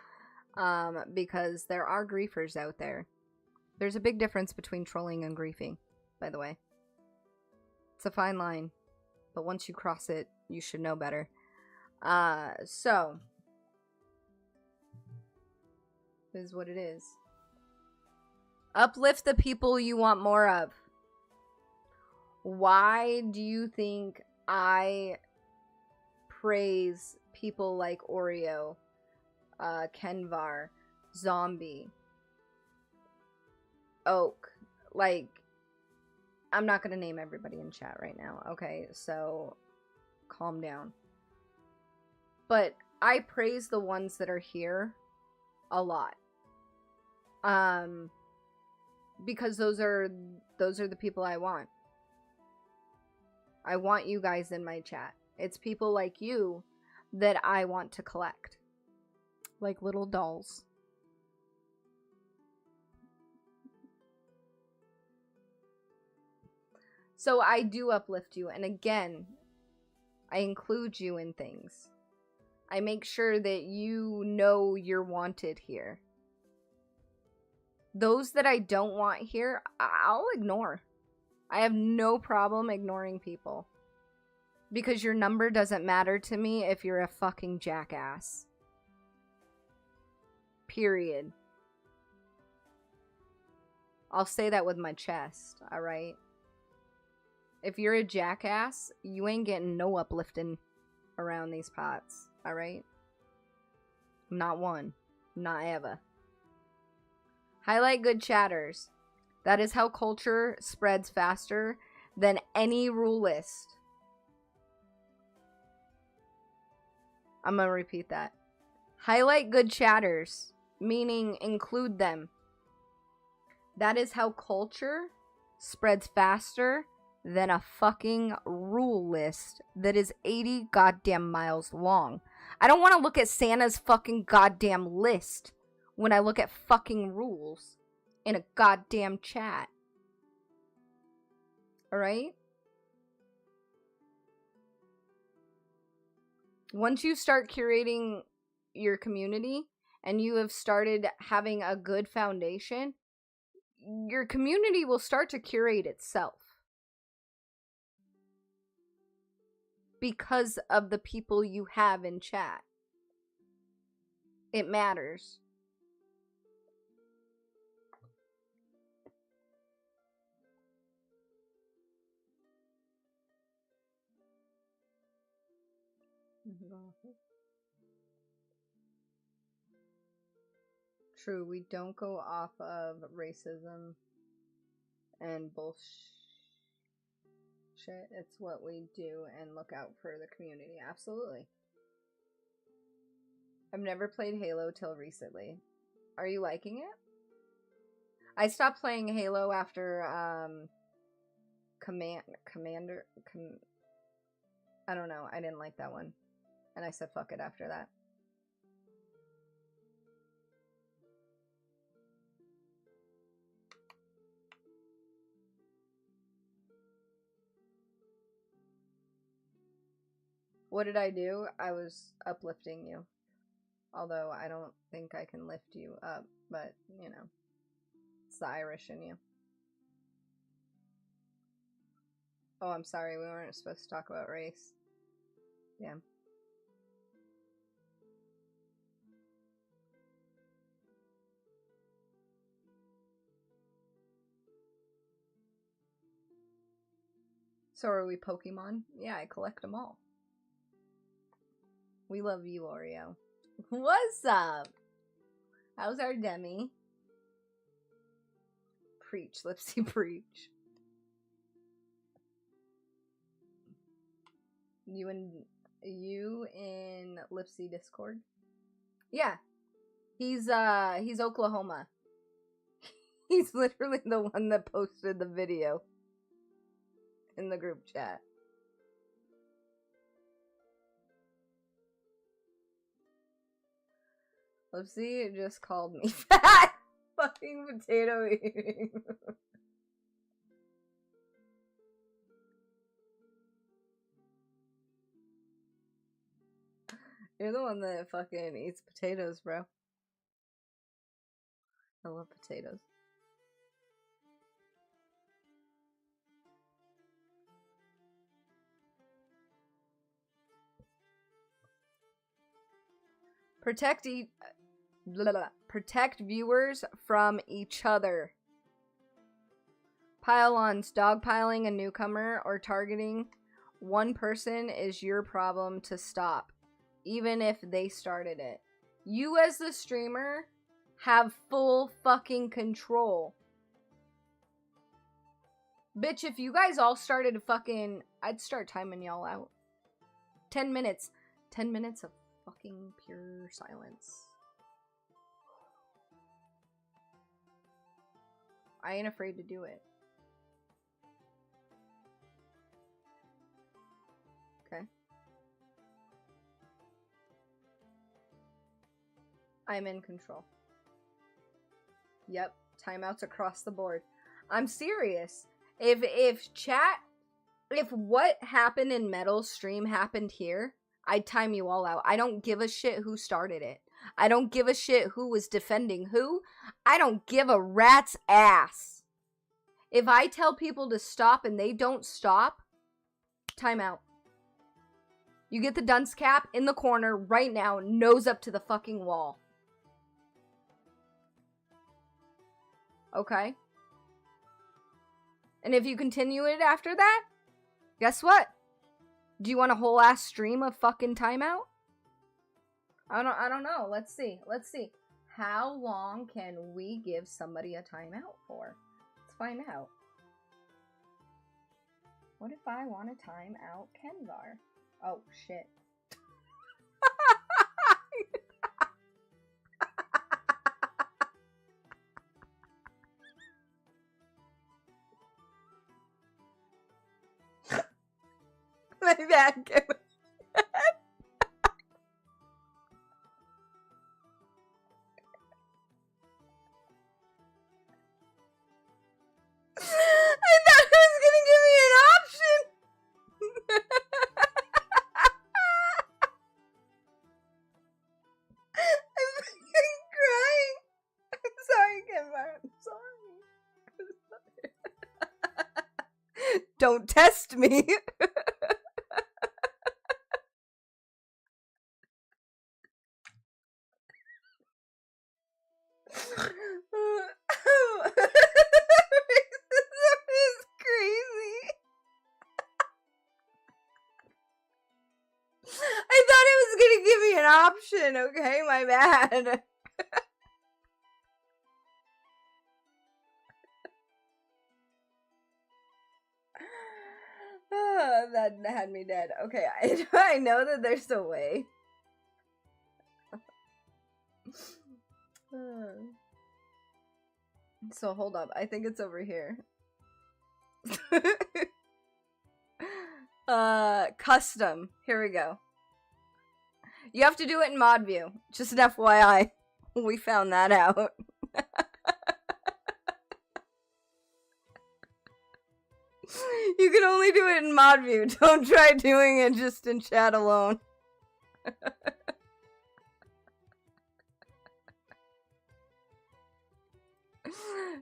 Because there are griefers out there. There's a big difference between trolling and griefing, by the way. It's a fine line, but once you cross it, you should know better. So, it is what it is. Uplift the people you want more of. Why do you think I praise people like Oreo, Kenvar, Zombie, Oak? Like, I'm not gonna name everybody in chat right now, okay? So, calm down. But I praise the ones that are here a lot. Because those are the people I want. I want you guys in my chat. It's people like you that I want to collect. Like little dolls. So I do uplift you, and again, I include you in things. I make sure that you know you're wanted here. Those that I don't want here, I'll ignore. I have no problem ignoring people. Because your number doesn't matter to me if you're a fucking jackass. Period. I'll say that with my chest, alright? If you're a jackass, you ain't getting no uplifting around these pots, alright? Not one. Not ever. Highlight good chatters. That is how culture spreads faster than any rule list. I'm gonna repeat that. Highlight good chatters, meaning include them. That is how culture spreads faster than a fucking rule list that is 80 goddamn miles long. I don't want to look at Santa's fucking goddamn list when I look at fucking rules in a goddamn chat. Alright? Once you start curating your community and you have started having a good foundation, your community will start to curate itself. Because of the people you have in chat. It matters. True, we don't go off of racism and bullshit. It's what we do and look out for the community. Absolutely. I've never played Halo till recently. Are you liking it? I stopped playing Halo after Commander. I don't know. I didn't like that one. And I said fuck it after that. What did I do? I was uplifting you. Although I don't think I can lift you up. But, you know. It's the Irish in you. Oh, I'm sorry. We weren't supposed to talk about race. Damn. So are we Pokemon? Yeah, I collect them all. We love you, Oreo. What's up? How's our Demi? Preach, Lipsy, preach. You in Lipsy Discord? Yeah. He's Oklahoma. He's literally the one that posted the video in the group chat. Lipsy just called me fat. Fucking potato eating. You're the one that fucking eats potatoes, bro. I love potatoes. Protect viewers from each other. Pile-ons, dogpiling a newcomer, or targeting one person is your problem to stop, even if they started it. You as the streamer have full fucking control. Bitch, if you guys all started fucking... I'd start timing y'all out. 10 minutes. 10 minutes of fucking pure silence. I ain't afraid to do it. Okay. I'm in control. Yep. Timeouts across the board. I'm serious. If what happened in Metal's stream happened here, I'd time you all out. I don't give a shit who started it. I don't give a shit who was defending who. I don't give a rat's ass. If I tell people to stop and they don't stop, time out. You get the dunce cap in the corner right now, nose up to the fucking wall. Okay? And if you continue it after that, guess what? Do you want a whole ass stream of fucking timeout? I don't know. Let's see. Let's see. How long can we give somebody a timeout for? Let's find out. What if I want to time out Kenvar? Oh, shit. My bad, Kenvar. I thought it was gonna give me an option. I'm fucking crying. I'm sorry, Kenvar. I'm sorry. Don't test me. Racism is crazy. I thought it was gonna give me an option, okay? My bad. That had me dead. Okay, I know that there's a way. So hold up, I think it's over here. Custom. Here we go. You have to do it in mod view. Just an FYI. We found that out. You can only do it in mod view. Don't try doing it just in chat alone.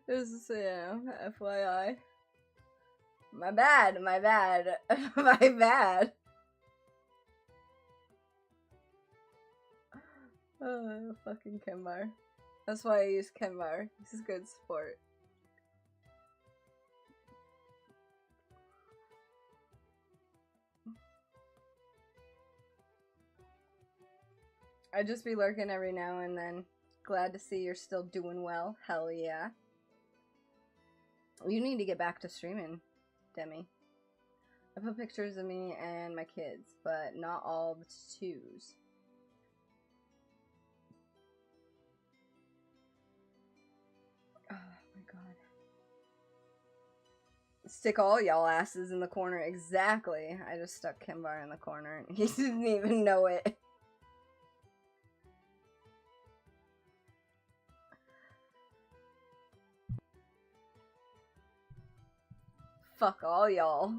Just, yeah, FYI. My bad, my bad, my bad. Oh, fucking Kenvar. That's why I use Kenvar. This is good sport. I just be lurking every now and then. Glad to see you're still doing well. Hell yeah. You need to get back to streaming, Demi. I put pictures of me and my kids, but not all the twos. Oh my god. Stick all y'all asses in the corner. Exactly. I just stuck Kenvar in the corner and he didn't even know it. Fuck all y'all.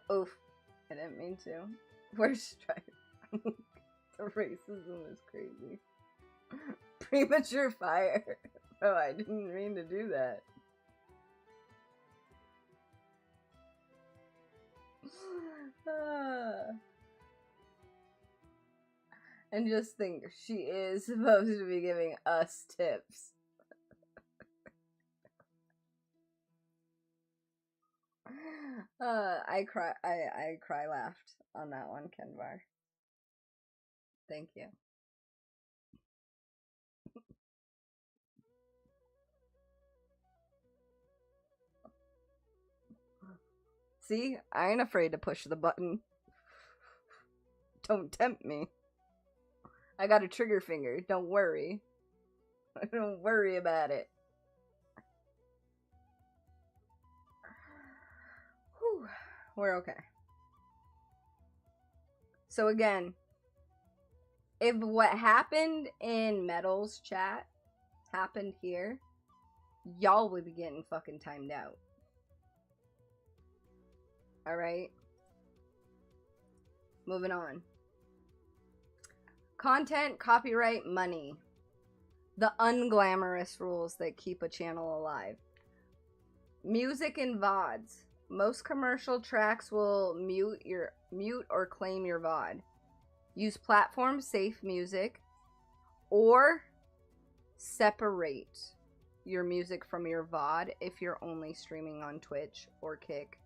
Oof. I didn't mean to. Where's Stripe? The racism is crazy. Premature fire. Oh, I didn't mean to do that. And just think, she is supposed to be giving us tips. I cry laughed on that one, Kenvar. Thank you. See, I ain't afraid to push the button. Don't tempt me. I got a trigger finger, don't worry. Don't worry about it. Whew. We're okay. So again, if what happened in Metal's chat happened here, y'all would be getting fucking timed out. Alright? Moving on. Content, copyright, money. The unglamorous rules that keep a channel alive. Music and VODs. Most commercial tracks will mute or claim your VOD. Use platform safe music or separate your music from your VOD if you're only streaming on Twitch or Kick.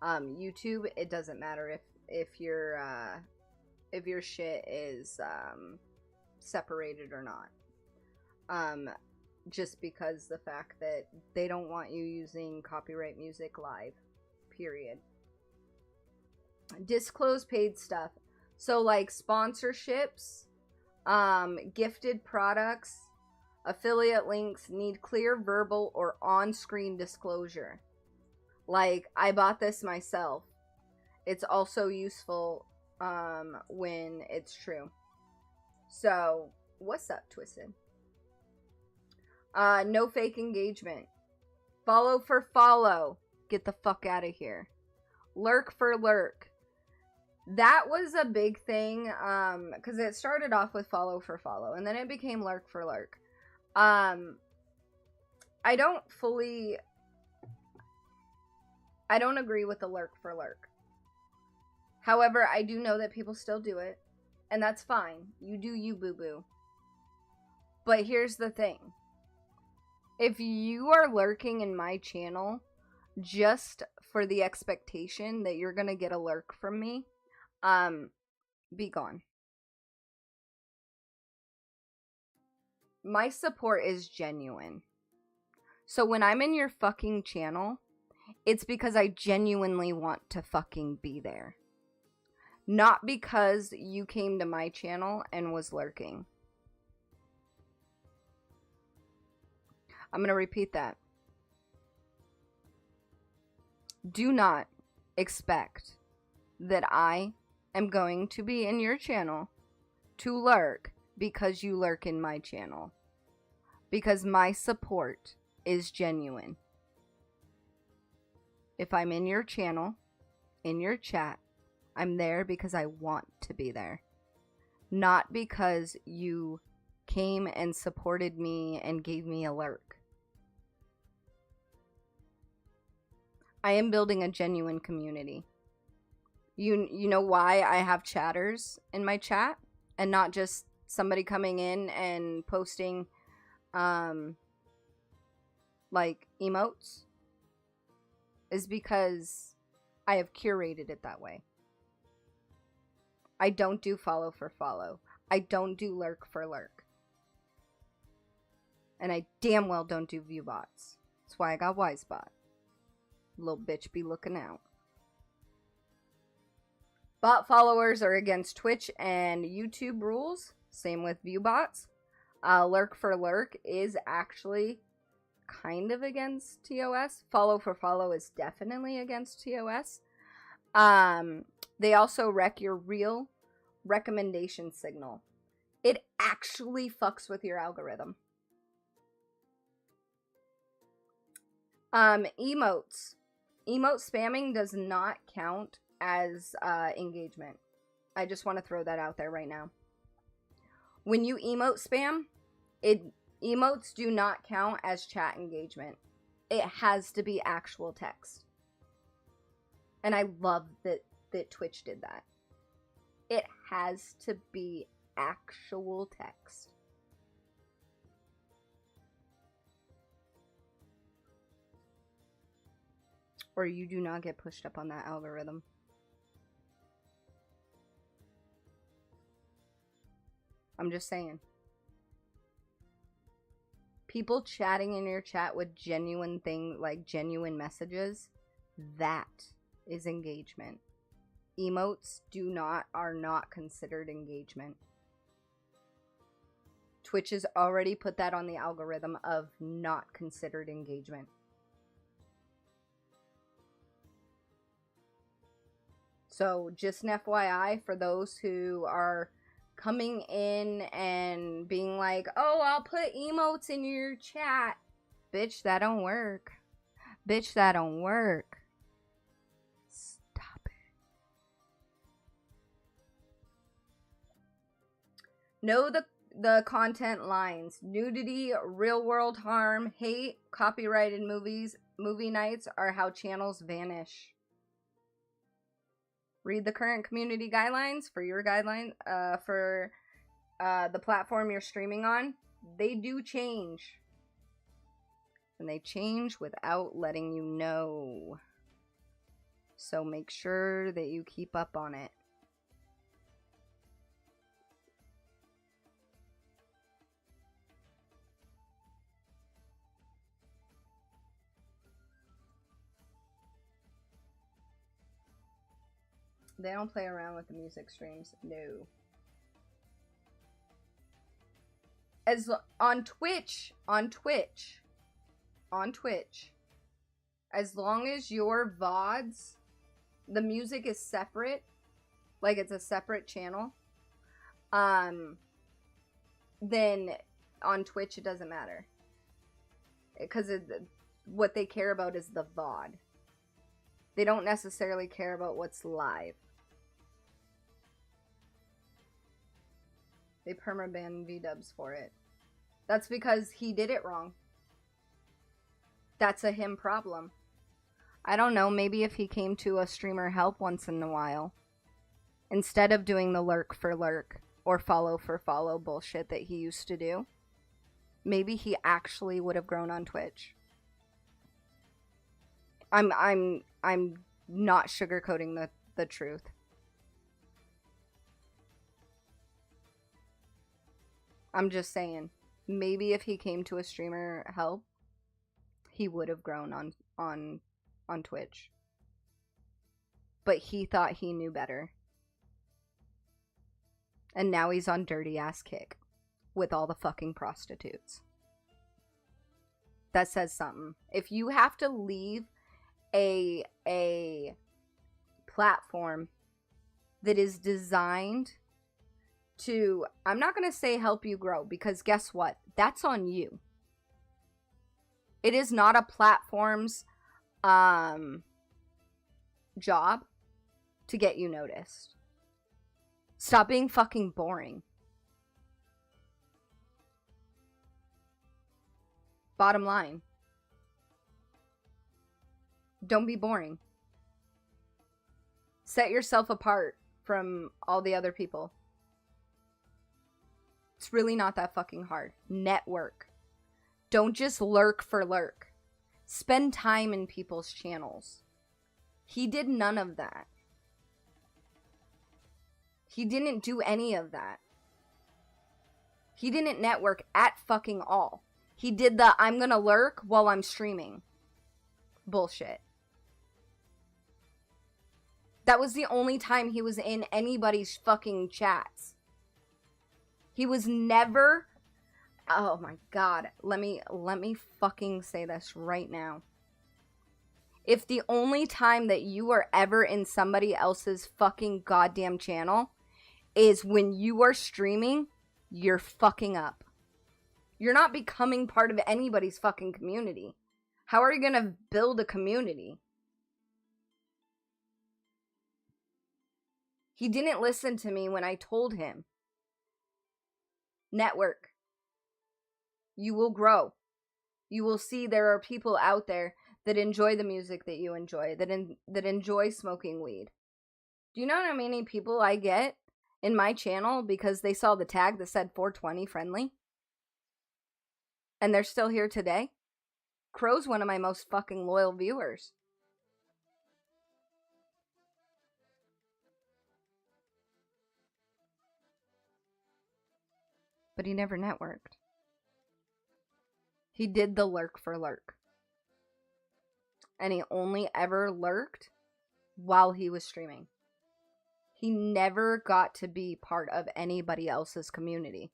YouTube, it doesn't matter if your shit is separated or not. Just because the fact that they don't want you using copyright music live. Period. Disclose paid stuff. So like sponsorships, gifted products, affiliate links need clear verbal or on-screen disclosure. Like, I bought this myself. It's also useful when it's true. So, what's up, Twisted? No fake engagement. Follow for follow. Get the fuck out of here. Lurk for lurk. That was a big thing, because it started off with follow for follow, and then it became lurk for lurk. I don't agree with the lurk for lurk. However, I do know that people still do it, and that's fine. You do you, boo-boo. But here's the thing. If you are lurking in my channel just for the expectation that you're gonna get a lurk from me, be gone. My support is genuine. So when I'm in your fucking channel, it's because I genuinely want to fucking be there. Not because you came to my channel and was lurking. I'm gonna repeat that. Do not expect that I am going to be in your channel to lurk because you lurk in my channel. Because my support is genuine. If I'm in your channel, in your chat, I'm there because I want to be there. Not because you came and supported me and gave me a lurk. I am building a genuine community. You know why I have chatters in my chat and not just somebody coming in and posting like emotes? Is because I have curated it that way. I don't do follow for follow. I don't do lurk for lurk. And I damn well don't do view bots. That's why I got Wisebot. Little bitch be looking out. Bot followers are against Twitch and YouTube rules. Same with view bots. Lurk for lurk is actually kind of against TOS. Follow for follow is definitely against TOS. They also wreck your real recommendation signal. It actually fucks with your algorithm. Emotes. Emote spamming does not count as engagement. I just want to throw that out there right now. When you emote spam, emotes do not count as chat engagement. It has to be actual text. And I love that Twitch did that. It has to be actual text. Or you do not get pushed up on that algorithm. I'm just saying. People chatting in your chat with genuine things, like genuine messages, that is engagement. Emotes are not considered engagement. Twitch has already put that on the algorithm of not considered engagement. So just an FYI for those who are coming in and being like, oh, I'll put emotes in your chat. Bitch, that don't work. Bitch, that don't work. Stop. Know the content lines. Nudity, real world harm, hate, copyrighted movie nights are how channels vanish. Read the current community guidelines for your guideline for the platform you're streaming on. They do change. And they change without letting you know. So make sure that you keep up on it. They don't play around with the music streams. No. As on Twitch, as long as your VODs, the music is separate, like it's a separate channel, then on Twitch it doesn't matter. Because what they care about is the VOD. They don't necessarily care about what's live. They permaban V-dubs for it. That's because he did it wrong. That's a him problem. I don't know, maybe if he came to a streamer help once in a while, instead of doing the lurk for lurk or follow for follow bullshit that he used to do, maybe he actually would have grown on Twitch. I'm not sugarcoating the truth. I'm just saying, maybe if he came to a streamer help, he would have grown on Twitch. But he thought he knew better. And now he's on dirty ass kick with all the fucking prostitutes. That says something. If you have to leave a platform that is designed to, I'm not going to say help you grow, because guess what? That's on you. It is not a platform's job to get you noticed. Stop being fucking boring. Bottom line. Don't be boring. Set yourself apart from all the other people. It's really not that fucking hard. Network. Don't just lurk for lurk. Spend time in people's channels. He did none of that. He didn't do any of that. He didn't network at fucking all. He did the I'm gonna lurk while I'm streaming bullshit. That was the only time he was in anybody's fucking chats. He was never... Oh my god. Let me fucking say this right now. If the only time that you are ever in somebody else's fucking goddamn channel is when you are streaming, you're fucking up. You're not becoming part of anybody's fucking community. How are you gonna build a community? He didn't listen to me when I told him. Network. You will grow. You will see there are people out there that enjoy the music that you enjoy, that enjoy smoking weed. Do you know how many people I get in my channel because they saw the tag that said 420 friendly? And they're still here today? Crow's one of my most fucking loyal viewers. But he never networked. He did the lurk for lurk. And he only ever lurked while he was streaming. He never got to be part of anybody else's community.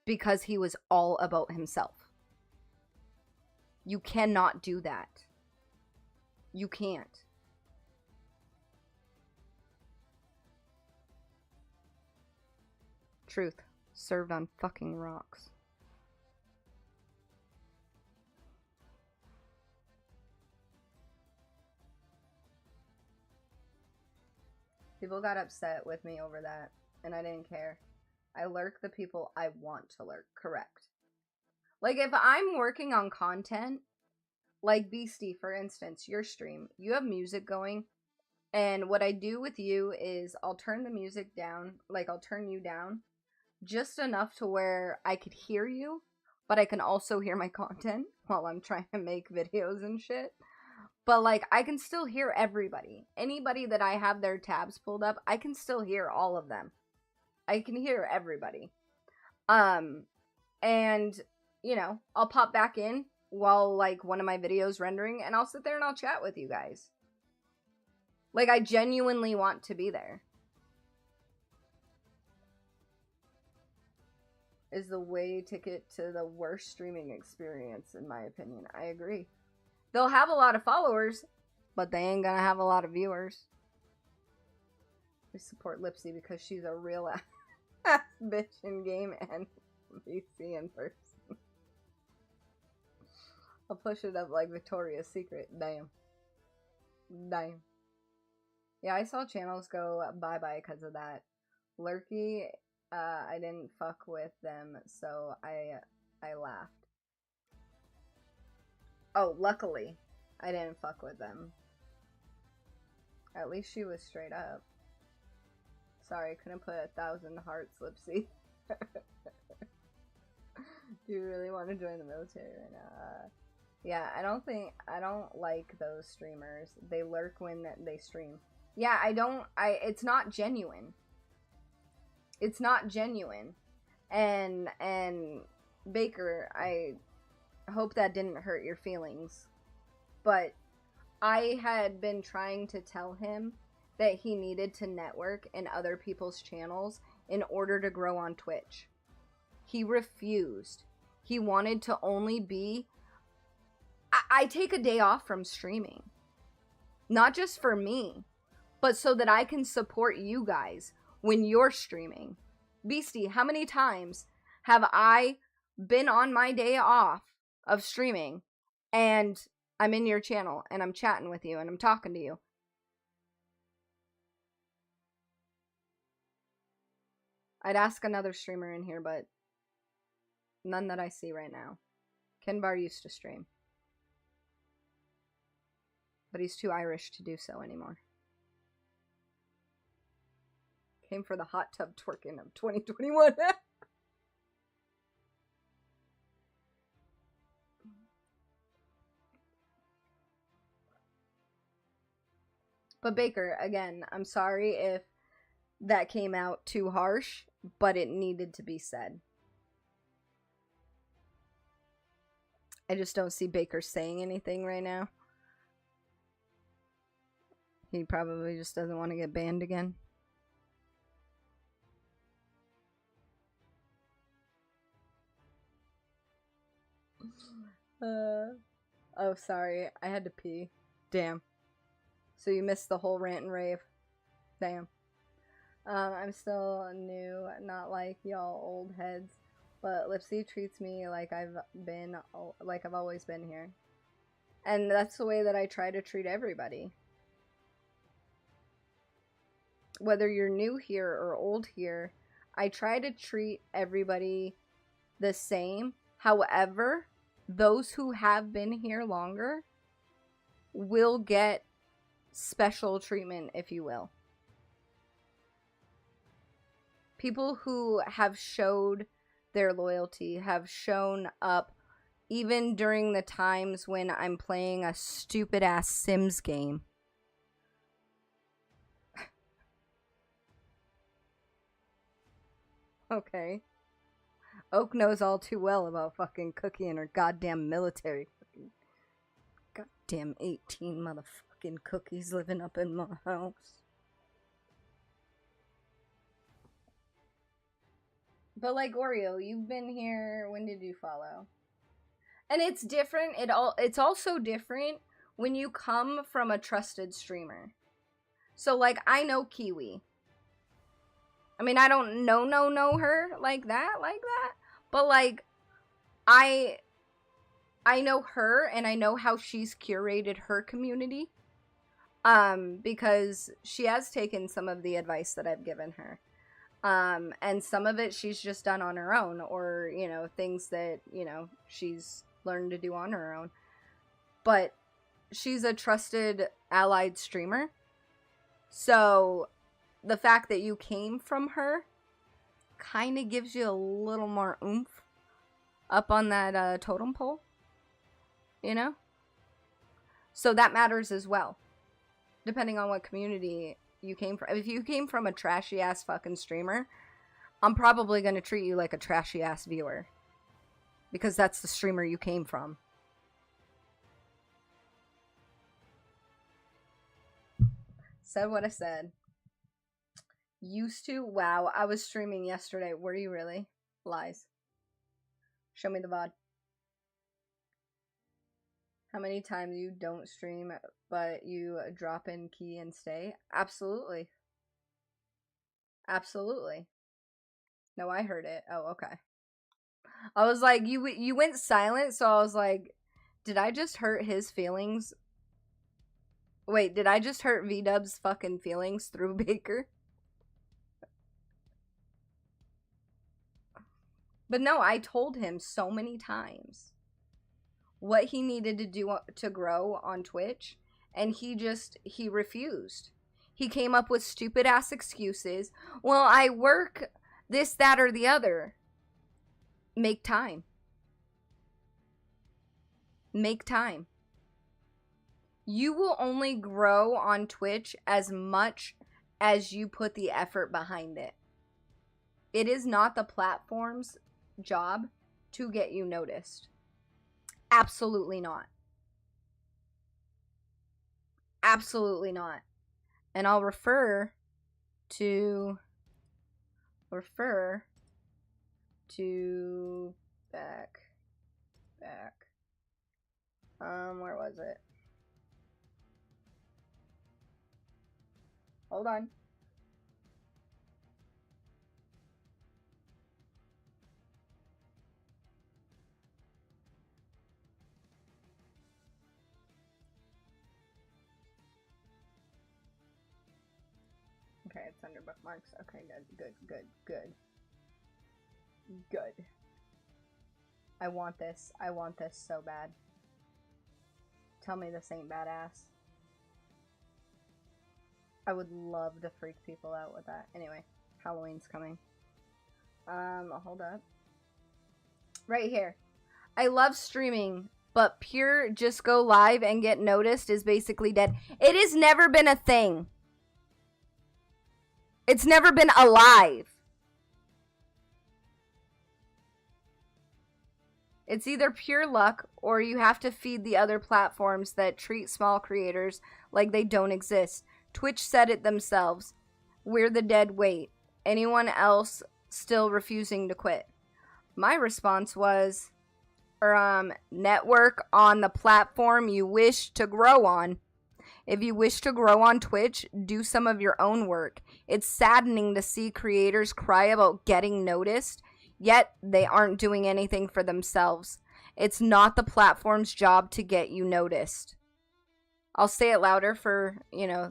Because he was all about himself. You cannot do that. You can't. Truth served on fucking rocks. People got upset with me over that. and I didn't care. I lurk the people I want to lurk. Correct. Like, if I'm working on content, like Beastie, for instance, your stream, you have music going, and what I do with you is I'll turn the music down, like, I'll turn you down, just enough to where I could hear you, but I can also hear my content while I'm trying to make videos and shit. But, like, I can still hear everybody. Anybody that I have their tabs pulled up, I can still hear all of them. I can hear everybody. And, you know, I'll pop back in while, like, one of my videos rendering, and I'll sit there and I'll chat with you guys. Like, I genuinely want to be there. Is the way ticket to the worst streaming experience, in my opinion. I agree. They'll have a lot of followers, but they ain't gonna have a lot of viewers. We support Lipsy because she's a real ass bitch in game and VC in person. I'll push it up like Victoria's Secret. Damn. Damn. Yeah, I saw channels go bye-bye because of that. Lurky, I didn't fuck with them, so I laughed. Oh, luckily, I didn't fuck with them. At least she was straight up. Sorry, couldn't put 1,000 hearts, Lipsy. Do you really want to join the military right now? Yeah, I don't like those streamers. They lurk when they stream. Yeah, it's not genuine. It's not genuine. And Baker, I hope that didn't hurt your feelings. But I had been trying to tell him that he needed to network in other people's channels in order to grow on Twitch. He refused. He wanted to only be... I take a day off from streaming. Not just for me, but so that I can support you guys when you're streaming. Beastie, how many times have I been on my day off of streaming and I'm in your channel and I'm chatting with you and I'm talking to you? I'd ask another streamer in here, but none that I see right now. Ken Bar used to stream, but he's too Irish to do so anymore. Came for the hot tub twerking of 2021. But Baker, again, I'm sorry if that came out too harsh, but it needed to be said. I just don't see Baker saying anything right now. He probably just doesn't want to get banned again. Oh, sorry. I had to pee. Damn. So you missed the whole rant and rave. Damn. I'm still new, not like y'all old heads, but Lipsy treats me like I've always been here. And that's the way that I try to treat everybody. Whether you're new here or old here, I try to treat everybody the same. However, those who have been here longer will get special treatment, if you will. People who have showed their loyalty, have shown up, even during the times when I'm playing a stupid-ass Sims game. Okay. Oak knows all too well about fucking Cookie and her goddamn military. Goddamn 18 motherfucking cookies living up in my house. But like Oreo, you've been here, when did you follow? And it's different, it's also different when you come from a trusted streamer. So like, I know Kiwi. I mean, I don't know her like that, but like, I know her and I know how she's curated her community, because she has taken some of the advice that I've given her. And some of it she's just done on her own, or, you know, things that, you know, she's learned to do on her own. But she's a trusted allied streamer. So the fact that you came from her kind of gives you a little more oomph up on that totem pole, you know? So that matters as well, depending on what community you came from. If you came from a trashy ass fucking streamer, I'm probably going to treat you like a trashy ass viewer, because that's the streamer you came from. Said what I said. Used to? Wow, I was streaming yesterday. Were you really? Lies. Show me the VOD. How many times you don't stream, but you drop in key and stay? Absolutely. Absolutely. No, I heard it. Oh, okay. I was like, you went silent, so I was like, did I just hurt his feelings? Wait, did I just hurt V-Dub's fucking feelings through Baker? But no, I told him so many times what he needed to do to grow on Twitch, and he refused. He came up with stupid ass excuses. Well, I work this, that, or the other. Make time. Make time. You will only grow on Twitch as much as you put the effort behind it. It is not the platform's job to get you noticed. Absolutely not. Absolutely not. And I'll refer to back. Where was it? Hold on. Okay, it's under bookmarks. Okay, good. I want this. I want this so bad. Tell me this ain't badass. I would love to freak people out with that. Anyway, Halloween's coming. Hold up. Right here. I love streaming, but pure just go live and get noticed is basically dead. It has never been a thing. It's never been alive. It's either pure luck, or you have to feed the other platforms that treat small creators like they don't exist. Twitch said it themselves. We're the dead weight. Anyone else still refusing to quit? My response was, network on the platform you wish to grow on. If you wish to grow on Twitch, do some of your own work. It's saddening to see creators cry about getting noticed, yet they aren't doing anything for themselves. It's not the platform's job to get you noticed. I'll say it louder for,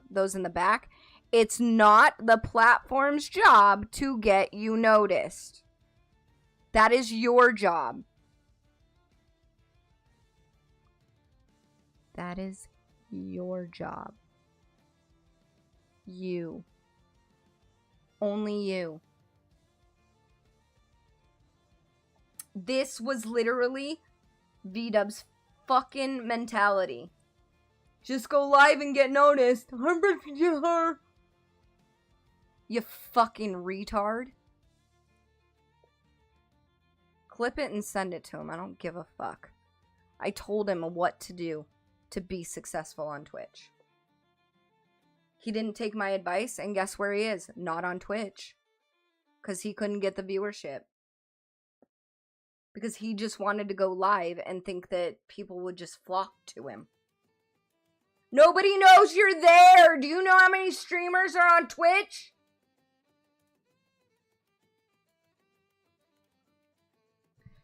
those in the back. It's not the platform's job to get you noticed. That is your job. That is your job. You. Only you. This was literally V-Dub's fucking mentality. Just go live and get noticed. You fucking retard. Clip it and send it to him. I don't give a fuck. I told him what to do to be successful on Twitch. He didn't take my advice, and guess where he is? Not on Twitch. Because he couldn't get the viewership. Because he just wanted to go live and think that people would just flock to him. Nobody knows you're there! Do you know how many streamers are on Twitch?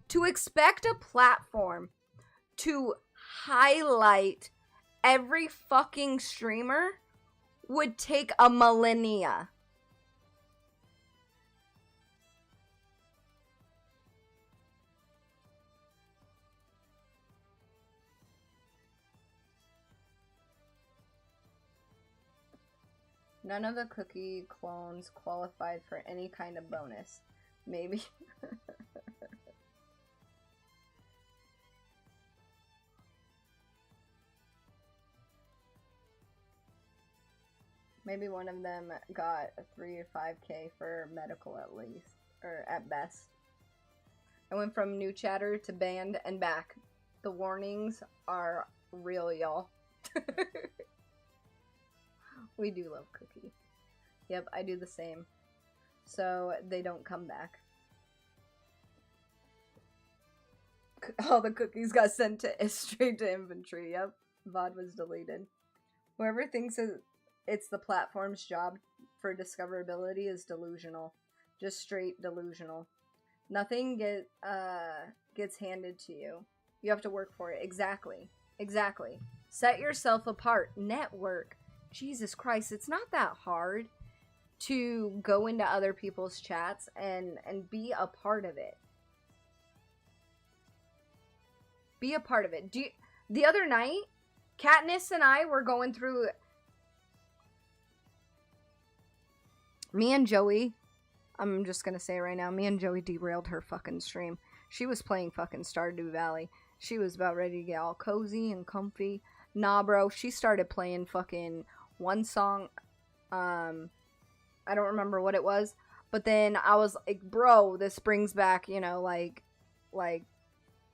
To expect a platform to highlight every fucking streamer would take a millennia. None of the cookie clones qualified for any kind of bonus. Maybe. Maybe one of them got a 3 or 5K for medical at least, or at best. I went from new chatter to banned and back. The warnings are real, y'all. We do love Cookie. Yep, I do the same. So they don't come back. All the cookies got sent to straight to infantry. Yep, VOD was deleted. Whoever thinks it's the platform's job for discoverability is delusional. Just straight delusional. Nothing gets handed to you. You have to work for it. Exactly. Exactly. Set yourself apart. Network. Jesus Christ, it's not that hard to go into other people's chats and be a part of it. Be a part of it. The other night, Katniss and I were going through... Me and Joey, I'm just gonna say right now, me and Joey derailed her fucking stream. She was playing fucking Stardew Valley. She was about ready to get all cozy and comfy. Nah, bro, she started playing fucking one song. I don't remember what it was. But then I was like, bro, this brings back, you know, like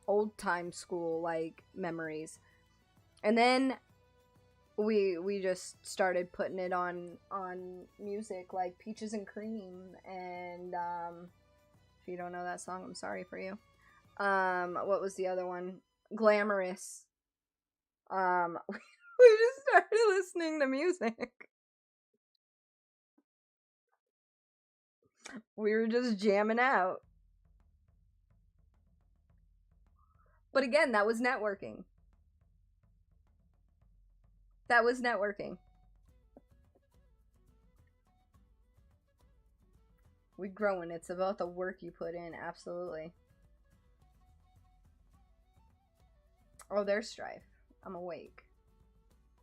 old time school, like, memories. And then we just started putting it on music, like Peaches and Cream, and if you don't know that song, I'm sorry for you. What was the other one? Glamorous. We just started listening to music. We were just jamming out. But again, that was networking. That was networking. We're growing. It's about the work you put in. Absolutely. Oh, there's Strife. I'm awake.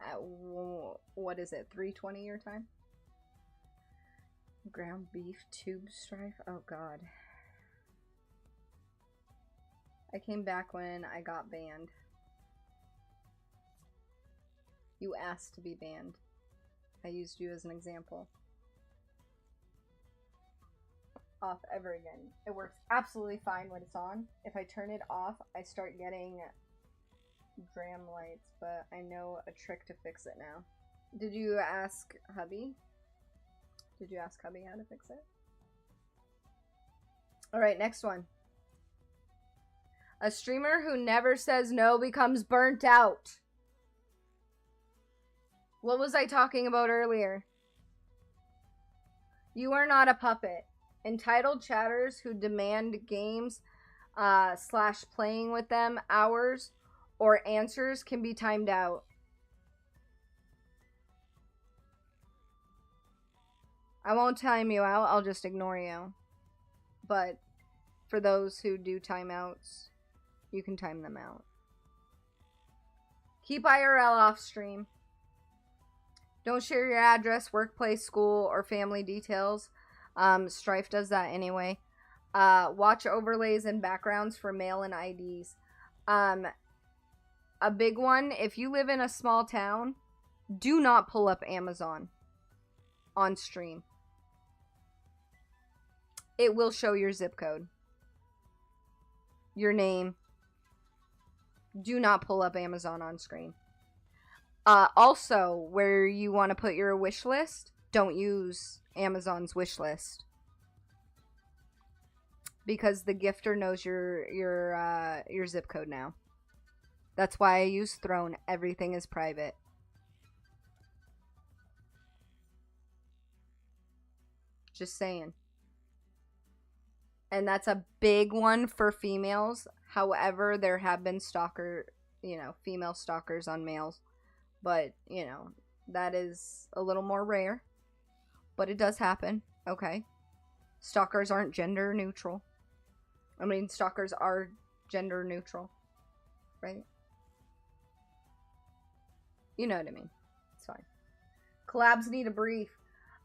At, what is it? 3:20 your time? Ground beef tube Strife? Oh, God. I came back when I got banned. You asked to be banned. I used you as an example. Off ever again. It works absolutely fine when it's on. If I turn it off, I start getting dram lights, but I know a trick to fix it now. Did you ask hubby? Did you ask hubby how to fix it? Alright, next one. A streamer who never says no becomes burnt out. What was I talking about earlier? You are not a puppet. Entitled chatters who demand games / playing with them hours or answers can be timed out. I won't time you out, I'll just ignore you. But for those who do timeouts, you can time them out. Keep IRL off stream. Don't share your address, workplace, school, or family details. Strife does that anyway. Watch overlays and backgrounds for mail and IDs. A big one, if you live in a small town, do not pull up Amazon on stream. It will show your zip code. Your name. Do not pull up Amazon on screen. Also, where you want to put your wish list, don't use Amazon's wish list. Because the gifter knows your zip code now. That's why I use Throne. Everything is private. Just saying. And that's a big one for females. However, there have been female stalkers on males. But, that is a little more rare. But it does happen. Okay. Stalkers aren't gender neutral. I mean, stalkers are gender neutral. Right? You know what I mean. It's fine. Collabs need a brief.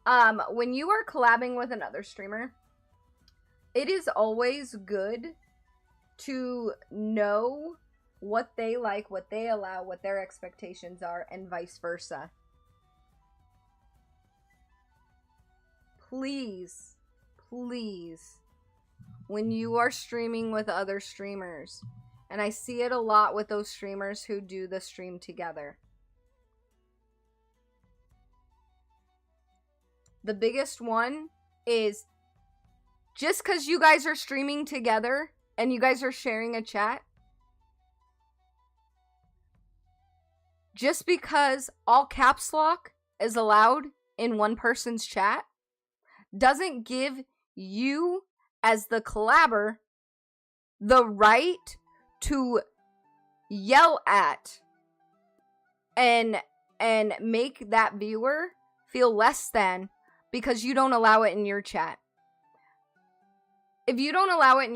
When you are collabing with another streamer, it is always good to know what they like, what they allow, what their expectations are, and vice versa. Please, please, when you are streaming with other streamers, and I see it a lot with those streamers who do the stream together. The biggest one is just because you guys are streaming together and you guys are sharing a chat, just because all caps lock is allowed in one person's chat doesn't give you as the collabor the right to yell at and make that viewer feel less than because you don't allow it in your chat. If you don't allow it in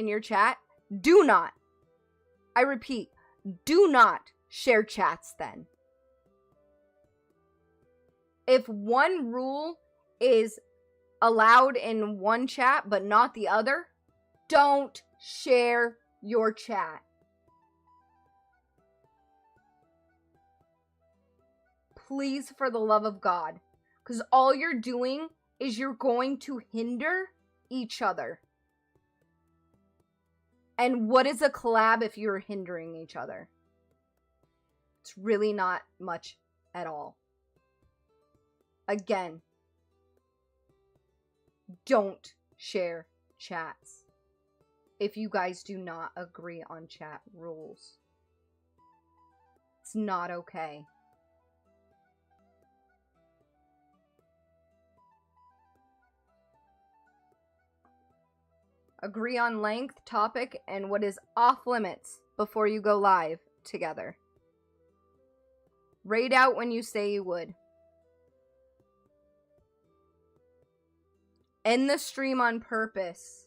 your chat, do not, I repeat, do not share chats then. If one rule is allowed in one chat but not the other, don't share your chat. Please, for the love of God. Because all you're doing is you're going to hinder each other. And what is a collab if you're hindering each other? It's really not much at all. Again, don't share chats if you guys do not agree on chat rules. It's not okay. Agree on length, topic, and what is off limits before you go live together. Raid out when you say you would. End the stream on purpose.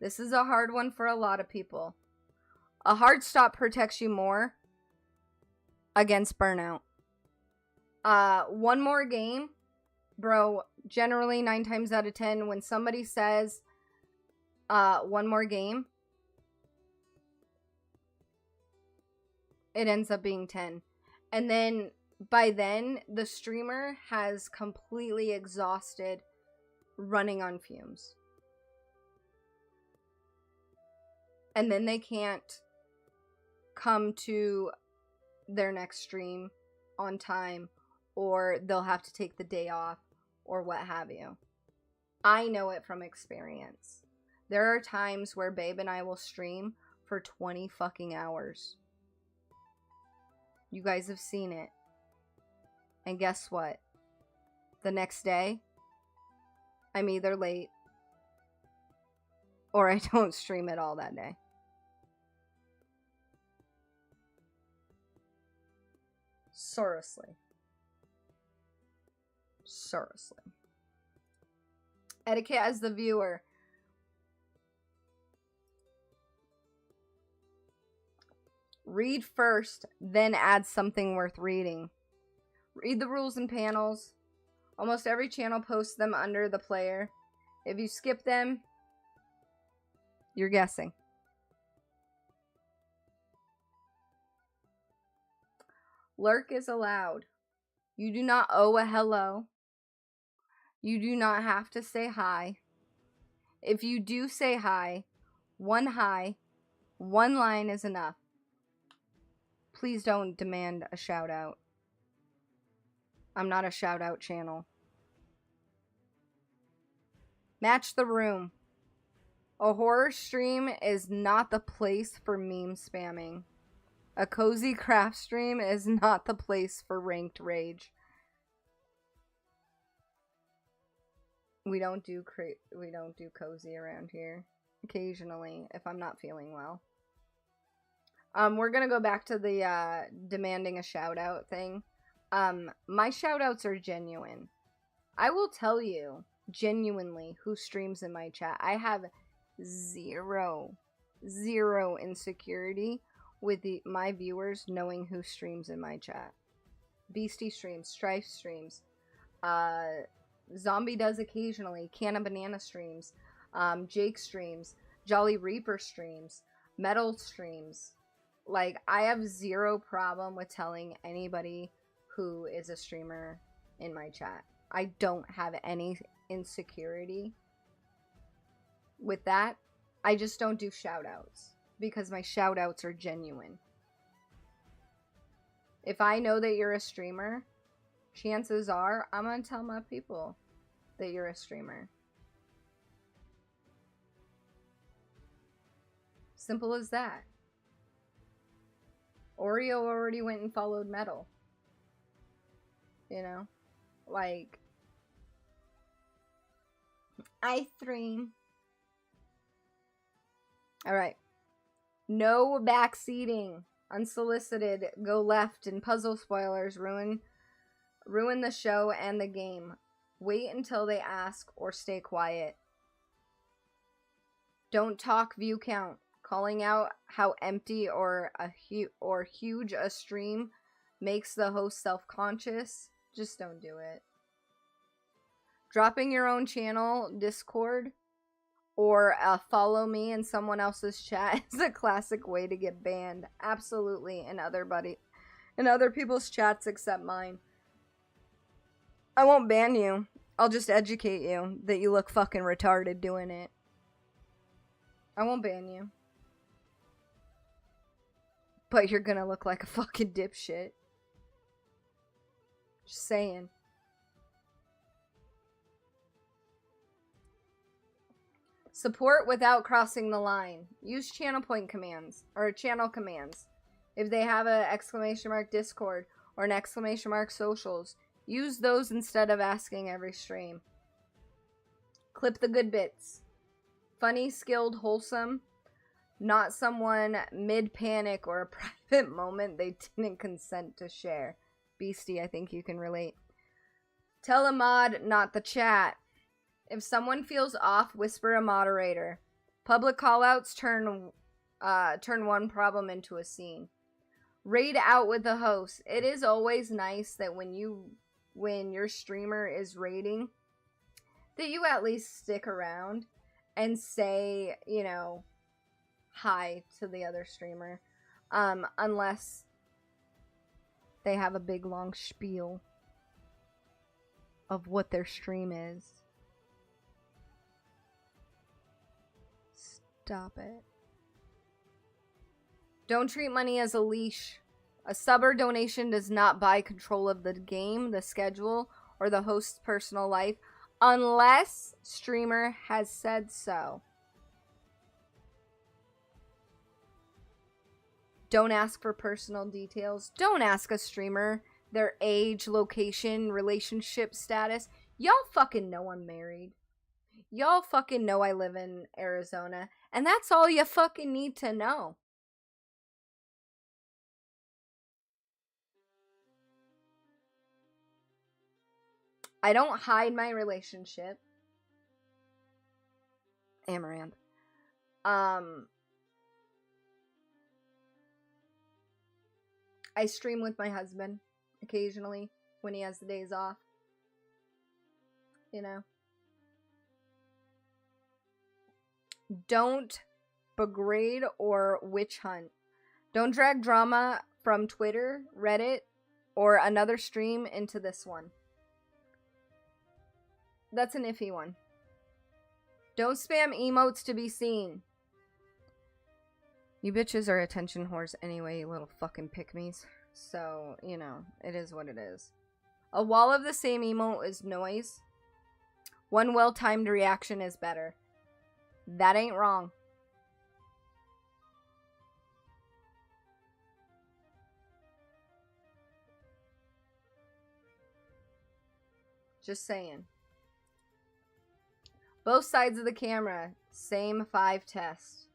This is a hard one for a lot of people. A hard stop protects you more against burnout. One more game. Bro, generally 9 times out of 10, when somebody says one more game, it ends up being 10. And then, by then, the streamer has completely exhausted running on fumes. And then they can't come to their next stream on time, or they'll have to take the day off, or what have you. I know it from experience. There are times where Babe and I will stream for 20 fucking hours. You guys have seen it. And guess what? The next day, I'm either late or I don't stream at all that day. Seriously. Seriously. Etiquette as the viewer. Read first, then add something worth reading. Read the rules and panels. Almost every channel posts them under the player. If you skip them, you're guessing. Lurk is allowed. You do not owe a hello. You do not have to say hi. If you do say hi, one line is enough. Please don't demand a shout out. I'm not a shout out channel. Match the room. A horror stream is not the place for meme spamming. A cozy craft stream is not the place for ranked rage. We don't do cozy around here. Occasionally, if I'm not feeling well. We're gonna go back to the demanding a shout out thing. My shout outs are genuine. I will tell you genuinely who streams in my chat. I have zero insecurity with my viewers knowing who streams in my chat. Beastie streams, Strife streams, Zombie does occasionally. Can of Banana streams. Jake streams. Jolly Reaper streams. Metal streams. Like, I have zero problem with telling anybody who is a streamer in my chat. I don't have any insecurity with that. I just don't do shoutouts because my shoutouts are genuine. If I know that you're a streamer, chances are I'm gonna tell my people that you're a streamer. Simple as that. Oreo already went and followed Metal. You know? Like, I stream. Alright. No backseating. Unsolicited. Go left. And puzzle spoilers ruin the show and the game. Wait until they ask or stay quiet. Don't talk view count. Calling out how empty or huge a stream makes the host self-conscious. Just don't do it. Dropping your own channel, Discord, or follow me in someone else's chat is a classic way to get banned. Absolutely. In other people's chats except mine. I won't ban you. I'll just educate you that you look fucking retarded doing it. I won't ban you. But you're gonna look like a fucking dipshit. Just saying. Support without crossing the line. Use channel point commands, or channel commands. If they have an exclamation mark Discord, or an exclamation mark socials, use those instead of asking every stream. Clip the good bits. Funny, skilled, wholesome. Not someone mid-panic or a private moment they didn't consent to share. Beastie, I think you can relate. Tell a mod, not the chat. If someone feels off, whisper a moderator. Public callouts turn one problem into a scene. Raid out with the host. It is always nice that when your streamer is raiding, that you at least stick around and say, you know, hi to the other streamer. Unless they have a big long spiel of what their stream is. Stop it. Don't treat money as a leash. A sub or donation does not buy control of the game, the schedule, or the host's personal life unless streamer has said so. Don't ask for personal details. Don't ask a streamer their age, location, relationship status. Y'all fucking know I'm married. Y'all fucking know I live in Arizona. And that's all you fucking need to know. I don't hide my relationship. Amaranth. I stream with my husband occasionally when he has the days off. You know. Don't degrade or witch hunt. Don't drag drama from Twitter, Reddit, or another stream into this one. That's an iffy one. Don't spam emotes to be seen. You bitches are attention whores anyway, you little fucking pick-me's. So, you know, it is what it is. A wall of the same emote is noise. One well-timed reaction is better. That ain't wrong. Just saying. Both sides of the camera. Same 5 test.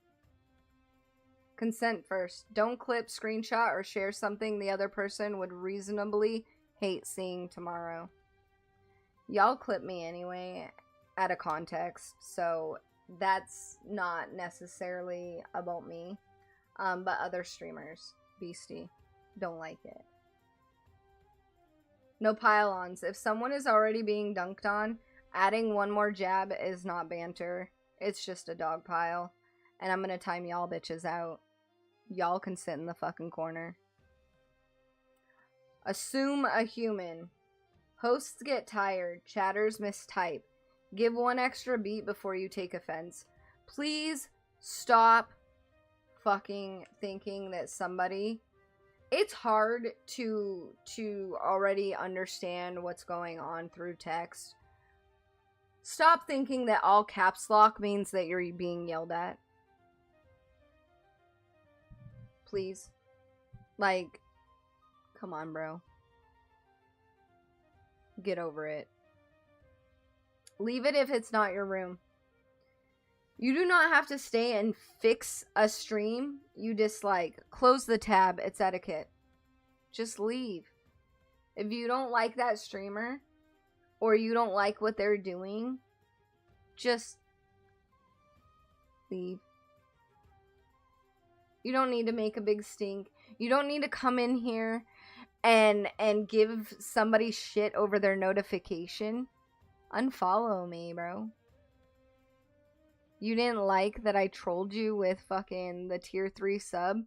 Consent first. Don't clip, screenshot, or share something the other person would reasonably hate seeing tomorrow. Y'all clip me anyway, out of context, so that's not necessarily about me. But other streamers, Beastie, don't like it. No pile-ons. If someone is already being dunked on, Adding one more jab is not banter. It's just a dog pile. And I'm gonna time y'all bitches out. Y'all can sit in the fucking corner. Assume a human. Hosts get tired. Chatters mistype. Give one extra beat before you take offense. Please stop fucking thinking that somebody... It's hard to already understand what's going on through text. Stop thinking that all caps lock means that you're being yelled at. Please. Like, come on, bro. Get over it. Leave it if it's not your room. You do not have to stay and fix a stream you dislike. Close the tab. It's etiquette. Just leave. If you don't like that streamer, or you don't like what they're doing, just leave. You don't need to make a big stink. You don't need to come in here and give somebody shit over their notification. Unfollow me, bro. You didn't like that I trolled you with fucking the tier 3 sub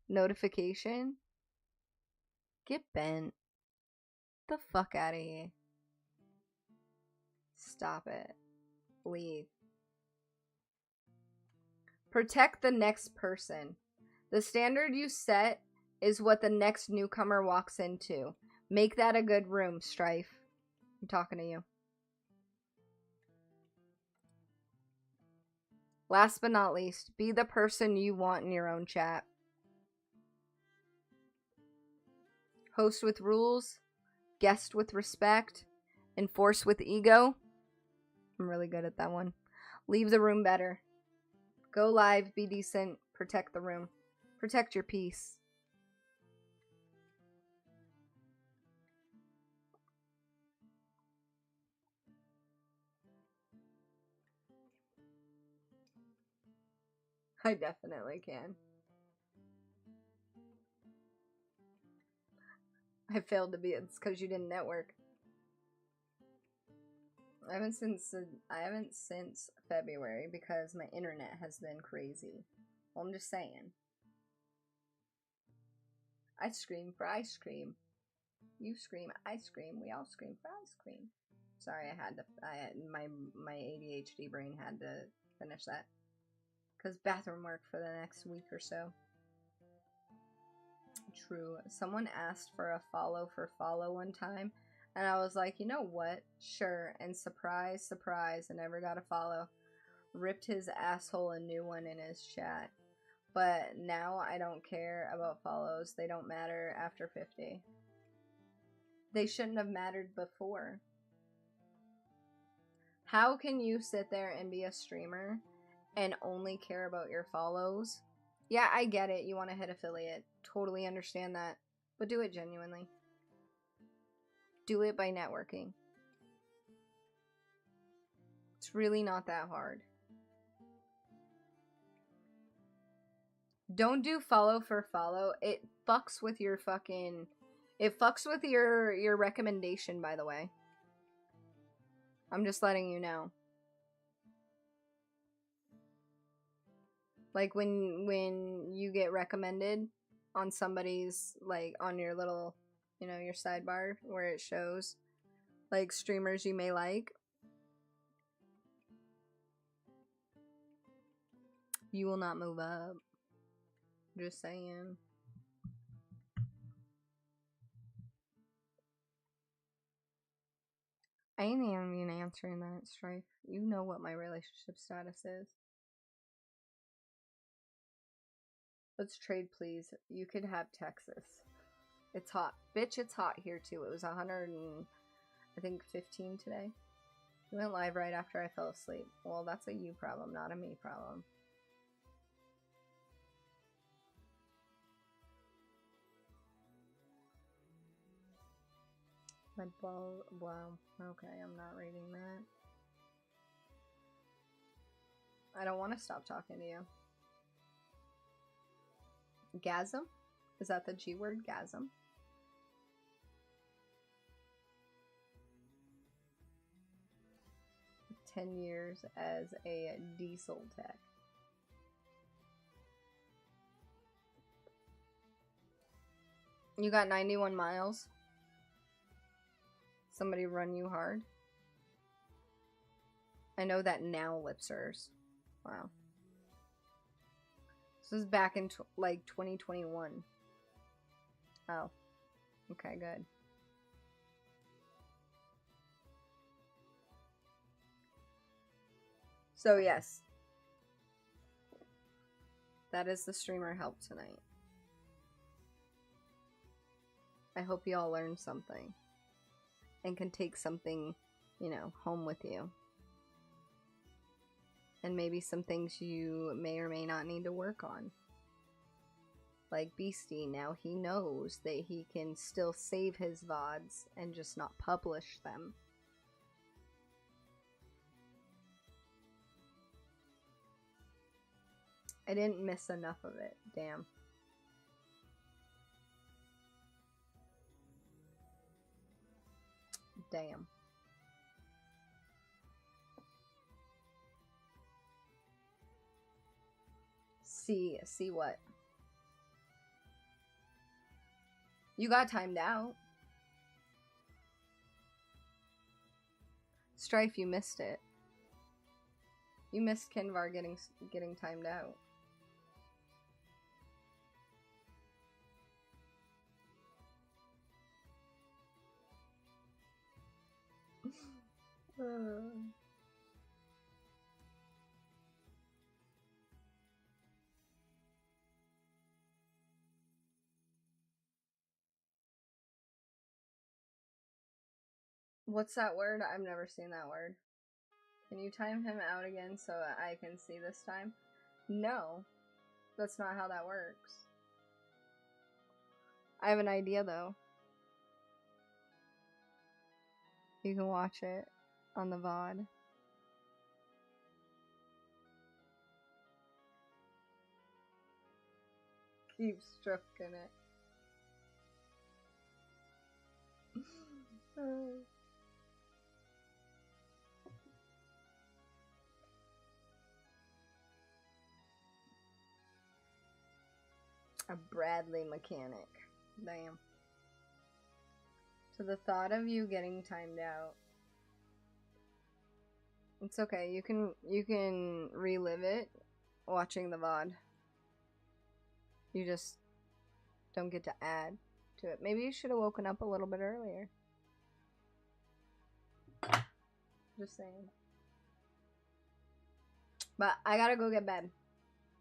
notification? Get bent. The fuck out of here. Stop it. Leave. Protect the next person. The standard you set is what the next newcomer walks into. Make that a good room, Strife. I'm talking to you. Last but not least, be the person you want in your own chat. Host with rules, guest with respect, enforce with ego. I'm really good at that one. Leave the room better. Go live, be decent, protect the room. Protect your peace. I definitely can. I failed to be. It's because you didn't network. I haven't since February because my internet has been crazy. Well, I'm just saying. I scream for ice cream. You scream, I scream. We all scream for ice cream. Sorry, my ADHD brain had to finish that. Because bathroom work for the next week or so. True. Someone asked for a follow for follow one time. And I was like, you know what? Sure. And surprise, surprise. I never got a follow. Ripped his asshole a new one in his chat. But now I don't care about follows. They don't matter after 50. They shouldn't have mattered before. How can you sit there and be a streamer and only care about your follows? Yeah, I get it. You want to hit affiliate. Totally understand that. But do it genuinely. Do it by networking. It's really not that hard. Don't do follow for follow. It fucks with your fucking... It fucks with your recommendation, by the way. I'm just letting you know. Like, when you get recommended on somebody's, like, on your little, you know, your sidebar where it shows, like, streamers you may like. You will not move up. Just saying. I ain't even answering that, Strife. You know what my relationship status is. Let's trade, please. You could have Texas. It's hot. Bitch, it's hot here, too. It was 100 and, I think, 15 today. We went live right after I fell asleep. Well, that's a you problem, not a me problem. My ball, wow. Okay, I'm not reading that. I don't want to stop talking to you. Gasm? Is that the G word? Gasm? 10 years as a diesel tech. You got 91 miles. Somebody run you hard. I know that now, Lipsers. Wow. This was back in like 2021. Oh. Okay, good. So yes. That is the streamer help tonight. I hope you all learned something. And can take something, you know, home with you. And maybe some things you may or may not need to work on. Like Beastie, now he knows that he can still save his VODs and just not publish them. I didn't miss enough of it, damn. Damn. See what? You got timed out. Strife, you missed it. You missed Kinvar getting timed out. What's that word? I've never seen that word. Can you time him out again so I can see this time? No. That's not how that works. I have an idea though. You can watch it on the VOD. Keep stroking it. A Bradley mechanic. Damn. So the thought of you getting timed out. It's okay. You can relive it watching the VOD. You just don't get to add to it. Maybe you should have woken up a little bit earlier. Just saying. But I gotta go get bed.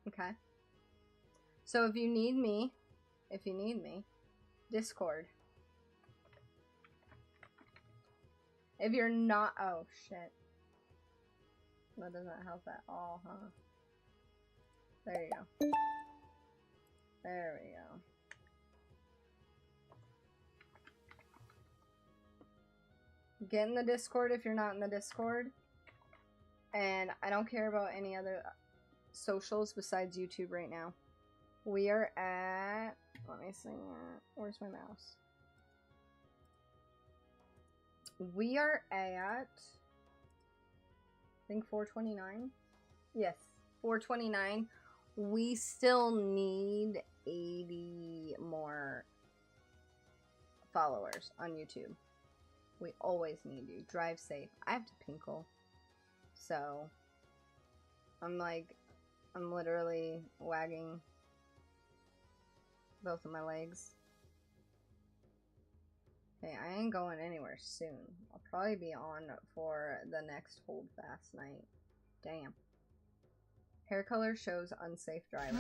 Okay? So if you need me, Discord. If you're not, oh shit. That doesn't help at all, huh? There you go. There we go. Get in the Discord if you're not in the Discord. And I don't care about any other socials besides YouTube right now. We are at, let me see, where's my mouse? We are at, I think 429. Yes, 429. We still need 80 more followers on YouTube. We always need you. Drive safe. I have to pinkle. So, I'm literally wagging both of my legs. Okay, I ain't going anywhere soon. I'll probably be on for the next hold fast night. Damn. Hair color shows unsafe driver.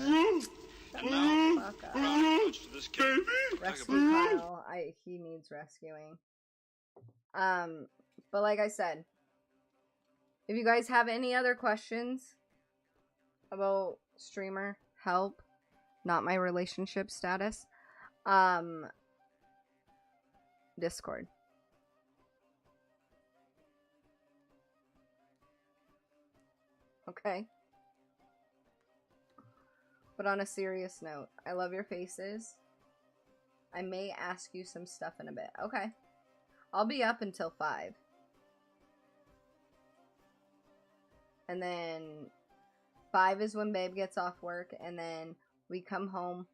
Shut the fuck up. Rescue Kyle. He needs rescuing. But like I said, if you guys have any other questions about streamer help, not my relationship status, Discord. Okay? But on a serious note, I love your faces. I may ask you some stuff in a bit. Okay. I'll be up until 5. and then 5 is when Babe gets off work, and then we come home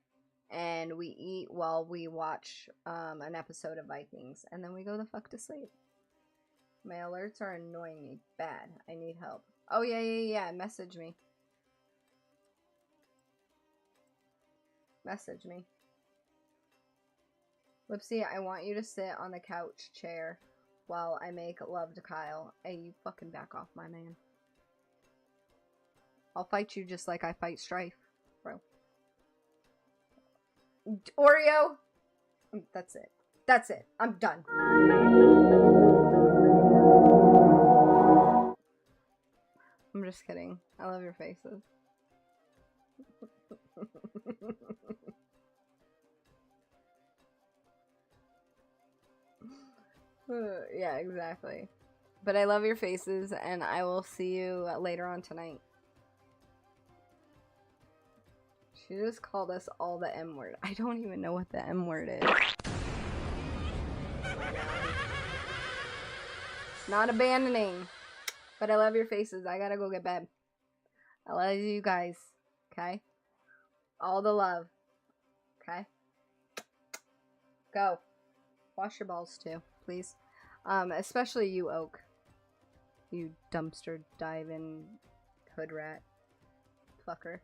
and we eat while we watch an episode of Vikings, and then we go the fuck to sleep. My alerts are annoying me bad. I need help. Oh, yeah. Message me. Message me. Lipsy, I want you to sit on the couch chair while I make love to Kyle. Hey, you fucking back off, my man. I'll fight you just like I fight Strife, bro. Oreo! That's it. That's it. I'm done. I'm just kidding. I love your faces. Yeah, exactly. But I love your faces, and I will see you later on tonight. She just called us all the M word. I don't even know what the M word is. Not abandoning. But I love your faces. I gotta go get bed. I love you guys. Okay? All the love. Okay? Go. Wash your balls too, please. Especially you, Oak. You dumpster diving hood rat fucker.